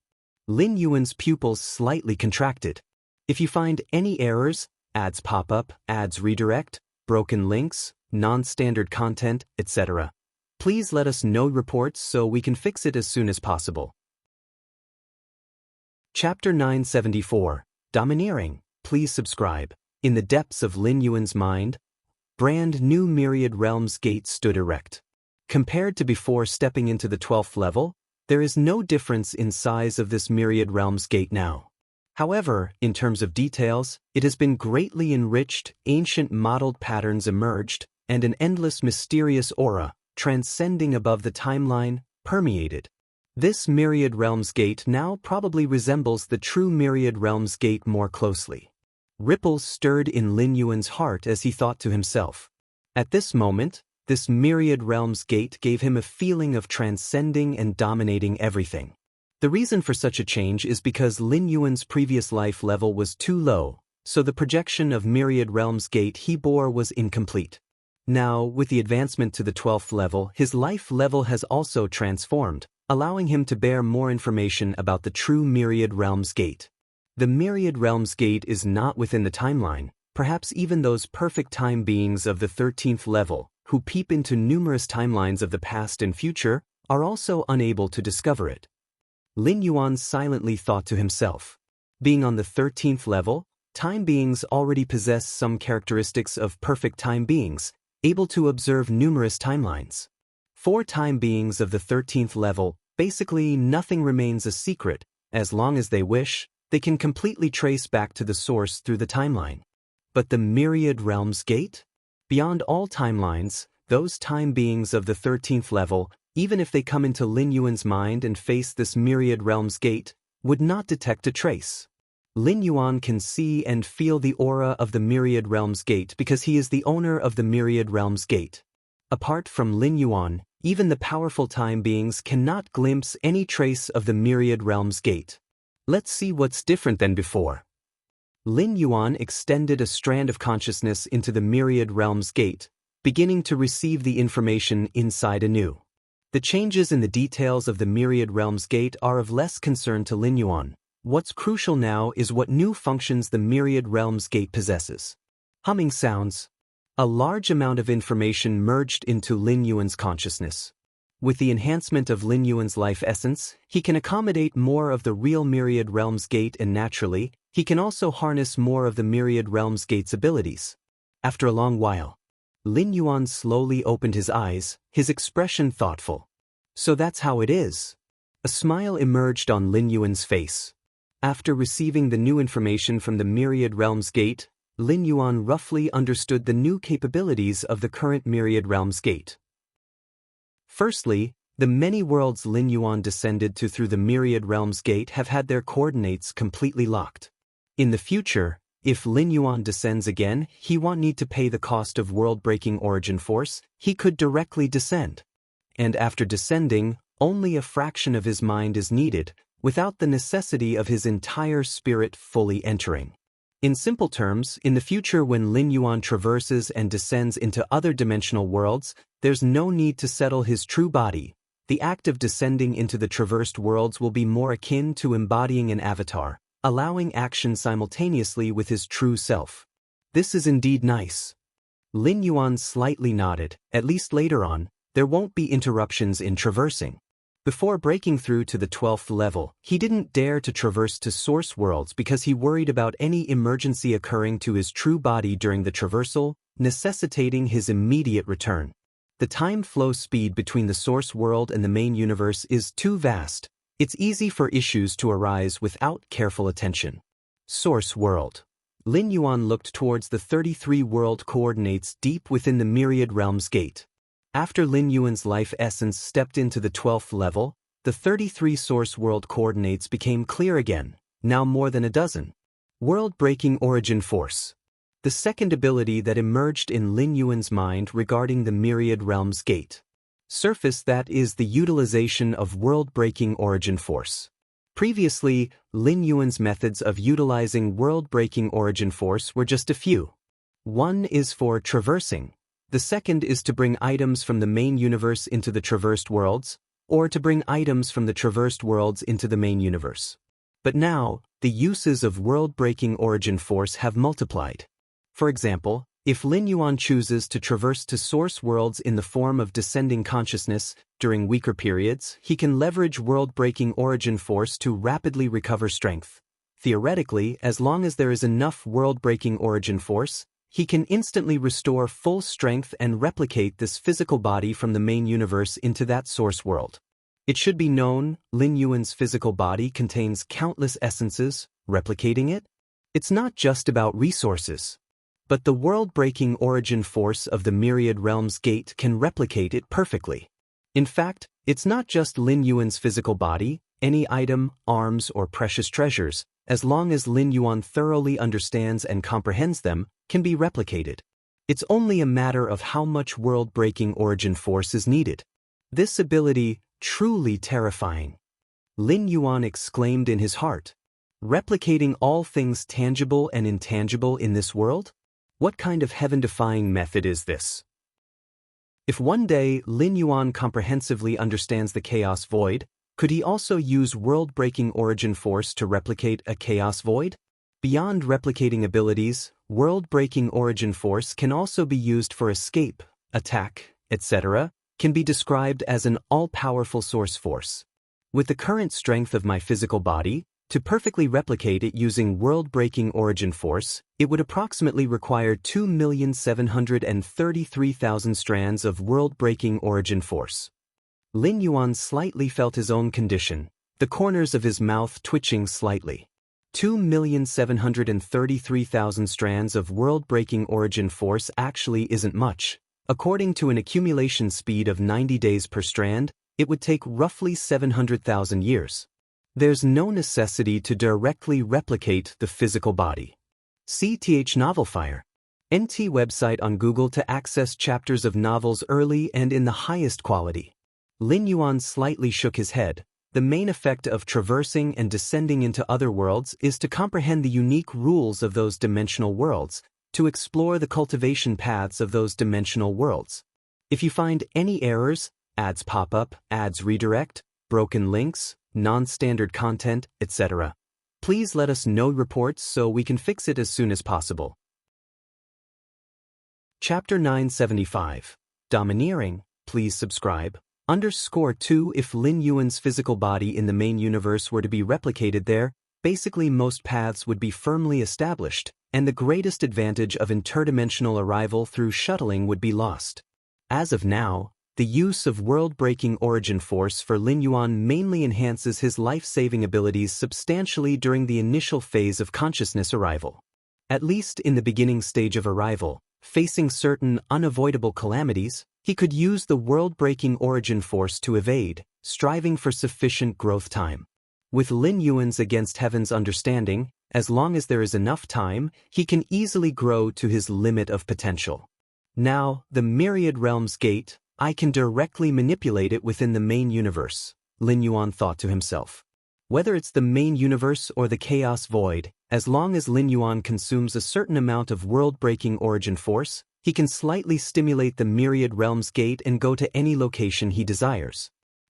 S1: Lin Yuan's pupils slightly contracted. If you find any errors, ads pop up, ads redirect, broken links, non-standard content, etc., please let us know reports so we can fix it as soon as possible. Chapter 974, Domineering. Please subscribe. In the depths of Lin Yuan's mind, brand new Myriad Realms Gate stood erect. Compared to before stepping into the 12th level, there is no difference in size of this Myriad Realms Gate now. However, in terms of details, it has been greatly enriched, ancient modeled patterns emerged, and an endless mysterious aura, transcending above the timeline, permeated. This Myriad Realms Gate now probably resembles the true Myriad Realms Gate more closely. Ripples stirred in Lin Yuan's heart as he thought to himself. At this moment, this Myriad Realms Gate gave him a feeling of transcending and dominating everything. The reason for such a change is because Lin Yuan's previous life level was too low, so the projection of Myriad Realms Gate he bore was incomplete. Now, with the advancement to the 12th level, his life level has also transformed, allowing him to bear more information about the true Myriad Realms Gate. The Myriad Realms Gate is not within the timeline, perhaps even those perfect time beings of the 13th level, who peep into numerous timelines of the past and future, are also unable to discover it. Lin Yuan silently thought to himself. Being on the 13th level, time beings already possess some characteristics of perfect time beings, able to observe numerous timelines. For time beings of the 13th level, basically nothing remains a secret. As long as they wish, they can completely trace back to the source through the timeline. But the Myriad Realms Gate? Beyond all timelines, those time beings of the 13th level, even if they come into Lin Yuan's mind and face this Myriad Realms Gate, would not detect a trace. Lin Yuan can see and feel the aura of the Myriad Realms Gate because he is the owner of the Myriad Realms Gate. Apart from Lin Yuan, even the powerful time beings cannot glimpse any trace of the Myriad Realms Gate. Let's see what's different than before. Lin Yuan extended a strand of consciousness into the Myriad Realms Gate, beginning to receive the information inside anew. The changes in the details of the Myriad Realms Gate are of less concern to Lin Yuan. What's crucial now is what new functions the Myriad Realms Gate possesses. Humming sounds. A large amount of information merged into Lin Yuan's consciousness. With the enhancement of Lin Yuan's life essence, he can accommodate more of the real Myriad Realms Gate, and naturally, he can also harness more of the Myriad Realms Gate's abilities. After a long while, Lin Yuan slowly opened his eyes, his expression thoughtful. So that's how it is. A smile emerged on Lin Yuan's face. After receiving the new information from the Myriad Realms Gate, Lin Yuan roughly understood the new capabilities of the current Myriad Realms Gate. Firstly, the many worlds Lin Yuan descended to through the Myriad Realms Gate have had their coordinates completely locked. In the future, if Lin Yuan descends again, he won't need to pay the cost of world-breaking origin force, he could directly descend. And after descending, only a fraction of his mind is needed, without the necessity of his entire spirit fully entering. In simple terms, in the future when Lin Yuan traverses and descends into other dimensional worlds, there's no need to settle his true body. The act of descending into the traversed worlds will be more akin to embodying an avatar, allowing action simultaneously with his true self. This is indeed nice. Lin Yuan slightly nodded. At least later on, there won't be interruptions in traversing. Before breaking through to the 12th level, he didn't dare to traverse to source worlds because he worried about any emergency occurring to his true body during the traversal, necessitating his immediate return. The time flow speed between the source world and the main universe is too vast. It's easy for issues to arise without careful attention. Source world. Lin Yuan looked towards the 33 world coordinates deep within the Myriad Realms Gate. After Lin Yuan's life essence stepped into the 12th level, the 33 source world coordinates became clear again, now more than a dozen. World-breaking origin force. The second ability that emerged in Lin Yuan's mind regarding the Myriad Realms Gate. Surface, that is the utilization of world-breaking origin force. Previously, Lin Yuan's methods of utilizing world-breaking origin force were just a few. One is for traversing. The second is to bring items from the main universe into the traversed worlds, or to bring items from the traversed worlds into the main universe. But now, the uses of world-breaking origin force have multiplied. For example, if Lin Yuan chooses to traverse to source worlds in the form of descending consciousness during weaker periods, he can leverage world-breaking origin force to rapidly recover strength. Theoretically, as long as there is enough world-breaking origin force, he can instantly restore full strength and replicate this physical body from the main universe into that source world. It should be known, Lin Yuan's physical body contains countless essences. Replicating it? It's not just about resources. But the world-breaking origin force of the Myriad Realms Gate can replicate it perfectly. In fact, it's not just Lin Yuan's physical body, any item, arms, or precious treasures, as long as Lin Yuan thoroughly understands and comprehends them, can be replicated. It's only a matter of how much world-breaking origin force is needed. This ability, truly terrifying. Lin Yuan exclaimed in his heart. Replicating all things tangible and intangible in this world? What kind of heaven-defying method is this? If one day Lin Yuan comprehensively understands the chaos void, could he also use world-breaking origin force to replicate a chaos void? Beyond replicating abilities, world-breaking origin force can also be used for escape, attack, etc., can be described as an all-powerful source force. With the current strength of my physical body, to perfectly replicate it using world-breaking origin force, it would approximately require 2,733,000 strands of world-breaking origin force. Lin Yuan slightly felt his own condition, the corners of his mouth twitching slightly. 2,733,000 strands of world-breaking origin force actually isn't much. According to an accumulation speed of 90 days per strand, it would take roughly 700,000 years. There's no necessity to directly replicate the physical body. CTH Novelfire. NT website on Google to access chapters of novels early and in the highest quality. Lin Yuan slightly shook his head. The main effect of traversing and descending into other worlds is to comprehend the unique rules of those dimensional worlds, to explore the cultivation paths of those dimensional worlds. If you find any errors, ads pop up, ads redirect, broken links, non-standard content, etc., Please let us know reports so we can fix it as soon as possible. Chapter 975. Domineering, please subscribe. _2 If Lin Yuan's physical body in the main universe were to be replicated there, basically most paths would be firmly established, and the greatest advantage of interdimensional arrival through shuttling would be lost. As of now, the use of world-breaking origin force for Lin Yuan mainly enhances his life-saving abilities substantially during the initial phase of consciousness arrival. At least in the beginning stage of arrival, facing certain unavoidable calamities, he could use the world-breaking origin force to evade, striving for sufficient growth time. With Lin Yuan's against heaven's understanding, as long as there is enough time, he can easily grow to his limit of potential. Now, the Myriad Realms Gate, I can directly manipulate it within the main universe, Lin Yuan thought to himself. Whether it's the main universe or the chaos void, as long as Lin Yuan consumes a certain amount of world-breaking origin force, he can slightly stimulate the Myriad Realms Gate and go to any location he desires.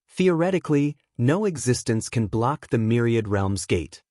S1: Theoretically, no existence can block the Myriad Realms Gate.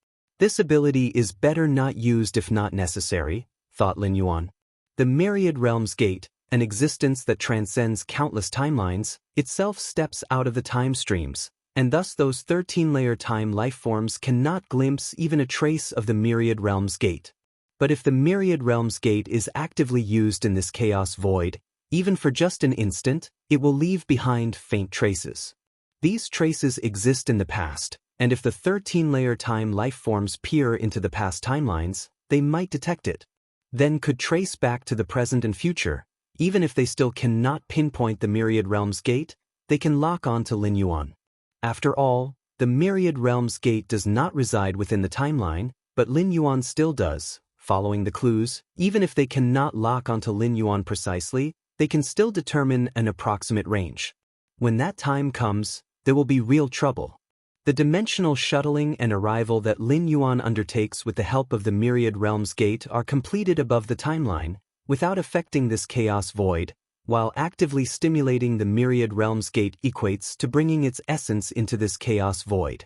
S1: This ability is better not used if not necessary, thought Lin Yuan. The Myriad Realms Gate, an existence that transcends countless timelines, itself steps out of the time streams, and thus those 13-layer time lifeforms cannot glimpse even a trace of the Myriad Realms Gate. But if the Myriad Realms Gate is actively used in this chaos void, even for just an instant, it will leave behind faint traces. These traces exist in the past, and if the 13-layer time lifeforms peer into the past timelines, they might detect it. Then could trace back to the present and future. Even if they still cannot pinpoint the Myriad Realms Gate, they can lock on to Lin Yuan. After all, the Myriad Realms Gate does not reside within the timeline, but Lin Yuan still does. Following the clues, even if they cannot lock onto Lin Yuan precisely, they can still determine an approximate range. When that time comes, there will be real trouble. The dimensional shuttling and arrival that Lin Yuan undertakes with the help of the Myriad Realms Gate are completed above the timeline, without affecting this chaos void, while actively stimulating the Myriad Realms Gate equates to bringing its essence into this chaos void.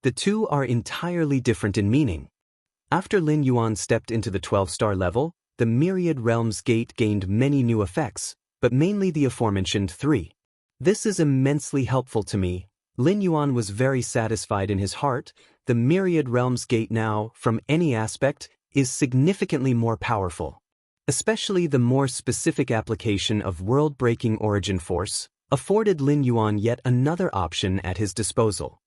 S1: The two are entirely different in meaning. After Lin Yuan stepped into the 12-star level, the Myriad Realms Gate gained many new effects, but mainly the aforementioned 3. This is immensely helpful to me. Lin Yuan was very satisfied in his heart. The Myriad Realms Gate now, from any aspect, is significantly more powerful. Especially the more specific application of world-breaking origin force afforded Lin Yuan yet another option at his disposal.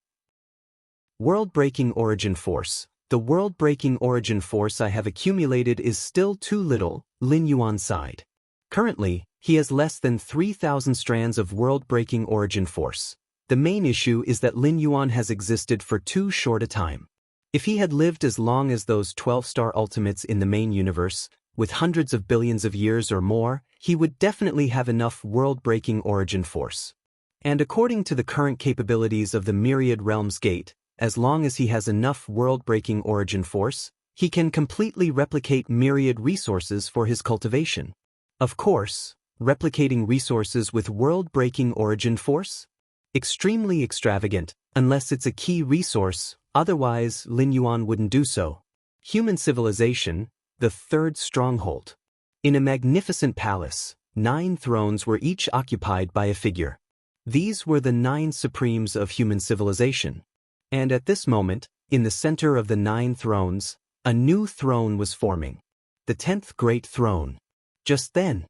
S1: World-breaking origin force. The world-breaking origin force I have accumulated is still too little, Lin Yuan sighed. Currently, he has less than 3,000 strands of world-breaking origin force. The main issue is that Lin Yuan has existed for too short a time. If he had lived as long as those 12-star ultimates in the main universe, with hundreds of billions of years or more, he would definitely have enough world-breaking origin force. And according to the current capabilities of the Myriad Realms Gate, as long as he has enough world-breaking origin force, he can completely replicate myriad resources for his cultivation. Of course, replicating resources with world-breaking origin force? Extremely extravagant, unless it's a key resource, otherwise Lin Yuan wouldn't do so. Human civilization, the third stronghold. In a magnificent palace, 9 thrones were each occupied by a figure. These were the 9 supremes of human civilization. And at this moment, in the center of the 9 thrones, a new throne was forming. The 10th Great Throne. Just then,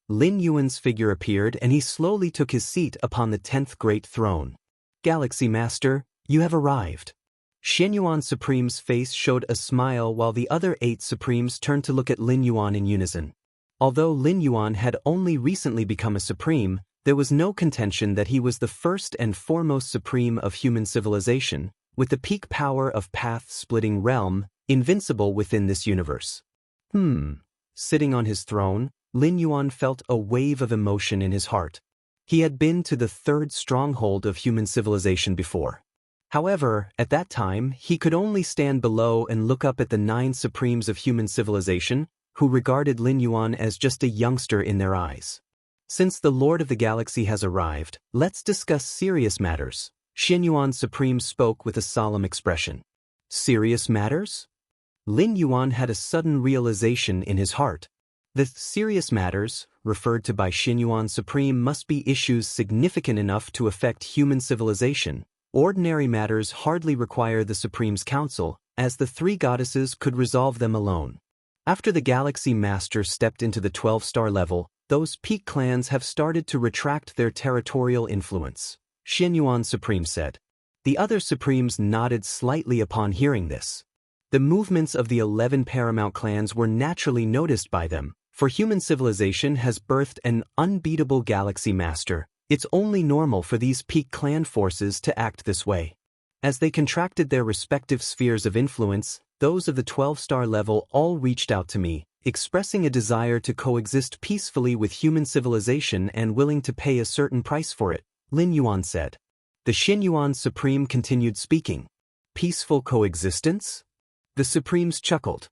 S1: Lin Yuan's figure appeared and he slowly took his seat upon the 10th Great Throne. Galaxy Master, you have arrived. Shen Yuan Supreme's face showed a smile while the other 8 Supremes turned to look at Lin Yuan in unison. Although Lin Yuan had only recently become a Supreme, there was no contention that he was the first and foremost Supreme of human civilization, with the peak power of path-splitting realm, invincible within this universe. Sitting on his throne, Lin Yuan felt a wave of emotion in his heart. He had been to the 3rd stronghold of human civilization before. However, at that time, he could only stand below and look up at the 9 Supremes of human civilization, who regarded Lin Yuan as just a youngster in their eyes. Since the Lord of the Galaxy has arrived, let's discuss serious matters. Shen Yuan Supreme spoke with a solemn expression. Serious matters? Lin Yuan had a sudden realization in his heart. The serious matters, referred to by Xinyuan Supreme, must be issues significant enough to affect human civilization. Ordinary matters hardly require the Supreme's counsel, as the three goddesses could resolve them alone. After the Galaxy Master stepped into the 12-star level, those peak clans have started to retract their territorial influence, Xinyuan Supreme said. The other Supremes nodded slightly upon hearing this. The movements of the 11 paramount clans were naturally noticed by them, for human civilization has birthed an unbeatable Galaxy Master. It's only normal for these peak clan forces to act this way. As they contracted their respective spheres of influence, those of the 12-star level all reached out to me, expressing a desire to coexist peacefully with human civilization and willing to pay a certain price for it, Lin Yuan said. The Xinyuan Supreme continued speaking. Peaceful coexistence? The Supremes chuckled.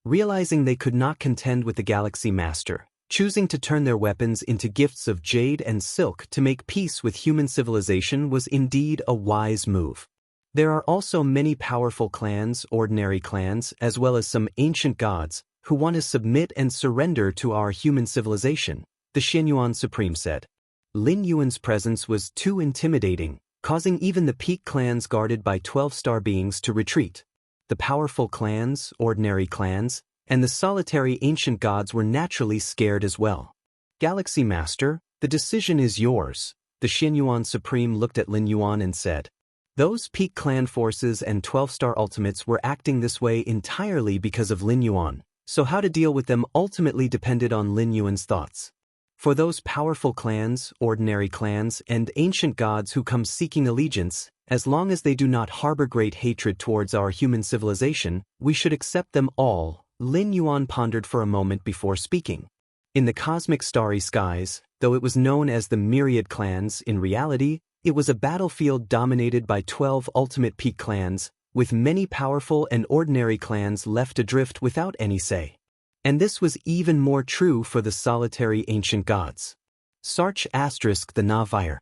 S1: Realizing they could not contend with the Galaxy Master, choosing to turn their weapons into gifts of jade and silk to make peace with human civilization was indeed a wise move. There are also many powerful clans, ordinary clans, as well as some ancient gods, who want to submit and surrender to our human civilization, the Xinyuan Supreme said. Lin Yuan's presence was too intimidating, causing even the peak clans guarded by 12-star beings to retreat. The powerful clans, ordinary clans, and the solitary ancient gods were naturally scared as well. Galaxy Master, the decision is yours, the Xinyuan Supreme looked at Lin Yuan and said. Those peak clan forces and 12-star ultimates were acting this way entirely because of Lin Yuan, so how to deal with them ultimately depended on Lin Yuan's thoughts. For those powerful clans, ordinary clans, and ancient gods who come seeking allegiance, as long as they do not harbor great hatred towards our human civilization, we should accept them all, Lin Yuan pondered for a moment before speaking. In the cosmic starry skies, though it was known as the Myriad Clans, in reality, it was a battlefield dominated by 12 ultimate peak clans, with many powerful and ordinary clans left adrift without any say. And this was even more true for the solitary ancient gods. Search * the Novire.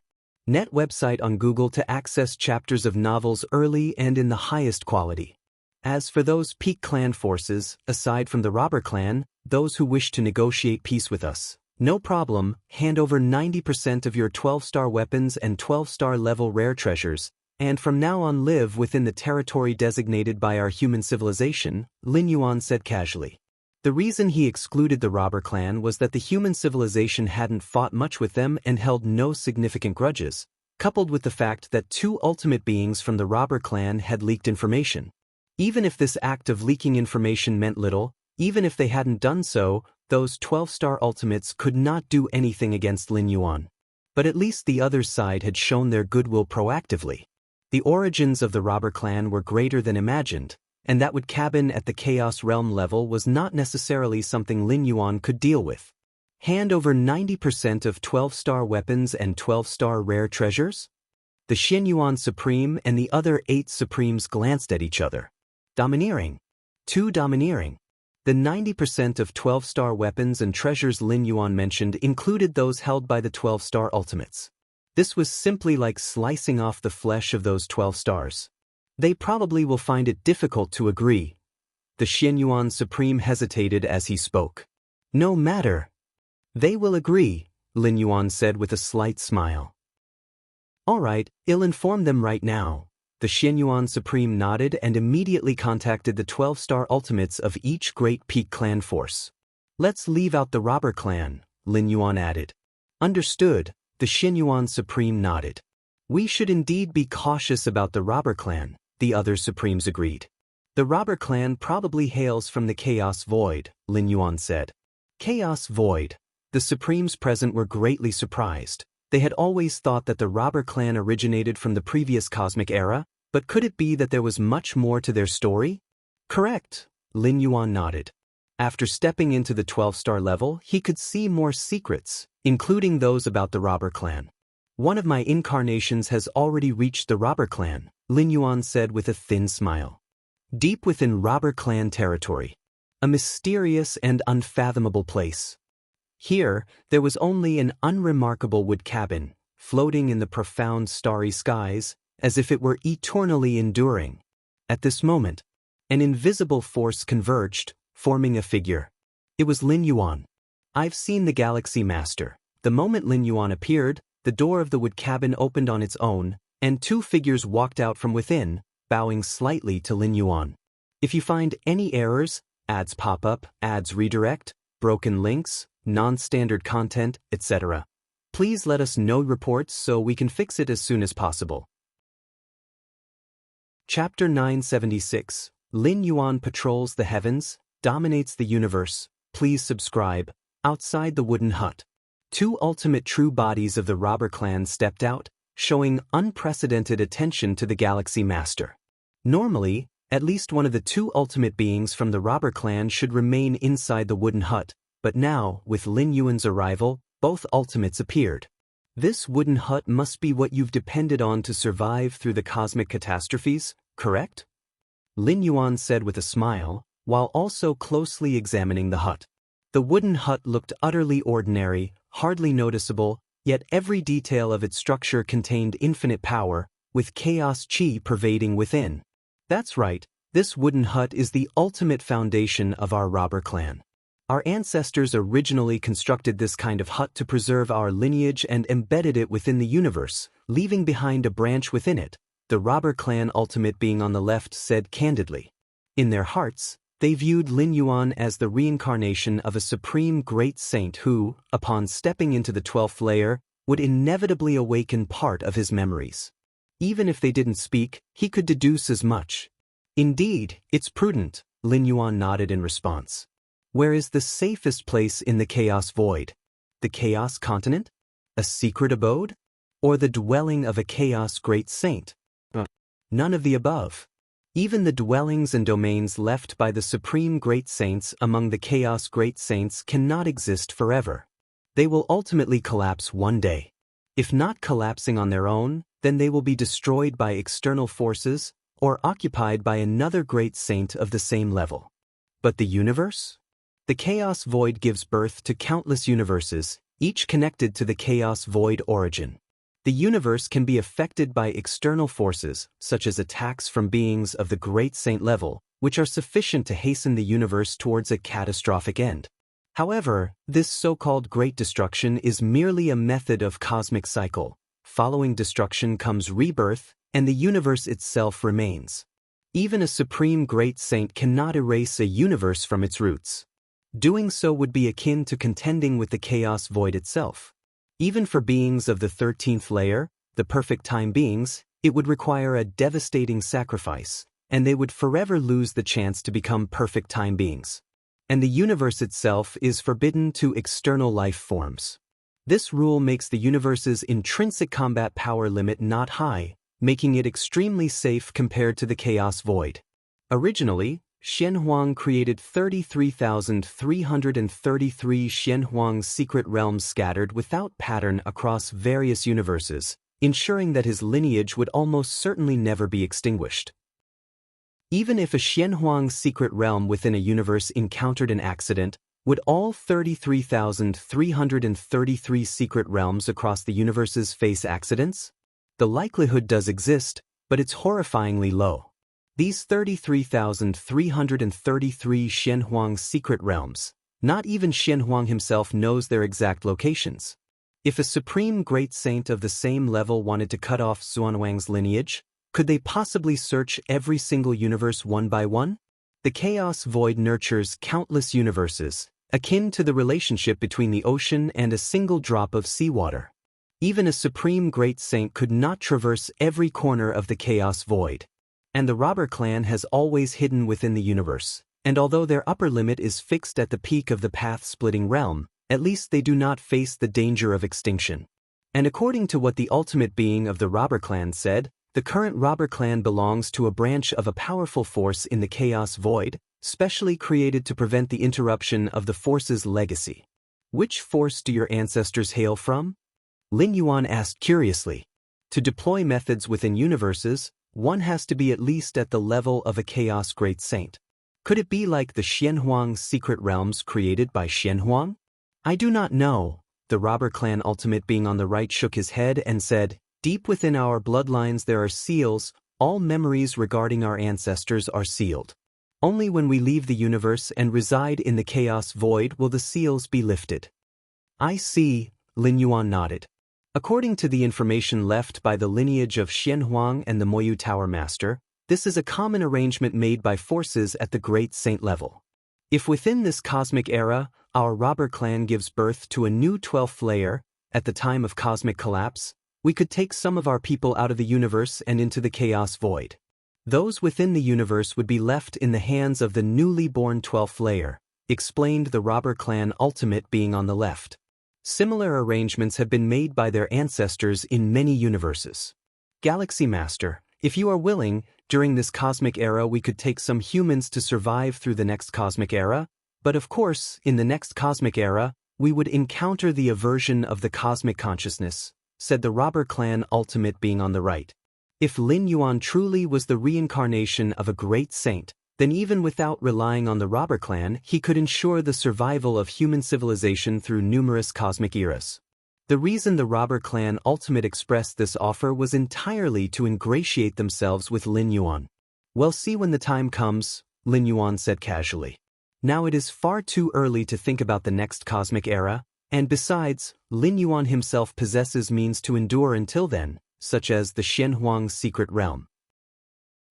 S1: Net website on Google to access chapters of novels early and in the highest quality. As for those peak clan forces, aside from the robber clan, those who wish to negotiate peace with us, no problem, hand over 90% of your 12-star weapons and 12-star level rare treasures, and from now on live within the territory designated by our human civilization, Lin Yuan said casually. The reason he excluded the robber clan was that the human civilization hadn't fought much with them and held no significant grudges, coupled with the fact that 2 ultimate beings from the robber clan had leaked information. Even if this act of leaking information meant little, even if they hadn't done so, those 12-star ultimates could not do anything against Lin Yuan. But at least the other side had shown their goodwill proactively. The origins of the robber clan were greater than imagined, and that would cabin at the Chaos Realm level was not necessarily something Lin Yuan could deal with. Hand over 90% of 12-star weapons and 12-star rare treasures? The Xinyuan Supreme and the other 8 Supremes glanced at each other. Domineering. Too domineering. The 90% of 12-star weapons and treasures Lin Yuan mentioned included those held by the 12-star ultimates. This was simply like slicing off the flesh of those 12 stars. They probably will find it difficult to agree. The Xinyuan Supreme hesitated as he spoke. No matter. They will agree, Lin Yuan said with a slight smile. All right, I'll inform them right now. The Xinyuan Supreme nodded and immediately contacted the 12-star ultimates of each great peak clan force. Let's leave out the robber clan, Lin Yuan added. Understood, the Xinyuan Supreme nodded. We should indeed be cautious about the robber clan, the other Supremes agreed. The robber clan probably hails from the Chaos Void, Lin Yuan said. Chaos Void. The Supremes present were greatly surprised. They had always thought that the robber clan originated from the previous cosmic era, but could it be that there was much more to their story? Correct, Lin Yuan nodded. After stepping into the 12-star level, he could see more secrets, including those about the robber clan. One of my incarnations has already reached the robber clan, Lin Yuan said with a thin smile. Deep within robber clan territory. A mysterious and unfathomable place. Here, there was only an unremarkable wood cabin, floating in the profound starry skies, as if it were eternally enduring. At this moment, an invisible force converged, forming a figure. It was Lin Yuan. I've seen the Galaxy Master. The moment Lin Yuan appeared, the door of the wood cabin opened on its own, and two figures walked out from within, bowing slightly to Lin Yuan. If you find any errors, ads pop up, ads redirect, broken links, non-standard content, etc., please let us know reports so we can fix it as soon as possible. Chapter 976. Lin Yuan patrols the heavens, dominates the universe. Please subscribe. Outside the wooden hut, two ultimate true bodies of the robber clan stepped out, showing unprecedented attention to the Galaxy Master. Normally, at least one of the two ultimate beings from the robber clan should remain inside the wooden hut, but now, with Lin Yuan's arrival, both ultimates appeared. This wooden hut must be what you've depended on to survive through the cosmic catastrophes, correct? Lin Yuan said with a smile, while also closely examining the hut. The wooden hut looked utterly ordinary, hardly noticeable, yet every detail of its structure contained infinite power, with chaos chi pervading within. That's right, this wooden hut is the ultimate foundation of our robber clan. Our ancestors originally constructed this kind of hut to preserve our lineage and embedded it within the universe, leaving behind a branch within it, the robber clan ultimate being on the left said candidly. In their hearts, they viewed Lin Yuan as the reincarnation of a supreme great saint who, upon stepping into the 12th layer, would inevitably awaken part of his memories. Even if they didn't speak, he could deduce as much. Indeed, it's prudent, Lin Yuan nodded in response. Where is the safest place in the Chaos Void? The Chaos Continent? A secret abode? Or the dwelling of a Chaos Great Saint? None of the above. Even the dwellings and domains left by the Supreme Great Saints among the Chaos Great Saints cannot exist forever. They will ultimately collapse one day. If not collapsing on their own, then they will be destroyed by external forces or occupied by another great saint of the same level. But the universe? The Chaos Void gives birth to countless universes, each connected to the Chaos Void origin. The universe can be affected by external forces, such as attacks from beings of the Great Saint level, which are sufficient to hasten the universe towards a catastrophic end. However, this so-called Great Destruction is merely a method of cosmic cycle. Following destruction comes rebirth, and the universe itself remains. Even a Supreme Great Saint cannot erase a universe from its roots. Doing so would be akin to contending with the Chaos Void itself. Even for beings of the 13th layer, the perfect time beings, it would require a devastating sacrifice, and they would forever lose the chance to become perfect time beings. And the universe itself is forbidden to external life forms. This rule makes the universe's intrinsic combat power limit not high, making it extremely safe compared to the Chaos Void. Originally, Xianhuang created 33,333 Xianhuang secret realms scattered without pattern across various universes, ensuring that his lineage would almost certainly never be extinguished. Even if a Xianhuang secret realm within a universe encountered an accident, would all 33,333 secret realms across the universes face accidents? The likelihood does exist, but it's horrifyingly low. These 33,333 Xianhuang secret realms, not even Xianhuang himself knows their exact locations. If a supreme great saint of the same level wanted to cut off Xuanwang's lineage, could they possibly search every single universe one by one? The Chaos Void nurtures countless universes, akin to the relationship between the ocean and a single drop of seawater. Even a supreme great saint could not traverse every corner of the Chaos Void. And the robber clan has always hidden within the universe, and although their upper limit is fixed at the peak of the path-splitting realm, at least they do not face the danger of extinction. And according to what the ultimate being of the robber clan said, the current robber clan belongs to a branch of a powerful force in the Chaos Void, specially created to prevent the interruption of the force's legacy. Which force do your ancestors hail from? Lin Yuan asked curiously. To deploy methods within universes, one has to be at least at the level of a Chaos Great Saint. Could it be like the Xianhuang secret realms created by Xianhuang? I do not know. The robber clan ultimate being on the right shook his head and said, deep within our bloodlines there are seals, All memories regarding our ancestors are sealed. Only when we leave the universe and reside in the chaos void will the seals be lifted. I see, Lin Yuan nodded. According to the information left by the lineage of Xianhuang and the Moyu Tower Master, this is a common arrangement made by forces at the Great Saint level. If within this cosmic era, our robber clan gives birth to a new 12th layer, at the time of cosmic collapse, we could take some of our people out of the universe and into the chaos void. Those within the universe would be left in the hands of the newly born 12th layer, explained the robber clan ultimate being on the left. Similar arrangements have been made by their ancestors in many universes. Galaxy Master, if you are willing, during this cosmic era we could take some humans to survive through the next cosmic era, but of course, in the next cosmic era, we would encounter the aversion of the cosmic consciousness, said the robber clan ultimate being on the right. If Lin Yuan truly was the reincarnation of a great saint, then even without relying on the robber clan, he could ensure the survival of human civilization through numerous cosmic eras. The reason the robber clan ultimate expressed this offer was entirely to ingratiate themselves with Lin Yuan. We'll see when the time comes, Lin Yuan said casually. Now it is far too early to think about the next cosmic era, and besides, Lin Yuan himself possesses means to endure until then, such as the Xianhuang secret realm.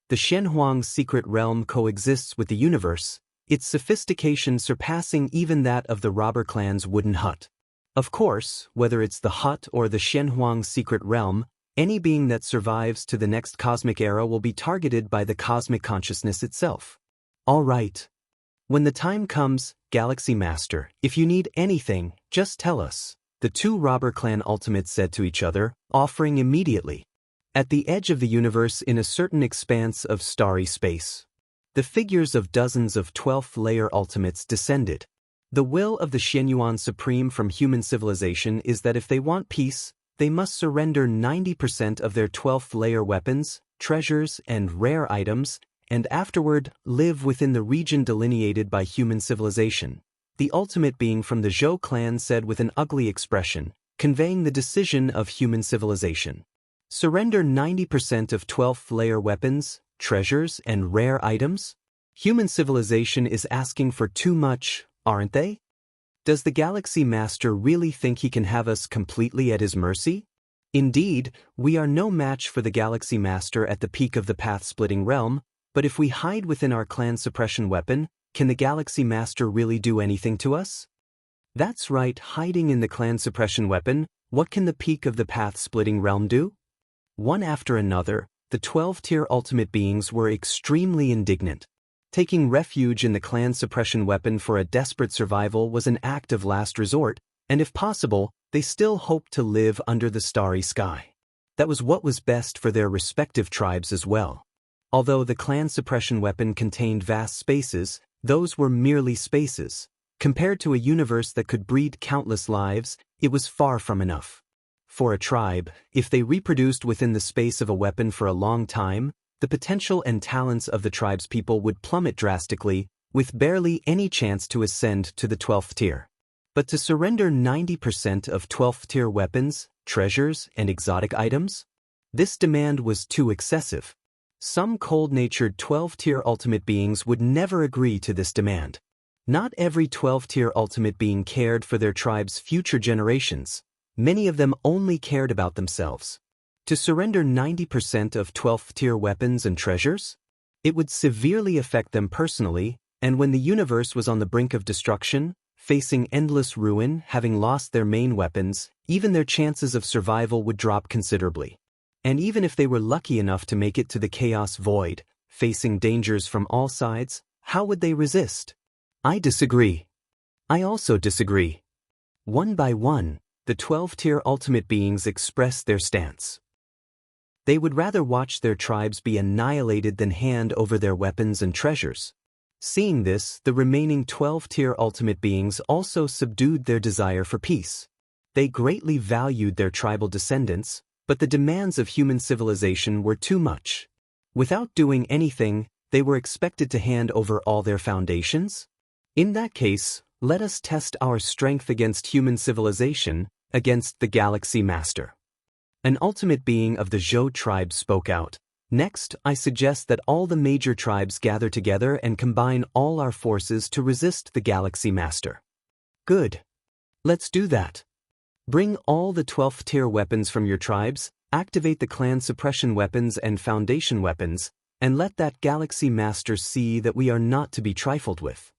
S1: The Xianhuang secret realm coexists with the universe, its sophistication surpassing even that of the robber clan's wooden hut. Of course, whether it's the hut or the Xianhuang secret realm, any being that survives to the next cosmic era will be targeted by the cosmic consciousness itself. All right. When the time comes, Galaxy Master, if you need anything, just tell us, the two robber clan ultimates said to each other, offering immediately. At the edge of the universe in a certain expanse of starry space, the figures of dozens of 12th layer ultimates descended. The will of the Xianyuan Supreme from human civilization is that if they want peace, they must surrender 90% of their 12th layer weapons, treasures, and rare items, and afterward live within the region delineated by human civilization. The ultimate being from the Zhou clan said with an ugly expression, conveying the decision of human civilization. Surrender 90% of 12th layer weapons, treasures, and rare items? Human civilization is asking for too much, aren't they? Does the Galaxy Master really think he can have us completely at his mercy? Indeed, we are no match for the Galaxy Master at the peak of the path-splitting realm, but if we hide within our clan suppression weapon, can the Galaxy Master really do anything to us? That's right, hiding in the clan suppression weapon, what can the peak of the path-splitting realm do? One after another, the 12-tier ultimate beings were extremely indignant. Taking refuge in the clan suppression weapon for a desperate survival was an act of last resort, and if possible, they still hoped to live under the starry sky. That was what was best for their respective tribes as well. Although the clan suppression weapon contained vast spaces, those were merely spaces. Compared to a universe that could breed countless lives, it was far from enough. For a tribe, if they reproduced within the space of a weapon for a long time, the potential and talents of the tribe's people would plummet drastically, with barely any chance to ascend to the 12th tier. But to surrender 90% of 12th tier weapons, treasures, and exotic items? This demand was too excessive. Some cold-natured 12th-tier ultimate beings would never agree to this demand. Not every 12th-tier ultimate being cared for their tribe's future generations. Many of them only cared about themselves. To surrender 90% of 12th-tier weapons and treasures? It would severely affect them personally, and when the universe was on the brink of destruction, facing endless ruin, having lost their main weapons, even their chances of survival would drop considerably. And even if they were lucky enough to make it to the chaos void, facing dangers from all sides, how would they resist? I disagree. I also disagree. One by one, the 12th-tier ultimate beings expressed their stance. They would rather watch their tribes be annihilated than hand over their weapons and treasures. Seeing this, the remaining 12th-tier ultimate beings also subdued their desire for peace. They greatly valued their tribal descendants, but the demands of human civilization were too much. Without doing anything, they were expected to hand over all their foundations? In that case, let us test our strength against human civilization, against the Galaxy Master. An ultimate being of the Zhou tribe spoke out. Next, I suggest that all the major tribes gather together and combine all our forces to resist the Galaxy Master. Good. Let's do that. Bring all the 12th tier weapons from your tribes, activate the clan suppression weapons and foundation weapons, and let that Galaxy Master see that we are not to be trifled with.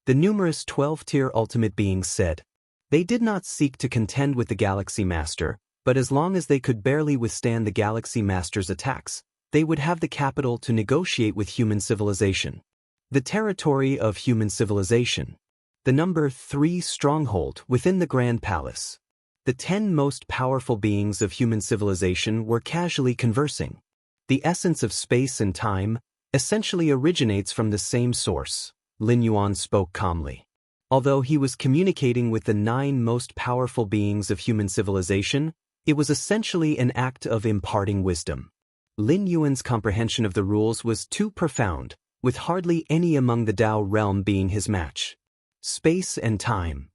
S1: The numerous 12th-tier ultimate beings said. They did not seek to contend with the Galaxy Master, but as long as they could barely withstand the Galaxy Master's attacks, they would have the capital to negotiate with human civilization. The territory of human civilization. The number 3 stronghold within the Grand Palace. The 10 most powerful beings of human civilization were casually conversing. The essence of space and time essentially originates from the same source, Lin Yuan spoke calmly. Although he was communicating with the 9 most powerful beings of human civilization, it was essentially an act of imparting wisdom. Lin Yuan's comprehension of the rules was too profound, with hardly any among the Tao realm being his match. Space and time.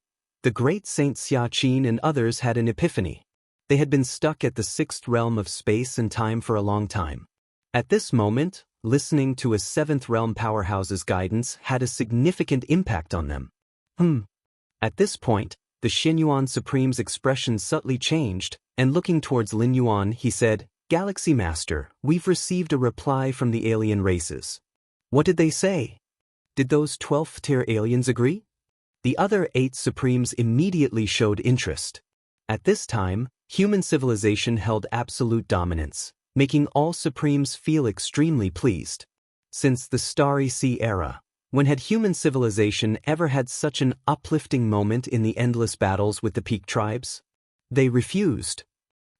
S1: The great Saint Xiaqin and others had an epiphany. They had been stuck at the 6th realm of space and time for a long time. At this moment, listening to a 7th realm powerhouse's guidance had a significant impact on them. At this point, the Xinyuan Supreme's expression subtly changed, and looking towards Lin Yuan, he said, "Galaxy Master, we've received a reply from the alien races." What did they say? Did those 12th-tier aliens agree? The other 8 Supremes immediately showed interest. At this time, human civilization held absolute dominance, making all Supremes feel extremely pleased. Since the Starry Sea era, when had human civilization ever had such an uplifting moment in the endless battles with the peak tribes? They refused.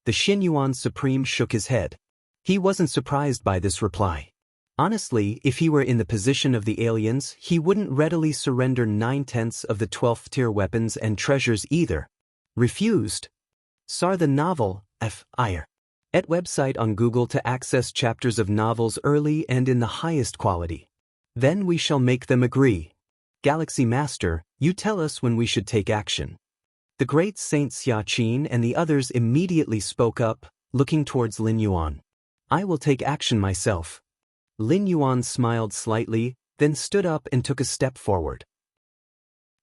S1: The Xinyuan Supreme shook his head. He wasn't surprised by this reply. Honestly, if he were in the position of the aliens, he wouldn't readily surrender 9/10 of the 12th-tier weapons and treasures either. Refused. Sar the novel, F.I.R. at website on Google to access chapters of novels early and in the highest quality. Then we shall make them agree. Galaxy Master, you tell us when we should take action. The great Saint Xiaqin and the others immediately spoke up, looking towards Lin Yuan. I will take action myself. Lin Yuan smiled slightly, then stood up and took a step forward.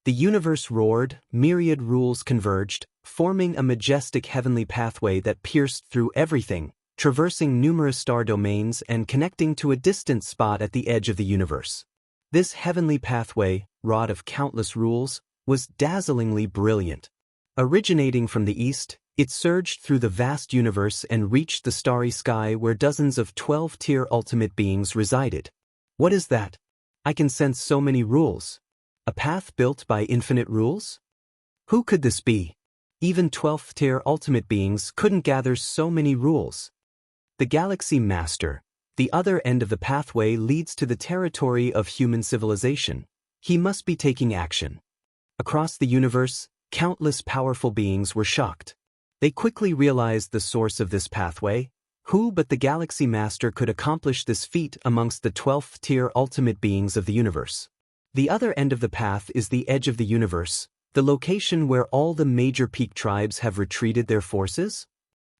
S1: The universe roared, myriad rules converged, forming a majestic heavenly pathway that pierced through everything, traversing numerous star domains and connecting to a distant spot at the edge of the universe. This heavenly pathway, wrought of countless rules, was dazzlingly brilliant. Originating from the east, it surged through the vast universe and reached the starry sky where dozens of 12th-tier ultimate beings resided. What is that? I can sense so many rules. A path built by infinite rules? Who could this be? Even 12th-tier ultimate beings couldn't gather so many rules. The Galaxy Master, the other end of the pathway, leads to the territory of human civilization. He must be taking action. Across the universe, countless powerful beings were shocked. They quickly realized the source of this pathway. Who but the Galaxy Master could accomplish this feat amongst the 12th-tier ultimate beings of the universe? The other end of the path is the edge of the universe, the location where all the major peak tribes have retreated their forces.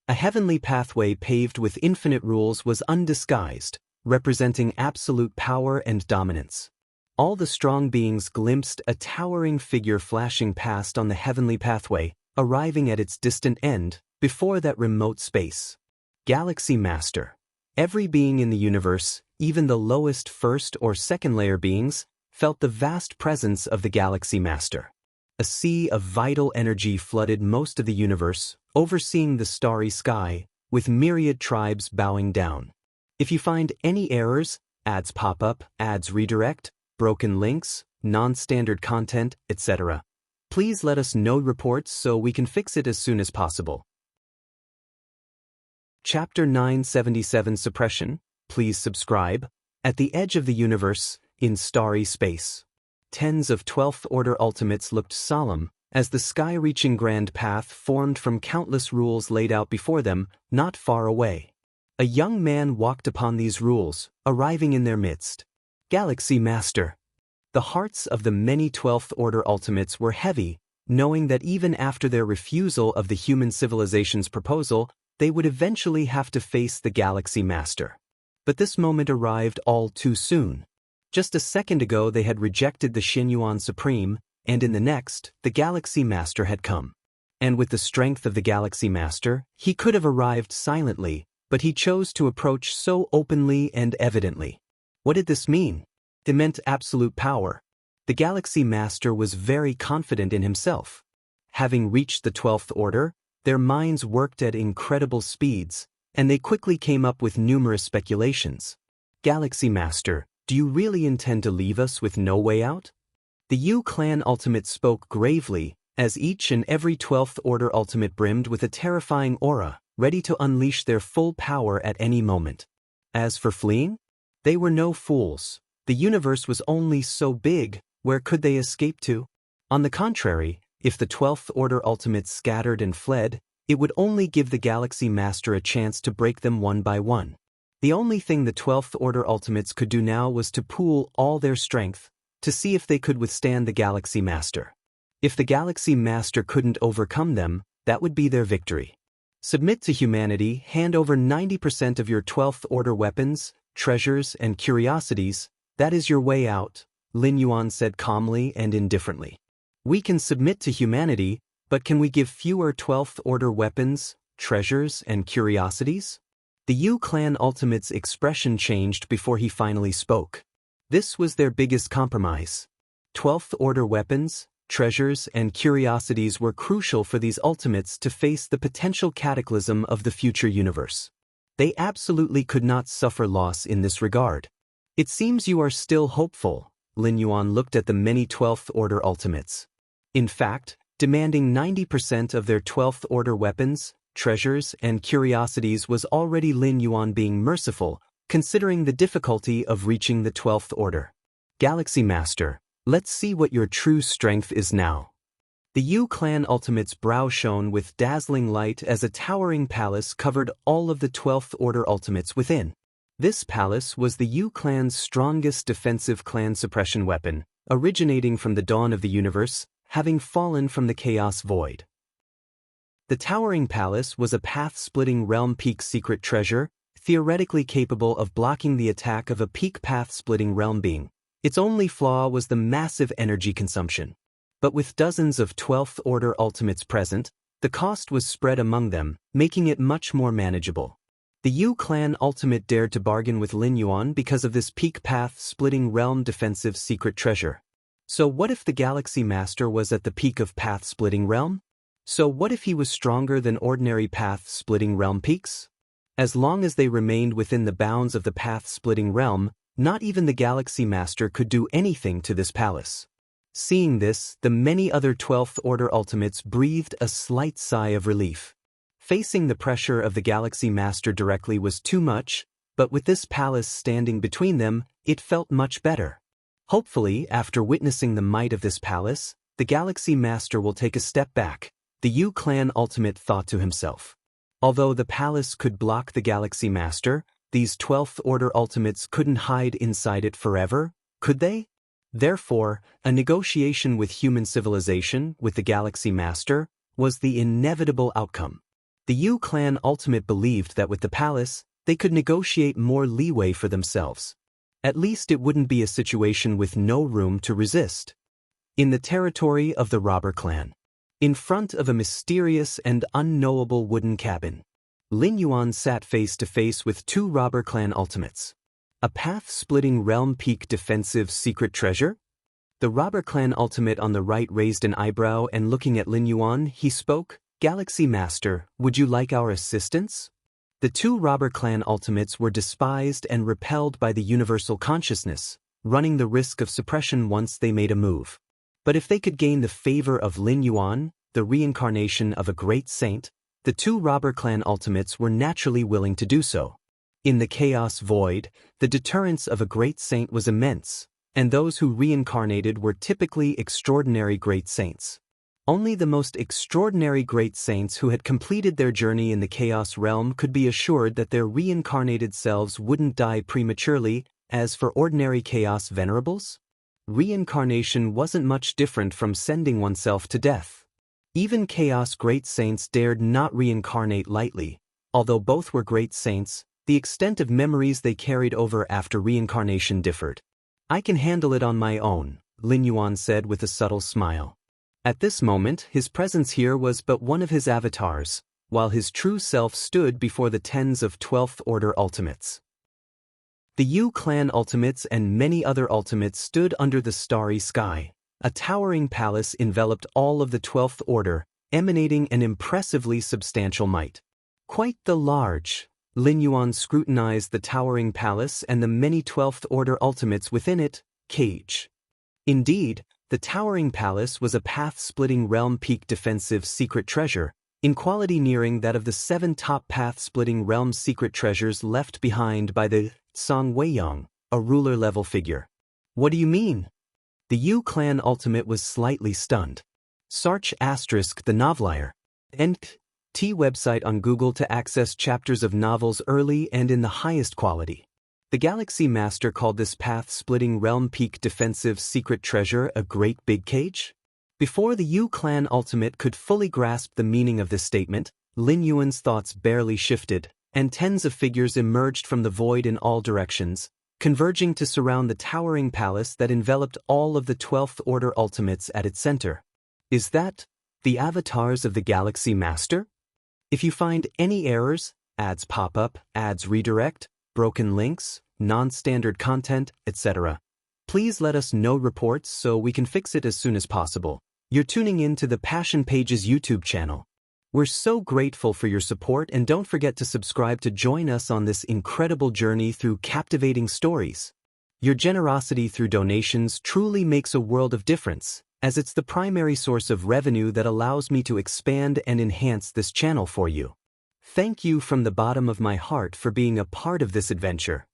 S1: A heavenly pathway paved with infinite rules was undisguised, representing absolute power and dominance. All the strong beings glimpsed a towering figure flashing past on the heavenly pathway, arriving at its distant end, before that remote space. Galaxy Master. Every being in the universe, even the lowest first or second layer beings, felt the vast presence of the Galaxy Master. A sea of vital energy flooded most of the universe, overseeing the starry sky, with myriad tribes bowing down. If you find any errors, ads pop up, ads redirect, broken links, non-standard content, etc., please let us know reports so we can fix it as soon as possible. Chapter 977 Suppression. Please subscribe. At the edge of the universe, in starry space. Tens of 12th Order ultimates looked solemn, as the sky-reaching grand path formed from countless rules laid out before them, not far away. A young man walked upon these rules, arriving in their midst. Galaxy Master. The hearts of the many 12th Order ultimates were heavy, knowing that even after their refusal of the human civilization's proposal, they would eventually have to face the Galaxy Master. But this moment arrived all too soon. Just a second ago they had rejected the Xinyuan Supreme, and in the next, the Galaxy Master had come. And with the strength of the Galaxy Master, he could have arrived silently, but he chose to approach so openly and evidently. What did this mean? It meant absolute power. The Galaxy Master was very confident in himself. Having reached the 12th order, their minds worked at incredible speeds, and they quickly came up with numerous speculations. Galaxy Master, do you really intend to leave us with no way out? The Yu Clan Ultimate spoke gravely, as each and every 12th Order Ultimate brimmed with a terrifying aura, ready to unleash their full power at any moment. As for fleeing? They were no fools. The universe was only so big, where could they escape to? On the contrary, if the 12th Order Ultimates scattered and fled, it would only give the Galaxy Master a chance to break them one by one. The only thing the 12th Order Ultimates could do now was to pool all their strength, to see if they could withstand the Galaxy Master. If the Galaxy Master couldn't overcome them, that would be their victory. Submit to humanity, hand over 90% of your 12th Order weapons, treasures, and curiosities, that is your way out, Lin Yuan said calmly and indifferently. We can submit to humanity, but can we give fewer 12th Order weapons, treasures, and curiosities? The Yu Clan Ultimate's expression changed before he finally spoke. This was their biggest compromise. 12th Order weapons, treasures, and curiosities were crucial for these Ultimates to face the potential cataclysm of the future universe. They absolutely could not suffer loss in this regard. It seems you are still hopeful, Lin Yuan looked at the many 12th Order Ultimates. In fact, demanding 90% of their 12th Order weapons, treasures, and curiosities was already Lin Yuan being merciful, considering the difficulty of reaching the 12th Order. Galaxy Master, let's see what your true strength is now. The Yu Clan Ultimate's brow shone with dazzling light as a towering palace covered all of the 12th Order Ultimates within. This palace was the Yu Clan's strongest defensive clan suppression weapon, originating from the dawn of the universe, having fallen from the Chaos Void. The towering palace was a path-splitting realm peak secret treasure, theoretically capable of blocking the attack of a peak path-splitting realm being. Its only flaw was the massive energy consumption. But with dozens of 12th Order Ultimates present, the cost was spread among them, making it much more manageable. The Yu Clan Ultimate dared to bargain with Lin Yuan because of this peak path-splitting realm defensive secret treasure. So what if the Galaxy Master was at the peak of path-splitting realm? So what if he was stronger than ordinary path-splitting realm peaks? As long as they remained within the bounds of the path-splitting realm, not even the Galaxy Master could do anything to this palace. Seeing this, the many other 12th Order Ultimates breathed a slight sigh of relief. Facing the pressure of the Galaxy Master directly was too much, but with this palace standing between them, it felt much better. Hopefully, after witnessing the might of this palace, the Galaxy Master will take a step back, the Yu Clan Ultimate thought to himself. Although the palace could block the Galaxy Master, these 12th Order Ultimates couldn't hide inside it forever, could they? Therefore, a negotiation with human civilization, with the Galaxy Master, was the inevitable outcome. The Yu Clan Ultimate believed that with the palace, they could negotiate more leeway for themselves. At least it wouldn't be a situation with no room to resist. In the territory of the robber clan, in front of a mysterious and unknowable wooden cabin, Lin Yuan sat face to face with two robber clan ultimates. A path-splitting realm peak defensive secret treasure? The robber clan ultimate on the right raised an eyebrow and looking at Lin Yuan, he spoke, "Galaxy Master, would you like our assistance?" The two robber clan ultimates were despised and repelled by the universal consciousness, running the risk of suppression once they made a move. But if they could gain the favor of Lin Yuan, the reincarnation of a great saint, the two robber clan ultimates were naturally willing to do so. In the Chaos Void, the deterrence of a great saint was immense, and those who reincarnated were typically extraordinary great saints. Only the most extraordinary great saints who had completed their journey in the Chaos Realm could be assured that their reincarnated selves wouldn't die prematurely. As for ordinary Chaos Venerables, reincarnation wasn't much different from sending oneself to death. Even Chaos Great Saints dared not reincarnate lightly. Although both were great saints, The extent of memories they carried over after reincarnation differed. I can handle it on my own, Lin Yuan said with a subtle smile. At this moment, his presence here was but one of his avatars, while his true self stood before the tens of 12th Order ultimates. The Yu clan ultimates and many other ultimates stood under the starry sky. A towering palace enveloped all of the 12th Order, emanating an impressively substantial might. Quite the large. Lin Yuan scrutinized the towering palace and the many 12th Order ultimates within it, cage. Indeed, the towering palace was a path-splitting realm peak defensive secret treasure, in quality nearing that of the 7 top path-splitting realm secret treasures left behind by the Song Weiyang, a ruler-level figure. What do you mean? The Yu clan ultimate was slightly stunned. Search * the novelier. T website on Google to access chapters of novels early and in the highest quality. The Galaxy Master called this path-splitting realm peak defensive secret treasure a great big cage? Before the Yu clan ultimate could fully grasp the meaning of this statement, Lin Yuan's thoughts barely shifted, and tens of figures emerged from the void in all directions, converging to surround the towering palace that enveloped all of the 12th Order ultimates at its center. Is that the avatars of the Galaxy Master? If you find any errors, ads pop up, ads redirect, broken links, non-standard content, etc., please let us know reports so we can fix it as soon as possible. You're tuning in to the Passion Pages YouTube channel. We're so grateful for your support, and don't forget to subscribe to join us on this incredible journey through captivating stories. Your generosity through donations truly makes a world of difference, as it's the primary source of revenue that allows me to expand and enhance this channel for you. Thank you from the bottom of my heart for being a part of this adventure.